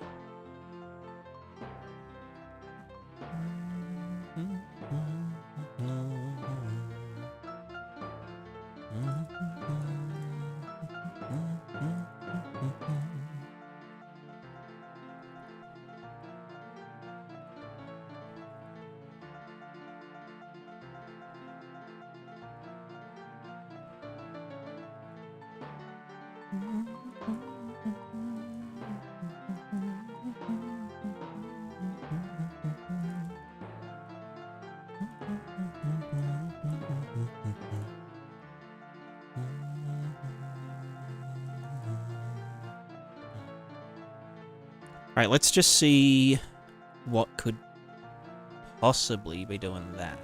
Alright, let's just see what could possibly be doing that.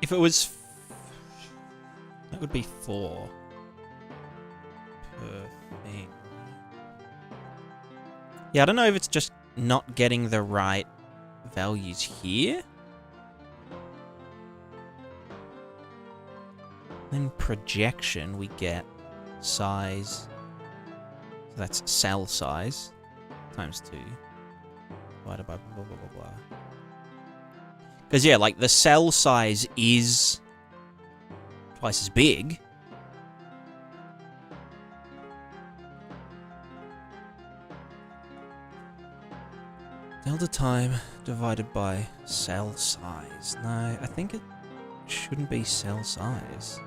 If it was... that would be 4 per thing. Yeah, I don't know if it's just not getting the right values here. Then projection, we get size. So that's cell size times 2 divided by blah, blah, blah, blah, blah. Because, yeah, like, the cell size is twice as big. Delta time divided by cell size. No, I think it shouldn't be cell size.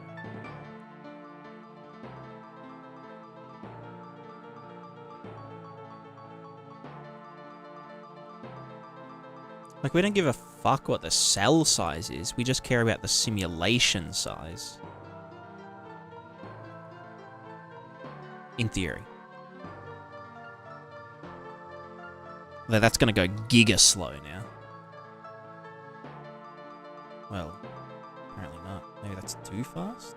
Like, we don't give a fuck what the cell size is. We just care about the simulation size. In theory. Though that's going to go giga slow now. Well, apparently not. Maybe that's too fast?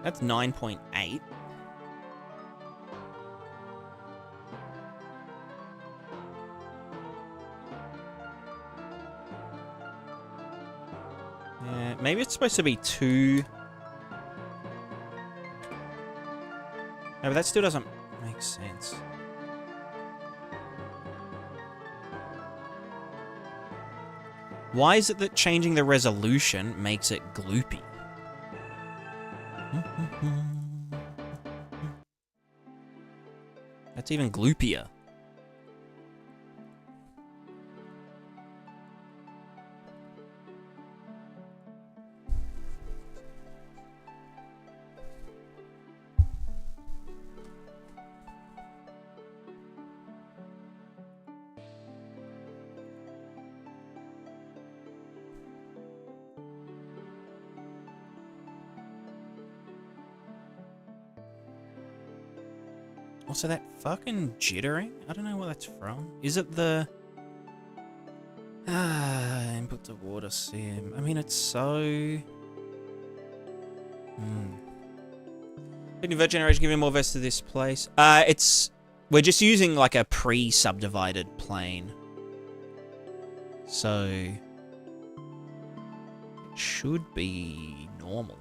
That's 9.8. Yeah, maybe it's supposed to be 2. No, but that still doesn't make sense. Why is it that changing the resolution makes it gloopy? That's even gloopier. Also, that fucking jittering? I don't know where that's from. Is it the... input to water sim. I mean, it's so... Convert generation, giving more vest to this place. We're just using, like, a pre-subdivided plane. So... it should be normal.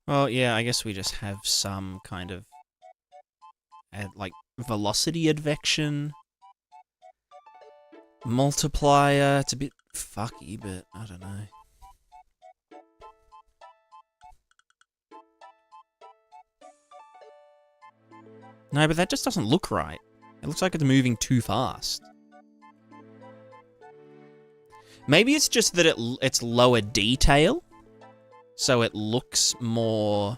Well, yeah, I guess we just have some kind of, like, velocity advection multiplier. It's a bit fucky, but I don't know. No, but that just doesn't look right. It looks like it's moving too fast. Maybe it's just that it's lower detail, so it looks more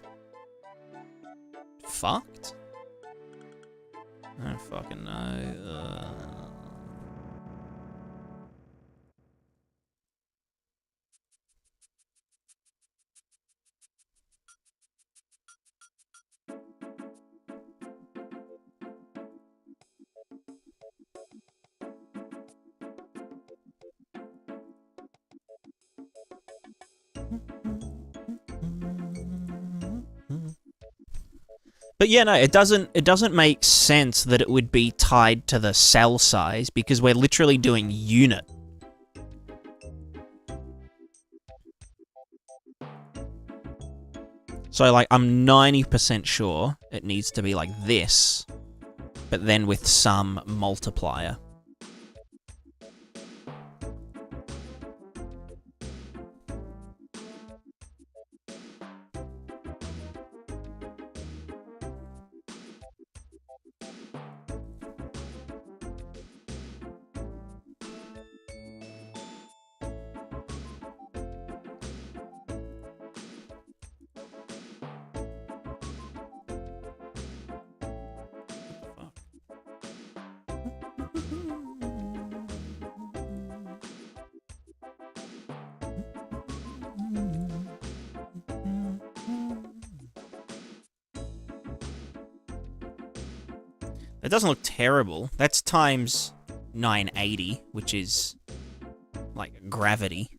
fucked? I don't fucking know. But yeah, no, it doesn't make sense that it would be tied to the cell size because we're literally doing unit. So like I'm 90% sure it needs to be like this, but then with some multiplier. It doesn't look terrible. That's times 980, which is like gravity.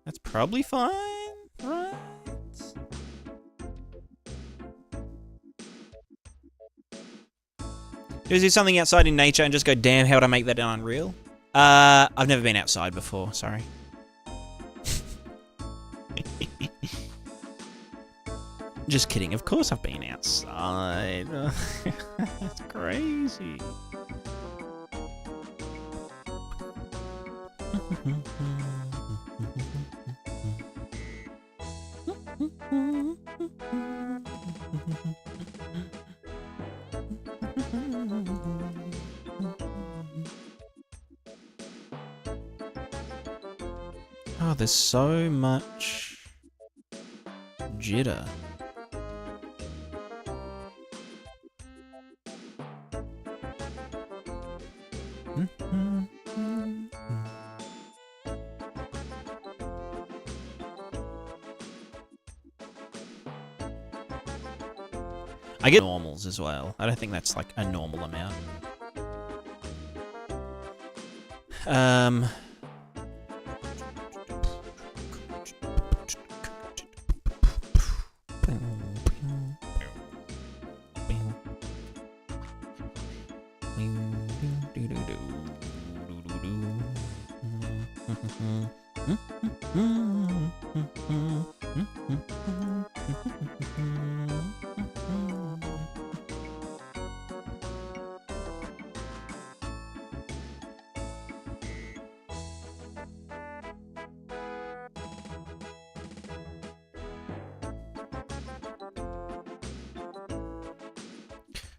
That's probably fine, right? Do do something outside in nature and just go, damn, how would I make that in Unreal? I've never been outside before, sorry. Just kidding, of course I've been outside. That's crazy. Oh, there's so much jitter. I get normals as well. I don't think that's like a normal amount.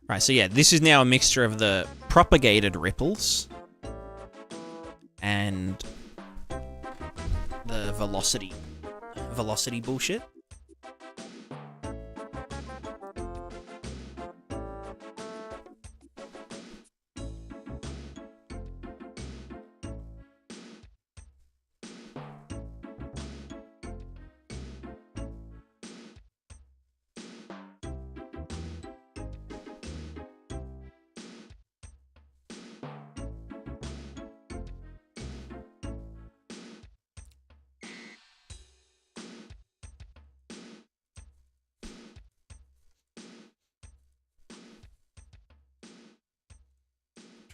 Right, so yeah, this is now a mixture of the propagated ripples and the velocity bullshit.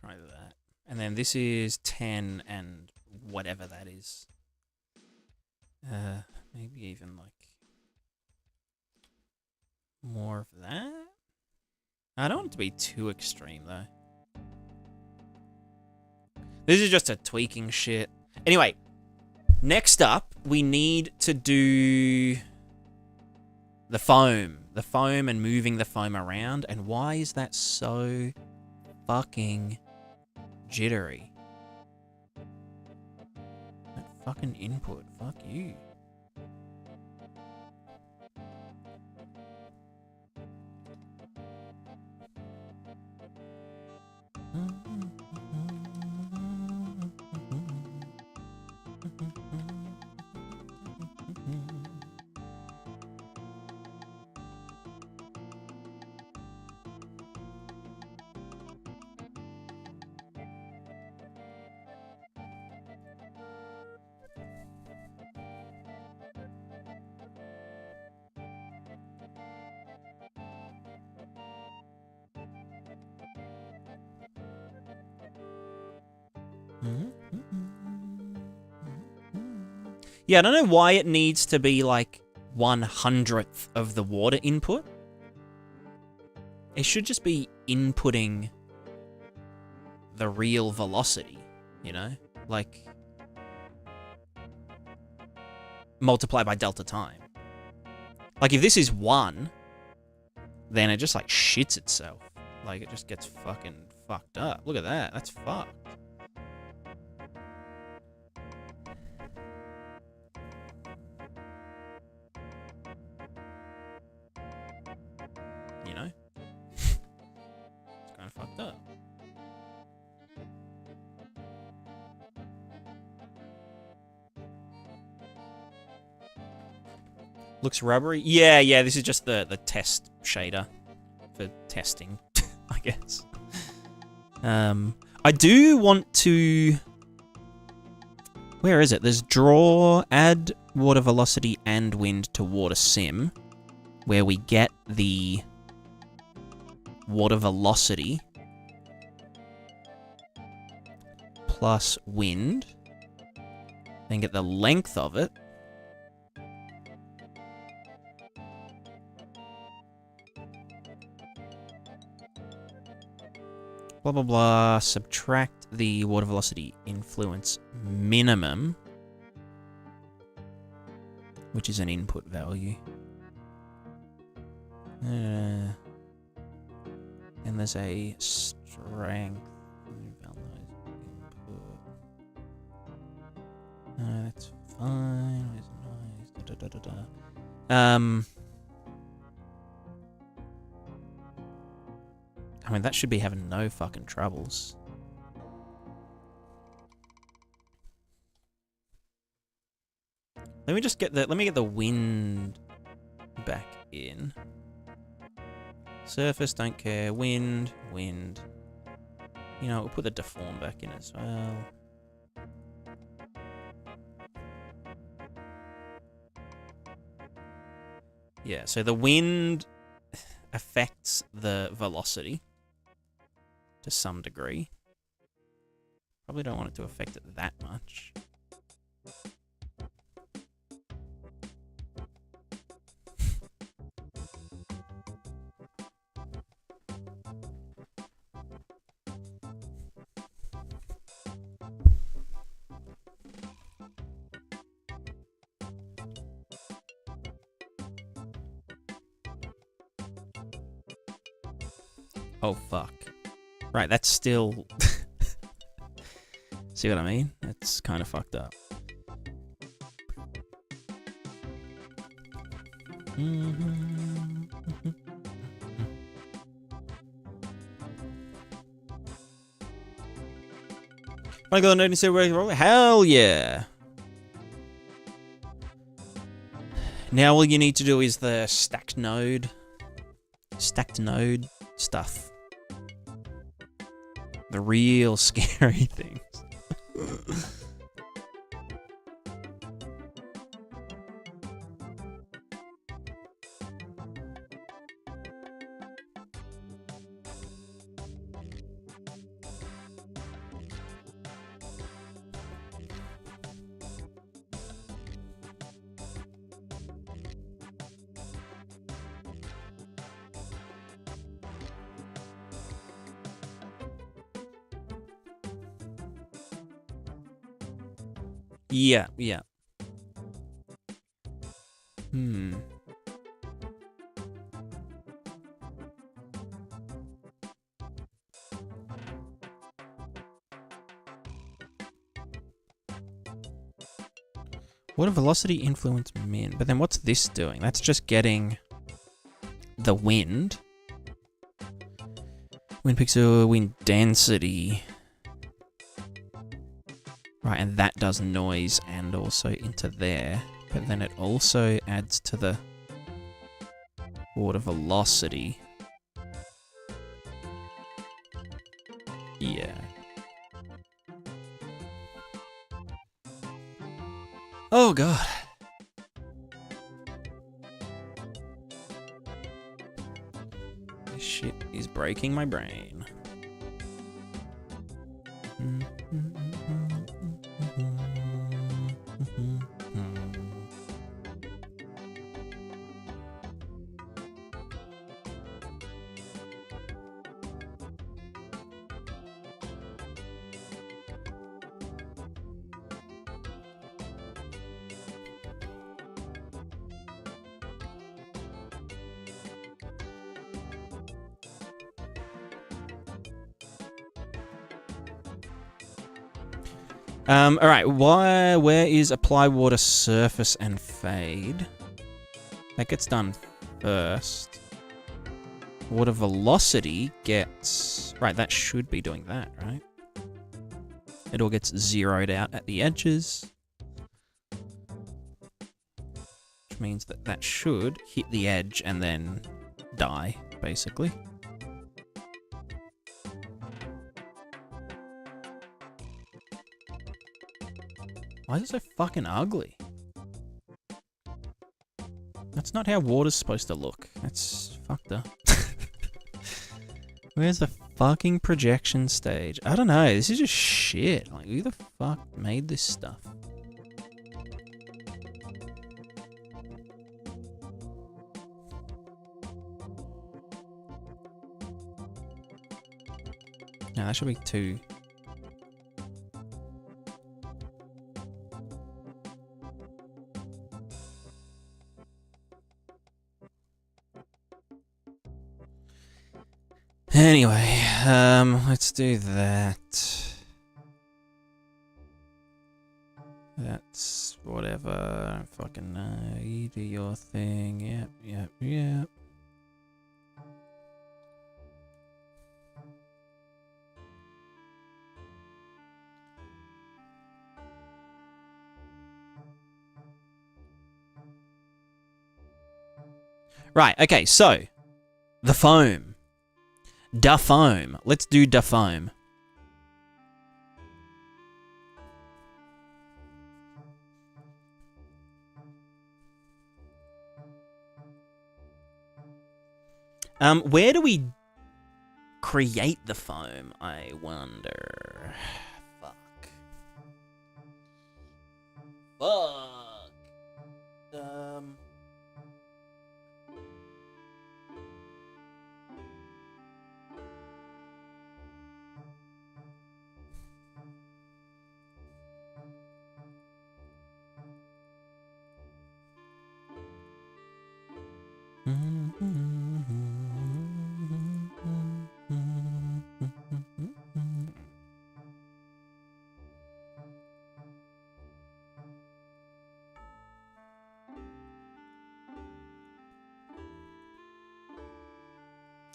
Try that. And then this is 10 and whatever that is. Maybe even like more of that? I don't want it to be too extreme though. This is just a tweaking shit. Anyway, next up, we need to do the foam. The foam and moving the foam around. And why is that so fucking jittery? That fucking input. Fuck you. Yeah, I don't know why it needs to be like 1/100th of the water input. It should just be inputting the real velocity, you know? Like, multiply by delta time. Like, if this is 1, then it just, like, shits itself. Like, it just gets fucking fucked up. Look at that. That's fucked. You know? It's kind of fucked up. Looks rubbery. Yeah, this is just the test shader for testing, I guess. I do want to... Where is it? There's draw, add water velocity and wind to water sim, where we get the water velocity plus wind, then get the length of it. Blah, blah, blah. Subtract the water velocity influence minimum, which is an input value. And there's a strength. That's fine. Where's noise? I mean, that should be having no fucking troubles. Let me just get the... Let me get the wind back in. Surface, don't care. Wind. You know, we'll put the deform back in as well. Yeah, so the wind affects the velocity to some degree. Probably don't want it to affect it that much. Oh, fuck. Right, that's still... See what I mean? That's kind of fucked up. Wanna go and say where? Hell yeah! Now all you need to do is the stacked node stuff. The real scary things. Yeah. Water velocity influence min. But then what's this doing? That's just getting the wind. Wind pixel, wind density. Right, and that does noise and also into there. But then it also adds to the water velocity. Yeah. Oh, God. This shit is breaking my brain. Alright, where is apply water surface and fade? That gets done first. Water velocity gets... Right, that should be doing that, right? It all gets zeroed out at the edges. Which means that that should hit the edge and then die, basically. Why is it so fucking ugly? That's not how water's supposed to look. That's fucked up. Where's the fucking projection stage? I don't know. This is just shit. Like, who the fuck made this stuff? No, that should be 2. Anyway, let's do that. That's whatever. I don't fucking know. You do your thing. Yep. Right, okay, so the foam. Da foam. Let's do da foam. Where do we create the foam, I wonder? Fuck.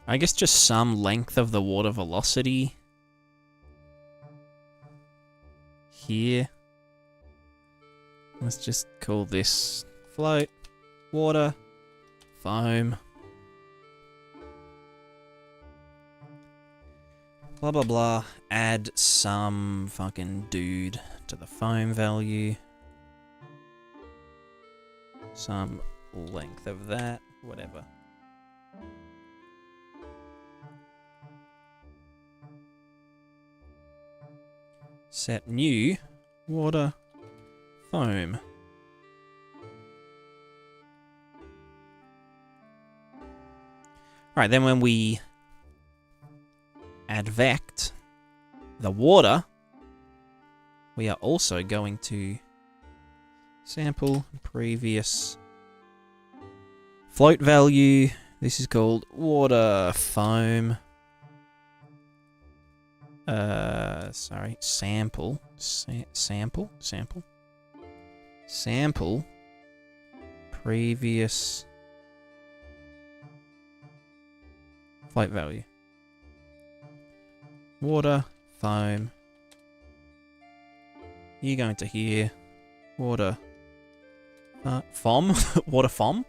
I guess just some length of the water velocity here. Let's just call this float, water, foam. Blah, blah, blah. Add some fucking dude to the foam value. Some length of that, whatever. Set new water foam. Alright, then when we advect the water, we are also going to sample previous float value. This is called water foam. Sorry, sample. Sample previous float value. Water, foam. You're going to hear water, foam, water foam.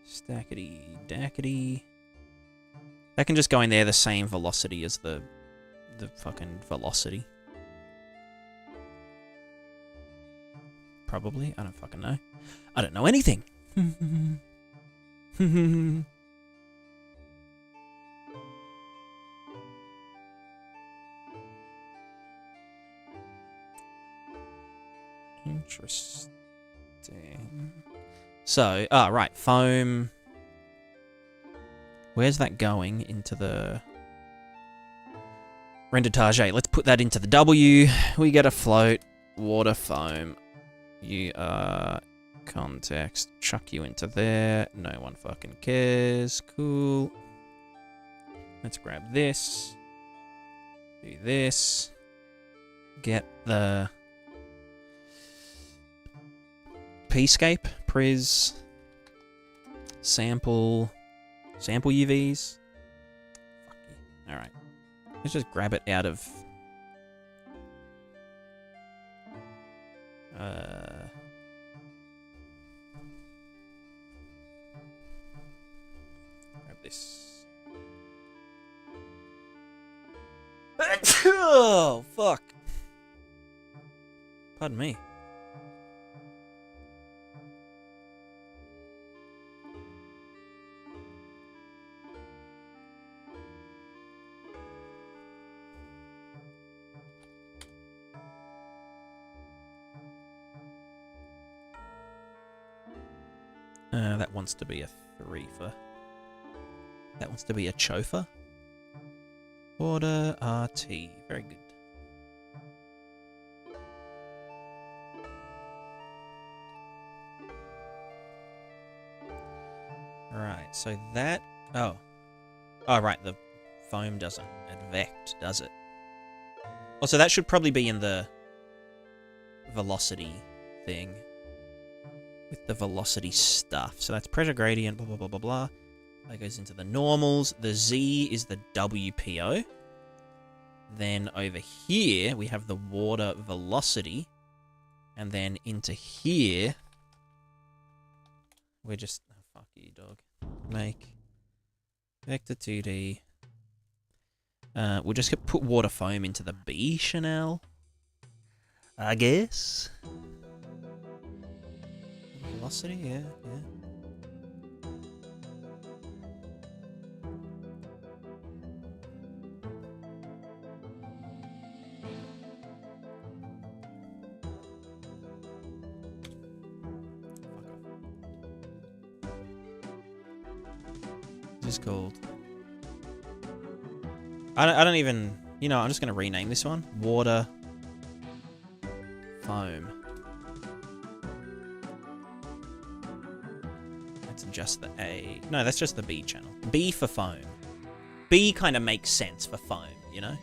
Stackety, dackety. That can just go in there the same velocity as the fucking velocity. Probably. I don't fucking know. I don't know anything. Interesting. So, right, foam. Where's that going? Into the rendertage. Let's put that into the W. We get a float, water foam. You are context. Chuck you into there. No one fucking cares. Cool. Let's grab this. Do this. Get the PScape, Pris, sample UVs. Fuck you. Alright. Let's just grab it out of... grab this. Oh, fuck. Pardon me. That wants to be a 3-fer. That wants to be a chauffeur. Order RT. Very good. Right, so that... Oh, right, the foam doesn't advect, does it? Oh, so that should probably be in the velocity thing. With the velocity stuff. So that's pressure gradient, blah, blah, blah, blah, blah. That goes into the normals. The Z is the WPO. Then over here, we have the water velocity. And then into here, we're just... Oh, fuck you, dog. Make vector 2D. We'll just put water foam into the B channel, I guess. Velocity, yeah. This is called... I don't even... You know, I'm just going to rename this one. Water foam. That's just the A. No, that's just the B channel. B for foam. B kind of makes sense for foam, you know?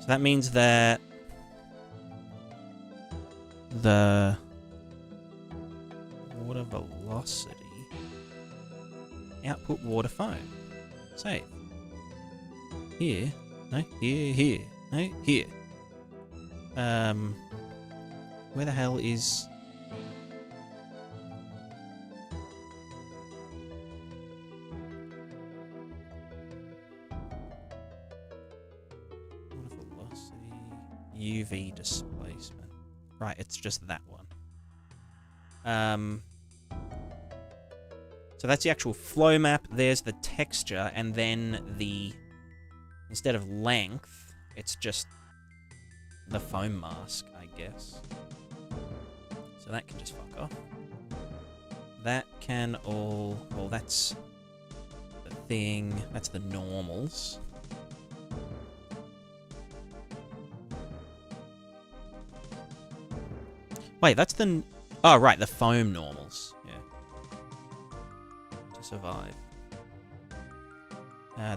So that means that the water velocity output water foam. Save. Here. No, here. No, here. Where the hell is... Water velocity... UV displacement. Right, it's just that one. So that's the actual flow map. There's the texture, and then the... Instead of length, it's just the foam mask, I guess. So that can just fuck off. That can all... Well, that's the thing. That's the normals. Wait, that's the... Oh, right, the foam normals. Yeah. To survive.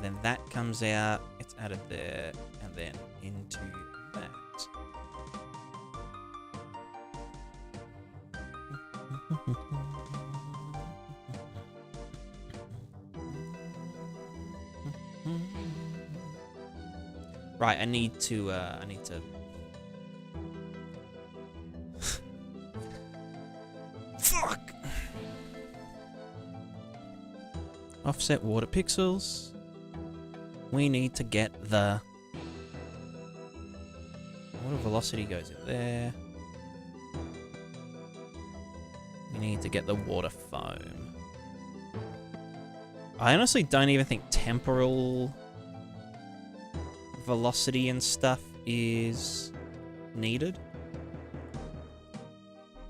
Then that comes out, it's added there, and then into that. Right, I need to... Fuck! Offset water pixels. We need to get the water velocity goes in there. We need to get the water foam. I honestly don't even think temporal velocity and stuff is needed.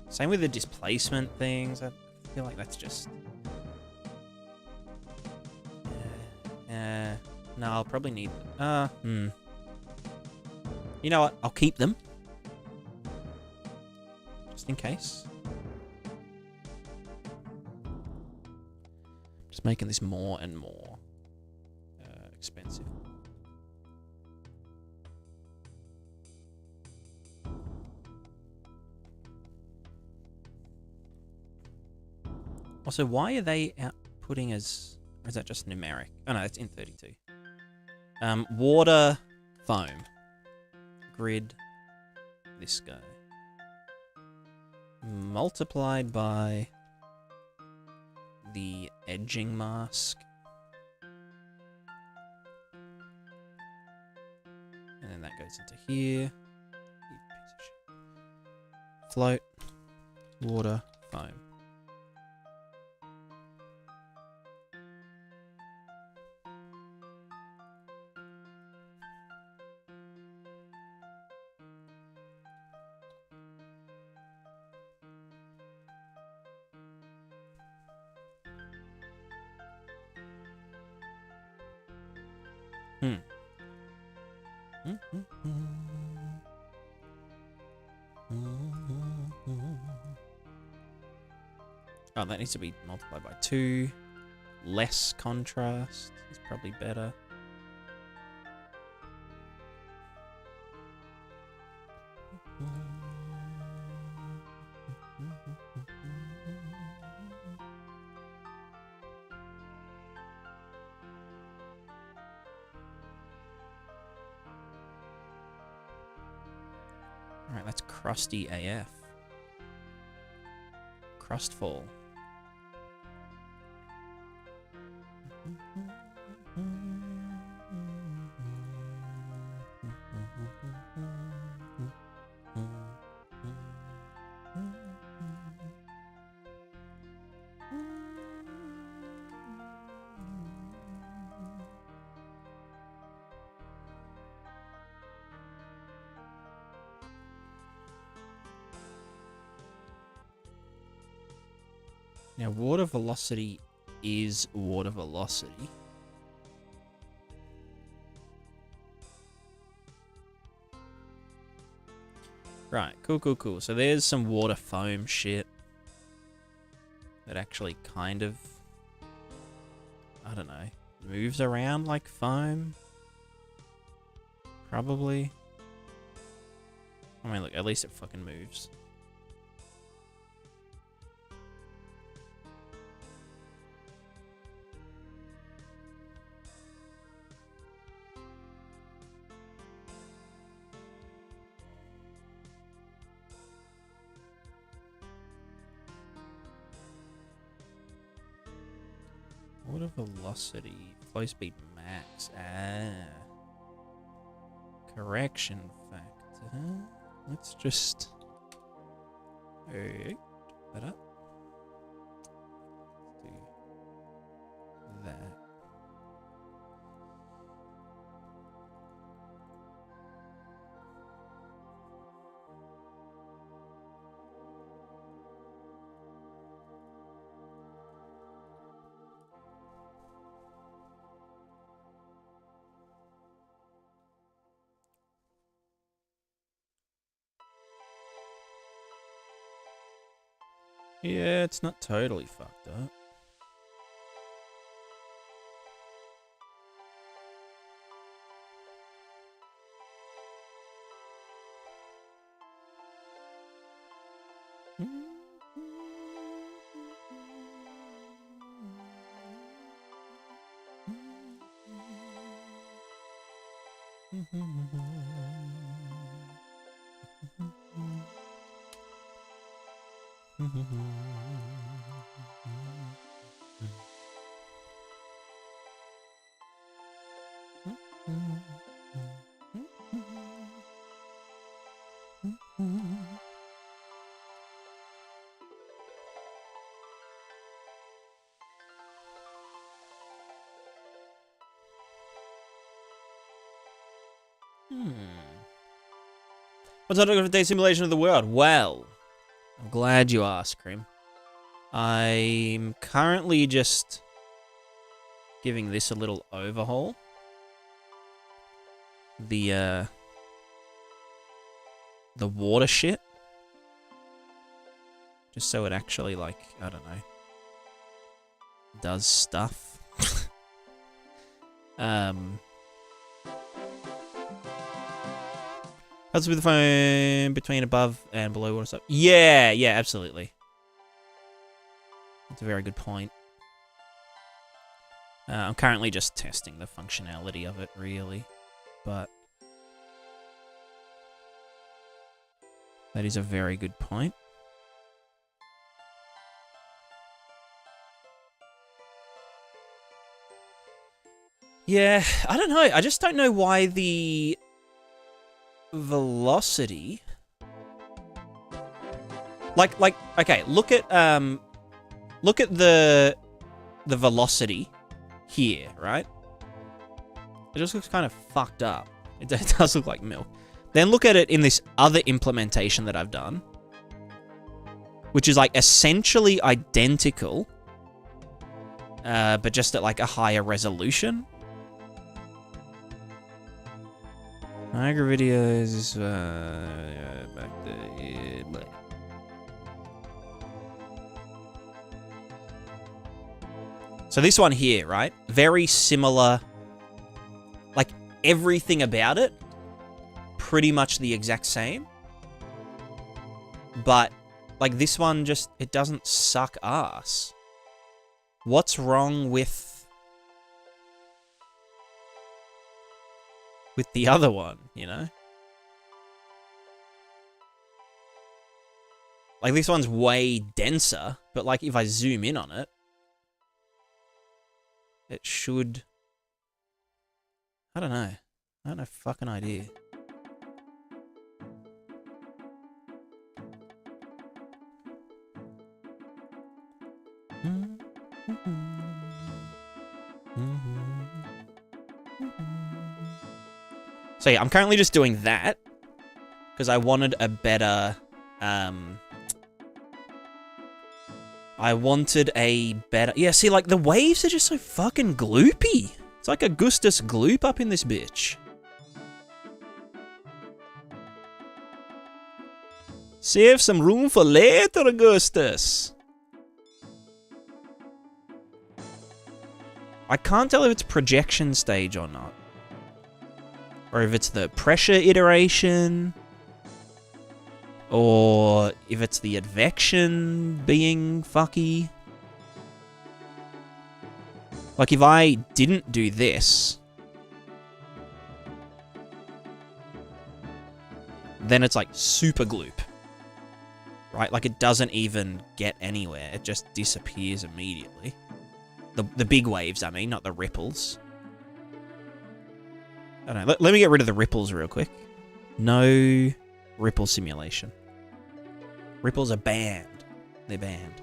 Same with the displacement things. I feel like that's just... No, I'll probably need... You know what? I'll keep them. Just in case. Just making this more and more expensive. Also, why are they outputting as... Or is that just numeric? Oh no, it's in 32. Water, foam. Grid, this guy. Multiplied by the edging mask. And then that goes into here. You piece of shit. Float, water, foam. Oh, that needs to be multiplied by 2. Less contrast is probably better. Alright, that's crusty AF. Crustfall. Now, water velocity is water velocity. Right, cool. So there's some water foam shit that actually kind of, I don't know, moves around like foam. Probably. I mean, look, at least it fucking moves. Water velocity, flow speed max. Correction factor. Let's just that up. Do that. Yeah, it's not totally fucked up. What's our day simulation of the world? Well, I'm glad you asked, Krim. I'm currently just giving this a little overhaul. The water shit. Just so it actually, like, I don't know. does stuff. How's with the phone between above and below water stuff? Yeah, yeah, absolutely. That's a very good point. I'm currently just testing the functionality of it, really, but that is a very good point. Yeah, I don't know. I just don't know why the velocity, like okay, look at the velocity here, right? It just looks kind of fucked up. It does look like milk. Then look at it in this other implementation that I've done, which is like essentially identical, but just at like a higher resolution. Niagara videos, back there, but so this one here, right? Very similar, like everything about it, pretty much the exact same. But like this one just, it doesn't suck ass. What's wrong with the other one, you know? Like this one's way denser, but like if I zoom in on it, it should... I don't know. I don't know fucking idea. So yeah, I'm currently just doing that because I wanted a better, yeah, see, like, the waves are just so fucking gloopy. It's like Augustus Gloop up in this bitch. Save some room for later, Augustus. I can't tell if it's projection stage or not. Or if it's the pressure iteration. Or if it's the advection being fucky. Like if I didn't do this, then it's like super gloop. Right? Like it doesn't even get anywhere. It just disappears immediately. The big waves, I mean, not the ripples. I don't know. Let me get rid of the ripples real quick. No ripple simulation. Ripples are banned. They're banned.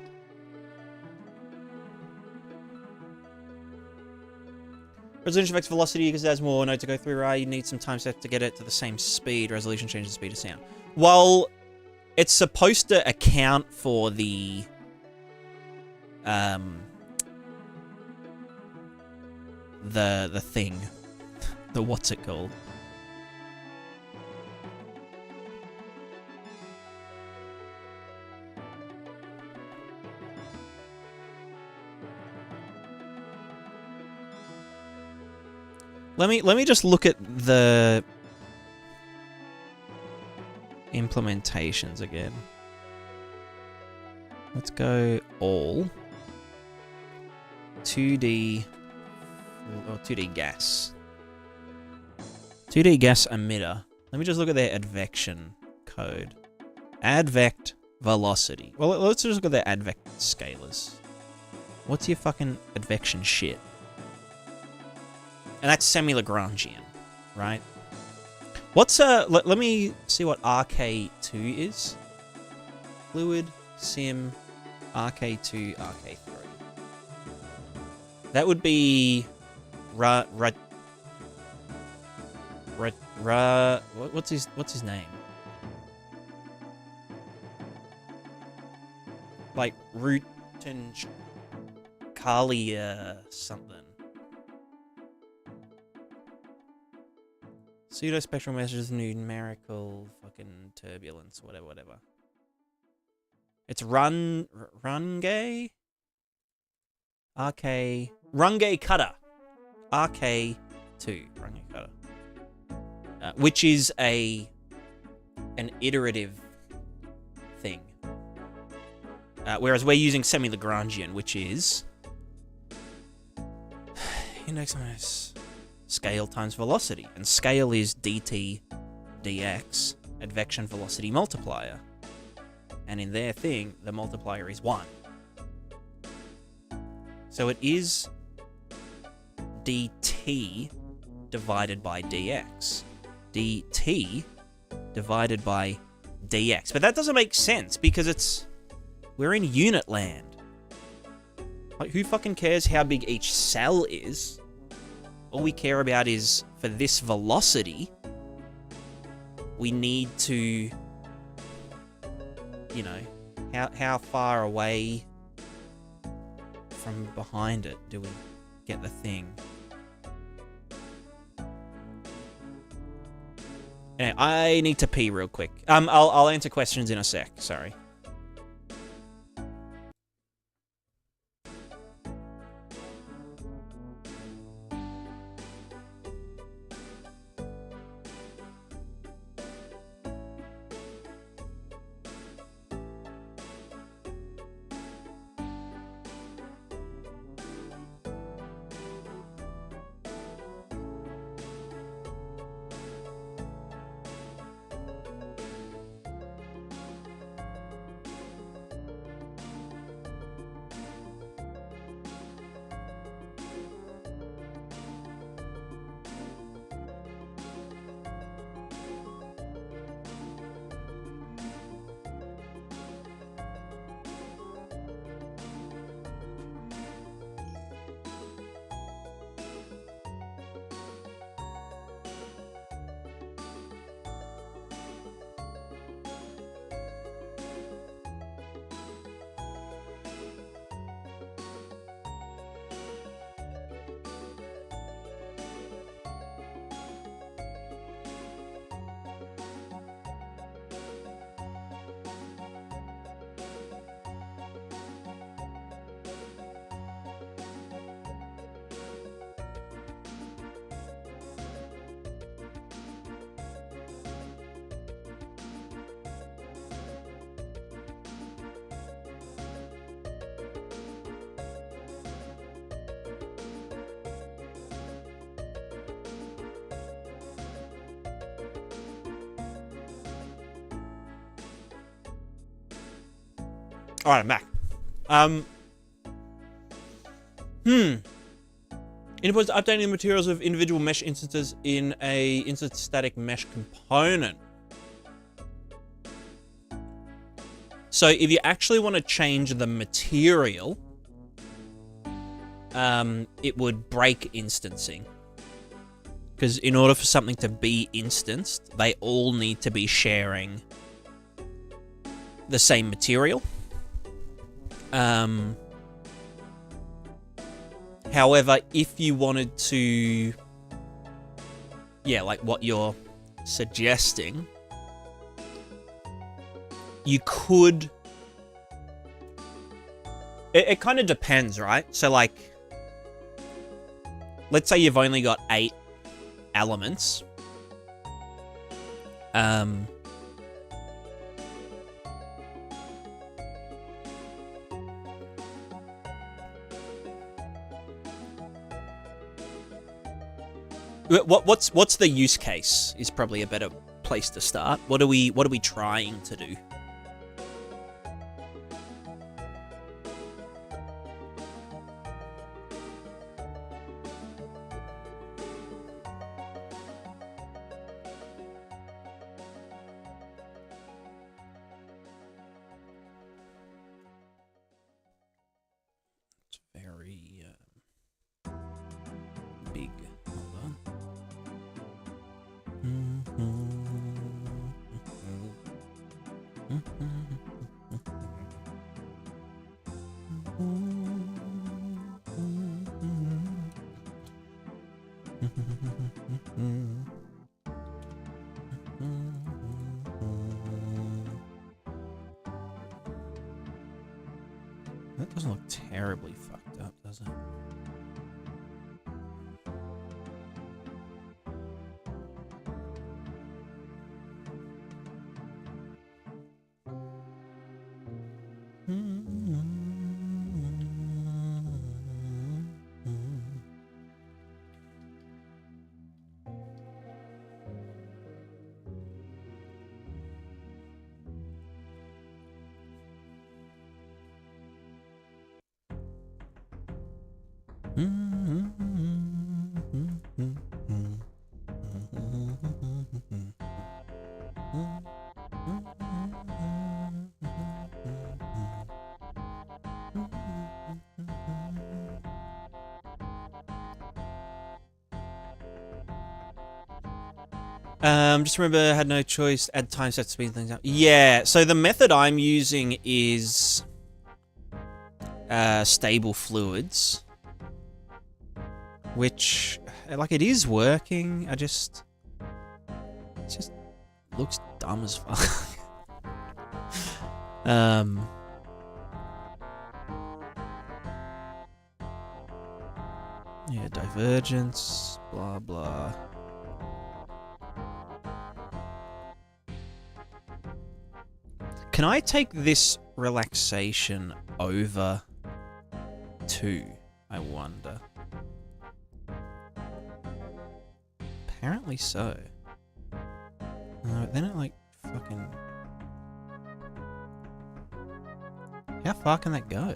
Resolution affects velocity because there's more node to go through, right? You need some time set to get it to the same speed. Resolution changes the speed of sound. Well, it's supposed to account for the... the thing. The what's it called? Let me just look at the implementations again. Let's go all 2D or 2D gas. 2D gas emitter. Let me just look at their advection code. Advect velocity. Well, let's just look at their advect scalars. What's your fucking advection shit? And that's semi-Lagrangian, right? What's let me see what RK2 is. Fluid, sim, RK2, RK3. That would be what's his name? Like Rutan Kalia something. Pseudo-spectral measures numerical fucking turbulence, whatever. It's Rungay? Runge Cutter. RK2 Runge Cutter. Which is an iterative thing. Whereas we're using semi-Lagrangian, which is index minus scale times velocity. And scale is dt dx, advection velocity multiplier. And in their thing, the multiplier is 1. So it is dt divided by dx. dt divided by dx. But that doesn't make sense because we're in unit land. Like, who fucking cares how big each cell is? All we care about is, for this velocity, we need to, you know, how far away from behind it do we get the thing? Anyway, I need to pee real quick. I'll answer questions in a sec. Sorry. Alright, I'm back. Inputs updating the materials of individual mesh instances in a instance static mesh component. So if you actually want to change the material, it would break instancing. Because in order for something to be instanced, they all need to be sharing the same material. However, if you wanted to, yeah, like what you're suggesting, you could, it kind of depends, right? So like, let's say you've only got 8 elements. What's the use case is probably a better place to start. What are we trying to do? It's very big. Hold on. That doesn't look terribly fucked up, does it? Just remember, I had no choice. Add time set to speed things up. Yeah, so the method I'm using is stable fluids, which, like, it is working. It just looks dumb as fuck. Yeah, divergence, blah blah. Can I take this relaxation over 2, I wonder? Apparently so. Then it, like, fucking... How far can that go?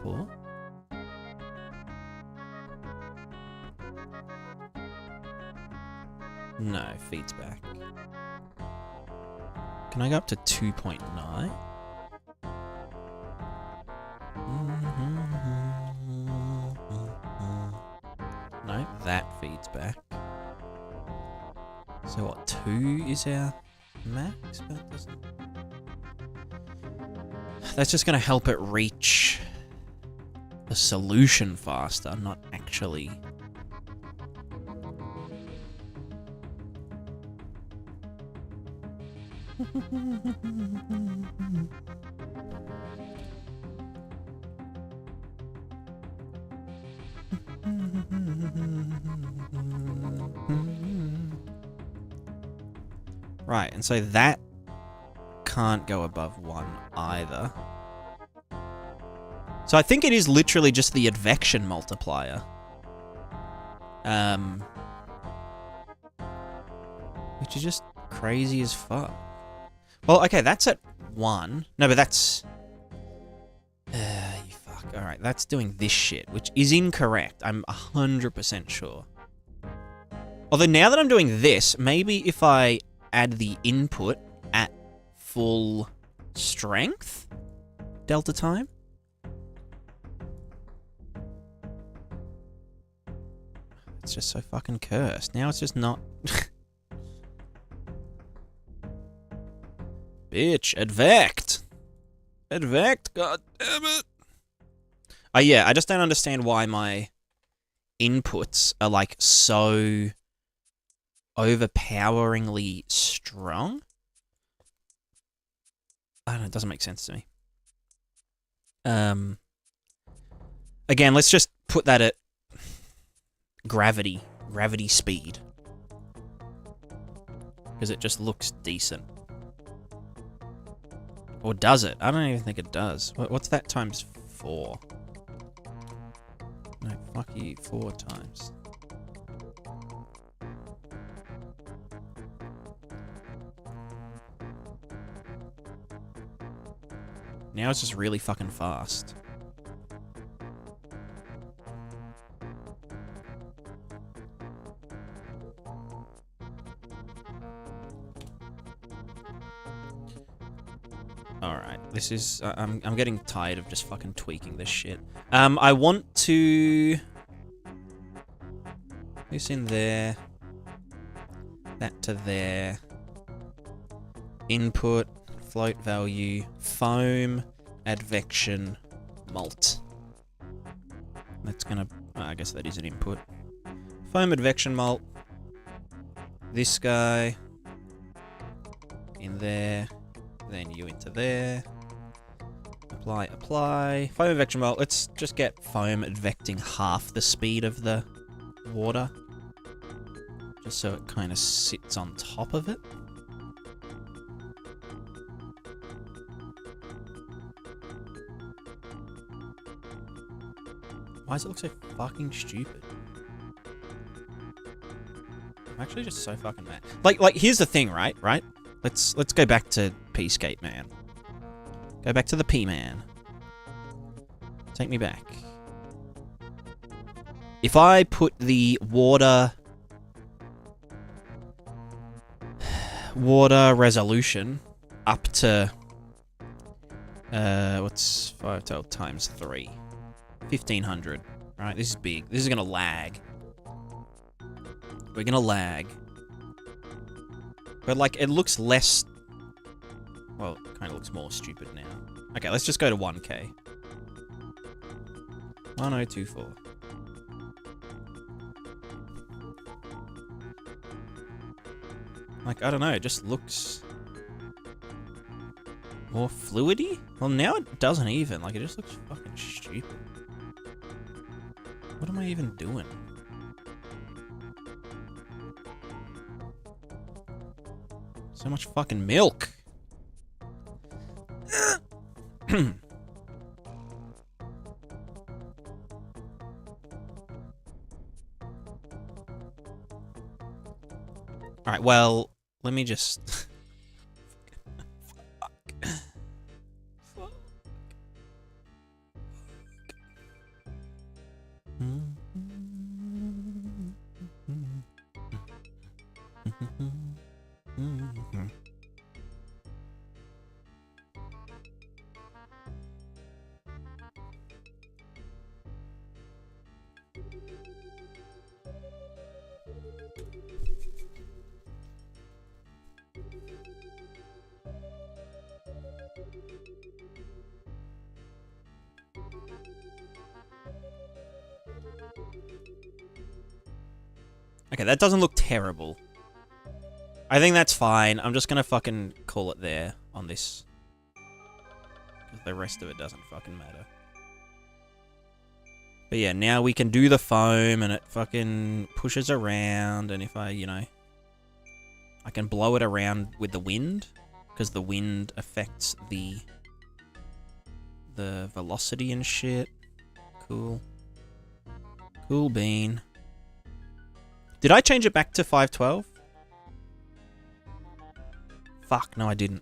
4? No, feeds back. Can I go up to 2.9? No, that feeds back. So what, 2 is our max? But it doesn't... That's just going to help it reach the solution faster, not actually... Right, and so that can't go above 1 either. So I think it is literally just the advection multiplier. Which is just crazy as fuck. Well, okay, that's at 1. No, but that's... you fuck. Alright, that's doing this shit, which is incorrect. I'm 100% sure. Although now that I'm doing this, maybe if I add the input at full strength delta time? It's just so fucking cursed. Now it's just not... Bitch, advect! Advect, god damn it! Yeah, I just don't understand why my inputs are, like, so overpoweringly strong. I don't know, it doesn't make sense to me. Again, let's just put that at gravity speed. Because it just looks decent. Or does it? I don't even think it does. What's that times 4? No, fuck you, 4 times. Now it's just really fucking fast. Alright, this is... I'm getting tired of just fucking tweaking this shit. I want to... This in there. That to there. Input, float value, foam, advection, malt. That's gonna... I guess that is an input. Foam, advection, malt. This guy. In there. Then you into there. Apply, apply. Foam advection, well, let's just get foam advecting half the speed of the water. Just so it kind of sits on top of it. Why does it look so fucking stupid? I'm actually just so fucking mad. Like here's the thing, right? Let's go back to PScape, man. Go back to the P-man. Take me back. If I put the water resolution up to what's 512 times 3? 1500. Right, this is big. This is gonna lag. We're gonna lag. But like it looks less, well, it kind of looks more stupid now. Okay, let's just go to 1K. 1024. Like, I don't know, it just looks more fluidy? Well, now it doesn't even. Like, it just looks fucking stupid. What am I even doing? So much fucking milk. Alright, well, let me just... Fuck. Okay, that doesn't look terrible. I think that's fine. I'm just gonna fucking call it there on this. The rest of it doesn't fucking matter. But yeah, now we can do the foam and it fucking pushes around, and if I, you know, I can blow it around with the wind, because the wind affects the velocity and shit. Cool. Cool bean. Did I change it back to 512? Fuck, no I didn't.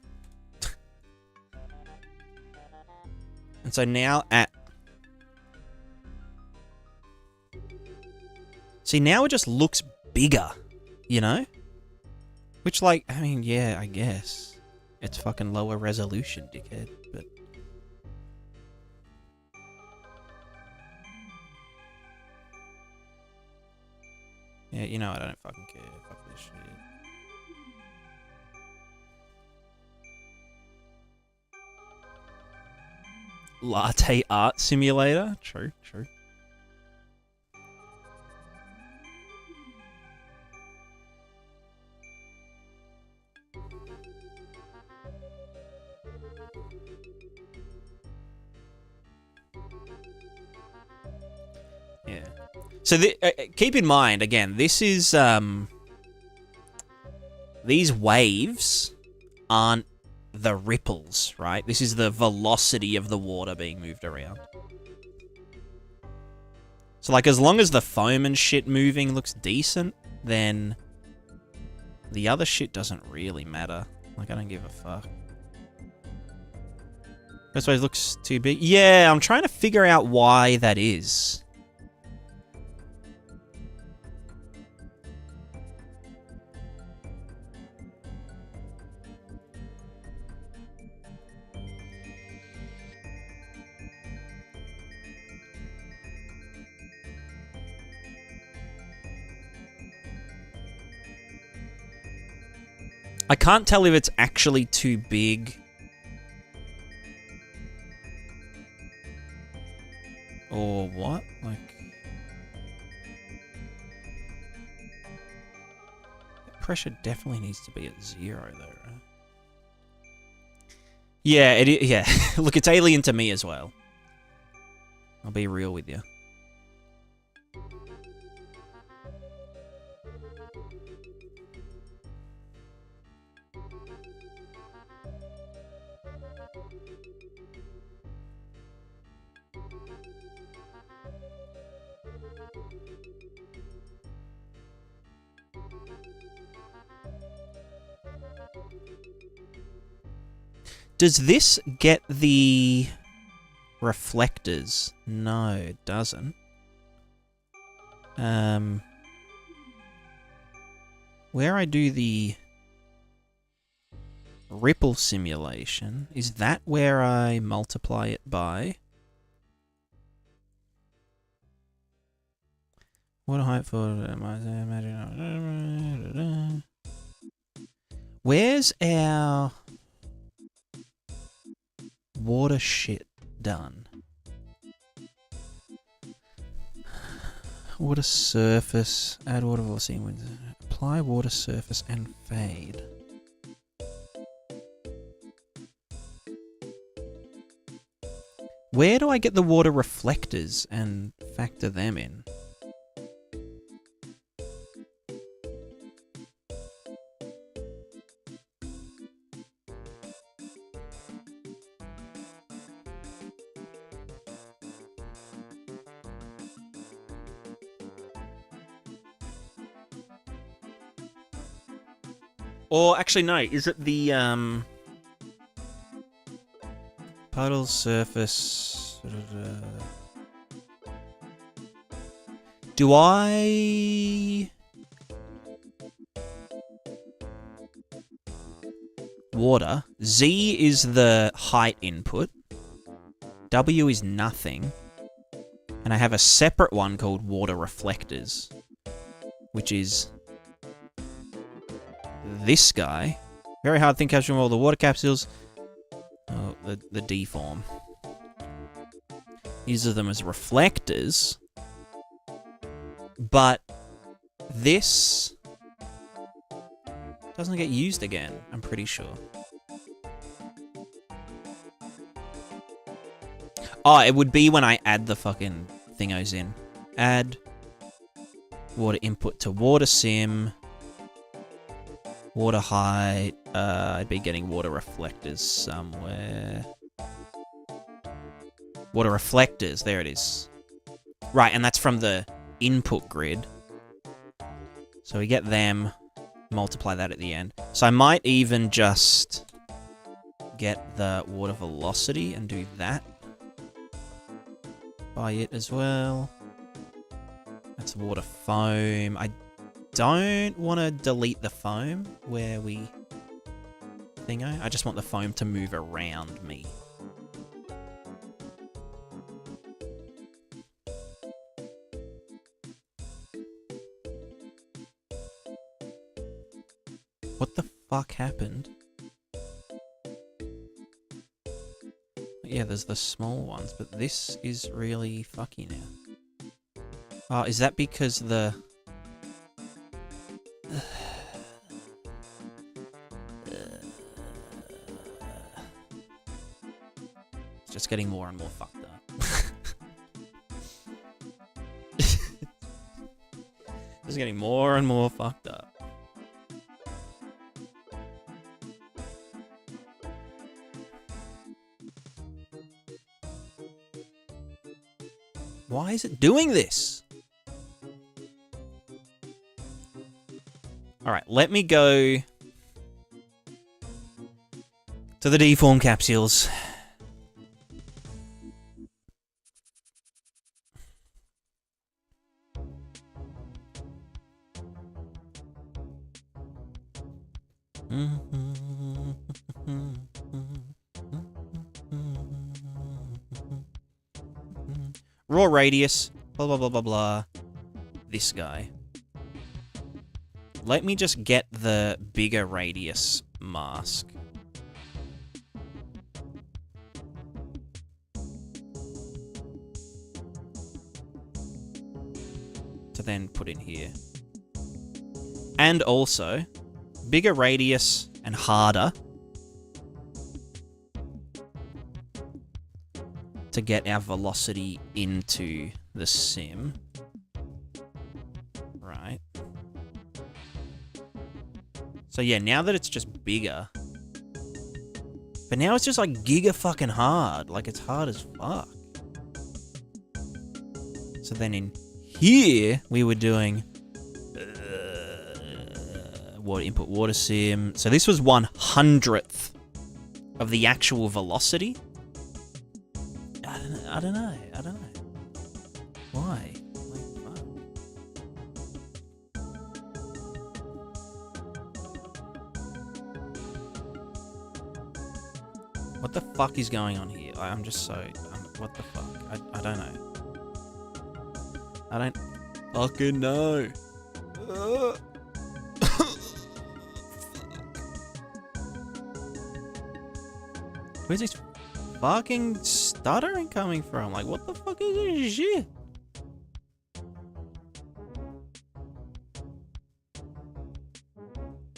And so now at... See, now it just looks bigger, you know? Which, like, I mean, yeah, I guess. It's fucking lower resolution, dickhead, but... Yeah, you know what, I don't fucking care. Fuck this shit. Latte art simulator? True, true. Yeah. So keep in mind, again, this is, these waves aren't the ripples, right? This is the velocity of the water being moved around. So, like, as long as the foam and shit moving looks decent, then the other shit doesn't really matter. Like, I don't give a fuck. That's why it looks too big. Yeah, I'm trying to figure out why that is. I can't tell if it's actually too big. Or what? Like... Pressure definitely needs to be at 0 though, right? Yeah, yeah. Look, it's alien to me as well. I'll be real with you. Does this get the reflectors? No, it doesn't. Where I do the ripple simulation, is that where I multiply it by? What height for... Where's our water shit done? Water surface, add water velocity, apply water surface and fade. Where do I get the water reflectors and factor them in? Or actually, no. Is it the puddle surface? Do I water? Z is the height input. W is nothing. And I have a separate one called water reflectors, which is this guy. Very hard thing capturing all the water capsules. Oh, the deform. Uses them as reflectors. But this doesn't get used again, I'm pretty sure. Oh, it would be when I add the fucking thingos in. Add water input to water sim. Water height. I'd be getting water reflectors somewhere. Water reflectors, there it is. Right, and that's from the input grid. So we get them, multiply that at the end. So I might even just get the water velocity and do that by it as well. That's water foam. I don't want to delete the foam where we thingo. I just want the foam to move around me. What the fuck happened? Yeah, there's the small ones, but this is really fucky now. Oh, is that because the... It's just getting more and more fucked up. Just getting more and more fucked up. Why is it doing this? Alright, let me go to the deform capsules. Raw radius, blah, blah, blah, blah, blah. This guy. Let me just get the bigger radius mask. To then put in here. And also, bigger radius and harder to get our velocity into the sim. Right. So yeah, now that it's just bigger. But now it's just like giga fucking hard. Like it's hard as fuck. So then in here, we were doing water input water sim. So this was 1/100th of the actual velocity. I don't know. Why? Like, fuck. What the fuck is going on here? I'm just so... what the fuck? I don't know. I don't fucking know. Where's this fucking stuttering coming from? Like, what the fuck is this shit?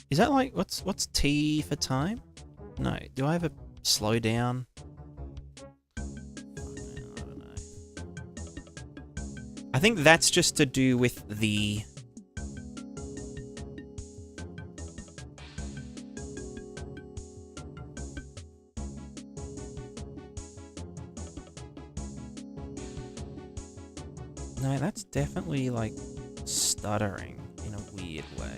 Is that like, what's T for time? No. Do I have a slow down? I don't know. I think that's just to do with the... No, that's definitely like stuttering in a weird way.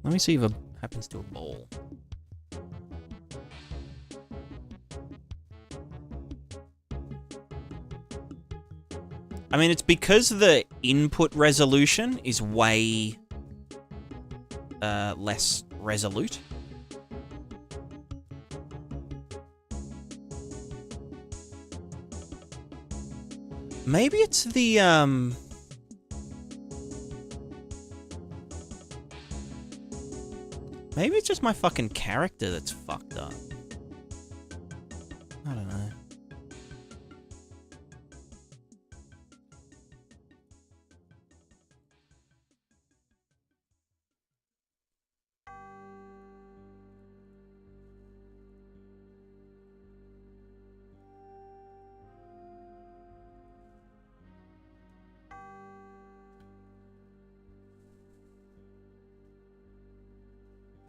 Let me see if it happens to a ball. I mean, it's because the input resolution is way less resolute. Maybe it's the, maybe it's just my fucking character that's fucked up. I don't know.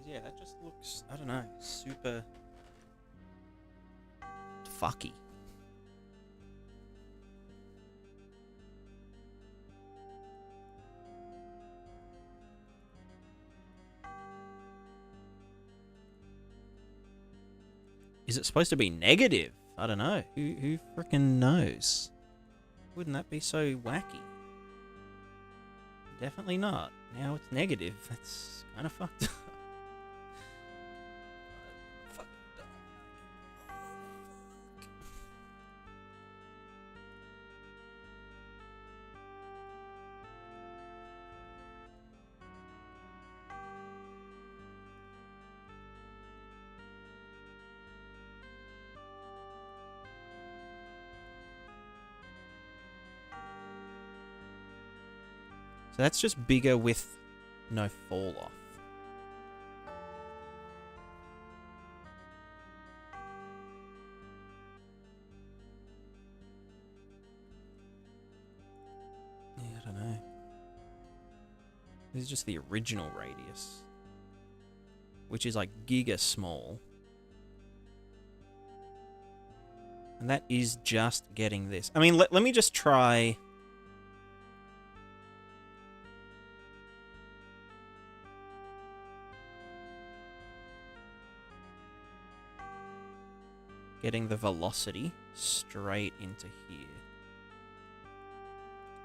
Yeah, that just looks, I don't know, super fucky. Is it supposed to be negative? I don't know. Who frickin' knows? Wouldn't that be so wacky? Definitely not. Now it's negative. That's kind of fucked up. So that's just bigger with no fall off. Yeah, I don't know. This is just the original radius, which is like giga small. And that is just getting this. I mean, let me just try... getting the velocity straight into here.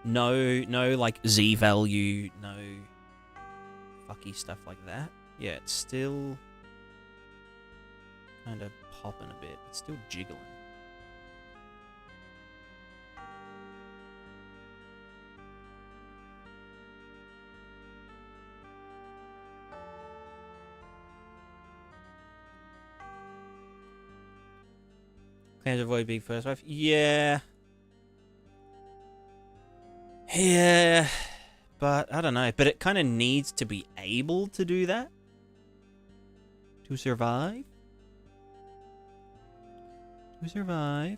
No like Z value, no fucky stuff like that. Yeah, it's still kind of popping a bit. It's still jiggling. Can avoid big first wave? Yeah. Yeah. But, I don't know. But it kind of needs to be able to do that. To survive. To survive.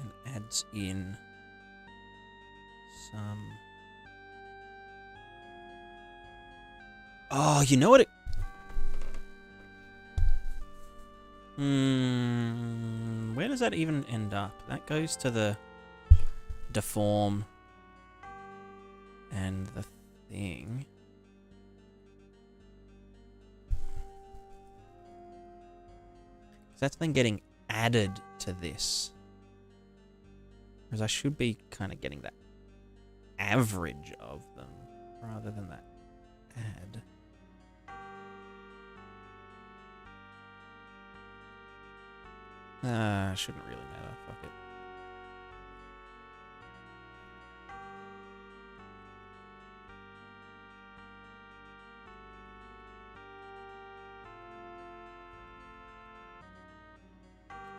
And adds in some... Oh, you know what it... Where does that even end up? That goes to the deform and the thing. That's then getting added to this. Whereas I should be kind of getting that average of them rather than that add. Shouldn't really matter. Fuck it.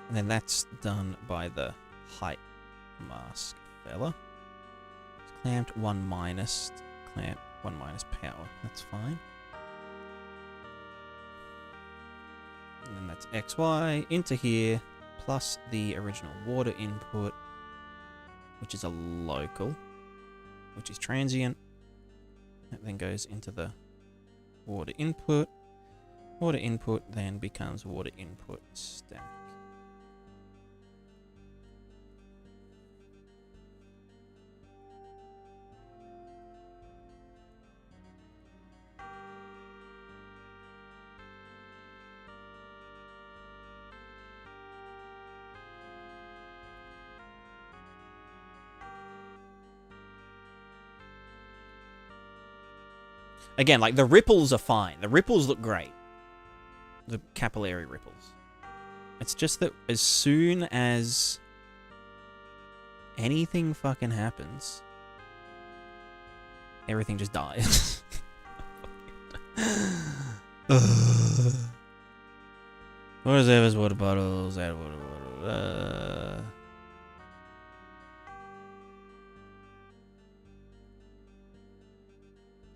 And then that's done by the height mask fella. It's clamped 1 minus, clamp 1 minus power. That's fine. And then that's XY into here, plus the original water input, which is a local, which is transient. That then goes into the water input. Water input then becomes water input stack. Again, like, the ripples are fine. The ripples look great. The capillary ripples. It's just that as soon as anything fucking happens, everything just dies. Where's Eva's water bottles? Add water bottle.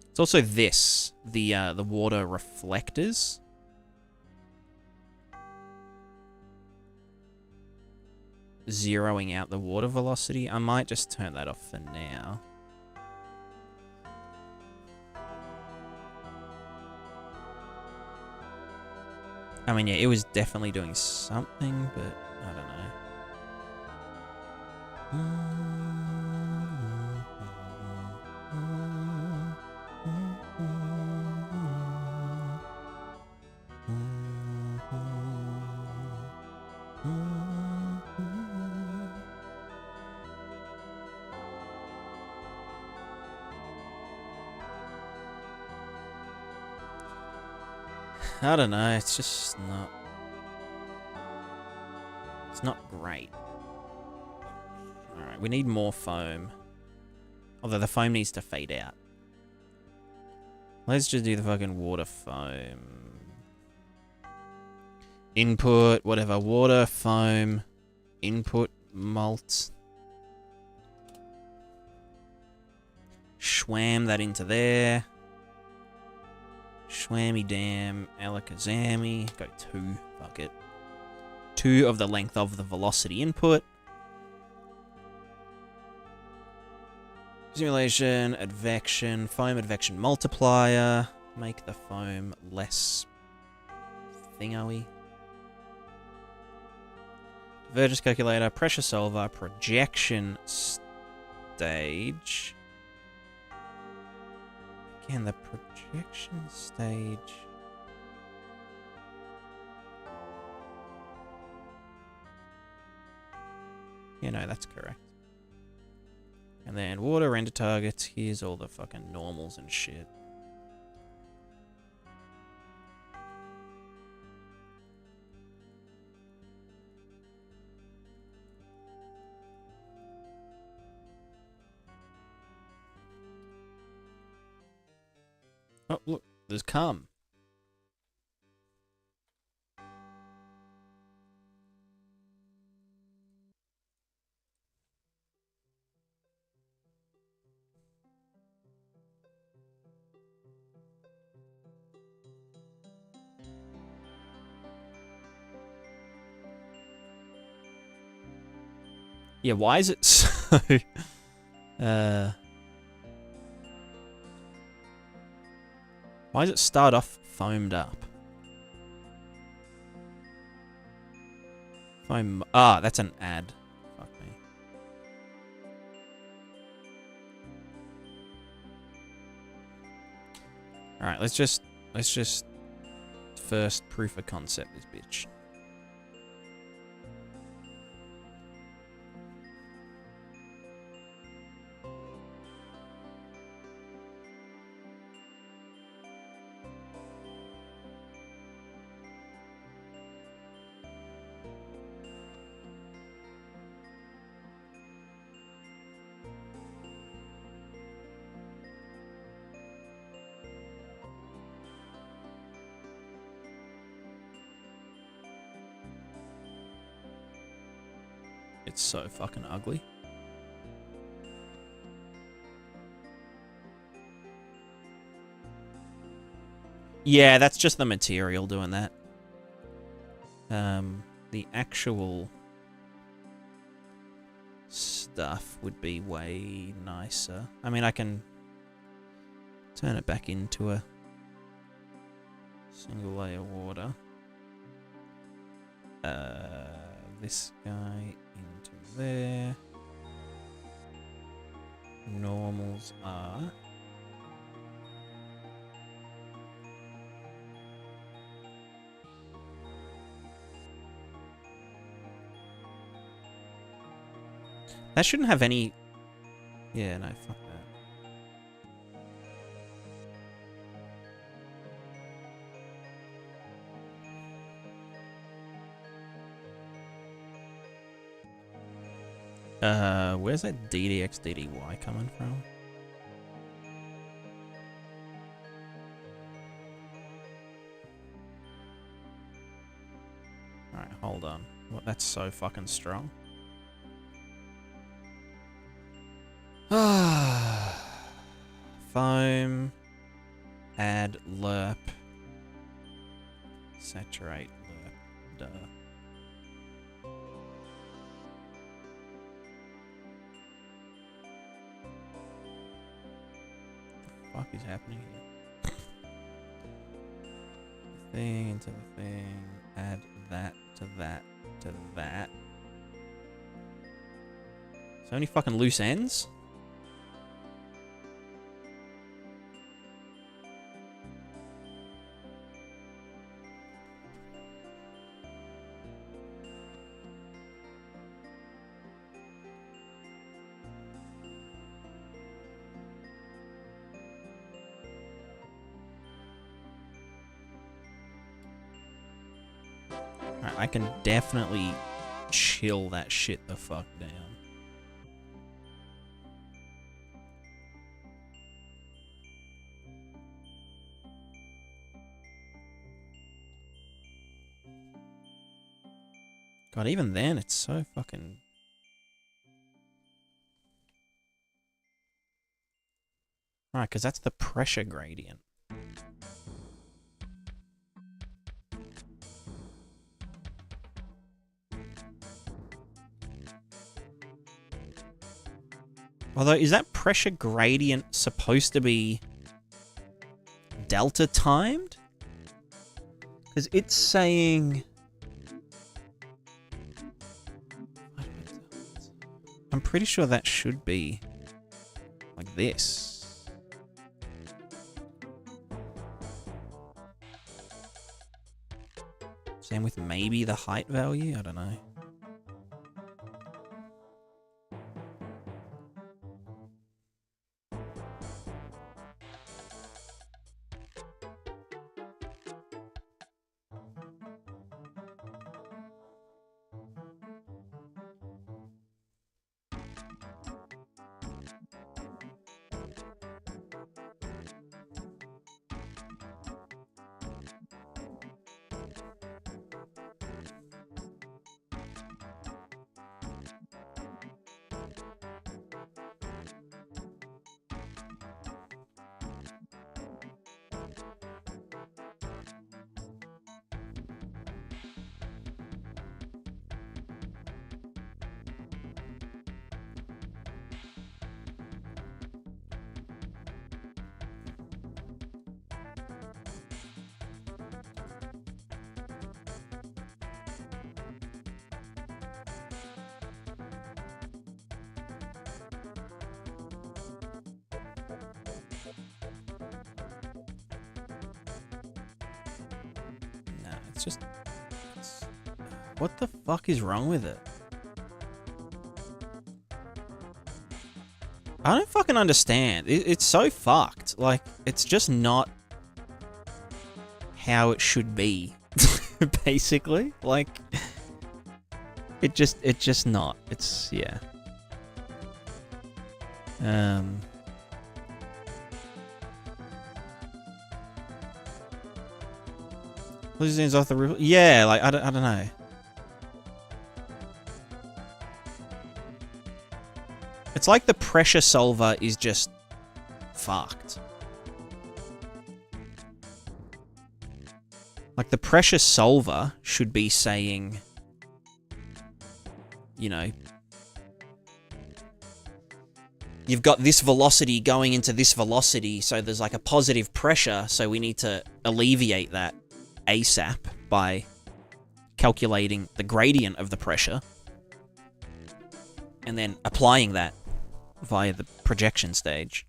It's also this, the water reflectors. Zeroing out the water velocity. I might just turn that off for now. I mean, yeah, it was definitely doing something, but I don't know. I don't know, it's just not... It's not great. Alright, we need more foam. Although the foam needs to fade out. Let's just do the fucking water foam. Input, whatever, water, foam, input, malt. Schwam that into there. Schwammy damn, Alakazami. Go 2, fuck it. 2 of the length of the velocity input. Simulation, advection, foam advection multiplier. Make the foam less thingoey. Divergence calculator, pressure solver, projection stage. Again, the projection stage. Yeah, no, that's correct. And then water render targets. Here's all the fucking normals and shit. Oh, look, there's cum. Yeah, why is it so... Why does it start off foamed up? Foam... Ah, that's an ad. Fuck me. Alright, let's just first proof of concept this bitch. It's so fucking ugly. Yeah, that's just the material doing that. The actual stuff would be way nicer. I mean, I can turn it back into a single layer water. This guy into there. Normals are... That shouldn't have any... Yeah, no, fuck that. Where's that DDX DDY coming from? Alright, hold on. What? That's so fucking strong. Foam. Add lerp. Saturate lerp. Duh. What the fuck is happening here? Thing into the thing. Add that to that to that. So many fucking loose ends? I can definitely chill that shit the fuck down. God, even then, it's so fucking... Right, because that's the pressure gradient. Although, is that pressure gradient supposed to be delta timed? Because it's saying... I'm pretty sure that should be like this. Same with maybe the height value? I don't know. It's just... what the fuck is wrong with it? I don't fucking understand. It's so fucked. Like, it's just not how it should be, basically. Like, it's just not. It's, yeah. Losing off the roof. Yeah, like, I don't know. It's like the pressure solver is just fucked. Like, the pressure solver should be saying, you know, you've got this velocity going into this velocity, so there's like a positive pressure, so we need to alleviate that ASAP by calculating the gradient of the pressure and then applying that via the projection stage.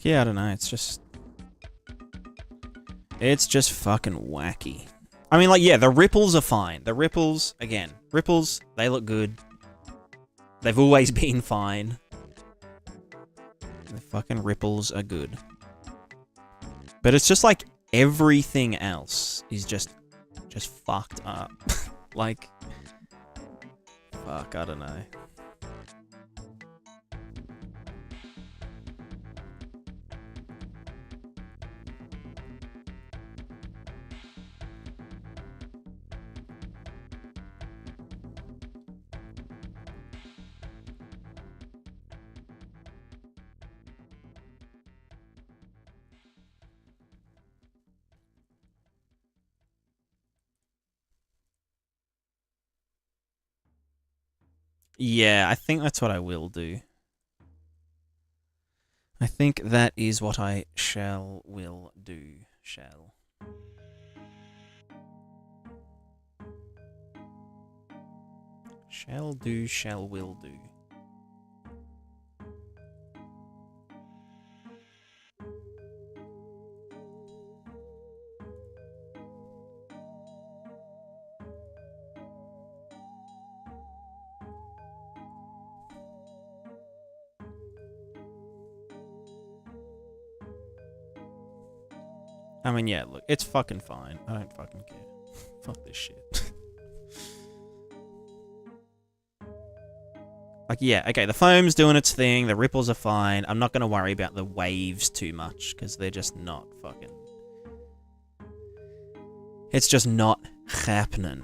Yeah, I don't know. It's just fucking wacky. I mean, like, yeah, the ripples are fine. The ripples, again, ripples, they look good. They've always been fine. The fucking ripples are good. But it's just like everything else is just fucked up. Like, fuck, I don't know. Yeah, I think that's what I will do. I think that is what I will do. Shall will do. I mean, yeah, look, it's fucking fine. I don't fucking care. Fuck this shit. Like, yeah, okay, the foam's doing its thing, the ripples are fine. I'm not going to worry about the waves too much, because they're just not fucking... It's just not happening.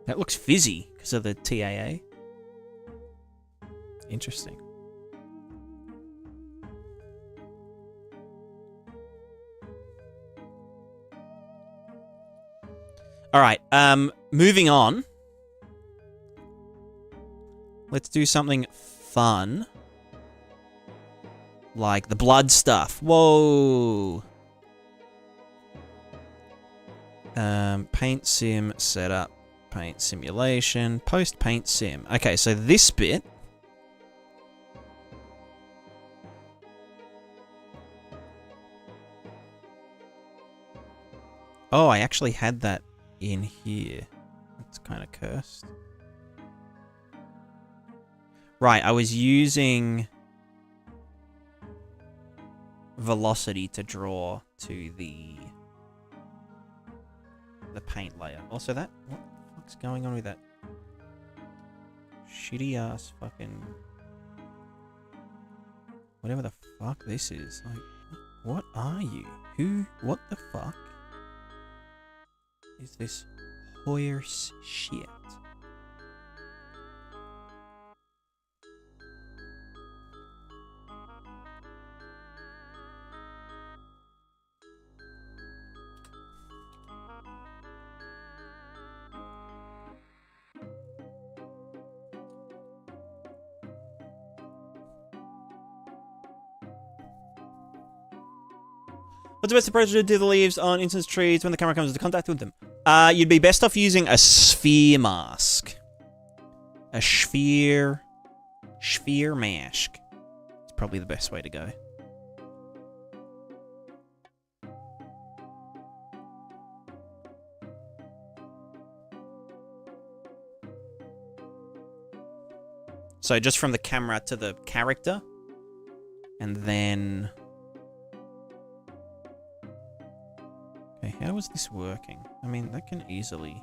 That looks fizzy because of the TAA. Interesting. All right, moving on. Let's do something fun. Like the blood stuff. Whoa. Paint sim setup, paint simulation, post paint sim. Okay, so this bit. Oh, I actually had that in here. It's kind of cursed. Right, I was using velocity to draw to the paint layer. Also that, what the fuck's going on with that shitty ass fucking, whatever the fuck this is. Like, what are you? Who, what the fuck is this horse shit? What's the best approach to do the leaves on instance trees when the camera comes into contact with them? You'd be best off using a sphere mask. A sphere mask. It's probably the best way to go. So just from the camera to the character, and then... Okay, how is this working? I mean, that can easily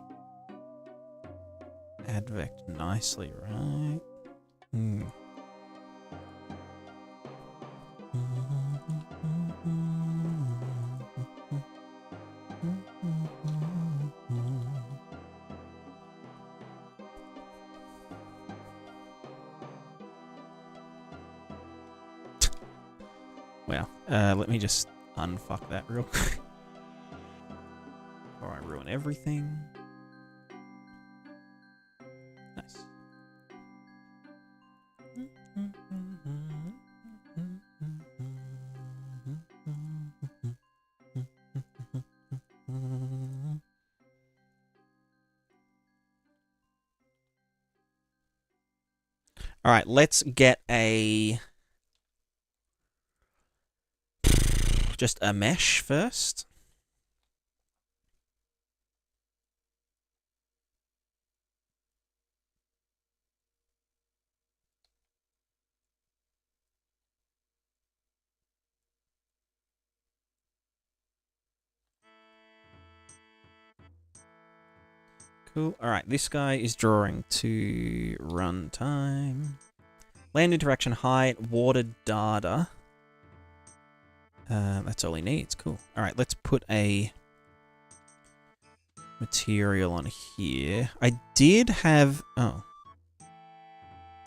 advect nicely, right? Hmm. Well, let me just unfuck that real quick. Before I ruin everything. Nice. All right, let's get just a mesh first. Cool. All right, this guy is drawing to runtime. Land interaction height, water data. That's all he needs. Cool. All right, let's put a material on here. I did have... Oh.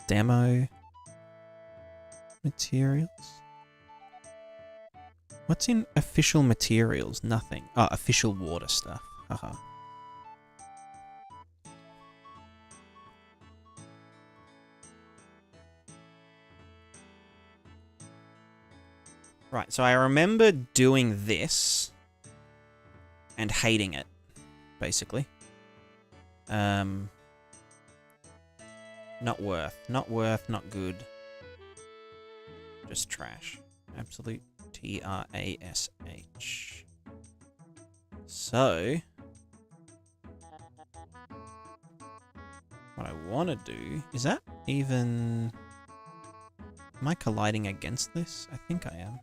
Demo materials. What's in official materials? Nothing. Oh, official water stuff. Haha. Right, so I remember doing this and hating it, basically. Not worth, not good. Just trash. Absolute trash. So, what I want to do, is that even... Am I colliding against this? I think I am.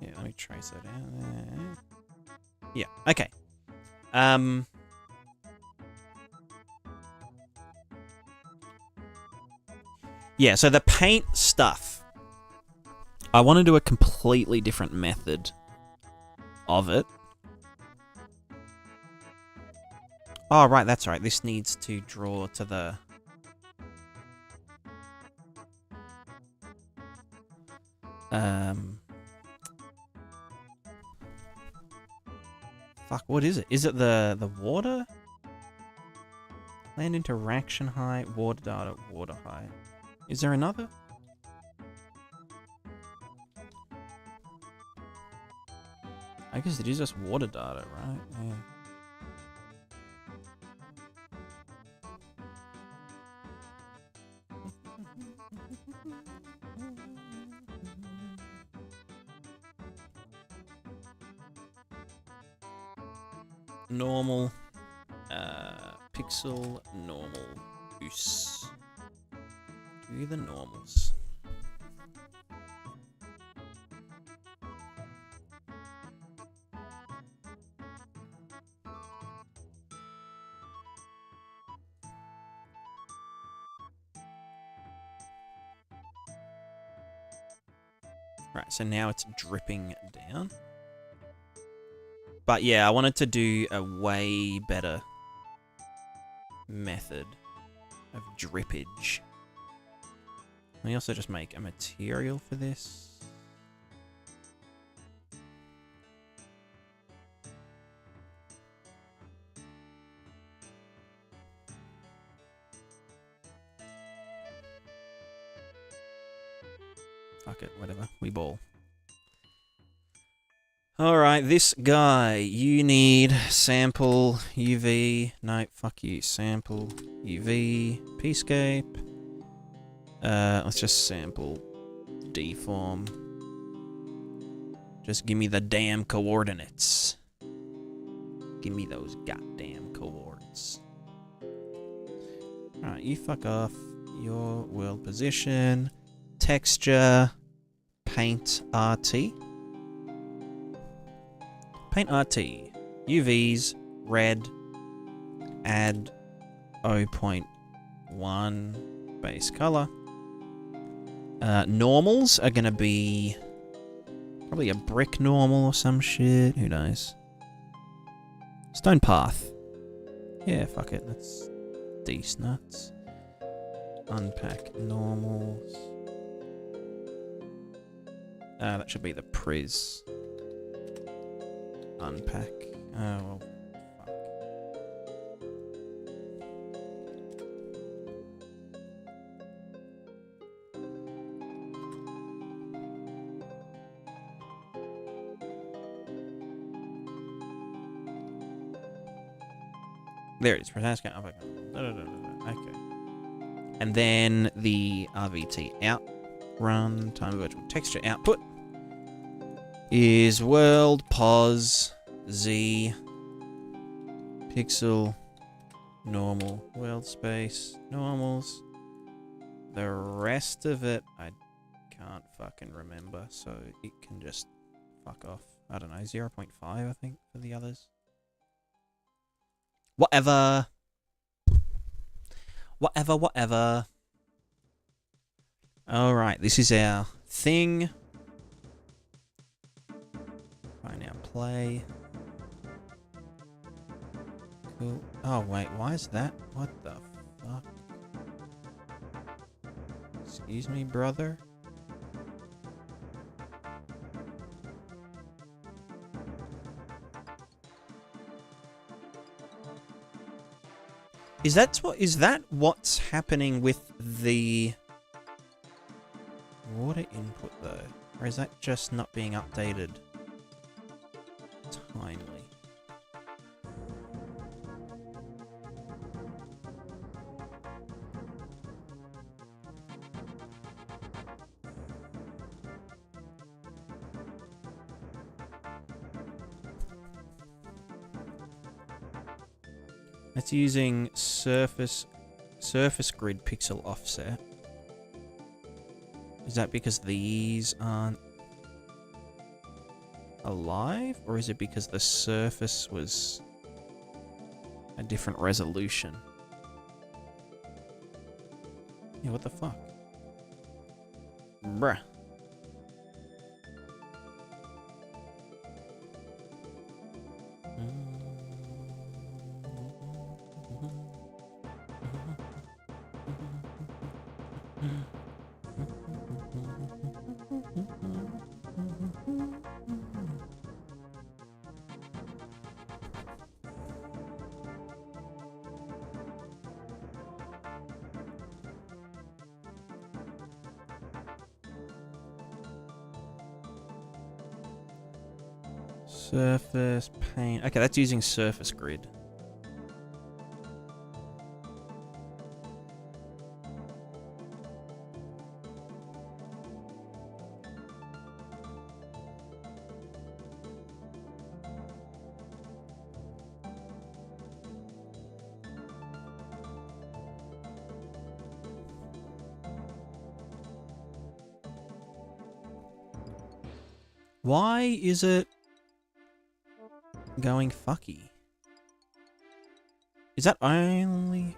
Yeah, let me trace that out there. Yeah, okay. Yeah, so the paint stuff. I want to do a completely different method of it. Oh, right, that's right. This needs to draw to the... Fuck, what is it? Is it the water? Land interaction height, water data, water height. Is there another? I guess it is just water data, right? Yeah. Normal. Pixel, normal, use. Do the normals. Right, so now it's dripping down. But yeah, I wanted to do a way better method of drippage. Let me also just make a material for this. Fuck it, whatever. We ball. Alright, this guy, you need sample UV. No, fuck you. Sample UV PScape. Let's just sample deform. Just give me the damn coordinates. Give me those goddamn coordinates. Alright, you fuck off. Your world position. Texture. Paint RT. Paint RT. UVs. Red. Add 0.1 base color. Normals are gonna be probably a brick normal or some shit. Who knows? Stone path. Yeah, fuck it. That's decent nuts. Unpack normals. That should be the Priz. Unpack. Oh, well, fuck. There it is. Precise count. Okay. And then the RVT out run time virtual texture output is world pos z pixel normal world space normals. The rest of it I can't fucking remember, so it can just fuck off. I don't know, 0.5 I think for the others. Whatever. Whatever. Alright, this is our thing. Right now, play. Cool. Oh, wait, why is that? What the fuck? Excuse me, brother? Is that what's happening with the water input though? Or is that just not being updated timely? It's using surface grid pixel offset. Is that because these aren't alive? Or is it because the surface was a different resolution? Yeah, what the fuck? Bruh. Surface paint. Okay, that's using surface grid. Why is it going fucky? Is that only...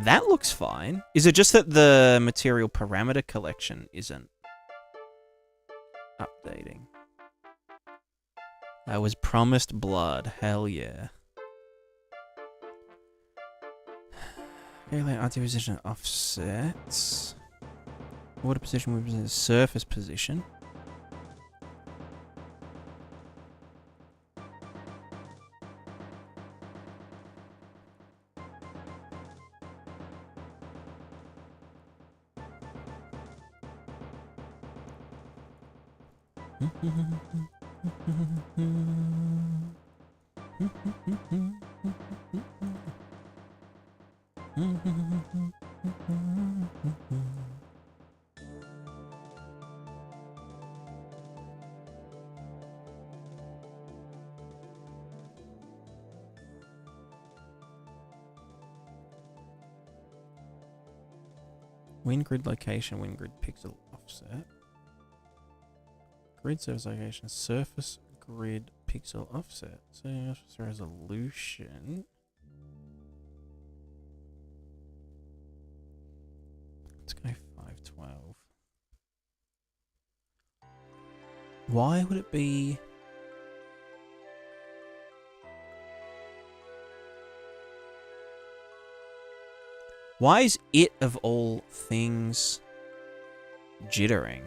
That looks fine. Is it just that the material parameter collection isn't updating? I was promised blood. Hell yeah. Okay, like RT position offsets. Water position represents surface position. Wind grid location, wind grid pixel offset. Grid surface location, surface grid pixel offset. Surface resolution. Let's go 512. Why would it be... Why is it, of all things, jittering?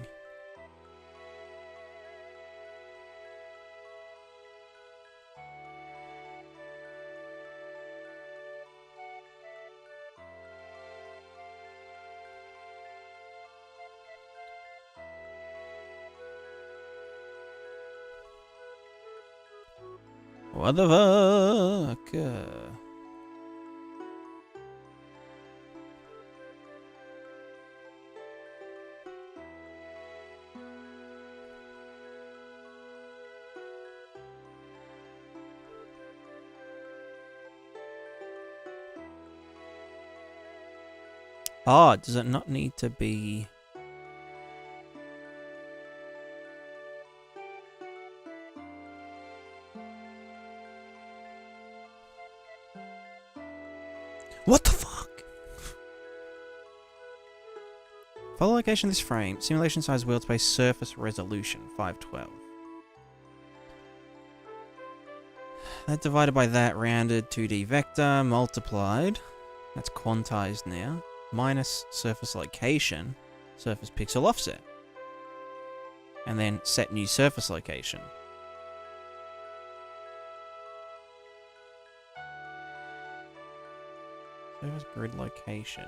What the fuck? Oh, does it not need to be... What the fuck? Follow location of this frame. Simulation size world space surface resolution 512. That divided by that rounded 2D vector multiplied. That's quantized now. Minus surface location, surface pixel offset. And then set new surface location. Surface grid location,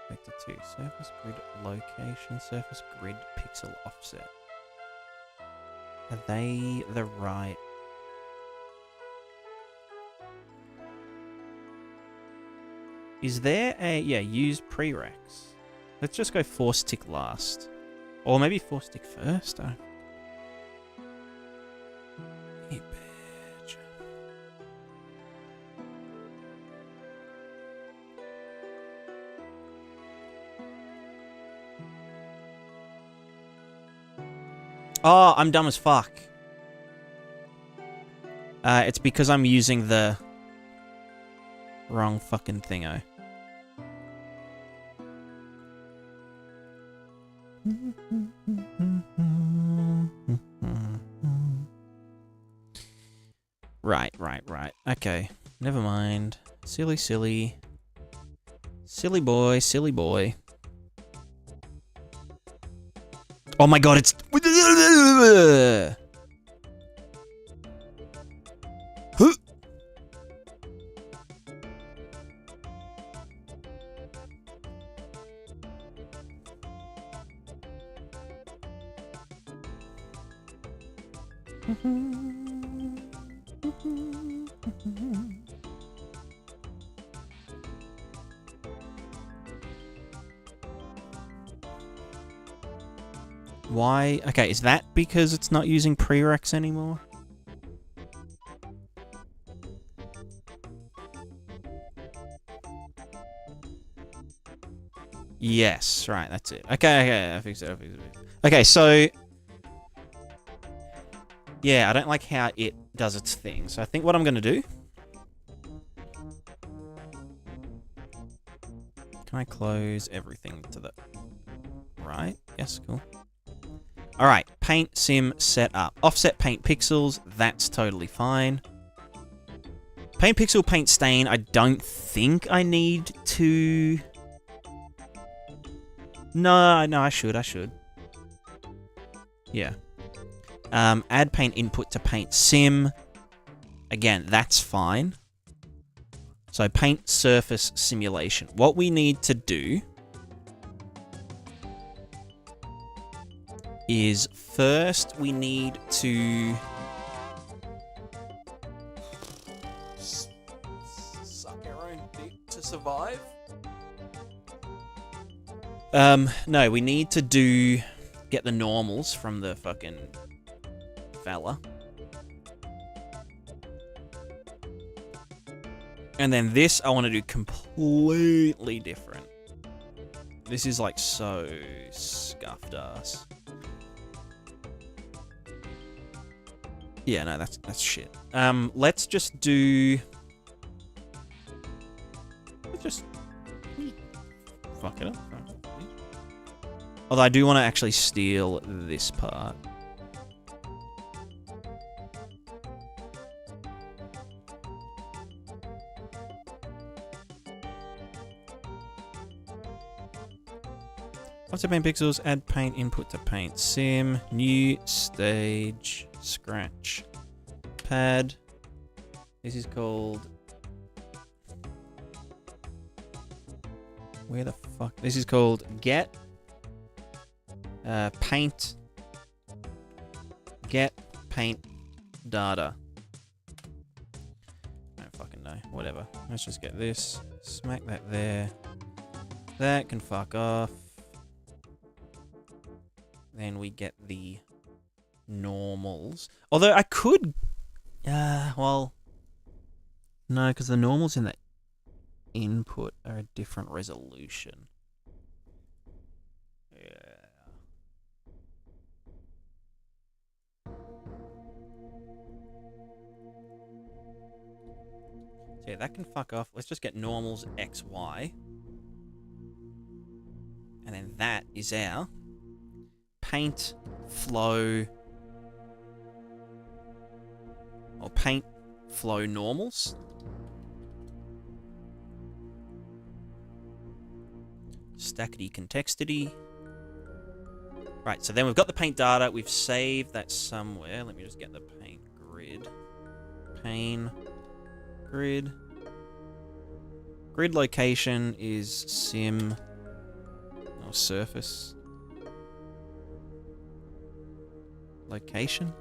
vector 2. Surface grid location, surface grid pixel offset. Are they the right... Is there a... Yeah, use prereqs. Let's just go force tick last. Or maybe force tick first? Hey, bitch. Oh, I'm dumb as fuck. It's because I'm using the wrong fucking thingo. Right. Okay. Never mind. Silly. Silly boy. Oh my god, it's... Why? Okay, is that because it's not using prereqs anymore? Yes, right, that's it. Okay, I fixed it. Okay, so... Yeah, I don't like how it does its thing. So I think what I'm going to do... Can I close everything to the right? Yes, cool. Alright, paint sim set up. Offset paint pixels, that's totally fine. Paint pixel, paint stain, I don't think I need to... No, I should. Yeah. Add paint input to paint sim. Again, that's fine. So paint surface simulation. What we need to do is first we need to suck our own dick to survive. No, we need to get the normals from the fucking fella. And then this I want to do completely different. This is like so scuffed ass. Yeah, no, that's shit. Let's just do... Let's just fuck it up. Although I do want to actually steal this part. Offset paint pixels, add paint input to paint sim, new stage, scratch, pad. This is called... Where the fuck? This is called get paint data. I don't fucking know. Whatever. Let's just get this. Smack that there. That can fuck off. Then we get the normals. Although I could... well... No, because the normals in the input are a different resolution. Yeah. So yeah, that can fuck off. Let's just get normals XY. And then that is our paint flow or paint flow normals. Stackity contextity. Right, so then we've got the paint data. We've saved that somewhere. Let me just get the paint grid. Paint grid. Grid location is sim or surface. Location?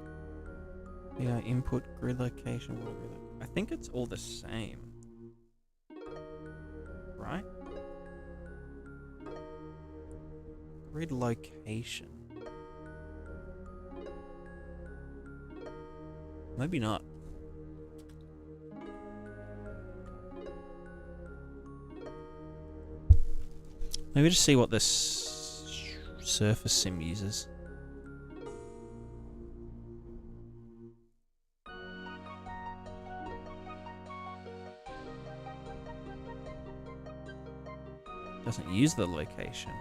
Yeah, input, grid location, whatever. I think it's all the same. Right? Grid location. Maybe not. Maybe just see what this surface sim uses. Doesn't use the location,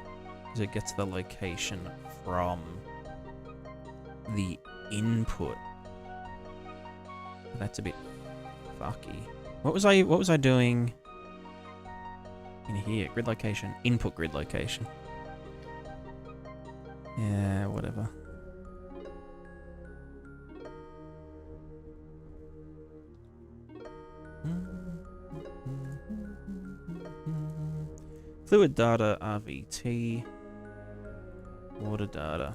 because it gets the location from the input. That's a bit fucky. What was I doing in here? Grid location, input grid location. Yeah, whatever. Fluid data, RVT, water data.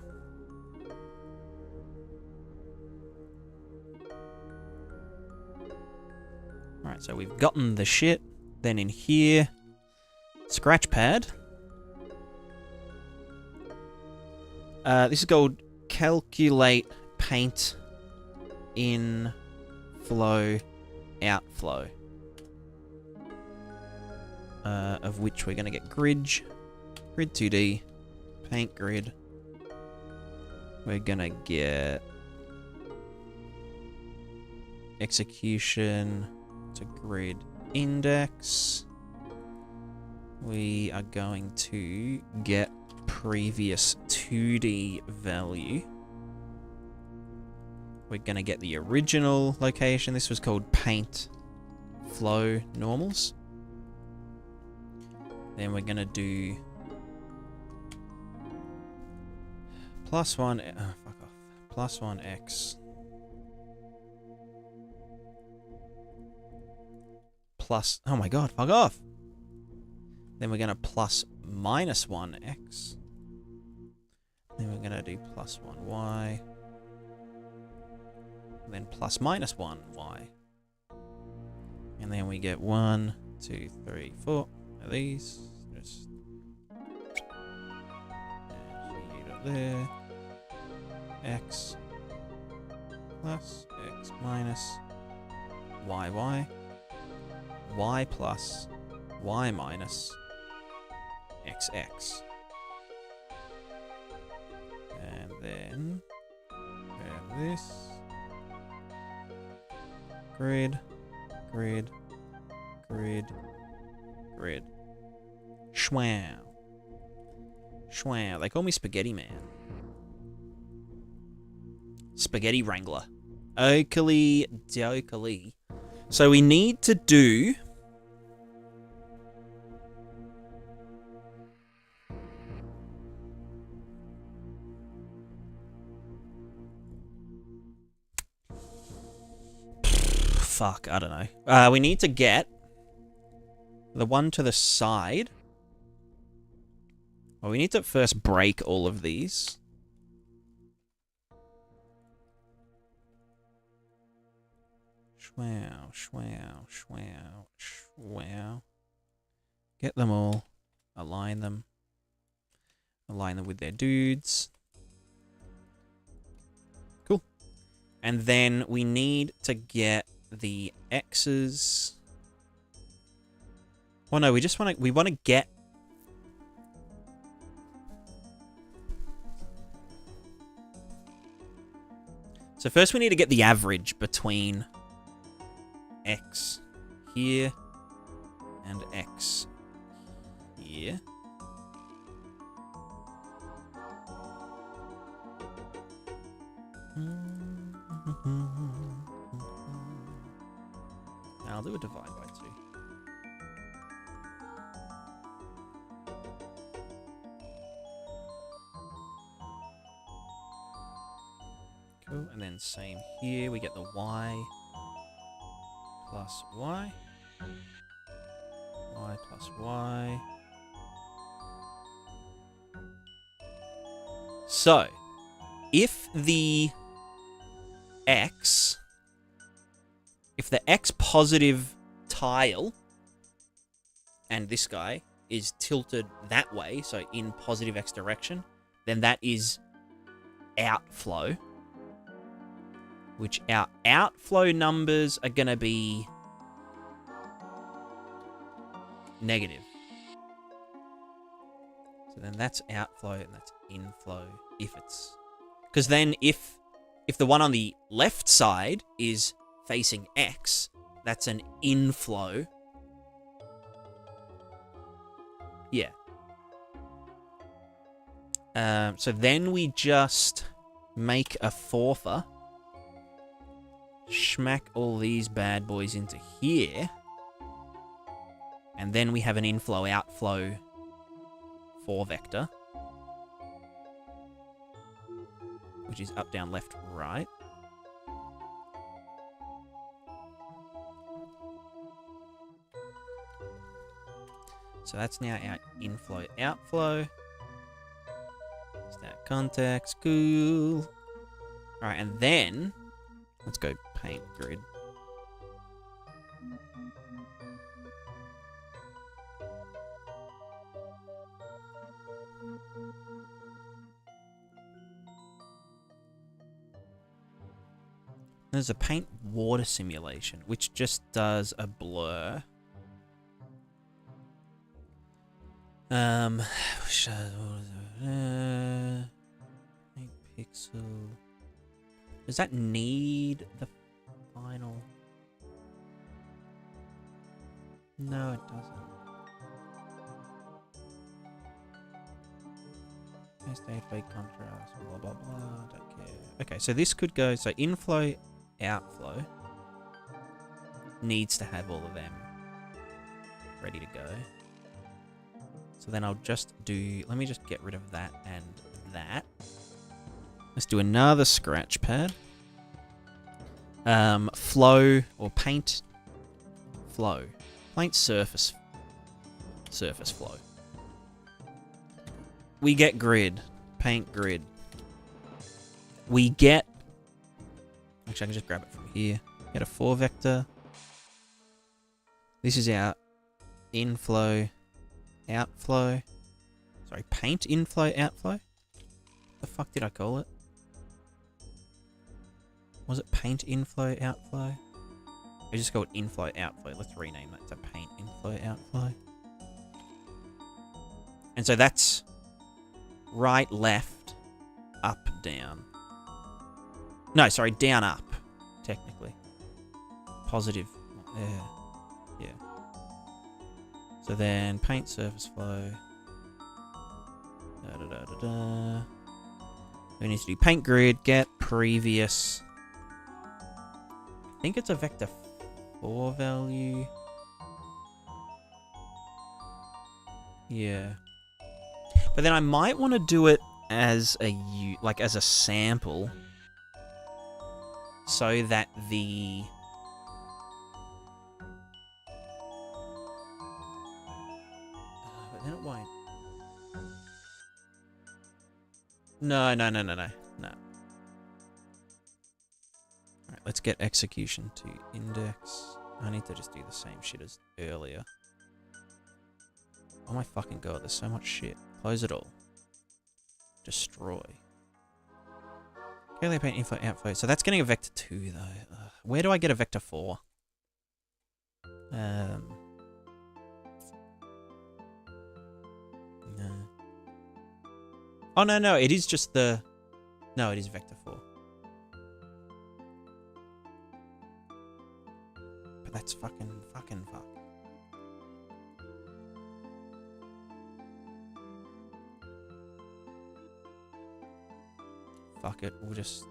Alright, so we've gotten the shit. Then in here, scratch pad. This is called calculate paint inflow outflow. Of which we're going to get grid 2D, paint grid. We're going to get execution to grid index. We are going to get previous 2D value. We're going to get the original location. This was called paint flow normals. Then we're going to do +1, fuck off, +1x plus, oh my god, fuck off. Then we're going to +-1x. Then we're going to do +1y. And then +-1y. And then we get 1, 2, 3, 4 of these. Just there. X plus X minus y plus y minus XX. And then grab this. Grid. Schwow. They call me Spaghetti Man. Spaghetti Wrangler. Oakley dokely. So we need to do... Fuck, I don't know. We need to get the one to the side. Well, we need to first break all of these. Schwow. Get them all. Align them. Align them with their dudes. Cool. And then we need to get the X's. Well, no, we want to get... So first we need to get the average between X here and X here. I'll do a divide by 2. Cool, and then same here, we get the Y plus Y. Y plus Y. So, if the X positive tile and this guy is tilted that way, so in positive X direction, then that is outflow. Which our outflow numbers are going to be negative. So then that's outflow and that's inflow if it's... Because then if the one on the left side is facing X, that's an inflow. Yeah. So then we just make a forfer. Smack all these bad boys into here. And then we have an inflow-outflow 4 vector. Which is up, down, left, right. So that's now our inflow-outflow. Stack context, cool. Alright, and then... Let's go paint grid. There's a paint water simulation, which just does a blur. Paint pixel. Does that need the final? No, it doesn't. State fake contrast, blah blah blah. Don't care. Okay, so this could go. So inflow, outflow needs to have all of them ready to go. So then I'll just do. Let me just get rid of that and that. Let's do another scratch pad. Flow or paint flow. Paint surface flow. We get grid. Paint grid. We get... Actually, I can just grab it from here. Get a 4 vector. This is our inflow, outflow. Sorry, paint inflow, outflow? What the fuck did I call it? Was it paint inflow, outflow? I just called inflow, outflow. Let's rename that to paint inflow, outflow. And so that's right, left, up, down. No, sorry, down, up, technically. Positive. Yeah. So then paint surface flow. We need to do paint grid, get previous. I think it's a vector 4 value. Yeah. But then I might want to do it as a as a sample, so that the but then it won't. No. Alright, let's get execution to index. I need to just do the same shit as earlier. Oh my fucking god, there's so much shit. Close it all. Destroy. Okay, paint inflow, outflow. So that's getting a vector 2 though. Where do I get a vector 4? No. Oh no, it is just the... No, it is vector 4. But that's fucking fuck. Fuck it, we'll just...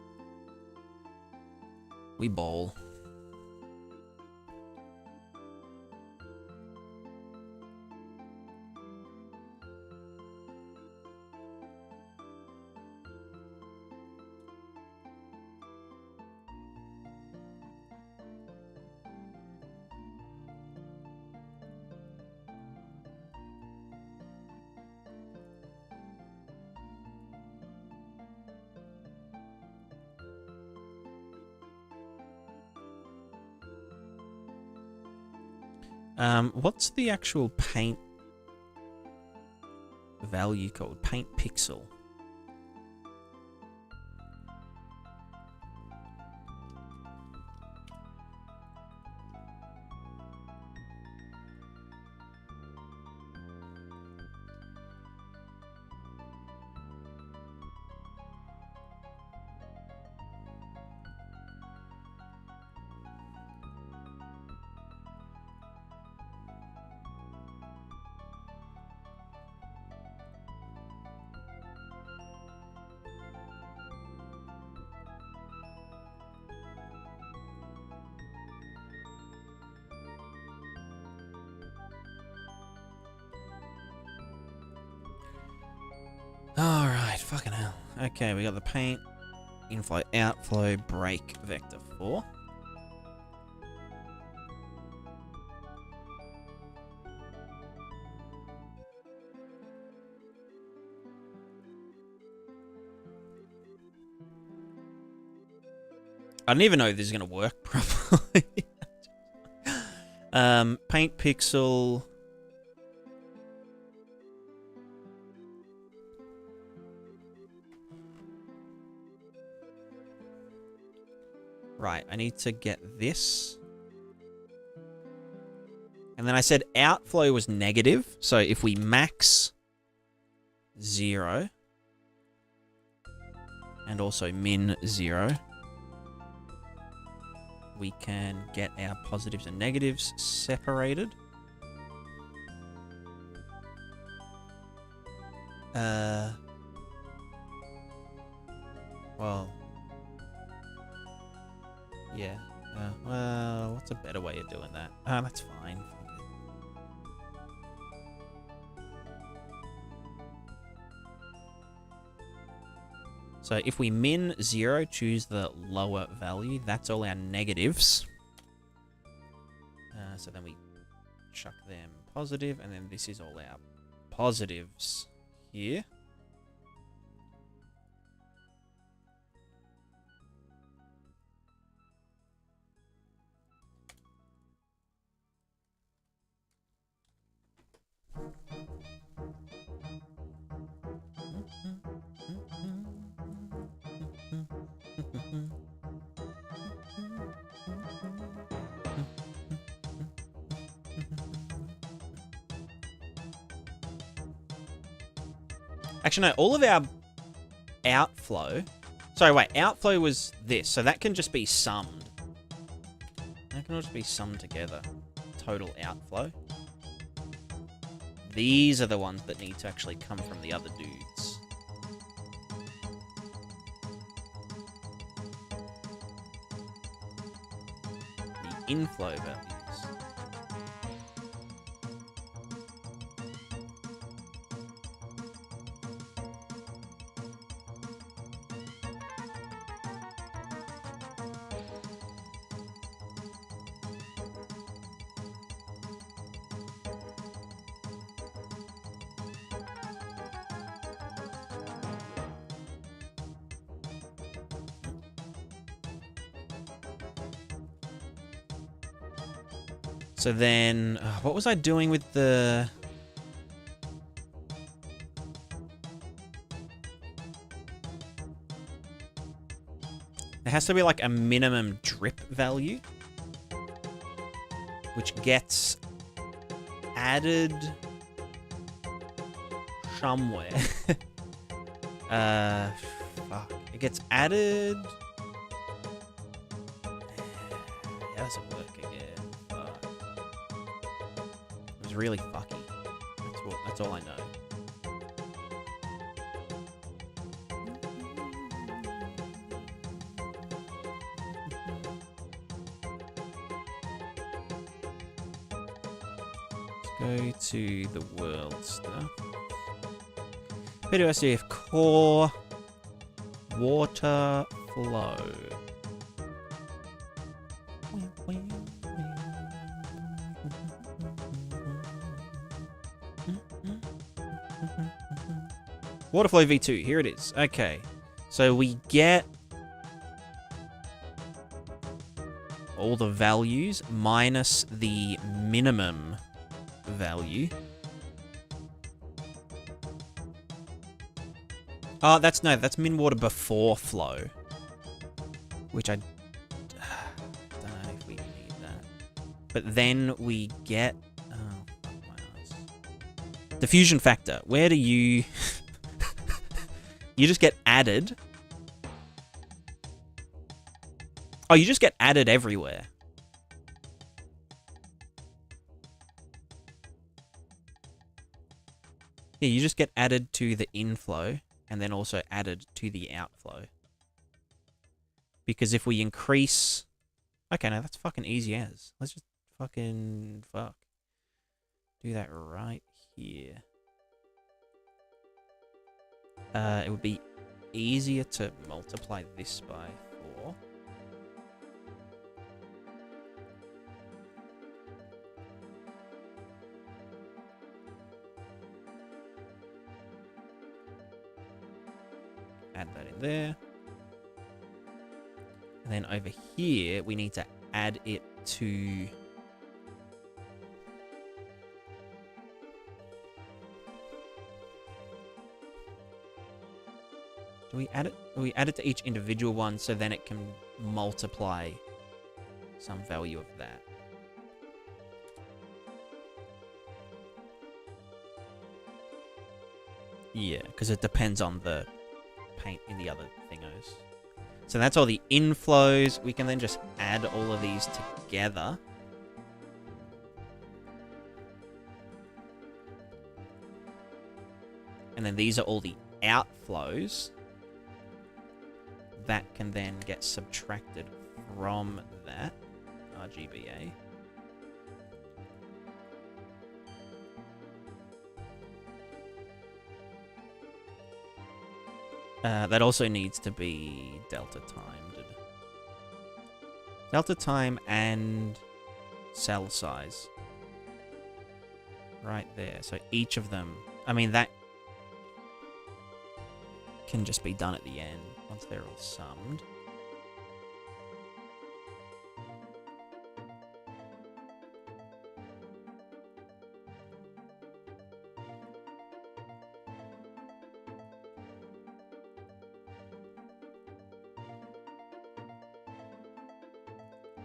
We bowl. What's the actual paint value called? Paint pixel. Alright, fucking hell. Okay, we got the paint, inflow, outflow, break, vector 4. I don't even know if this is going to work properly. Paint pixel... Right, I need to get this. And then I said outflow was negative. So if we max 0 and also min 0, we can get our positives and negatives separated. Well, yeah. Well, what's a better way of doing that? That's fine. So if we min 0, choose the lower value. That's all our negatives. So then we chuck them positive, and then this is all our positives here. Actually, no, all of our outflow... Sorry, wait, outflow was this, so that can just be summed. That can all just be summed together. Total outflow. These are the ones that need to actually come from the other dudes. The inflow values. So then, what was I doing with the... There has to be like a minimum drip value, which gets added somewhere. Fuck. It gets added... How does it work again? It was really fucky. That's all I know. Let's go to the world stuff. PWSDF core water flow. Waterflow V2, here it is. Okay, so we get all the values minus the minimum value. Oh, that's min water before flow, which I don't know if we need that. But then we get fuck my ass. Diffusion factor. Where do you? You just get added. Oh, you just get added everywhere. Yeah, you just get added to the inflow and then also added to the outflow. Because if we increase... Okay, no, that's fucking easy as. Let's just fucking... Fuck. Do that right here. It would be easier to multiply this by 4. Add that in there. And then over here, we need to add it to... Do We add it to each individual one, so then it can multiply some value of that. Yeah, because it depends on the paint in the other thingos. So that's all the inflows. We can then just add all of these together. And then these are all the outflows that can then get subtracted from that RGBA. That also needs to be delta timed. Delta time and cell size. Right there. So each of them, I mean, that can just be done at the end once they're all summed.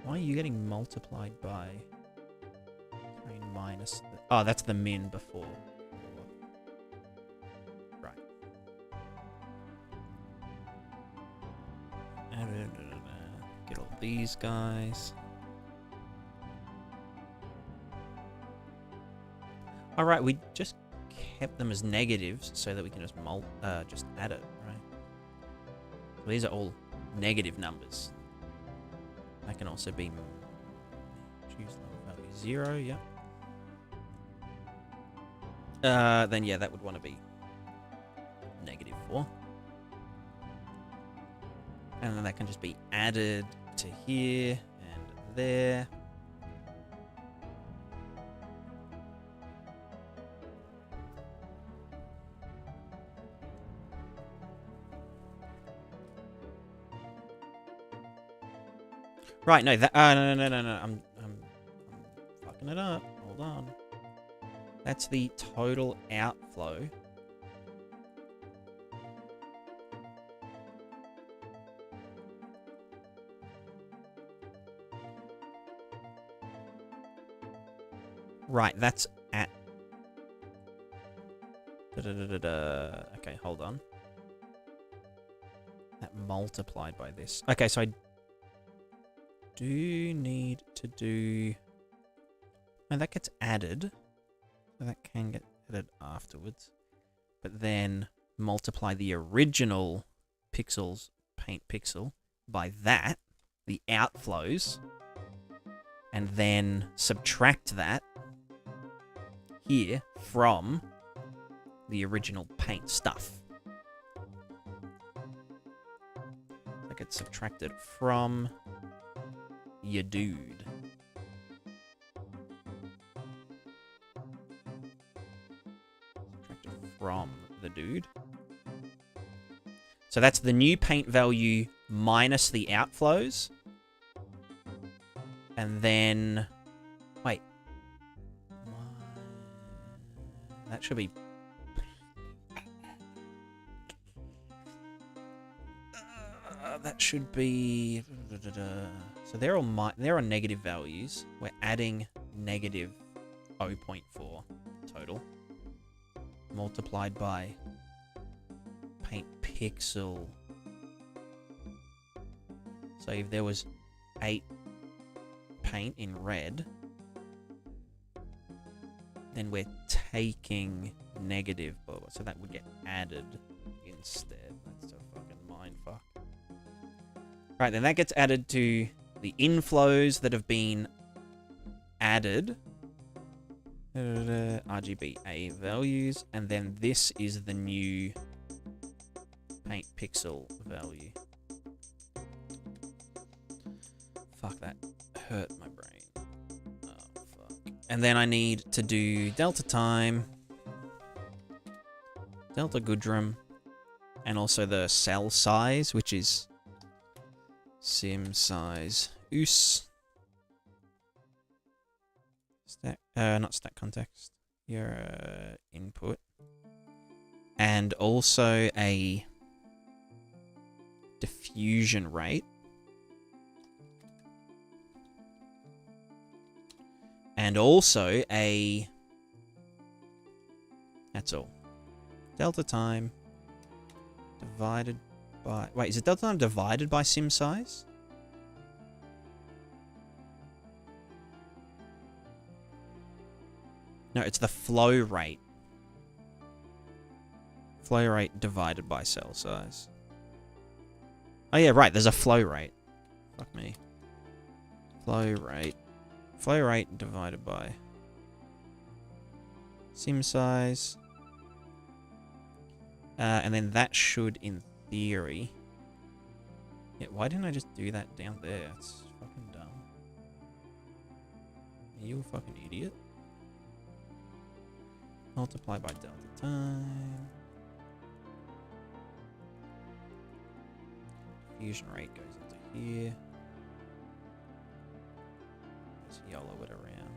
Why are you getting multiplied by? I mean, minus the... Oh, that's the min before. Right. Get all these guys. All right, we just kept them as negatives so that we can just add it, right? So these are all negative numbers. That can also be choose level value 0, yeah. Then yeah, that would want to be -4. And then that can just be added to here and there. Right, no, that no. I'm fucking it up. Hold on. That's the total outflow. Right, that's at... Okay, hold on. That multiplied by this. Okay, so I do need to do... And that gets added. So that can get added afterwards. But then multiply the original pixels, paint pixel, by that, the outflows, and then subtract that here from the original paint stuff. That gets subtracted from your dude. Subtracted from the dude. So that's the new paint value minus the outflows. And then... Wait. That should be... that should be... So they're all negative values. We're adding negative 0.4 total. Multiplied by paint pixel. So if there was 8 paint in red, then we're taking negative, so that would get added instead. That's a fucking mindfuck. Right, then that gets added to the inflows that have been added. RGBA values, and then this is the new paint pixel value. Fuck, that hurt my brain. Oh, fuck. And then I need to do delta time, delta goodrum, and also the cell size, which is sim size us. Stack, not stack context. Your input, and also a diffusion rate. And also a... That's all. Delta time divided by... Wait, is it delta time divided by sim size? No, it's the flow rate. Flow rate divided by cell size. Oh yeah, right, there's a flow rate. Fuck me. Flow rate. Flow rate divided by sim size. And then that should, in theory... Yeah, why didn't I just do that down there? It's fucking dumb. Are you a fucking idiot? Multiply by delta time. Fusion rate goes into here. Let's YOLO it around.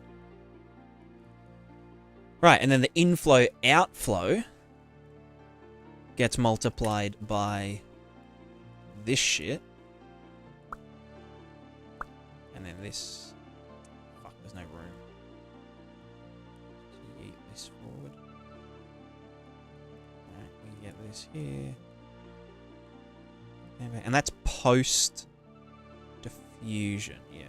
Right, and then the inflow outflow gets multiplied by this shit. And then this. Fuck, there's no room. So yeet this forward. Alright, we get this here. And that's post diffusion, yeah.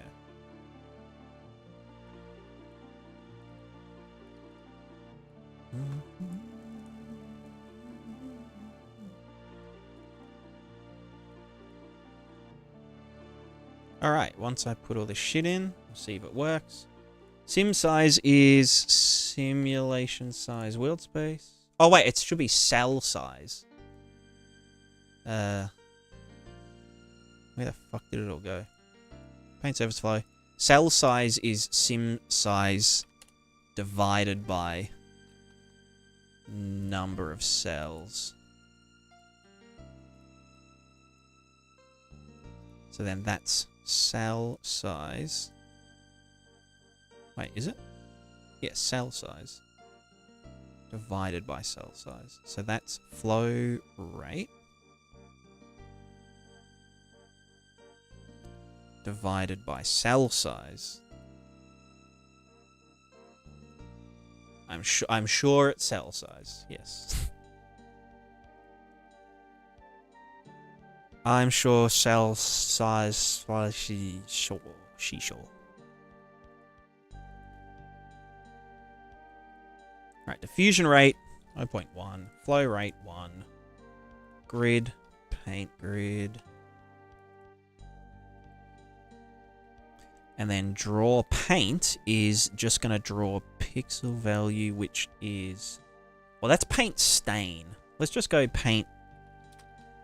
Alright, once I put all this shit in, we'll see if it works. Sim size is simulation size world space. Oh wait, it should be cell size. Where the fuck did it all go? Paint surface flow. Cell size is sim size divided by number of cells. So then that's cell size. Wait, is it? Yeah, cell size divided by cell size. So that's flow rate divided by cell size. I'm sure it's cell size. Yes. I'm sure cell size. She sure. Right, diffusion rate 0.1, flow rate 1, grid, paint grid. And then draw paint is just going to draw pixel value, which is... Well, that's paint stain. Let's just go paint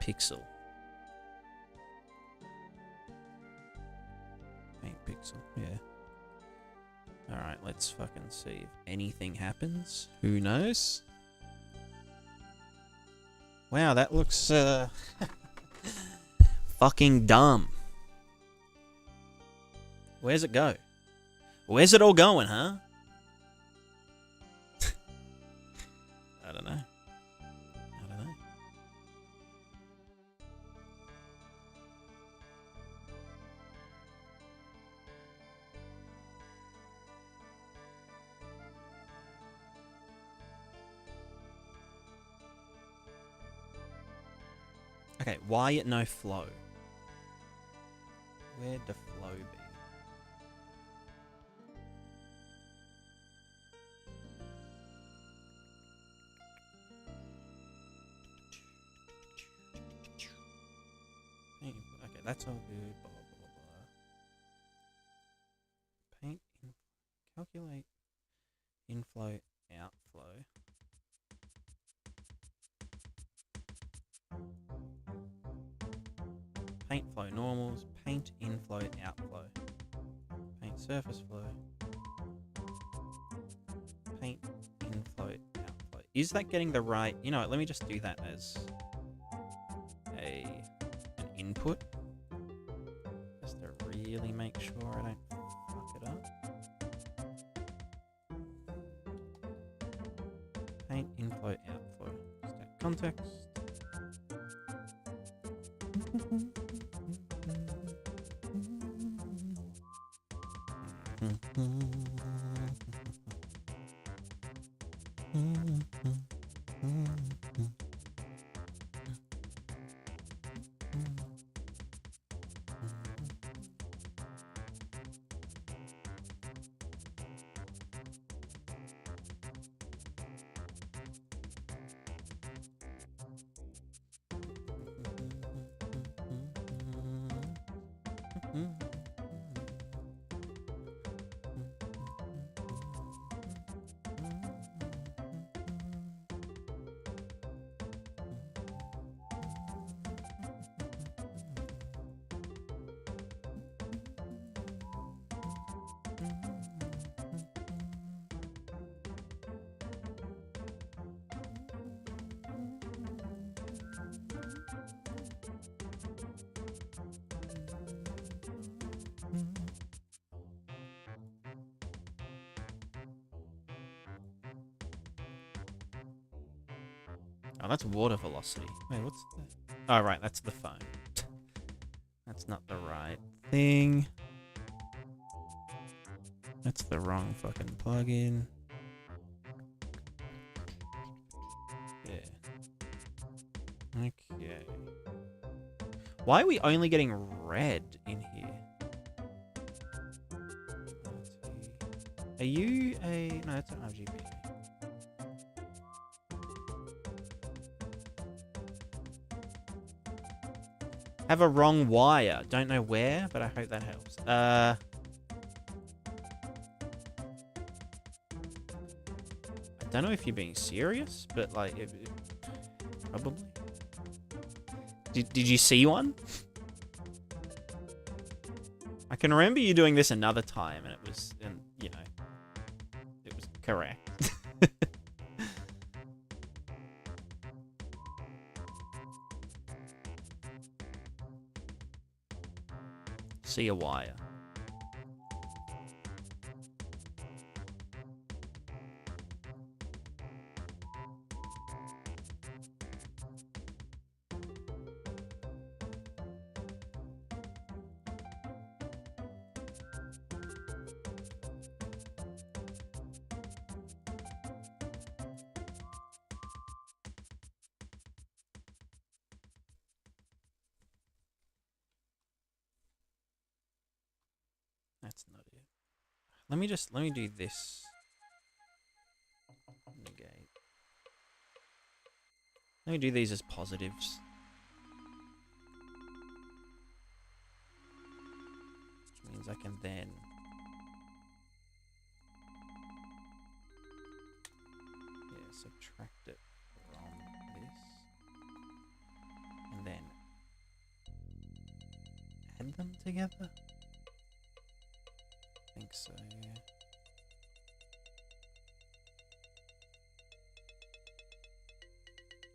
pixel. Paint pixel, yeah. Alright, let's fucking see if anything happens. Who knows? Wow, that looks fucking dumb. Where's it go? Where's it all going, huh? I don't know. Okay, why no flow? Where'd the flow be? Okay, that's all good. Blah, blah, blah, blah. Paint, calculate, inflow, outflow. Paint flow normals, paint inflow, outflow. Paint surface flow. Paint inflow, outflow. Is that getting the right... You know what, let me just do that as an input. Just to really make sure I don't fuck it up. Paint inflow, outflow. Stack context. Oh, that's water velocity. Wait, what's that? Oh, right, that's the phone. That's not the right thing. That's the wrong fucking plugin. Yeah. Okay. Why are we only getting red in here? Are you a... No, that's an RGB. Have a wrong wire. Don't know where, but I hope that helps. I don't know if you're being serious, but like, probably. Did you see one? I can remember you doing this another time, and it was, and you know, it was correct. See a wire. That's not it. Let me do this. Negate. Let me do these as positives. Which means I can then subtract it from this. And then add them together. I think so, yeah.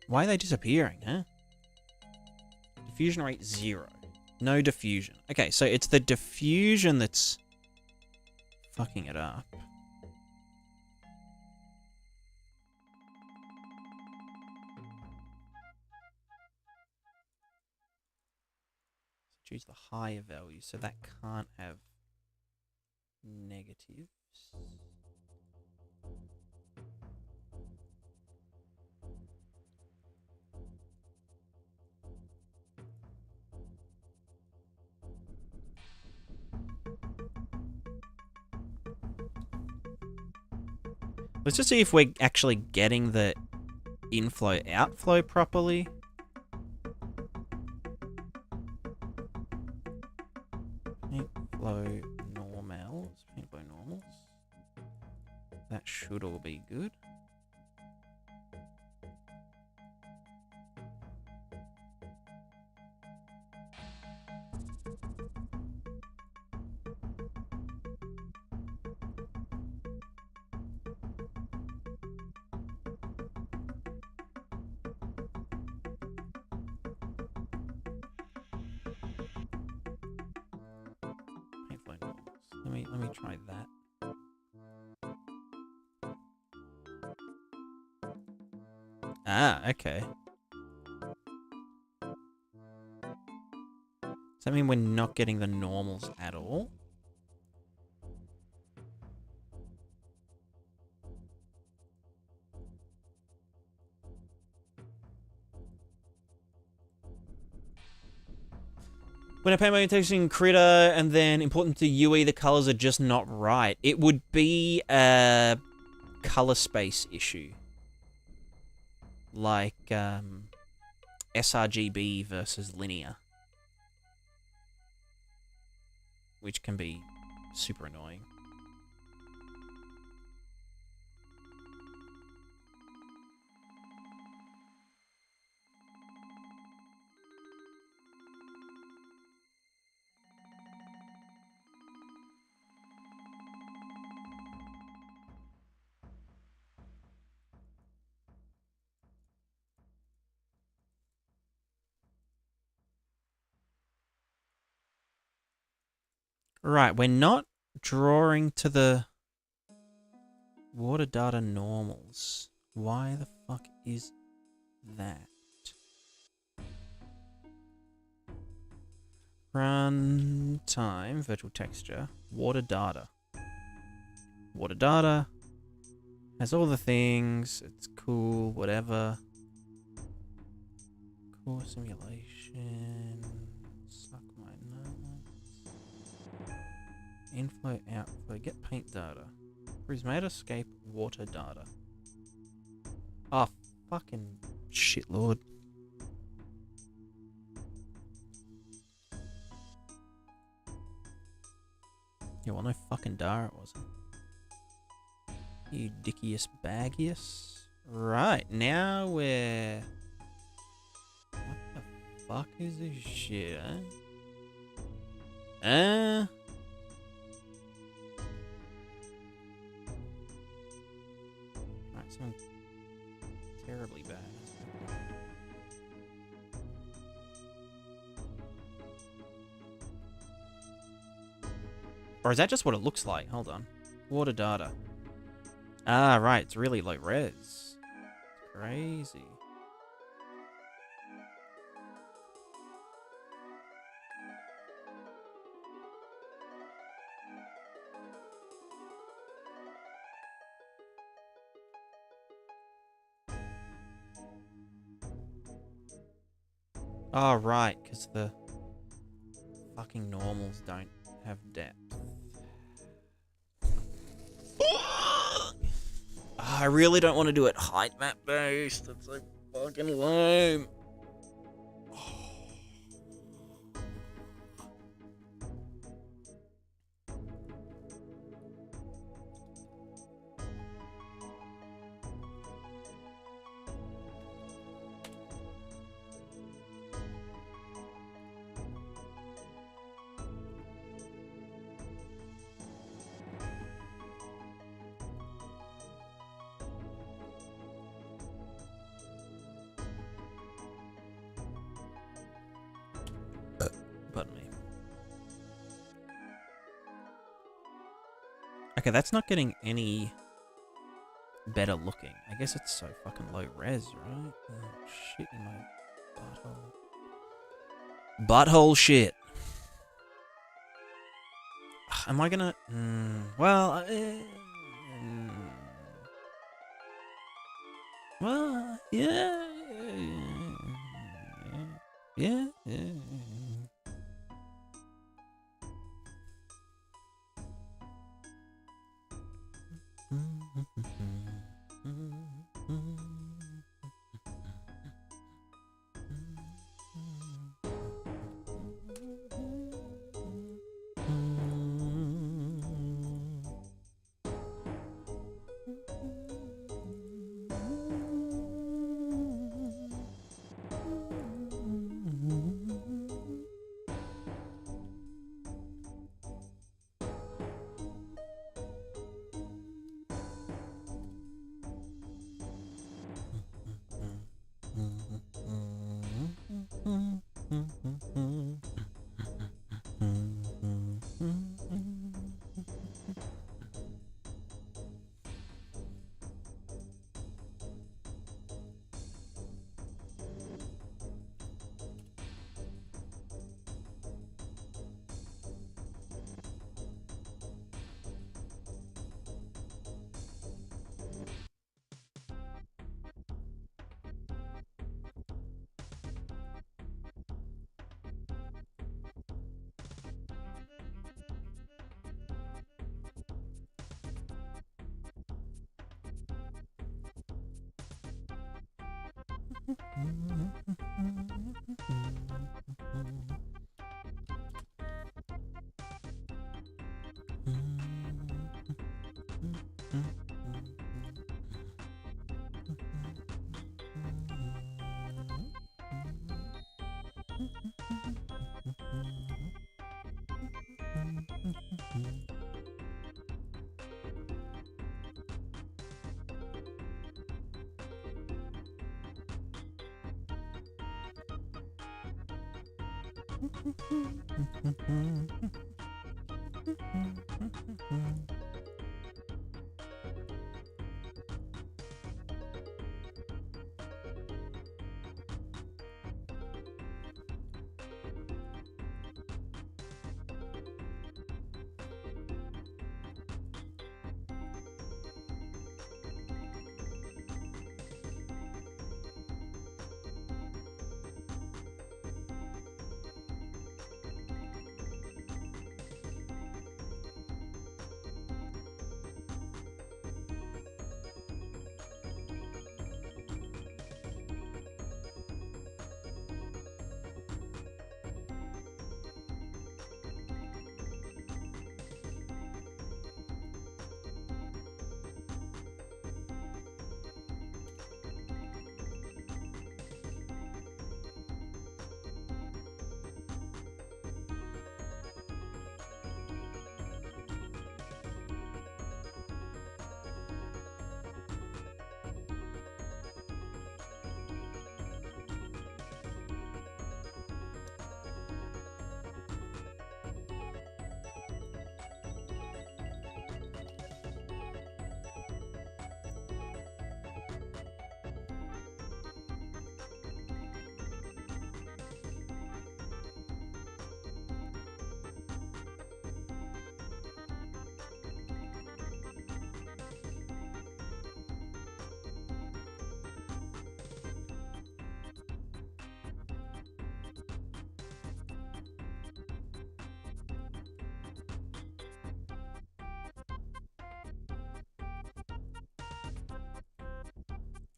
Why are they disappearing, huh? Diffusion rate 0. No diffusion. Okay, so it's the diffusion that's fucking it up. Choose the higher value, so that can't have negatives. Let's just see if we're actually getting the inflow outflow properly. Paintflow normals. Paintflow normals. That should all be good. Let me try that. Ah, okay. Does that mean we're not getting the normals at all? When I paint my texturing critter and then important to UE, the colors are just not right. It would be a color space issue. Like sRGB versus linear. Which can be super annoying. Right, we're not drawing to the water data normals. Why the fuck is that? Run time, virtual texture, water data. Water data has all the things, it's cool, whatever. Core simulation, suck my nuts. Inflow, outflow, get paint data. Prismatic escape, water data. Oh, fucking shit, lord. Yeah, well, no fucking dara it wasn't. You dickiest baggiest. Right, now we're... What the fuck is this shit, eh? Right, something terribly bad. Or is that just what it looks like? Hold on. Water data. Ah, right. It's really low res. It's crazy. Oh, right. Because the fucking normals don't have depth. I really don't want to do it height map based. It's so fucking lame. Pardon me. Okay, that's not getting any better looking. I guess it's so fucking low res, right? Oh, shit in my butthole. Butthole shit. Am I gonna... well... well, yeah... Yeah...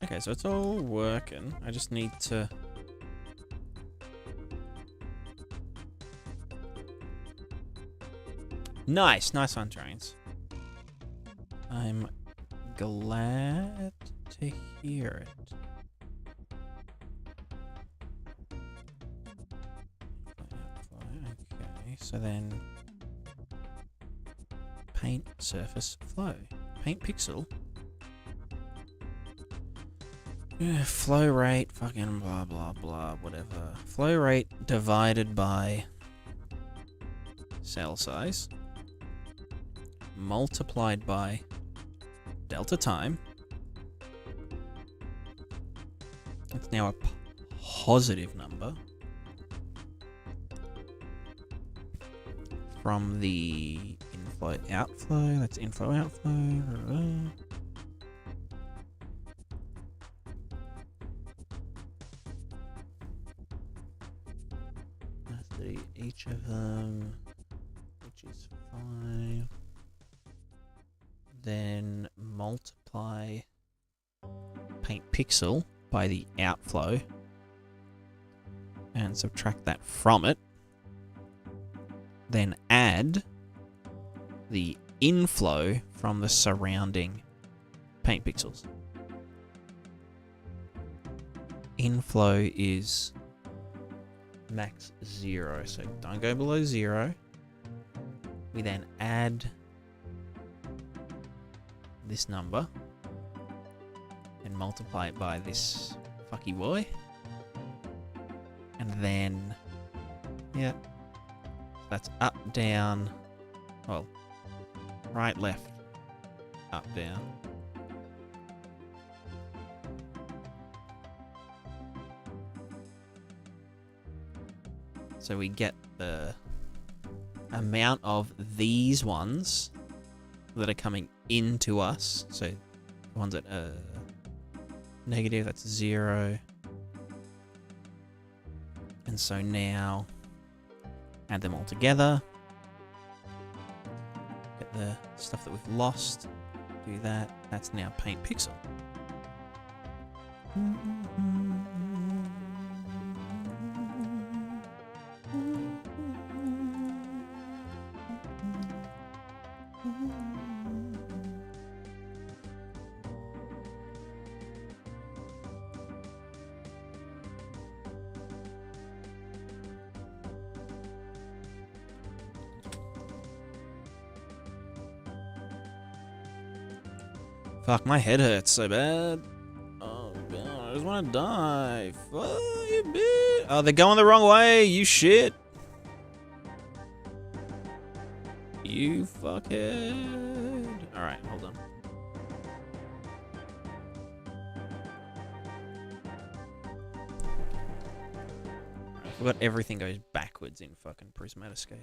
Okay, so it's all working. I just need to... Nice one, Trains. I'm glad to hear it. Okay, so then... Paint surface flow. Paint pixel. Yeah, flow rate, fucking blah blah blah, whatever. Flow rate divided by cell size multiplied by delta time. It's now a positive number from the inflow outflow. That's inflow outflow. Each of them, which is 5. Then multiply paint pixel by the outflow and subtract that from it. Then add the inflow from the surrounding paint pixels. Inflow is max 0, so don't go below 0. We then add this number and multiply it by this fucky boy, and then yeah, that's up, down, well, right, left, up, down. So we get the amount of these ones that are coming into us. So the ones that are negative, that's 0. And so now add them all together. Get the stuff that we've lost. Do that. That's now paint pixel. Fuck, my head hurts so bad. Oh, God, I just want to die. Fuck you, bitch. Oh, they're going the wrong way, you shit. You fuckhead. Alright, hold on. I forgot everything goes backwards in fucking PScape.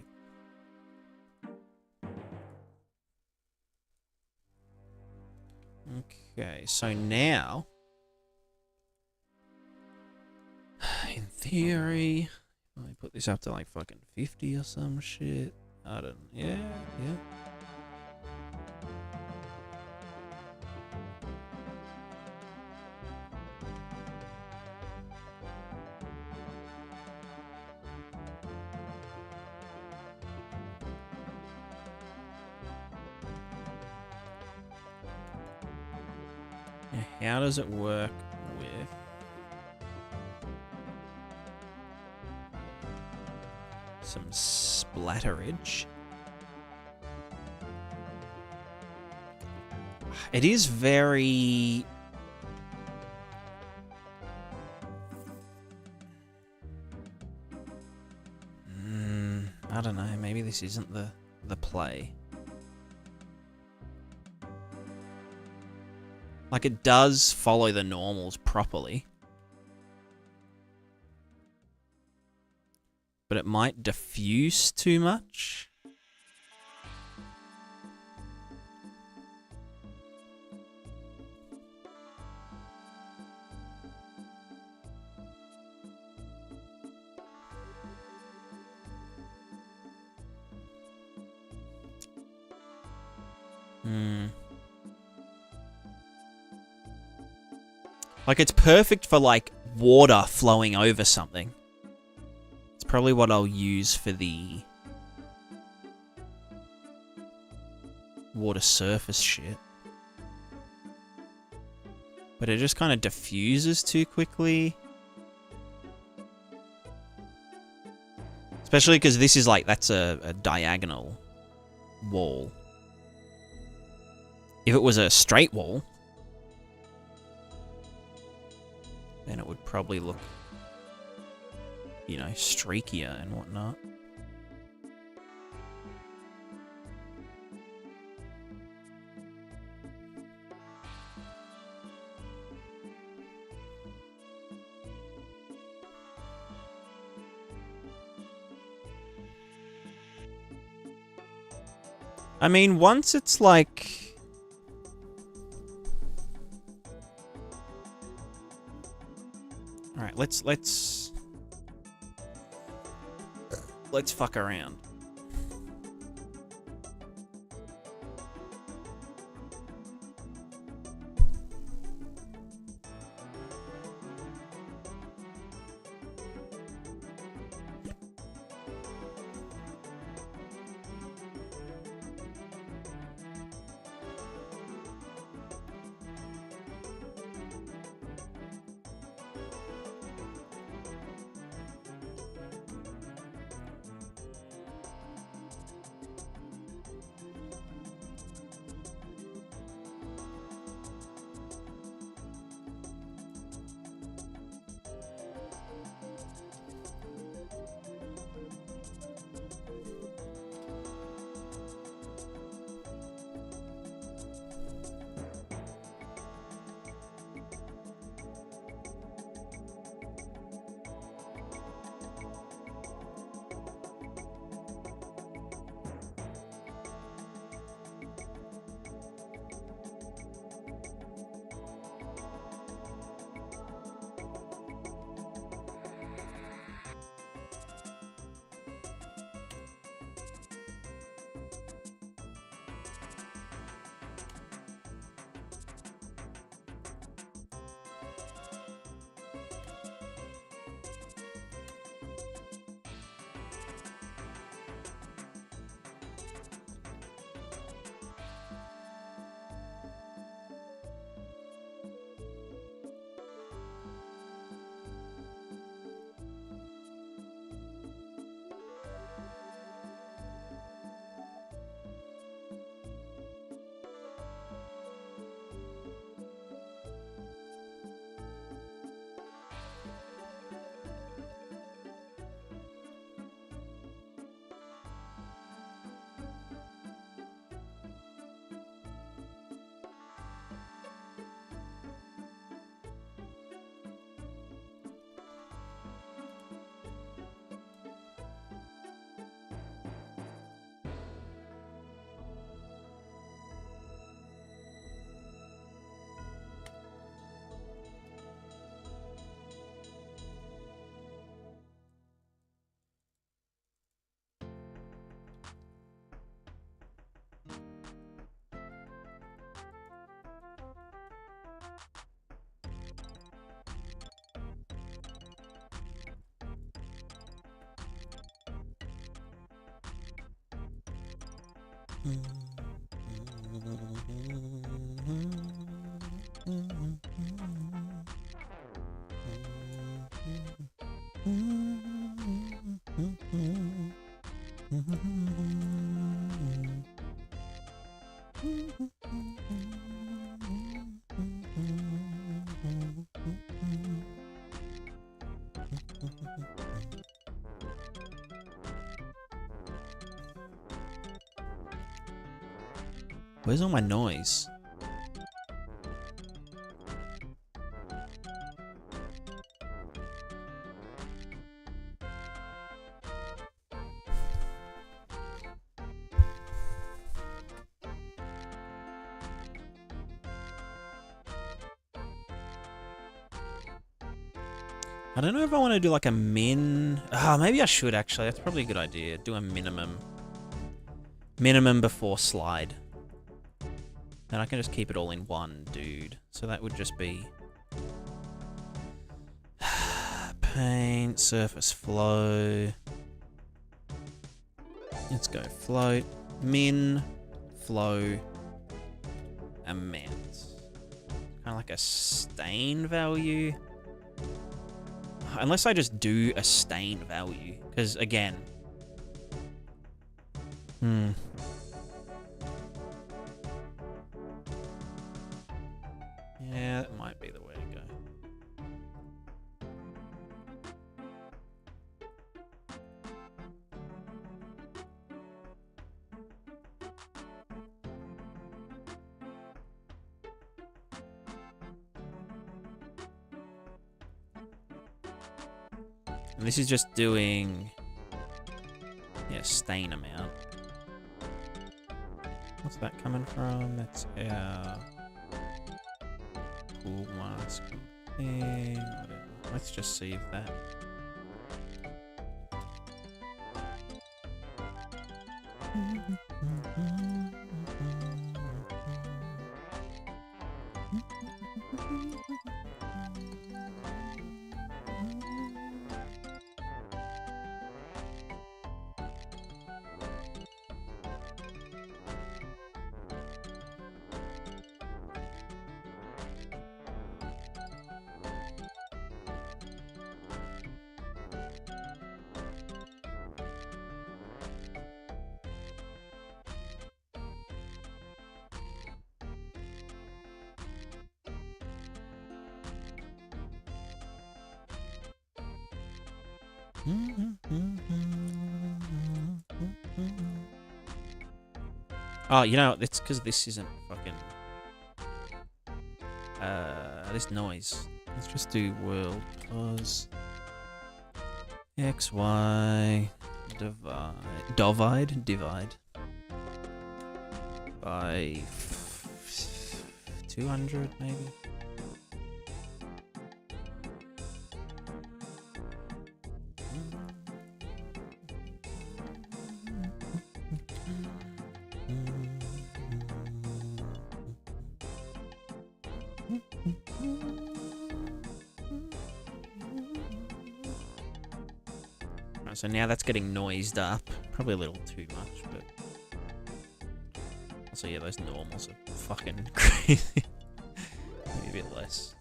Okay, so now, in theory, I put this up to like fucking 50 or some shit. I don't, yeah. How does it work with some splatterage? It is very... I don't know, maybe this isn't the play. Like, it does follow the normals properly. But it might diffuse too much. Like, it's perfect for, like, water flowing over something. It's probably what I'll use for the water surface shit. But it just kind of diffuses too quickly. Especially because this is, like, that's a diagonal wall. If it was a straight wall, then it would probably look, you know, streakier and whatnot. I mean, once it's like... Alright, let's fuck around. Where's all my noise? I don't know if I want to do like a min. Ah, maybe I should actually. That's probably a good idea. Do a minimum. Minimum before slide. Then I can just keep it all in one, dude. So that would just be paint, surface flow. Let's go float, min, flow, amount. Kind of like a stain value. Unless I just do a stain value, because again, yeah, that might be the way to go. And this is just doing, yeah, stain amount. What's that coming from? That's our pool mask thing, whatever. Let's just save that. Oh, you know, it's because this isn't fucking... this noise. Let's just do world pause. X, Y, divide. By 200, maybe? So now that's getting noised up. Probably a little too much, but... Also, yeah, those normals are fucking crazy. Maybe a bit less.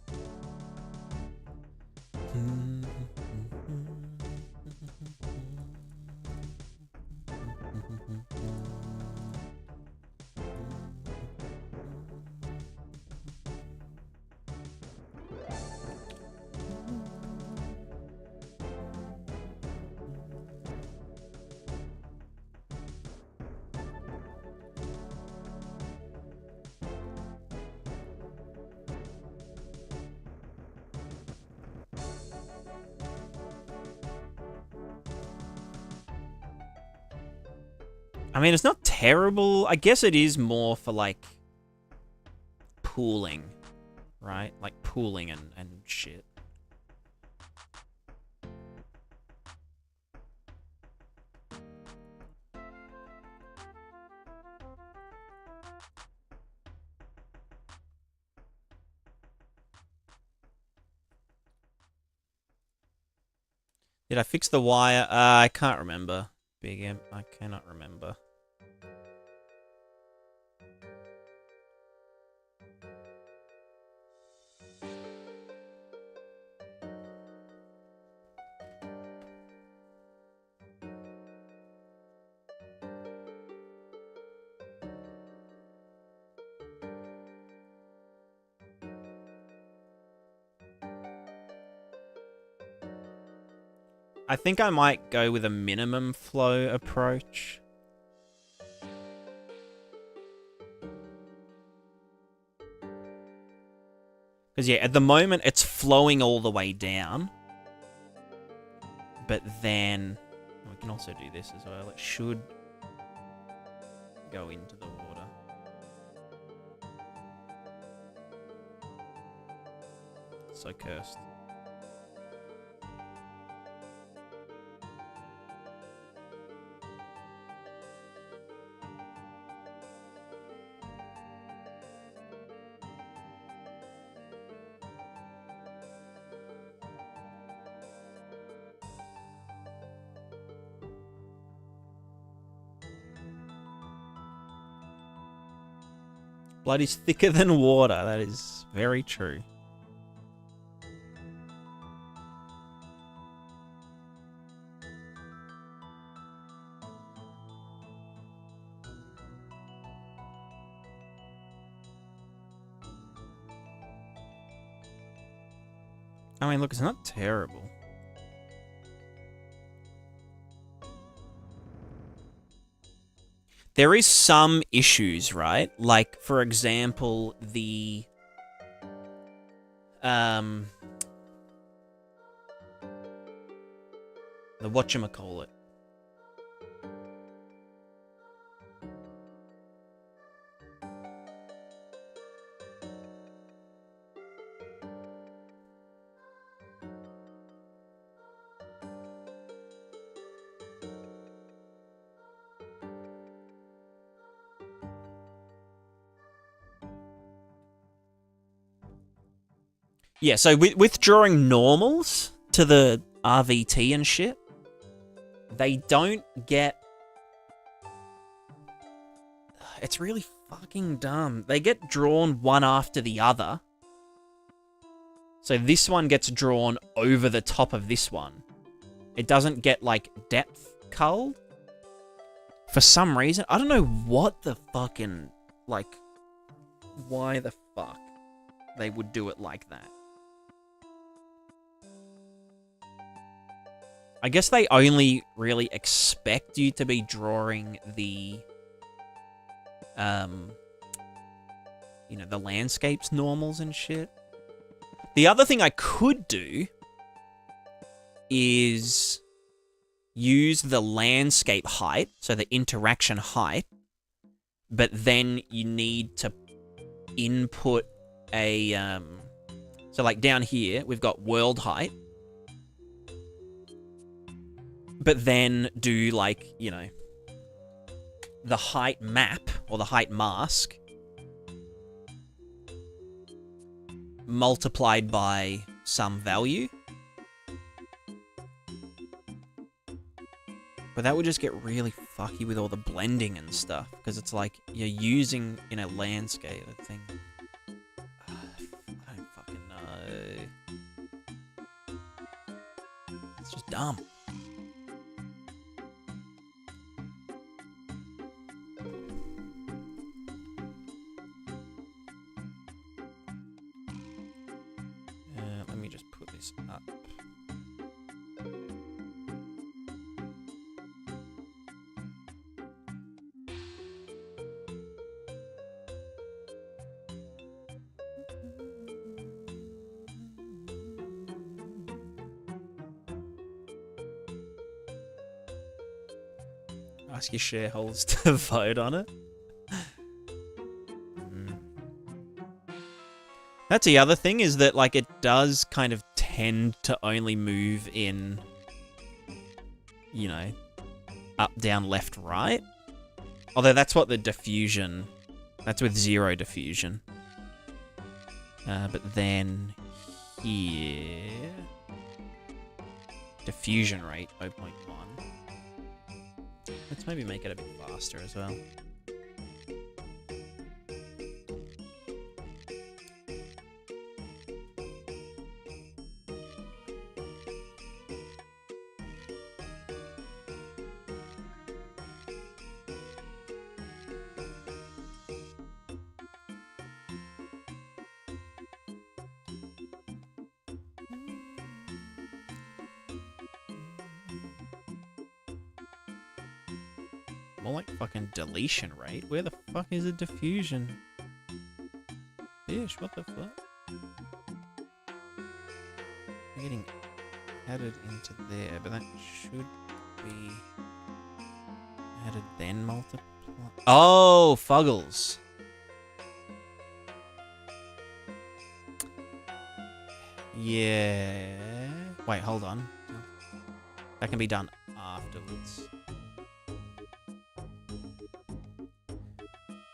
I mean, it's not terrible. I guess it is more for, like, pooling, right? Like, pooling and shit. Did I fix the wire? I can't remember. Big M, I cannot remember. I think I might go with a minimum flow approach. Because, yeah, at the moment, it's flowing all the way down. But then, we can also do this as well. It should go into the water. So cursed. Blood is thicker than water. That is very true. I mean, look, it's not terrible. There is some issues, right? Like, for example, the whatchamacallit. Yeah, so withdrawing normals to the RVT and shit, they don't get... It's really fucking dumb. They get drawn one after the other. So this one gets drawn over the top of this one. It doesn't get, like, depth culled. For some reason. I don't know what the fucking... Like, why the fuck they would do it like that. I guess they only really expect you to be drawing the, you know, the landscapes normals and shit. The other thing I could do is use the landscape height, so the interaction height, but then you need to input a, so like down here, we've got world height, but then do, like, you know, the height map, or the height mask, multiplied by some value. But that would just get really fucky with all the blending and stuff, because it's like, you're using, in a landscape, a thing. I don't fucking know. It's just dumb. Let me just put this up. Ask your shareholders to vote on it. That's the other thing, is that, like, it does kind of tend to only move in, you know, up, down, left, right. Although that's what the diffusion, that's with 0 diffusion. But then here, diffusion rate 0.1. Let's maybe make it a bit faster as well. More like fucking deletion rate. Where the fuck is a diffusion? Fish, what the fuck? We're getting added into there, but that should be added then multiply. Oh, fuggles. Yeah. Wait, hold on. That can be done afterwards.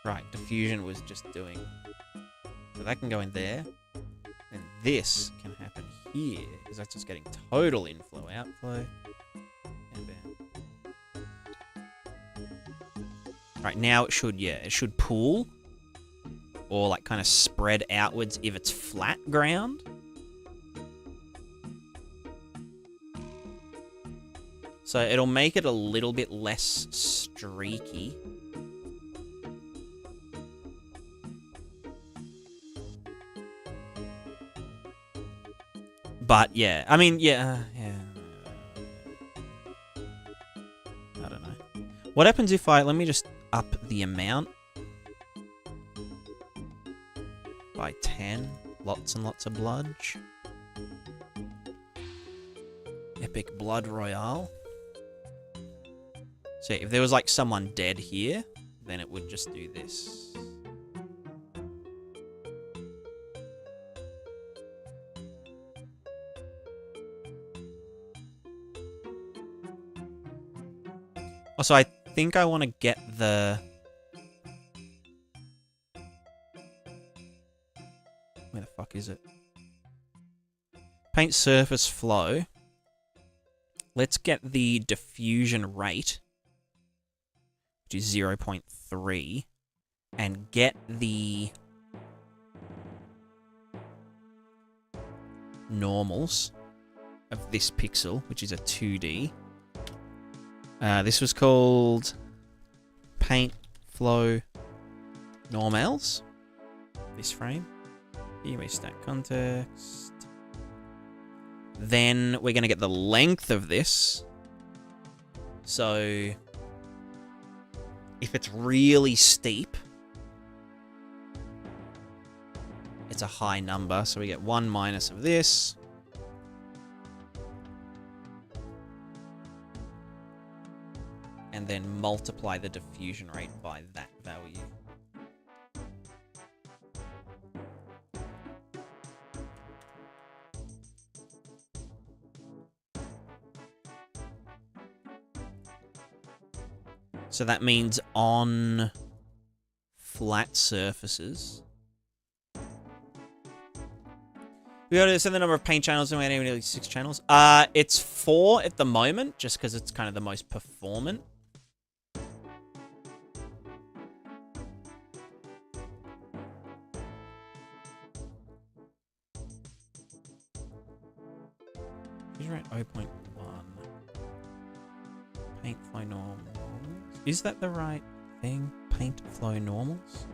Right, diffusion was just doing... So that can go in there. And this can happen here, because that's just getting total inflow, outflow. And bam. Right, now it should, yeah, it should pool. Or like kind of spread outwards if it's flat ground. So it'll make it a little bit less streaky. But yeah, I mean, yeah. I don't know. What happens if let me just up the amount by 10. Lots and lots of bludge. Epic blood royale. So if there was like someone dead here, then it would just do this. Also, I think I want to get the... Where the fuck is it? Paint surface flow. Let's get the diffusion rate, which is 0.3, and get the normals of this pixel, which is a 2D. This was called paint flow normals. This frame. Here we stack context. Then we're going to get the length of this. So if it's really steep, it's a high number. So we get 1 minus of this. And then multiply the diffusion rate by that value. So that means on flat surfaces. We got to set the number of paint channels, and we have nearly 6 channels. It's 4 at the moment, just because it's kind of the most performant. He's right, 0.1. Paint flow normals. Is that the right thing? Paint flow normals?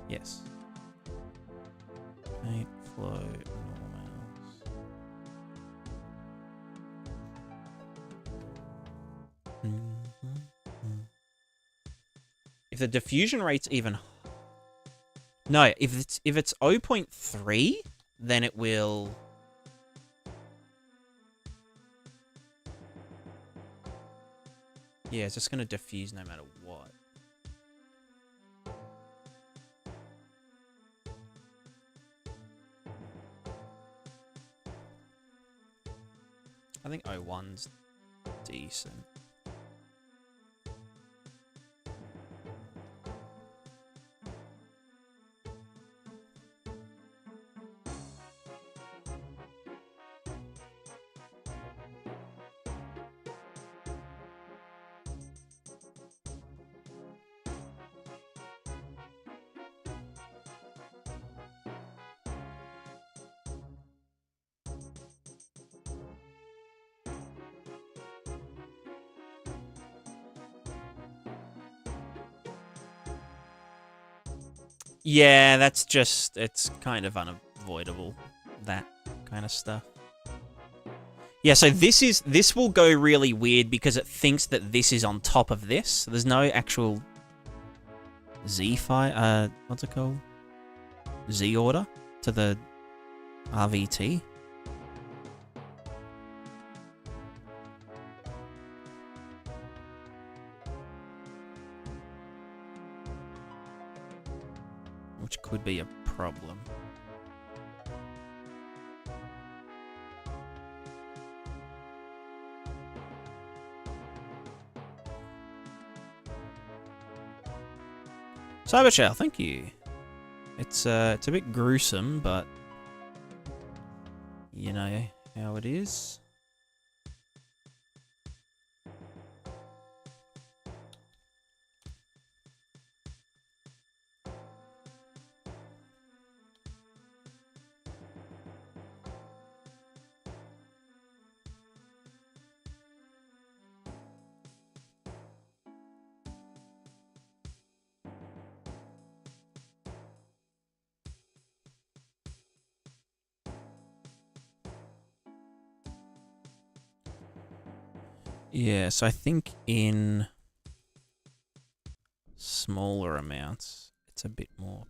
Yes. Paint flow normals. If the diffusion rate's even... No, if it's 0.3, then it will... Yeah, it's just going to diffuse no matter what. I think 01's decent. Yeah, that's just, it's kind of unavoidable, that kind of stuff. Yeah, so this will go really weird because it thinks that this is on top of this. So there's no actual Z-file, what's it called? Z order to the RVT. Which could be a problem. Cybershell, thank you. It's a bit gruesome, but you know how it is. Yeah, so I think in smaller amounts, it's a bit more.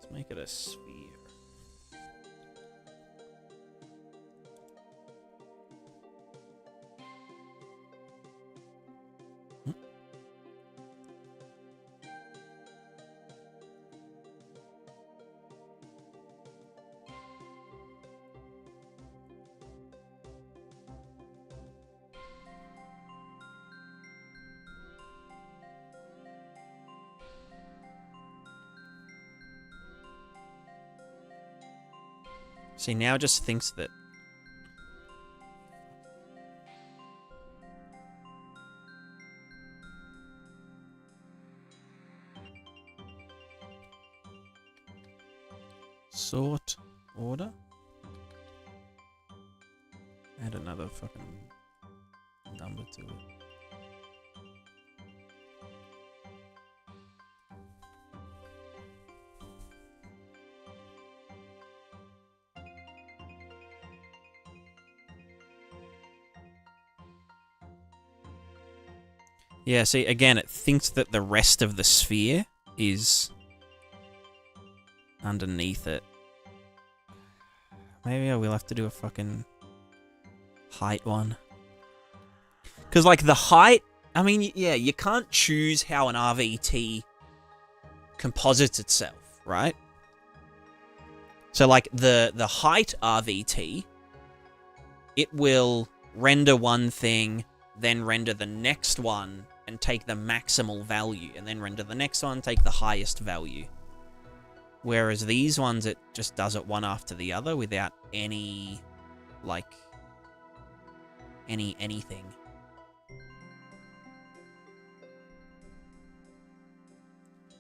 Let's make it a sphere. See, now it just thinks that... Sort order? Add another fucking number to it. Yeah, see, again, it thinks that the rest of the sphere is underneath it. Maybe I will have to do a fucking height one. Because, like, the height... I mean, yeah, you can't choose how an RVT composites itself, right? So, like, the height RVT, it will render one thing, then render the next one, and take the maximal value, and then render the next one, take the highest value. Whereas these ones, it just does it one after the other without any, like, anything.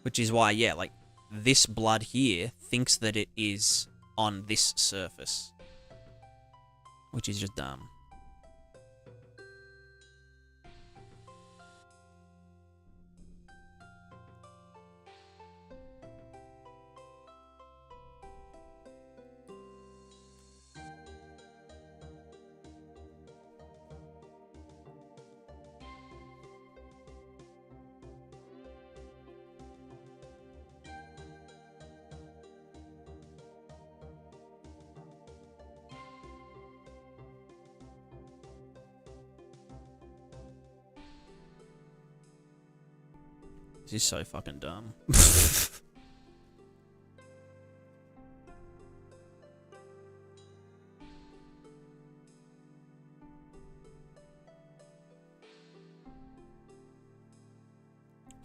Which is why, yeah, like, this blood here thinks that it is on this surface. Which is just dumb. This is so fucking dumb.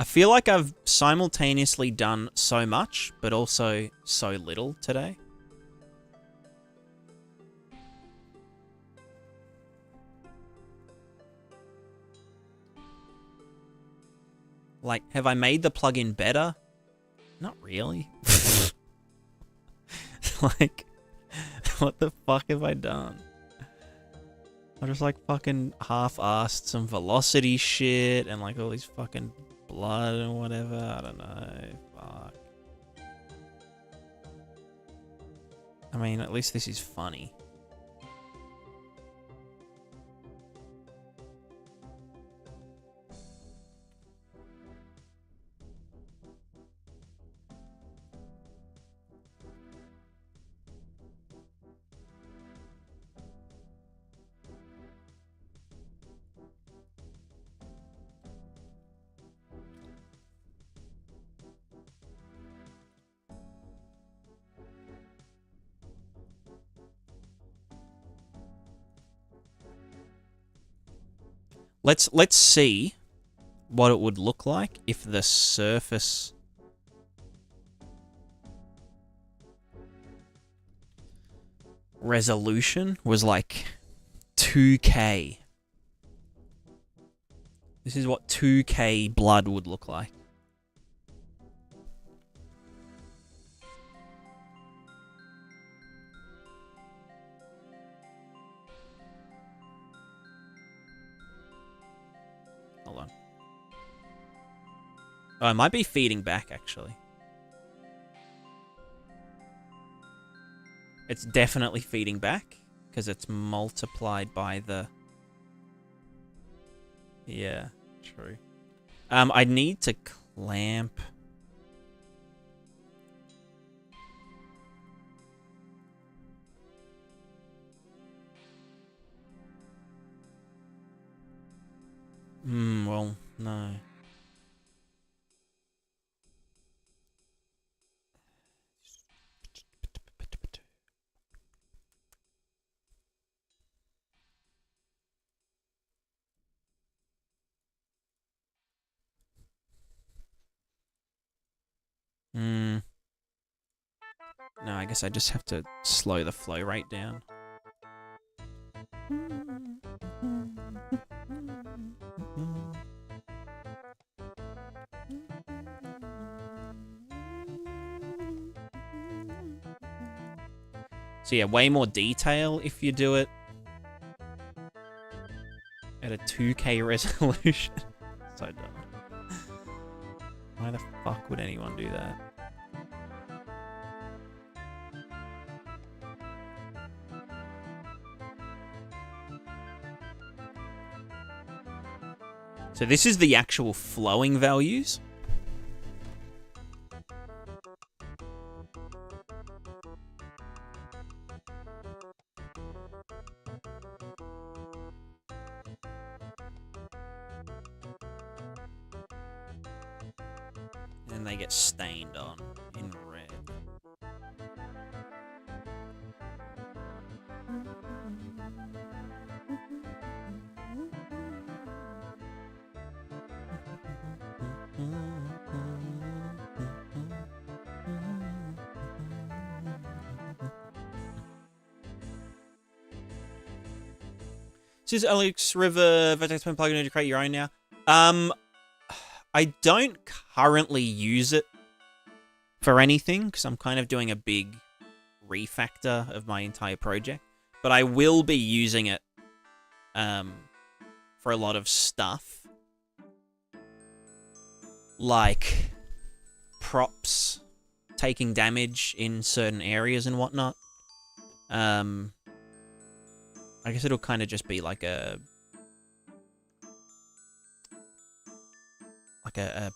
I feel like I've simultaneously done so much, but also so little today. Like, have I made the plugin better? Not really. Like, what the fuck have I done? I just like fucking half-assed some velocity shit and like all these fucking blood and whatever. I don't know. Fuck. I mean, at least this is funny. Let's see what it would look like if the surface resolution was like 2K. This is what 2K blood would look like. Hold on. Oh, it might be feeding back, actually. It's definitely feeding back, because it's multiplied by the... Yeah, true. I need to clamp... well, no. No, I guess I just have to slow the flow rate down. So yeah, way more detail if you do it at a 2K resolution. So dumb. Why the fuck would anyone do that? So this is the actual flowing values. And they get stained on in red. This is Alex River Vertex Pen plugin to create your own now. I don't currently use it for anything because I'm kind of doing a big refactor of my entire project, but I will be using it for a lot of stuff like props taking damage in certain areas and whatnot. I guess it'll kind of just be like a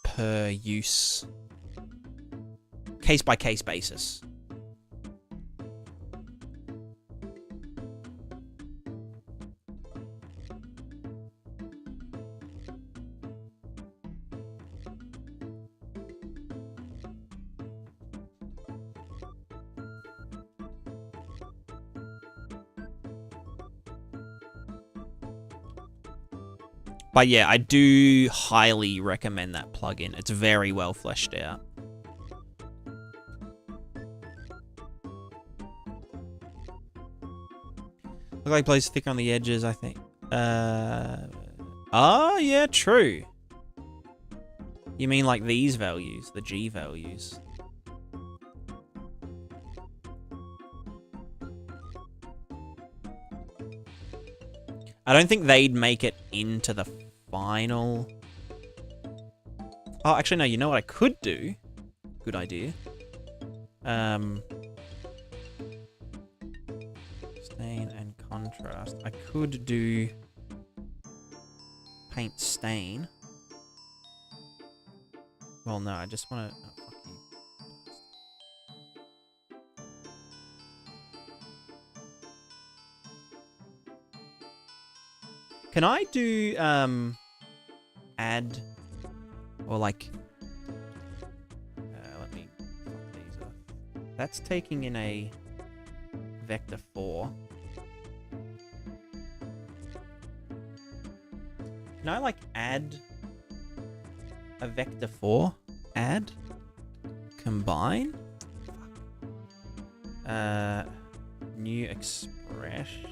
per use, case by case basis. But yeah, I do highly recommend that plugin. It's very well fleshed out. Look like it plays thicker on the edges, I think. Oh, yeah, true. You mean like these values, the G values. I don't think they'd make it into the final. Oh, actually, no, you know what I could do? Good idea. Stain and contrast. I could do paint stain. Well, no, I just want to... Oh, fuck you. Can I do, add... Or, like... let me fuck these off. That's taking in a vector 4. Can I, like, add... a vector 4, add, combine, new expression.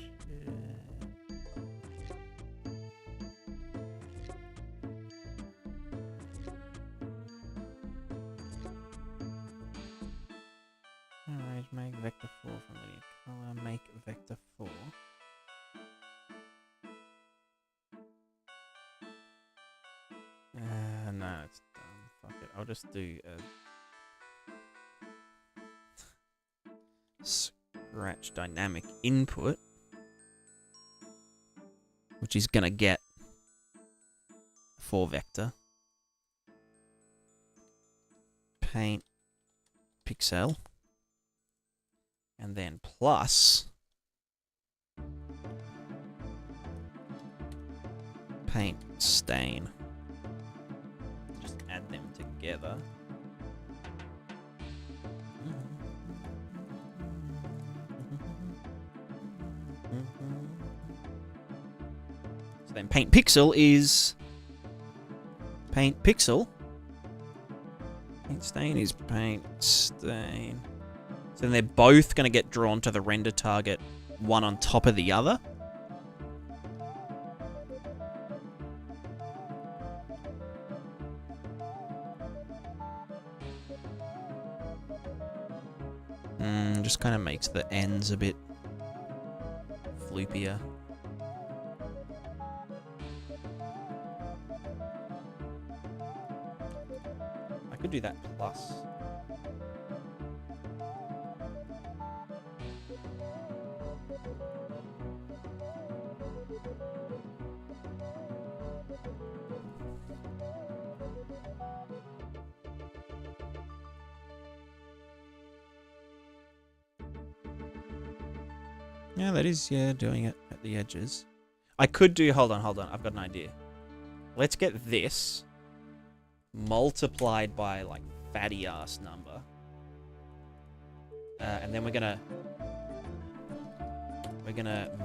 Alright, make vector 4 from linear color, make vector 4. No, it's dumb. Fuck it. I'll just do a scratch dynamic input, which is gonna get 4 vector. Paint pixel. And then plus paint stain. Add them together. So then paint pixel is paint pixel. Paint stain is paint stain. So then they're both going to get drawn to the render target, one on top of the other. Just kind of makes the ends a bit floopier. I could do that plus. Yeah, that is, yeah, doing it at the edges. I could do, hold on, I've got an idea. Let's get this multiplied by, like, fatty ass number. And then we're gonna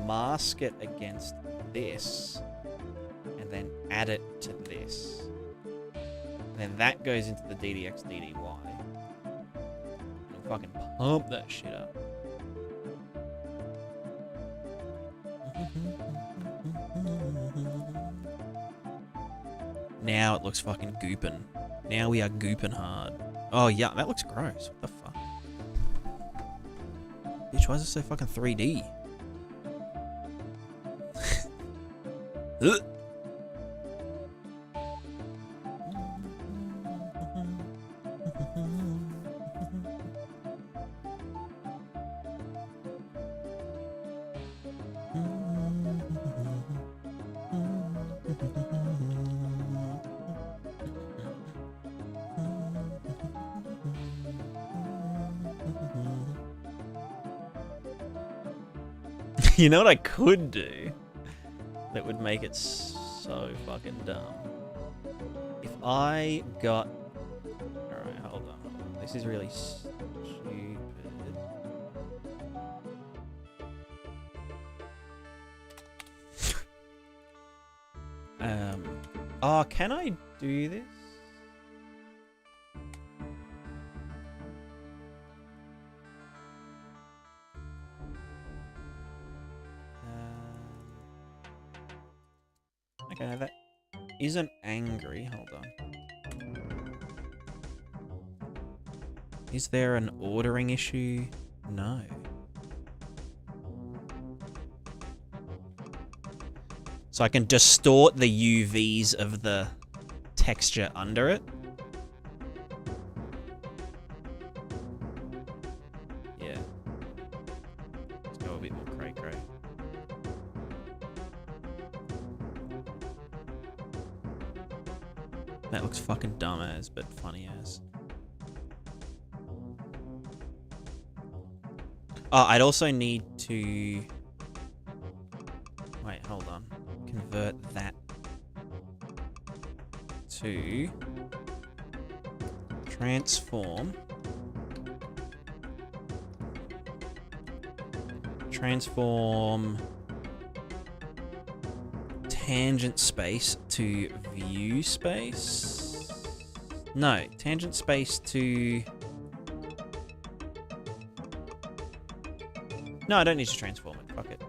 mask it against this, and then add it to this. And then that goes into the DDX DDY. And fucking pump that shit up. Now it looks fucking goopin'. Now we are goopin' hard. Oh yeah, that looks gross. What the fuck? Bitch, why is it so fucking 3D? Ugh. You know what I could do that would make it so fucking dumb? If I got... Alright, hold on. This is really stupid. Oh, can I do this? Okay, now that isn't angry. Hold on. Is there an ordering issue? No. So I can distort the UVs of the texture under it. Yeah. Let's go a bit more cray-cray. That looks fucking dumb as, but funny as. Oh, I'd also need to... Wait, hold on. Convert that to transform tangent space to view space. No, tangent space to... No, I don't need to transform it. Fuck it.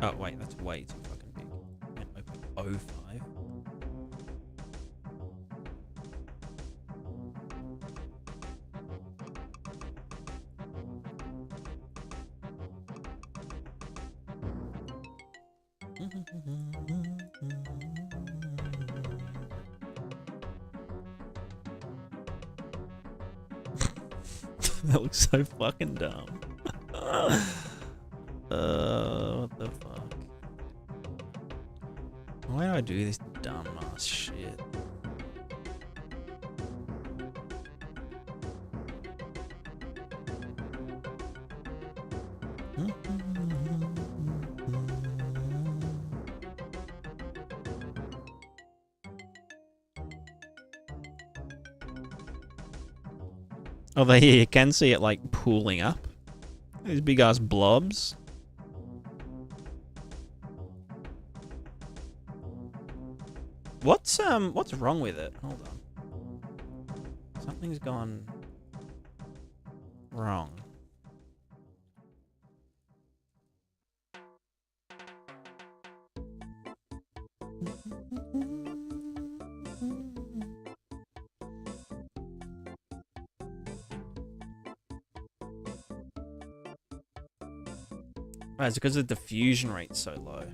Oh, wait, that's way too fucking big. Can't open O5. That looks so fucking dumb. What the fuck? Why do I do this dumb ass shit? Oh, there you can see it like pooling up. These big ass blobs. What's wrong with it? Hold on. Something's gone wrong. Oh, it's because the diffusion rate's so low.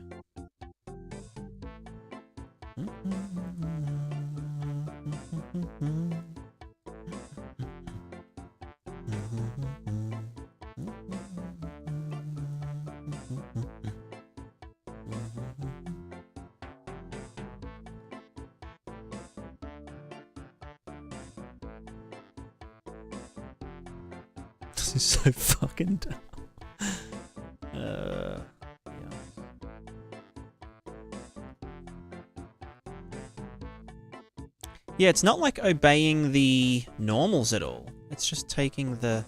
This is so fucking dumb. Yeah, it's not like obeying the normals at all. It's just taking the...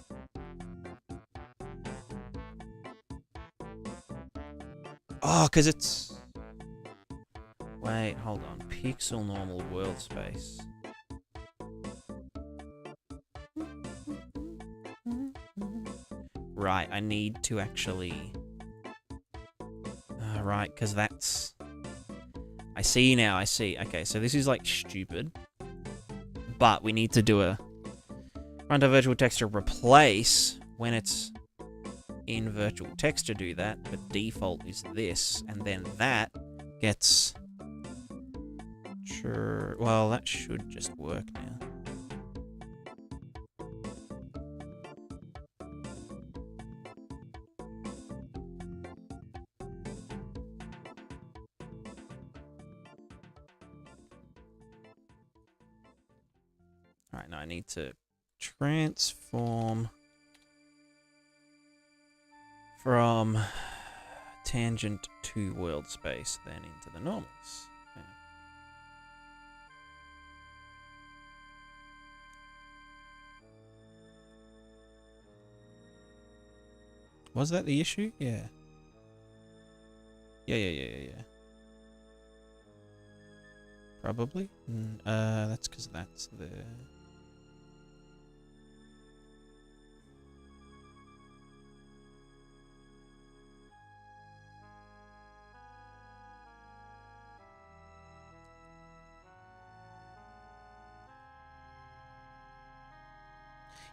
Oh, because it's... Wait, hold on. Pixel normal world space. Right, I need to actually... right, because that's... I see now, I see. Okay, so this is like stupid. But we need to do a run virtual texture replace when it's in virtual texture do that, but default is this, and then that gets... Sure, well, that should just work now. Alright, now I need to transform from tangent to world space, then into the normals. Was that the issue? Yeah. Yeah. Probably. That's because that's the...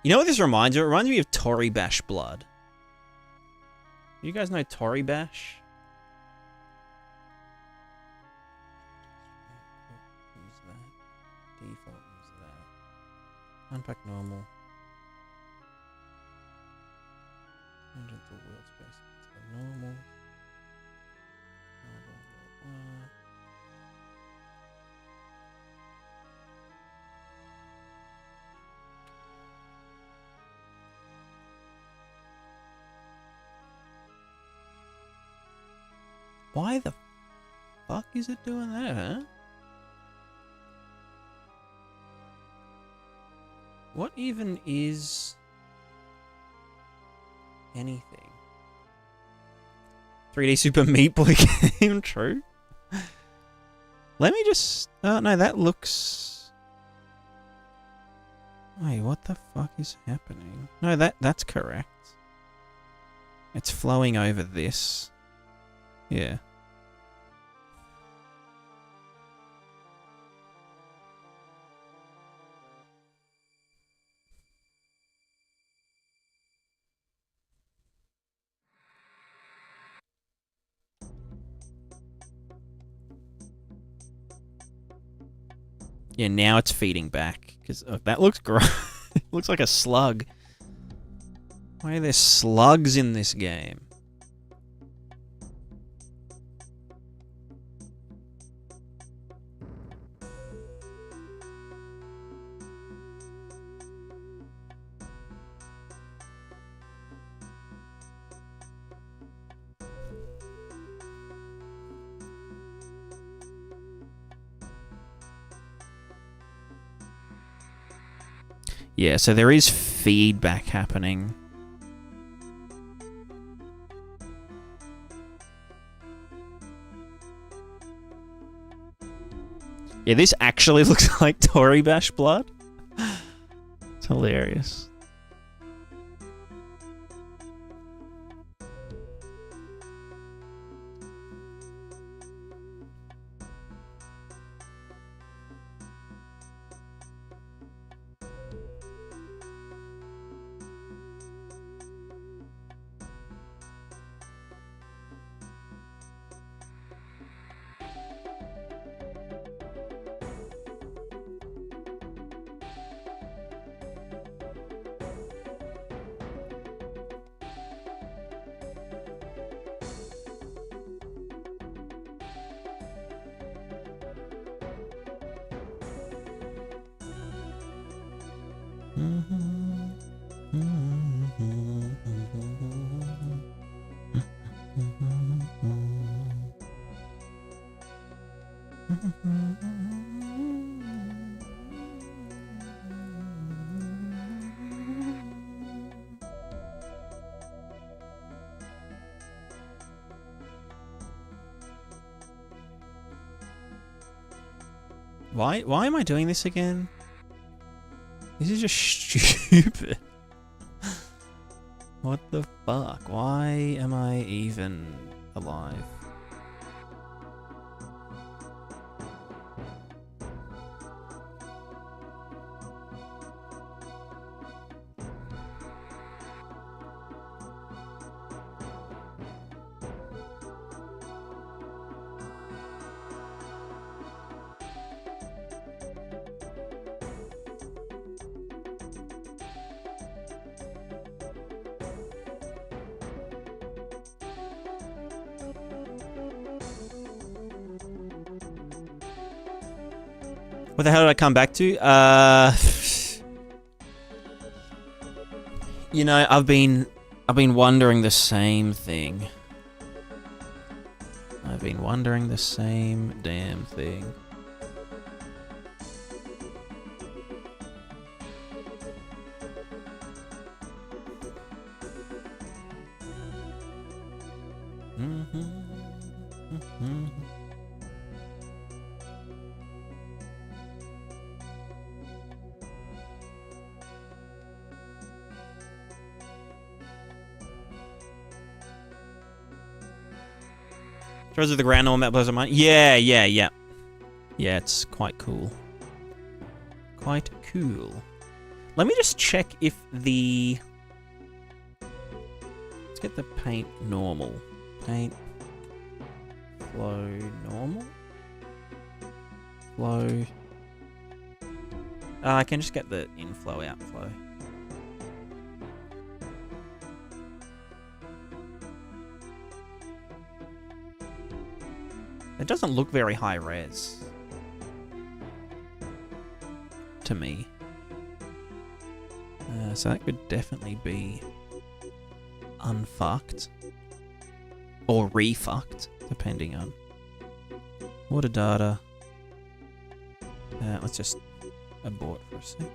You know what this reminds me? It reminds me of Tory Bash Blood. You guys know Tory Bash? Use that. Default use that. Unpack normal. Tangential world space. So normal. Why the fuck is it doing that, huh? What even is anything? 3D Super Meat Boy game, true. Let me just... Oh, no, that looks... Wait, what the fuck is happening? No, that's correct. It's flowing over this. Yeah. Yeah, now it's feeding back. Because that looks gross. It looks like a slug. Why are there slugs in this game? Yeah, so there is feedback happening. Yeah, this actually looks like Tory Bash Blood. It's hilarious. Why am I doing this again? This is just stupid. What the fuck? Why am I even alive? What the hell did I come back to? You know, I've been wondering the same thing. I've been wondering the same damn thing. Throws of the ground normal map blows up mine. Yeah. Yeah, it's quite cool. Quite cool. Let me just check if the... Let's get the paint normal. Paint. Flow normal. Flow. I can just get the inflow, outflow. It doesn't look very high res to me. So that could definitely be unfucked or refucked, depending on water data. Let's just abort for a sec.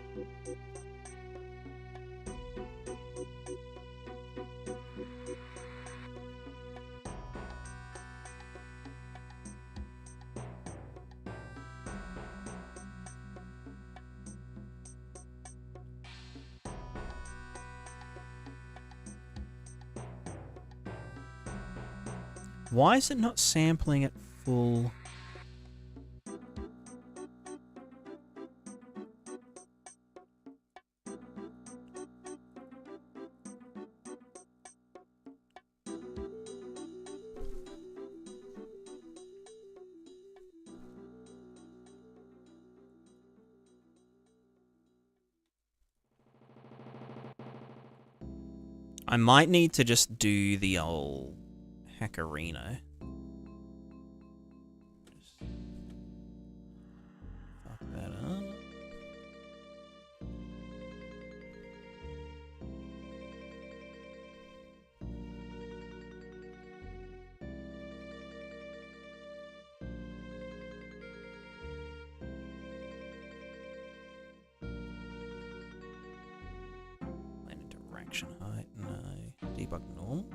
Why is it not sampling at full? I might need to just do the old Hackerino. Just fuck that up. Plane interaction height, no. Debug normal.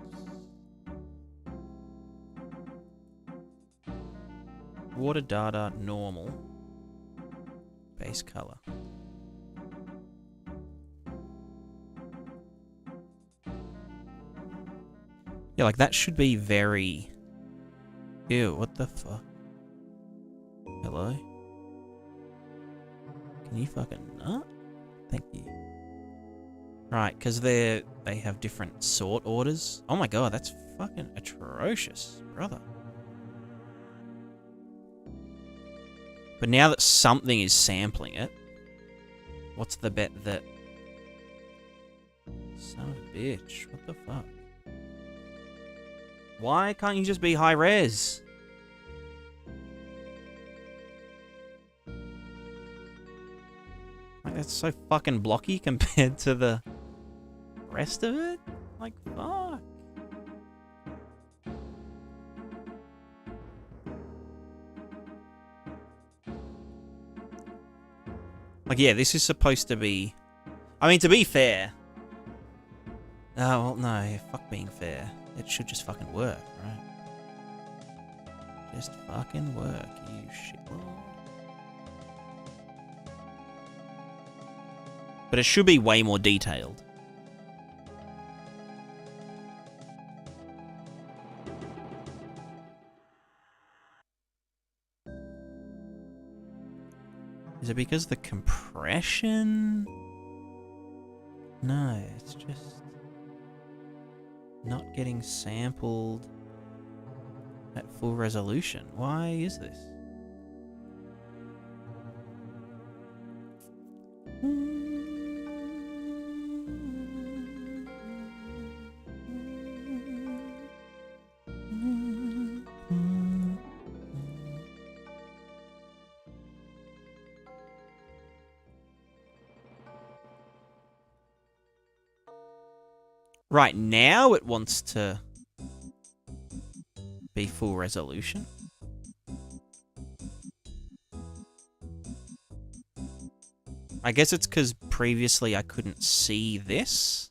Water data normal. Base color. Yeah, like that should be very... Ew, what the fuck? Hello? Can you fucking nut? Thank you. Right, because they have different sort orders. Oh my god, that's fucking atrocious, brother. But now that something is sampling it, what's the bet that... Son of a bitch, what the fuck? Why can't you just be high res? Like, that's so fucking blocky compared to the rest of it? Like, fuck. Like, yeah, this is supposed to be... I mean, to be fair... Oh, well, no, fuck being fair. It should just fucking work, right? Just fucking work, you shitlord. But it should be way more detailed. Is it because the compression? No, it's just not getting sampled at full resolution. Why is this? Right now it wants to be full resolution. I guess it's because previously I couldn't see this.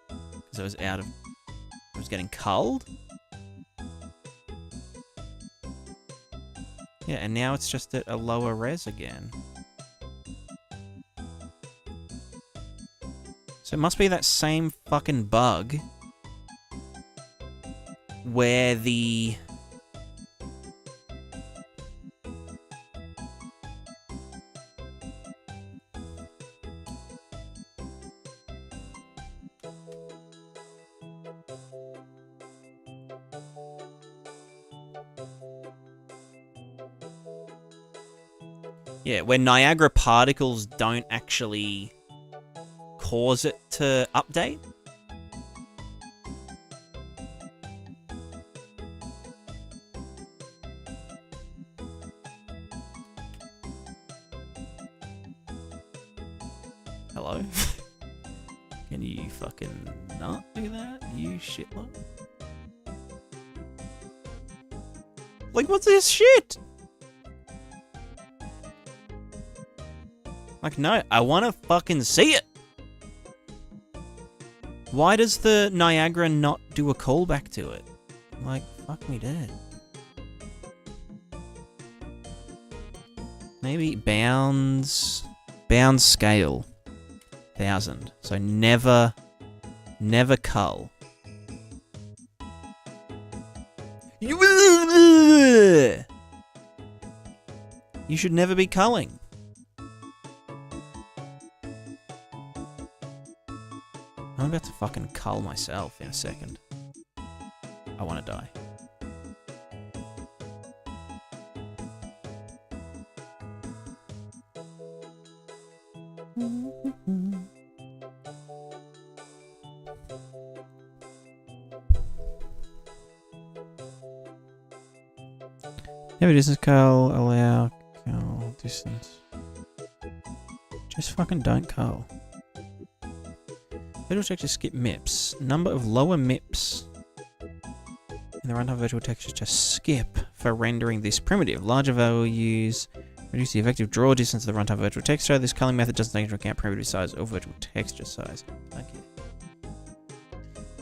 Because it was out of... It was getting culled. Yeah, and now it's just at a lower res again. So it must be that same fucking bug where the... Yeah, where Niagara particles don't actually cause it to update. Hello? Can you fucking not do that, you shitlord? Like, what's this shit? Like, no, I want to fucking see it. Why does the Niagara not do a callback to it? Like, fuck me dead. Maybe bounds scale 1000. So never cull. You should never be culling. I'm about to fucking cull myself in a second. I want to die. Never distance cull, allow cull distance. Just fucking don't cull. Virtual texture skip MIPS. Number of lower MIPS in the runtime virtual texture just skip for rendering this primitive. Larger values reduce the effective draw distance of the runtime virtual texture. This culling method doesn't take into account primitive size or virtual texture size. Don't care.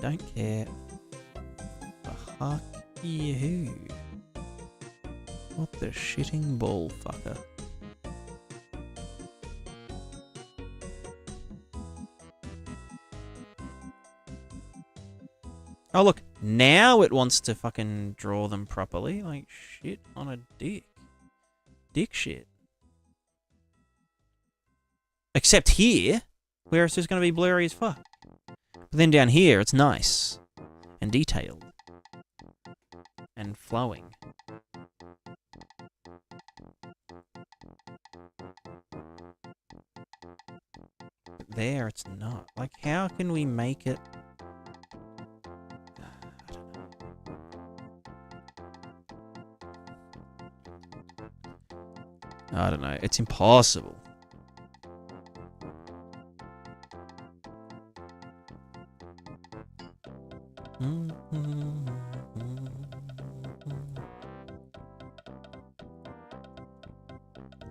Don't care. Fuck you. What the shitting ball fucker. Oh look, now it wants to fucking draw them properly. Like, shit on a dick. Dick shit. Except here, where it's just going to be blurry as fuck. But then down here, it's nice. And detailed. And flowing. But there, it's not. Like, how can we make it... I don't know. It's impossible. I'm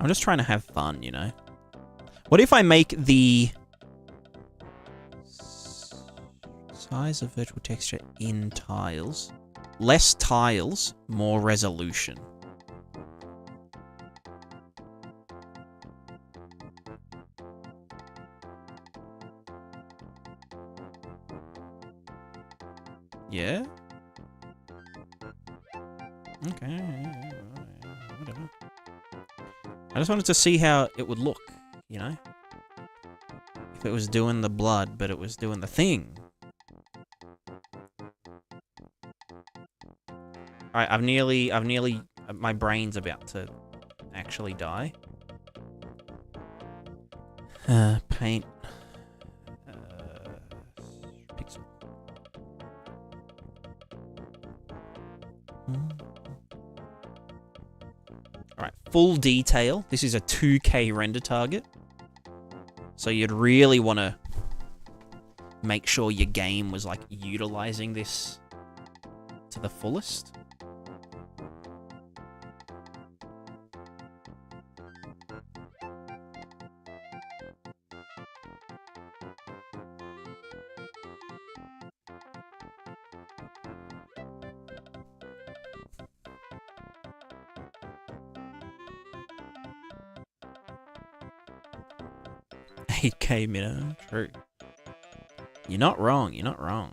just trying to have fun, you know? What if I make the size of virtual texture in tiles? Less tiles, more resolution. Yeah? Okay. Whatever. I just wanted to see how it would look, you know? If it was doing the blood, but it was doing the thing. Alright, I've nearly, my brain's about to actually die. Paint. Pixel. Alright, full detail. This is a 2K render target. So you'd really want to make sure your game was like utilizing this to the fullest. 8K minimum. True. You're not wrong. You're not wrong.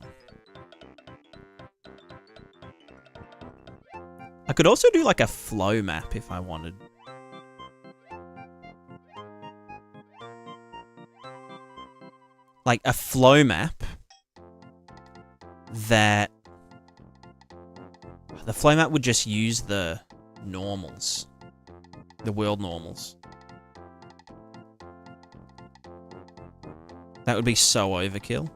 I could also do like a flow map if I wanted. Like a flow map that the flow map would just use the normals, the world normals. That would be so overkill.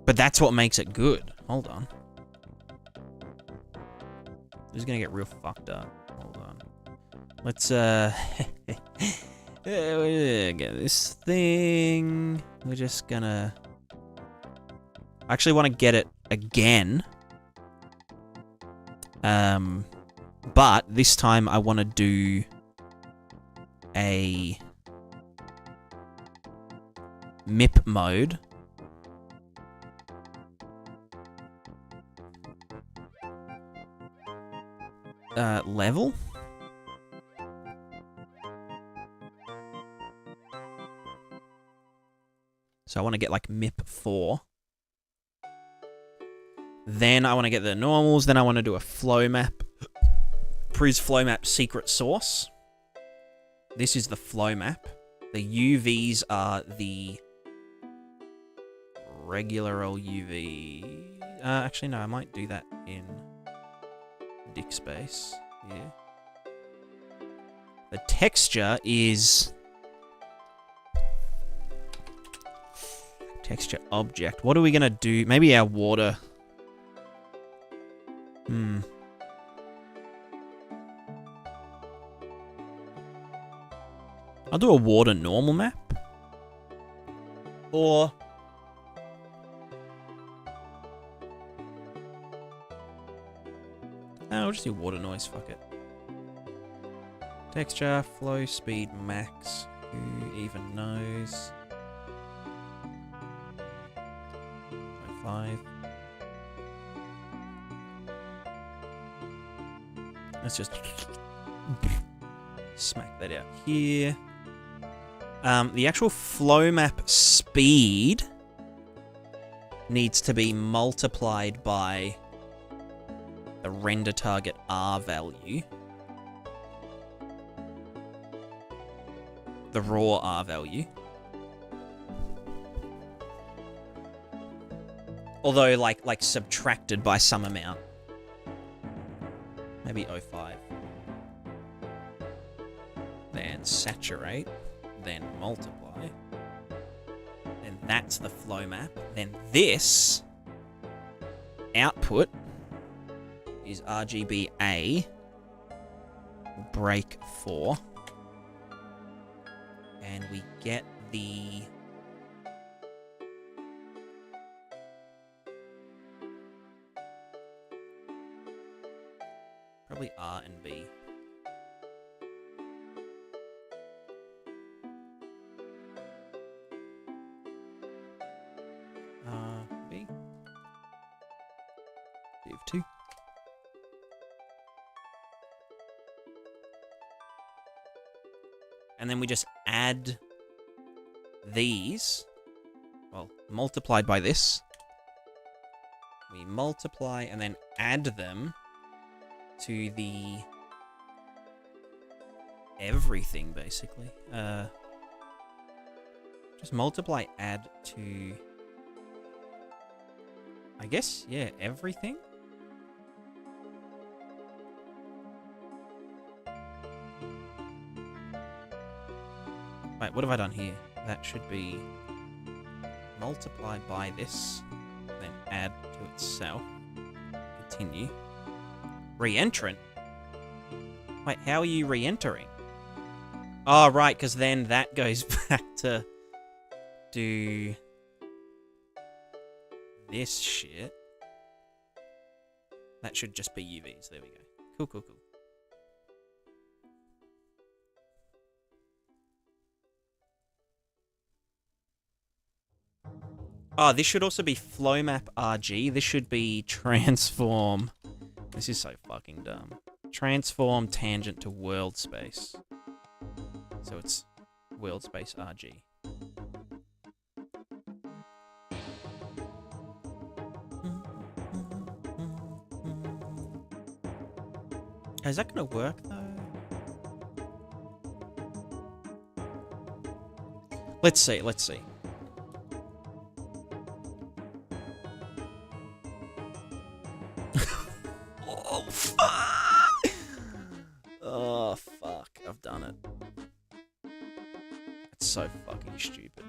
But that's what makes it good. Hold on. This is gonna get real fucked up. Hold on. Let's get this thing. We're just gonna... I actually want to get it again. But this time I want to do a MIP mode. Level. So I want to get like MIP 4. Then I want to get the normals. Then I want to do a flow map. Pris flow map secret source. This is the flow map. The UVs are the regular old UV. Actually, no, I might do that in dick space. Yeah. The texture is texture object. What are we gonna do? Maybe our water. I'll do a water normal map. Or I'll just do water noise, fuck it. Texture, flow speed max. Who even knows? 0.5. Let's just smack that out here. The actual flow map speed needs to be multiplied by the render target R value. The raw R value. Although, like subtracted by some amount. Maybe 0.5. Then saturate. Then multiply. Then that's the flow map. Then this output is RGBA break 4. And we get the probably R and B. B. Div 2. And then we just add these, well, multiplied by this. We multiply and then add them to the everything, basically. Just multiply, add to, I guess, yeah, everything. Wait, what have I done here? That should be multiplied by this, then add to itself. Continue. Re-entrant? Wait, how are you re-entering? Oh, right, because then that goes back to do this shit. That should just be UVs. There we go. Cool, cool, cool. Oh, this should also be flow map RG. This should be transform. This is so fucking dumb. Transform tangent to world space. So it's world space RG. Is that going to work, though? Let's see, let's see. Oh, fuck! Oh, fuck. I've done it. It's so fucking stupid.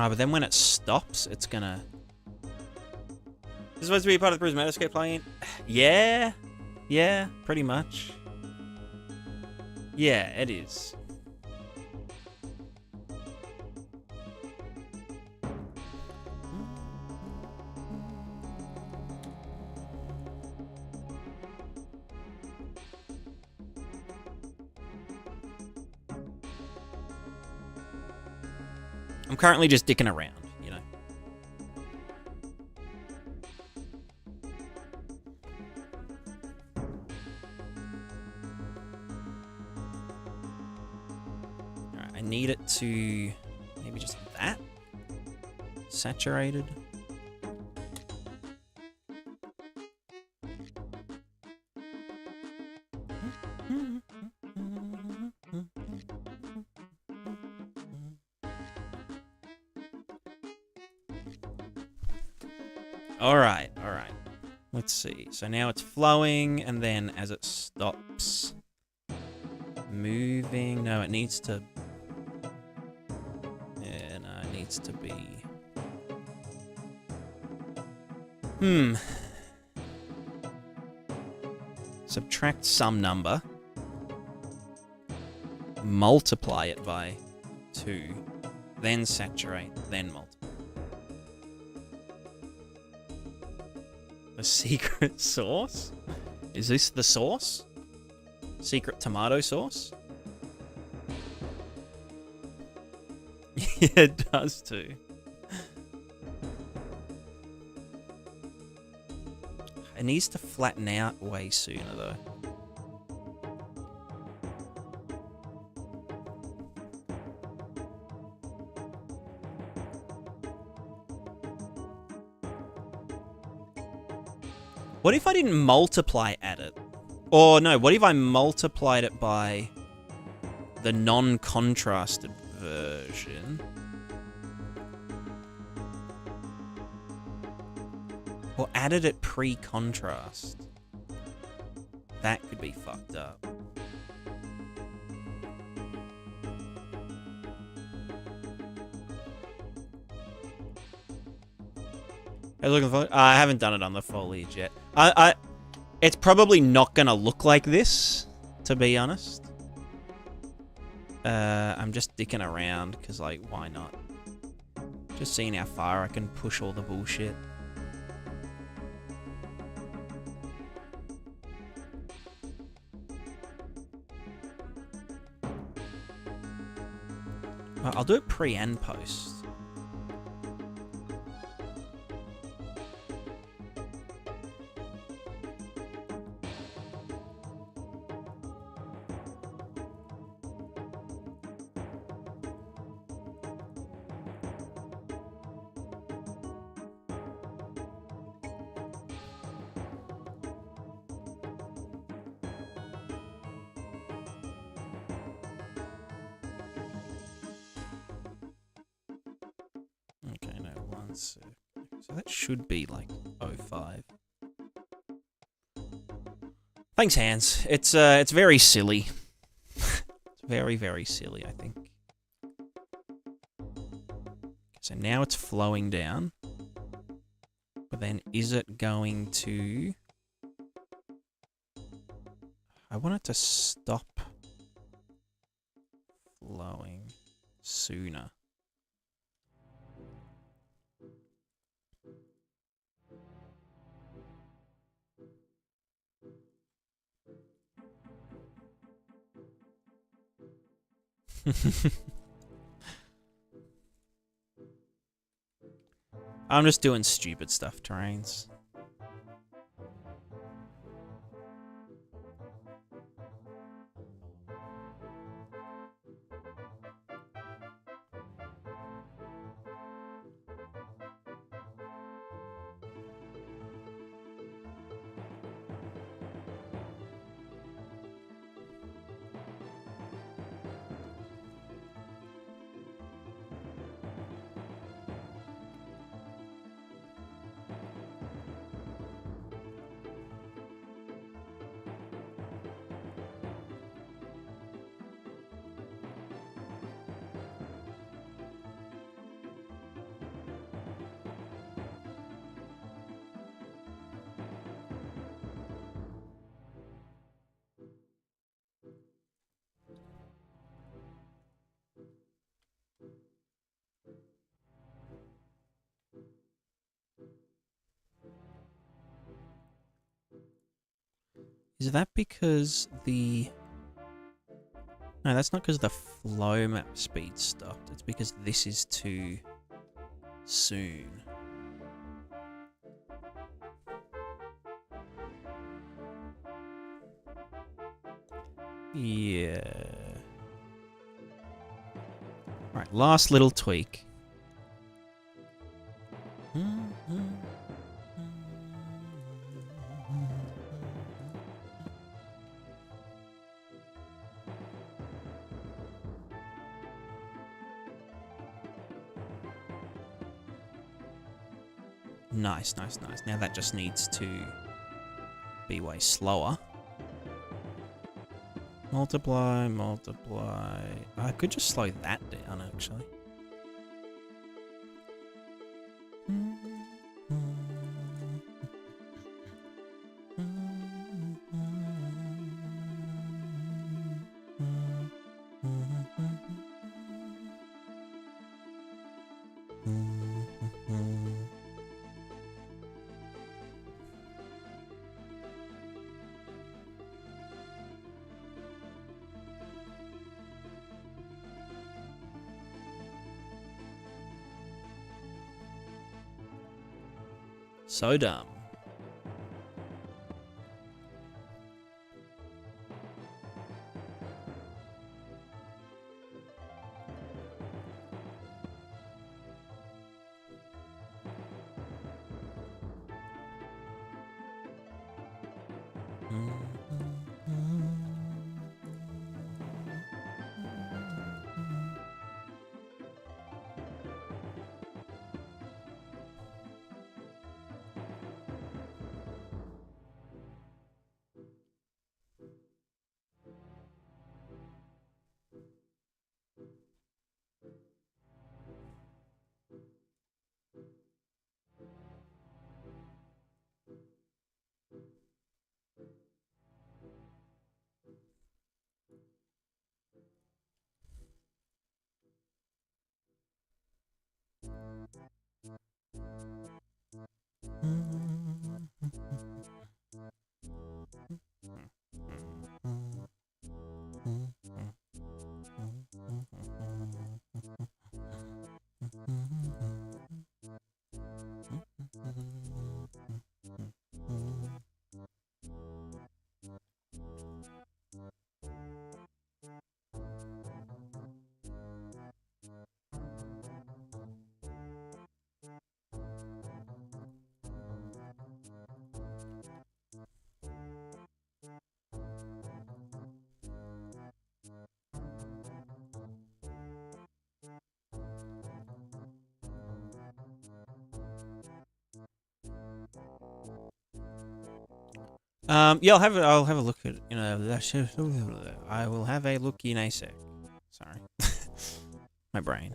But then when it stops, it's gonna... This is supposed to be part of the Prismatic Escape plugin? Yeah. Yeah, pretty much. Yeah, it is. I'm currently just dicking around, you know. Alright, I need it to maybe just that. Saturated. Alright, alright. Let's see. So now it's flowing, and then as it stops... moving... No, it needs to... Yeah, no, it needs to be... Subtract some number. Multiply it by 2. Then saturate, then multiply. The secret sauce? Is this the sauce? Secret tomato sauce? Yeah, it does too. It needs to flatten out way sooner though. What if I didn't multiply at it? Or no, what if I multiplied it by the non-contrasted version? Or added it pre-contrast? That could be fucked up. Are you looking for? I haven't done it on the foliage yet. It's probably not gonna look like this, to be honest. I'm just dicking around because, like, why not? Just seeing how far I can push all the bullshit. I'll do it pre and post. Okay, no, 1 sec. So that should be like 05. Thanks, Hans. It's very silly. It's very, very silly, I think. So now it's flowing down. But then is it going to... I want it to stop flowing sooner. I'm just doing stupid stuff, terrains. Is that because the... No, that's not because the flow map speed stopped. It's because this is too soon. Yeah. Right, last little tweak. Nice, nice, nice. Now that just needs to be way slower. Multiply, multiply. I could just slow that down, actually. So dumb. Yeah, I'll have a look at, you know, I will have a look in a sec. Sorry. My brain.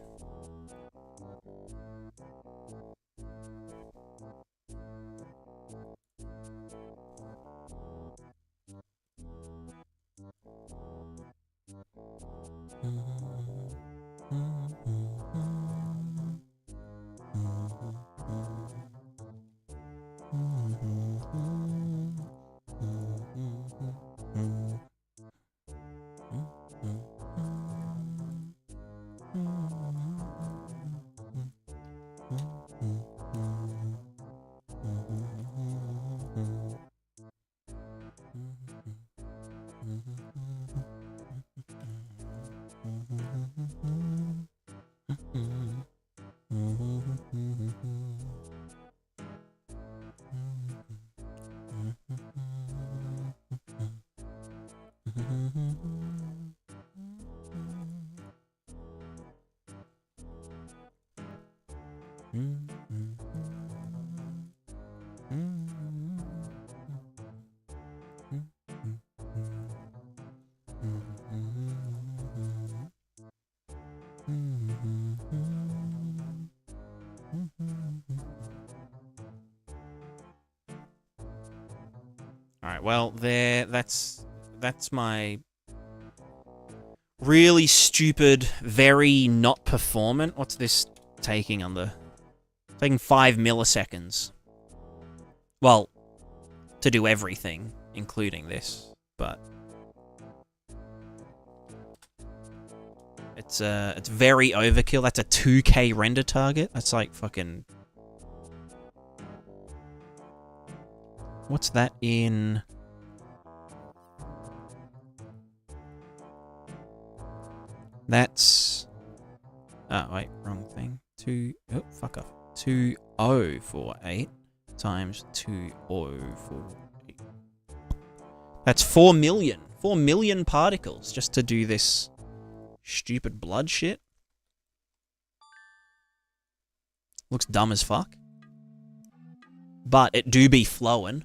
Alright, well, that's my really stupid, very not performant. What's this taking on the... Taking 5 milliseconds. Well, to do everything, including this, but... It's very overkill. That's a 2K render target. That's like fucking... What's that in... That's... Oh, wait, wrong thing. Oh, fuck off. 2048 times 2048. That's 4 million. 4 million particles just to do this stupid blood shit. Looks dumb as fuck. But it do be flowing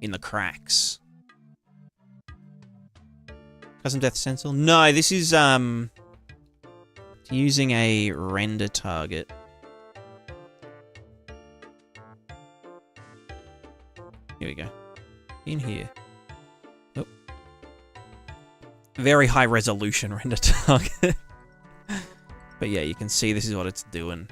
in the cracks. Custom depth sensor? No, this is using a render target. Here we go. In here. Oh. Very high resolution render target. But yeah, you can see this is what it's doing.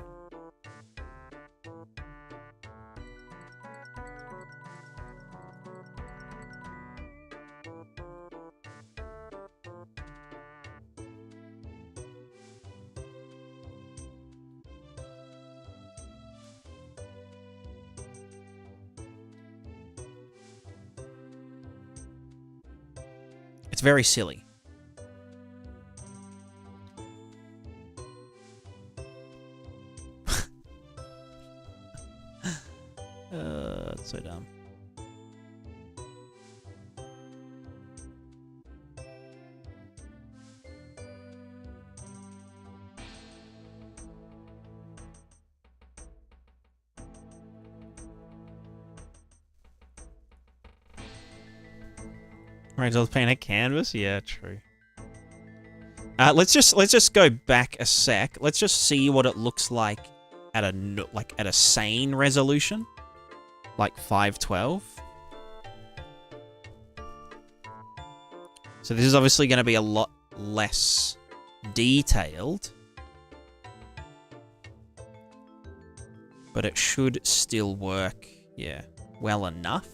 It's very silly. It's so dumb. Right, so paint a canvas? Yeah, true. Let's just go back a sec. Let's just see what it looks like at a sane resolution, like 512. So this is obviously going to be a lot less detailed, but it should still work, yeah, well enough.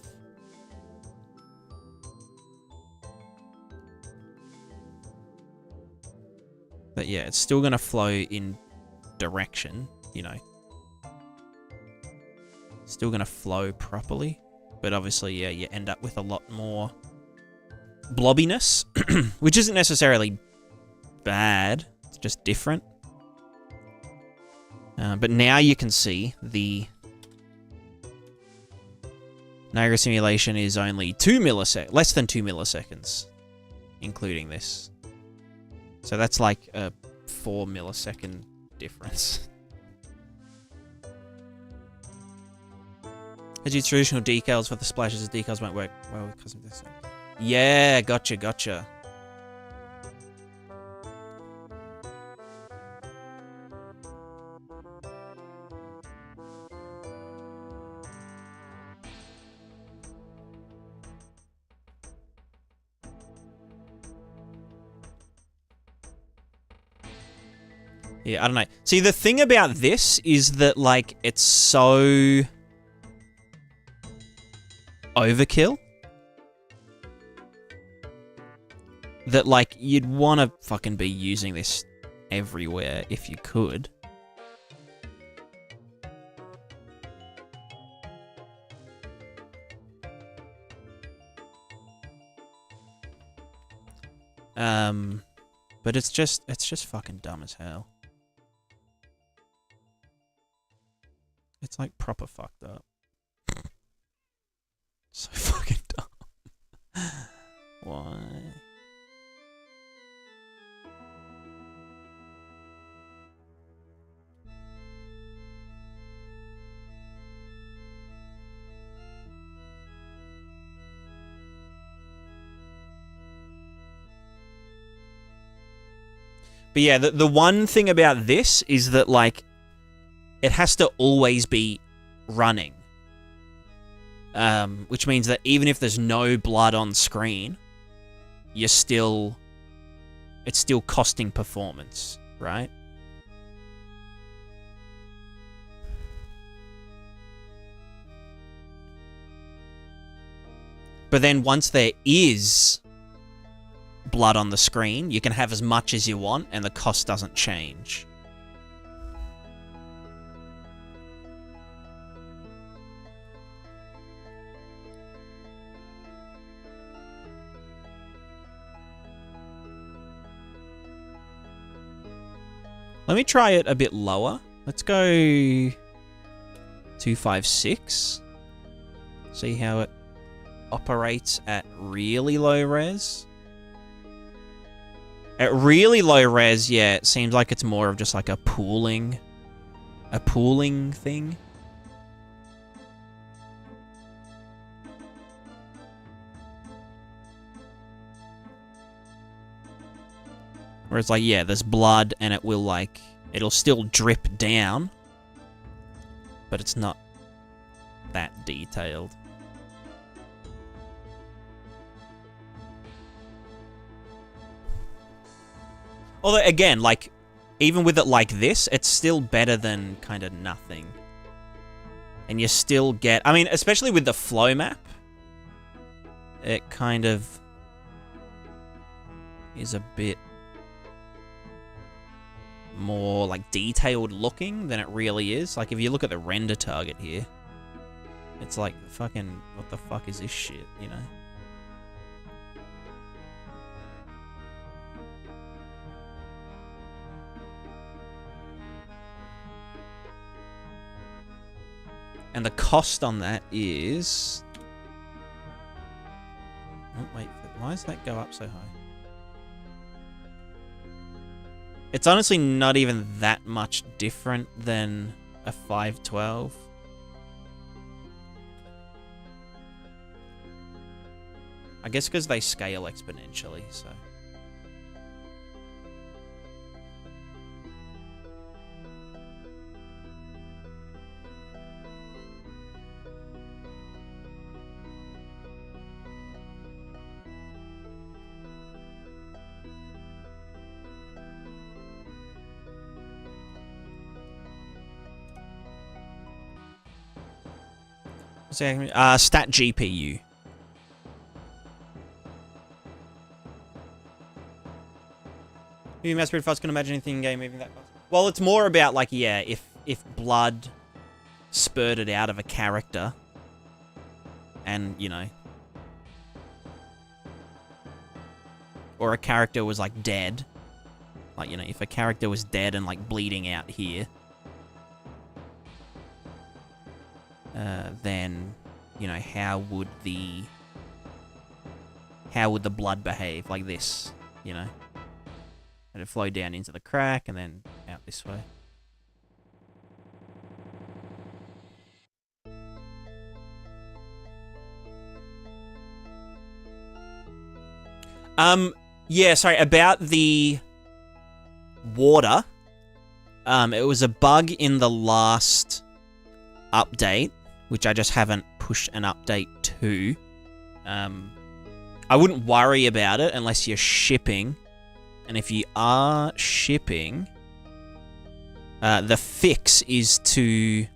But yeah, it's still going to flow in direction, you know. Still going to flow properly. But obviously, yeah, you end up with a lot more blobbiness, which isn't necessarily bad. It's just different. But now you can see the Niagara simulation is only less than 2 milliseconds, including this. So that's like a 4 millisecond difference. As you traditional decals for the splashes, the decals won't work well with custom design. Yeah, gotcha. Yeah, I don't know. See, the thing about this is that, like, it's so overkill that, like, you'd want to fucking be using this everywhere if you could. But it's just fucking dumb as hell. It's like proper fucked up. So fucking dumb. Why? But yeah, the one thing about this is that, like, it has to always be running. Which means that even if there's no blood on screen, it's still costing performance, right? But then once there is blood on the screen, you can have as much as you want and the cost doesn't change. Let me try it a bit lower. Let's go 256. See how it operates at really low res. At really low res, yeah, it seems like it's more of just like a pooling thing. Where it's like, yeah, there's blood and it will like, it'll still drip down, but it's not that detailed. Although, again, like, even with it like this, it's still better than kind of nothing. And you still get, I mean, especially with the flow map, it kind of is a bit more, like, detailed looking than it really is. Like, if you look at the render target here, it's like, fucking, what the fuck is this shit, you know? And the cost on that is... Oh, wait, why does that go up so high? It's honestly not even that much different than a 512. I guess because they scale exponentially, so... Stat GPU. Moving mouse pretty fast, can imagine anything in game moving that fast. Well, it's more about, like, yeah, if blood spurted out of a character and, you know, or a character was, like, dead. Like, you know, if a character was dead and, like, bleeding out here, then, you know, how would the blood behave like this, you know? And it flow down into the crack and then out this way. Yeah, sorry, about the water. It was a bug in the last update, which I just haven't pushed an update to. I wouldn't worry about it unless you're shipping. And if you are shipping, the fix is to...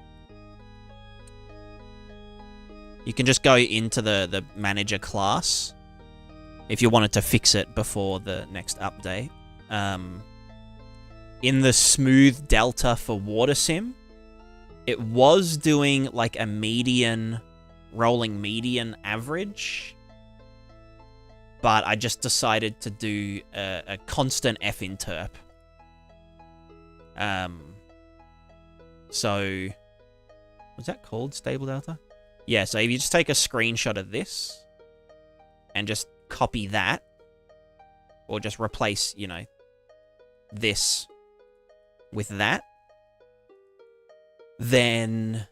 You can just go into the manager class if you wanted to fix it before the next update. In the smooth delta for water sim, it was doing like a median, rolling median average, but I just decided to do a constant finterp. So, what's that called? Stable delta? Yeah, so if you just take a screenshot of this and just copy that, or just replace, you know, this with that, then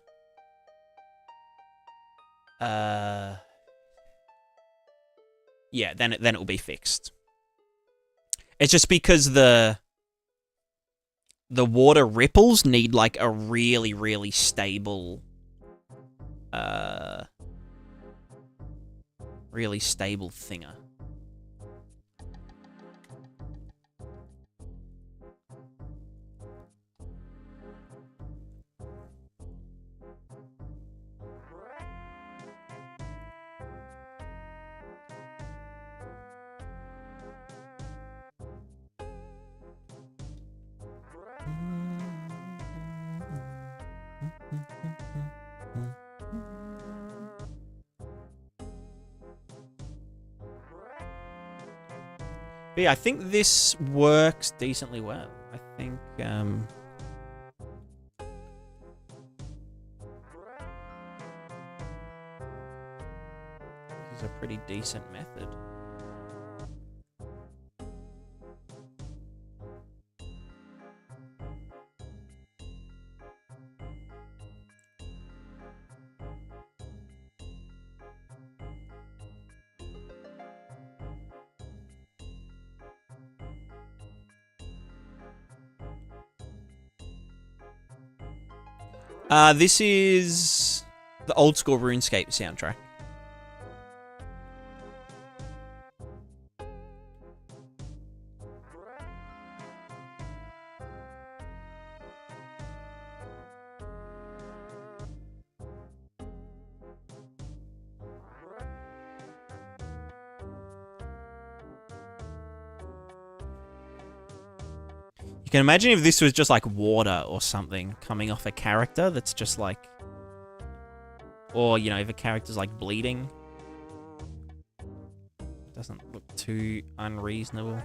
yeah, then it will be fixed. It's just because the the water ripples need like a really, really stable, thinger. But yeah, I think this works decently well. I think, this is a pretty decent method. This is the old school RuneScape soundtrack. You can imagine if this was just like water or something coming off a character that's just like... Or, you know, if a character's like bleeding. Doesn't look too unreasonable.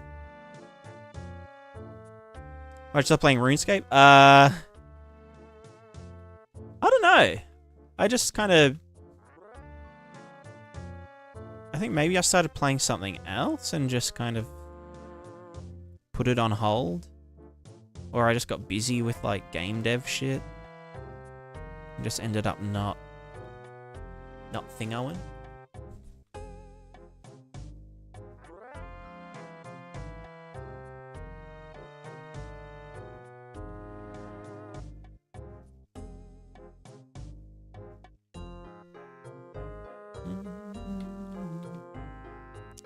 Why stop playing RuneScape? I don't know. I just kind of... I think maybe I started playing something else and just kind of put it on hold. Or I just got busy with, like, GameDev shit. And just ended up not thingoing.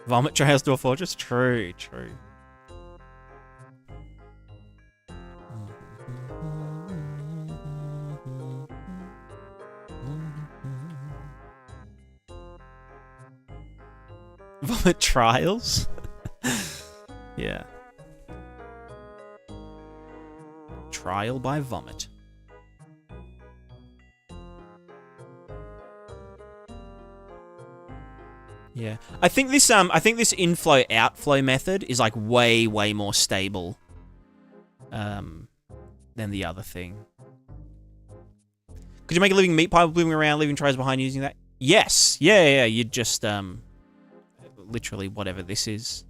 Vomit trails to a fortress? True, true. Vomit trials? Yeah. Trial by vomit. Yeah. I think this inflow outflow method is like way more stable than the other thing. Could you make a living meat pile blooming around, leaving trays behind using that? Yes. Yeah, you'd just literally whatever this is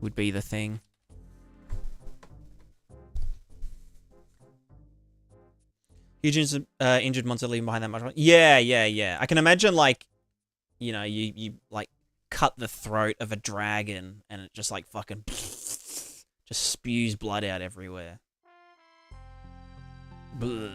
would be the thing. Huge injured monster leaving behind that much. Yeah. I can imagine, like, you know, you like cut the throat of a dragon and it just like fucking just spews blood out everywhere. Blah.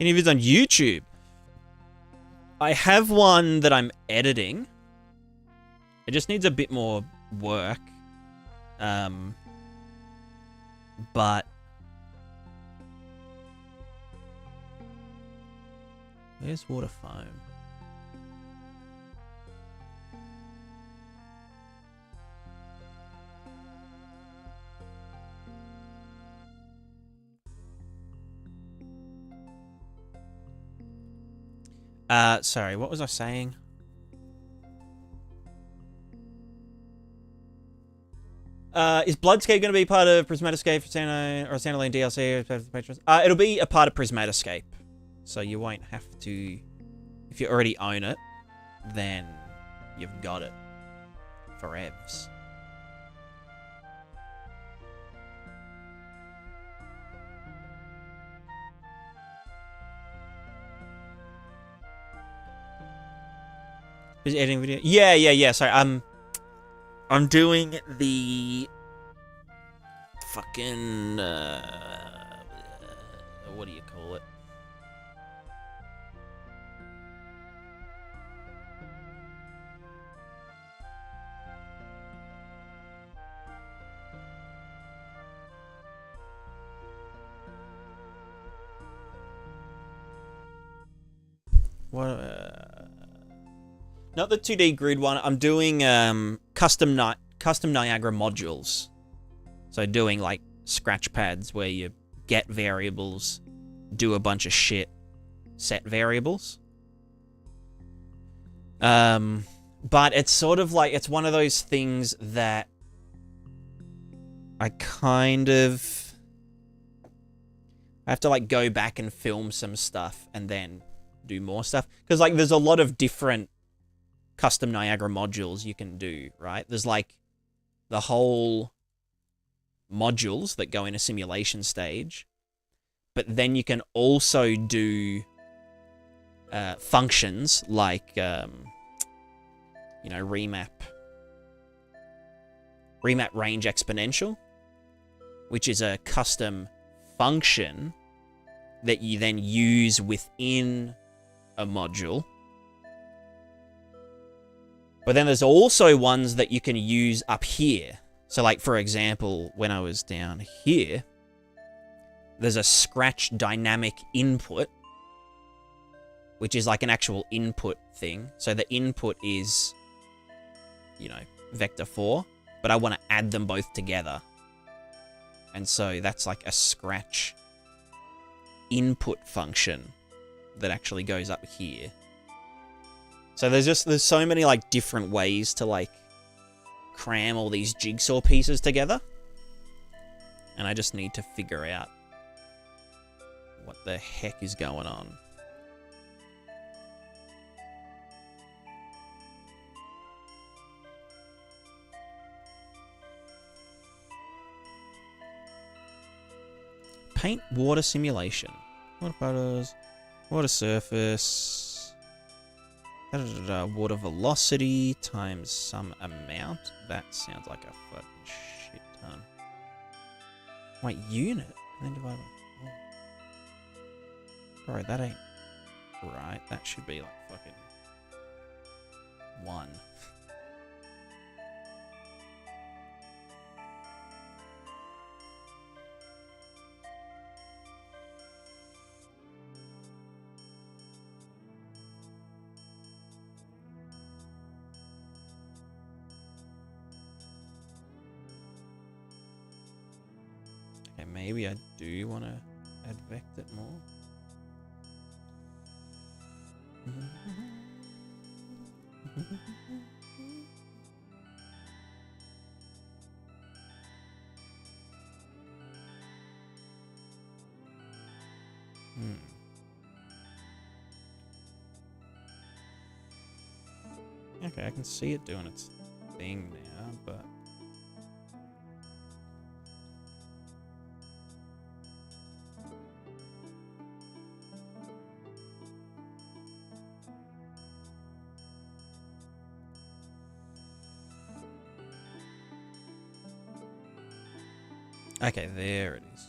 Any vids on YouTube? I have one that I'm editing. It just needs a bit more work. But where's water foam? Sorry, what was I saying? Is BloodScape going to be part of Prismatiscape or standalone DLC or patrons? It'll be a part of Prismatiscape. So you won't have to... If you already own it, then you've got it for evs. Is it editing video? Yeah. Sorry, I'm doing the fucking what do you call it? What? Not the 2D grid one. I'm doing custom Niagara modules. So doing like scratch pads where you get variables, do a bunch of shit, set variables. But it's sort of like, it's one of those things that I have to like go back and film some stuff and then do more stuff. Because like there's a lot of different custom Niagara modules you can do, right? There's like the whole modules that go in a simulation stage, but then you can also do functions like remap range exponential, which is a custom function that you then use within a module. But then there's also ones that you can use up here. So like, for example, when I was down here, there's a scratch dynamic input, which is like an actual input thing. So the input is, vector 4, but I want to add them both together. And so that's like a scratch input function that actually goes up here. So there's so many like different ways to like cram all these jigsaw pieces together. And I just need to figure out what the heck is going on. Paint water simulation. Water puddles, water surface, water velocity times some amount. That sounds like a fucking shit ton. Wait, unit? And then divide by 4. Bro, that ain't right. That should be like fucking 1. Okay, maybe I do want to advect it more. Okay, I can see it doing its thing now, but okay, there it is.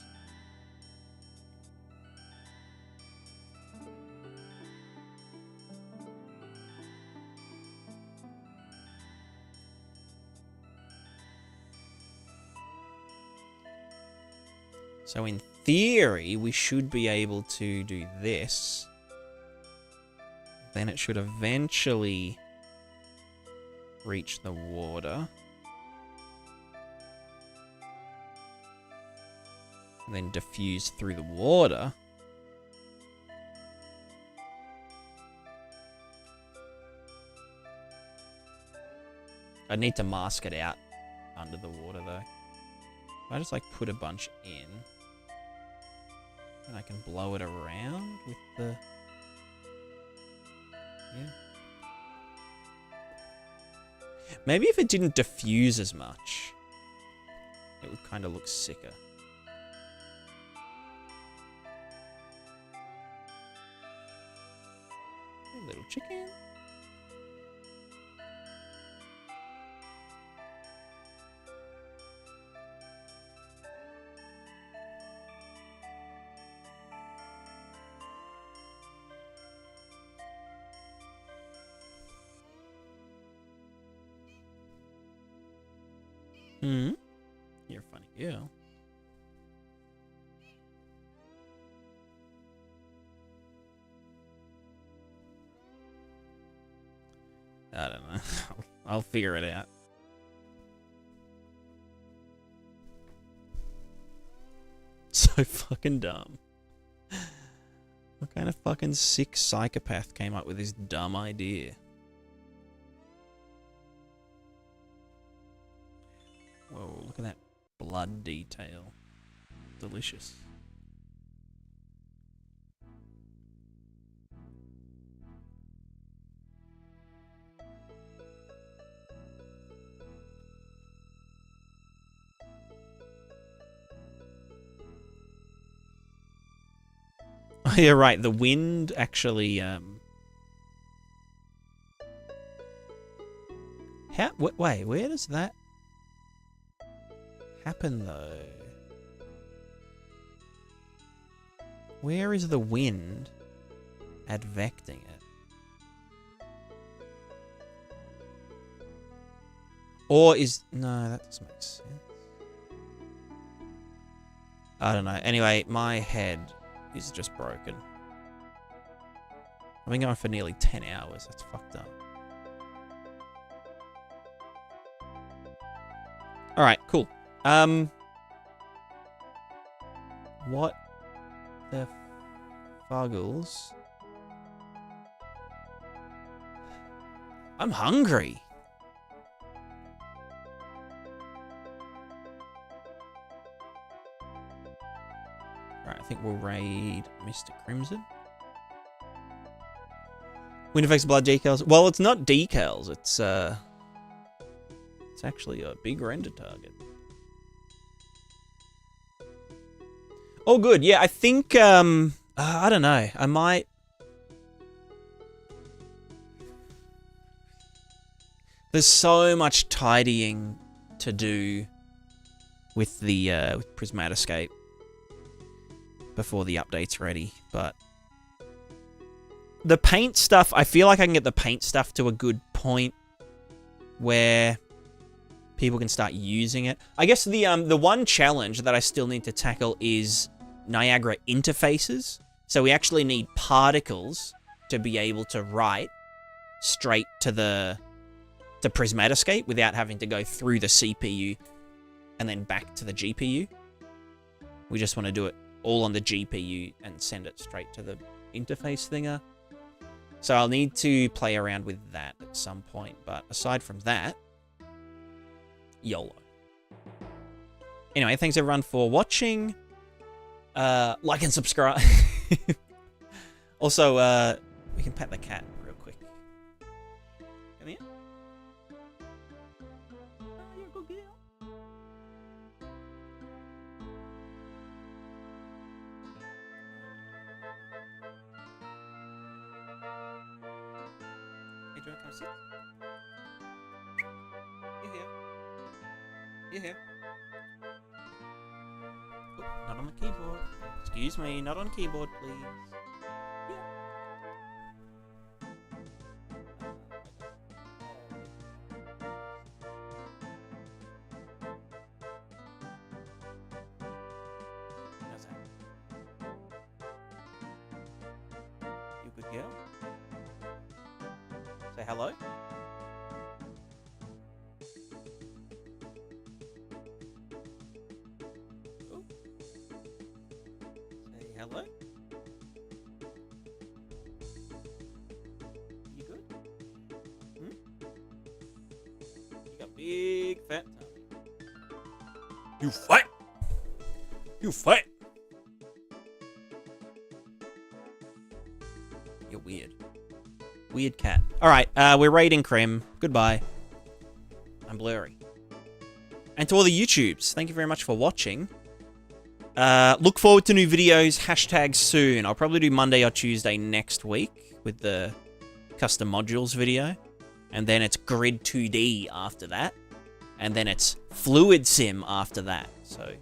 So in theory, we should be able to do this. Then it should eventually reach the water. And then diffuse through the water. I need to mask it out under the water though. If I just like put a bunch in, and I can blow it around with the... Yeah. Maybe if it didn't diffuse as much, it would kind of look sicker. Hey, little chicken. Hmm? You're a funny girl. I don't know. I'll figure it out. So fucking dumb. What kind of fucking sick psychopath came up with this dumb idea? Whoa, look at that blood detail. Delicious. Oh, yeah, right. The wind actually, wait, where does that happen, though? Where is the wind advecting it? Or is... No, that doesn't make sense. I don't know. Anyway, my head is just broken. I've been going for nearly 10 hours. That's fucked up. Alright, cool. What the fuggles? I'm hungry. Alright, I think we'll raid Mr. Crimson. Wind effects blood decals. Well, it's not decals. It's actually a big render target. Oh, good. Yeah, I think, I don't know. I might... There's so much tidying to do with the with Prismatiscape before the update's ready, but the paint stuff, I feel like I can get the paint stuff to a good point where people can start using it. I guess the one challenge that I still need to tackle is Niagara interfaces. So we actually need particles to be able to write straight to Prismatiscape without having to go through the CPU and then back to the GPU. We just want to do it all on the GPU and send it straight to the interface thinger. So I'll need to play around with that at some point. But aside from that, YOLO. Anyway, thanks everyone for watching. Like and subscribe. Also, we can pet the cat real quick. Come here. Oh, you're a good girl. Hey, do you want to come sit? You're here. You're here. Oh, not on the keyboard. Excuse me, not on keyboard, please. Yeah. How's that? You a good girl? Say hello. Hello? You good? Hmm? You got big fat tummy. You fight! You fight! You're weird. Weird cat. Alright, we're raiding Crim. Goodbye. I'm blurry. And to all the YouTubes, thank you very much for watching. Look forward to new videos, hashtag soon. I'll probably do Monday or Tuesday next week with the custom modules video. And then it's Grid 2D after that. And then it's Fluid Sim after that. So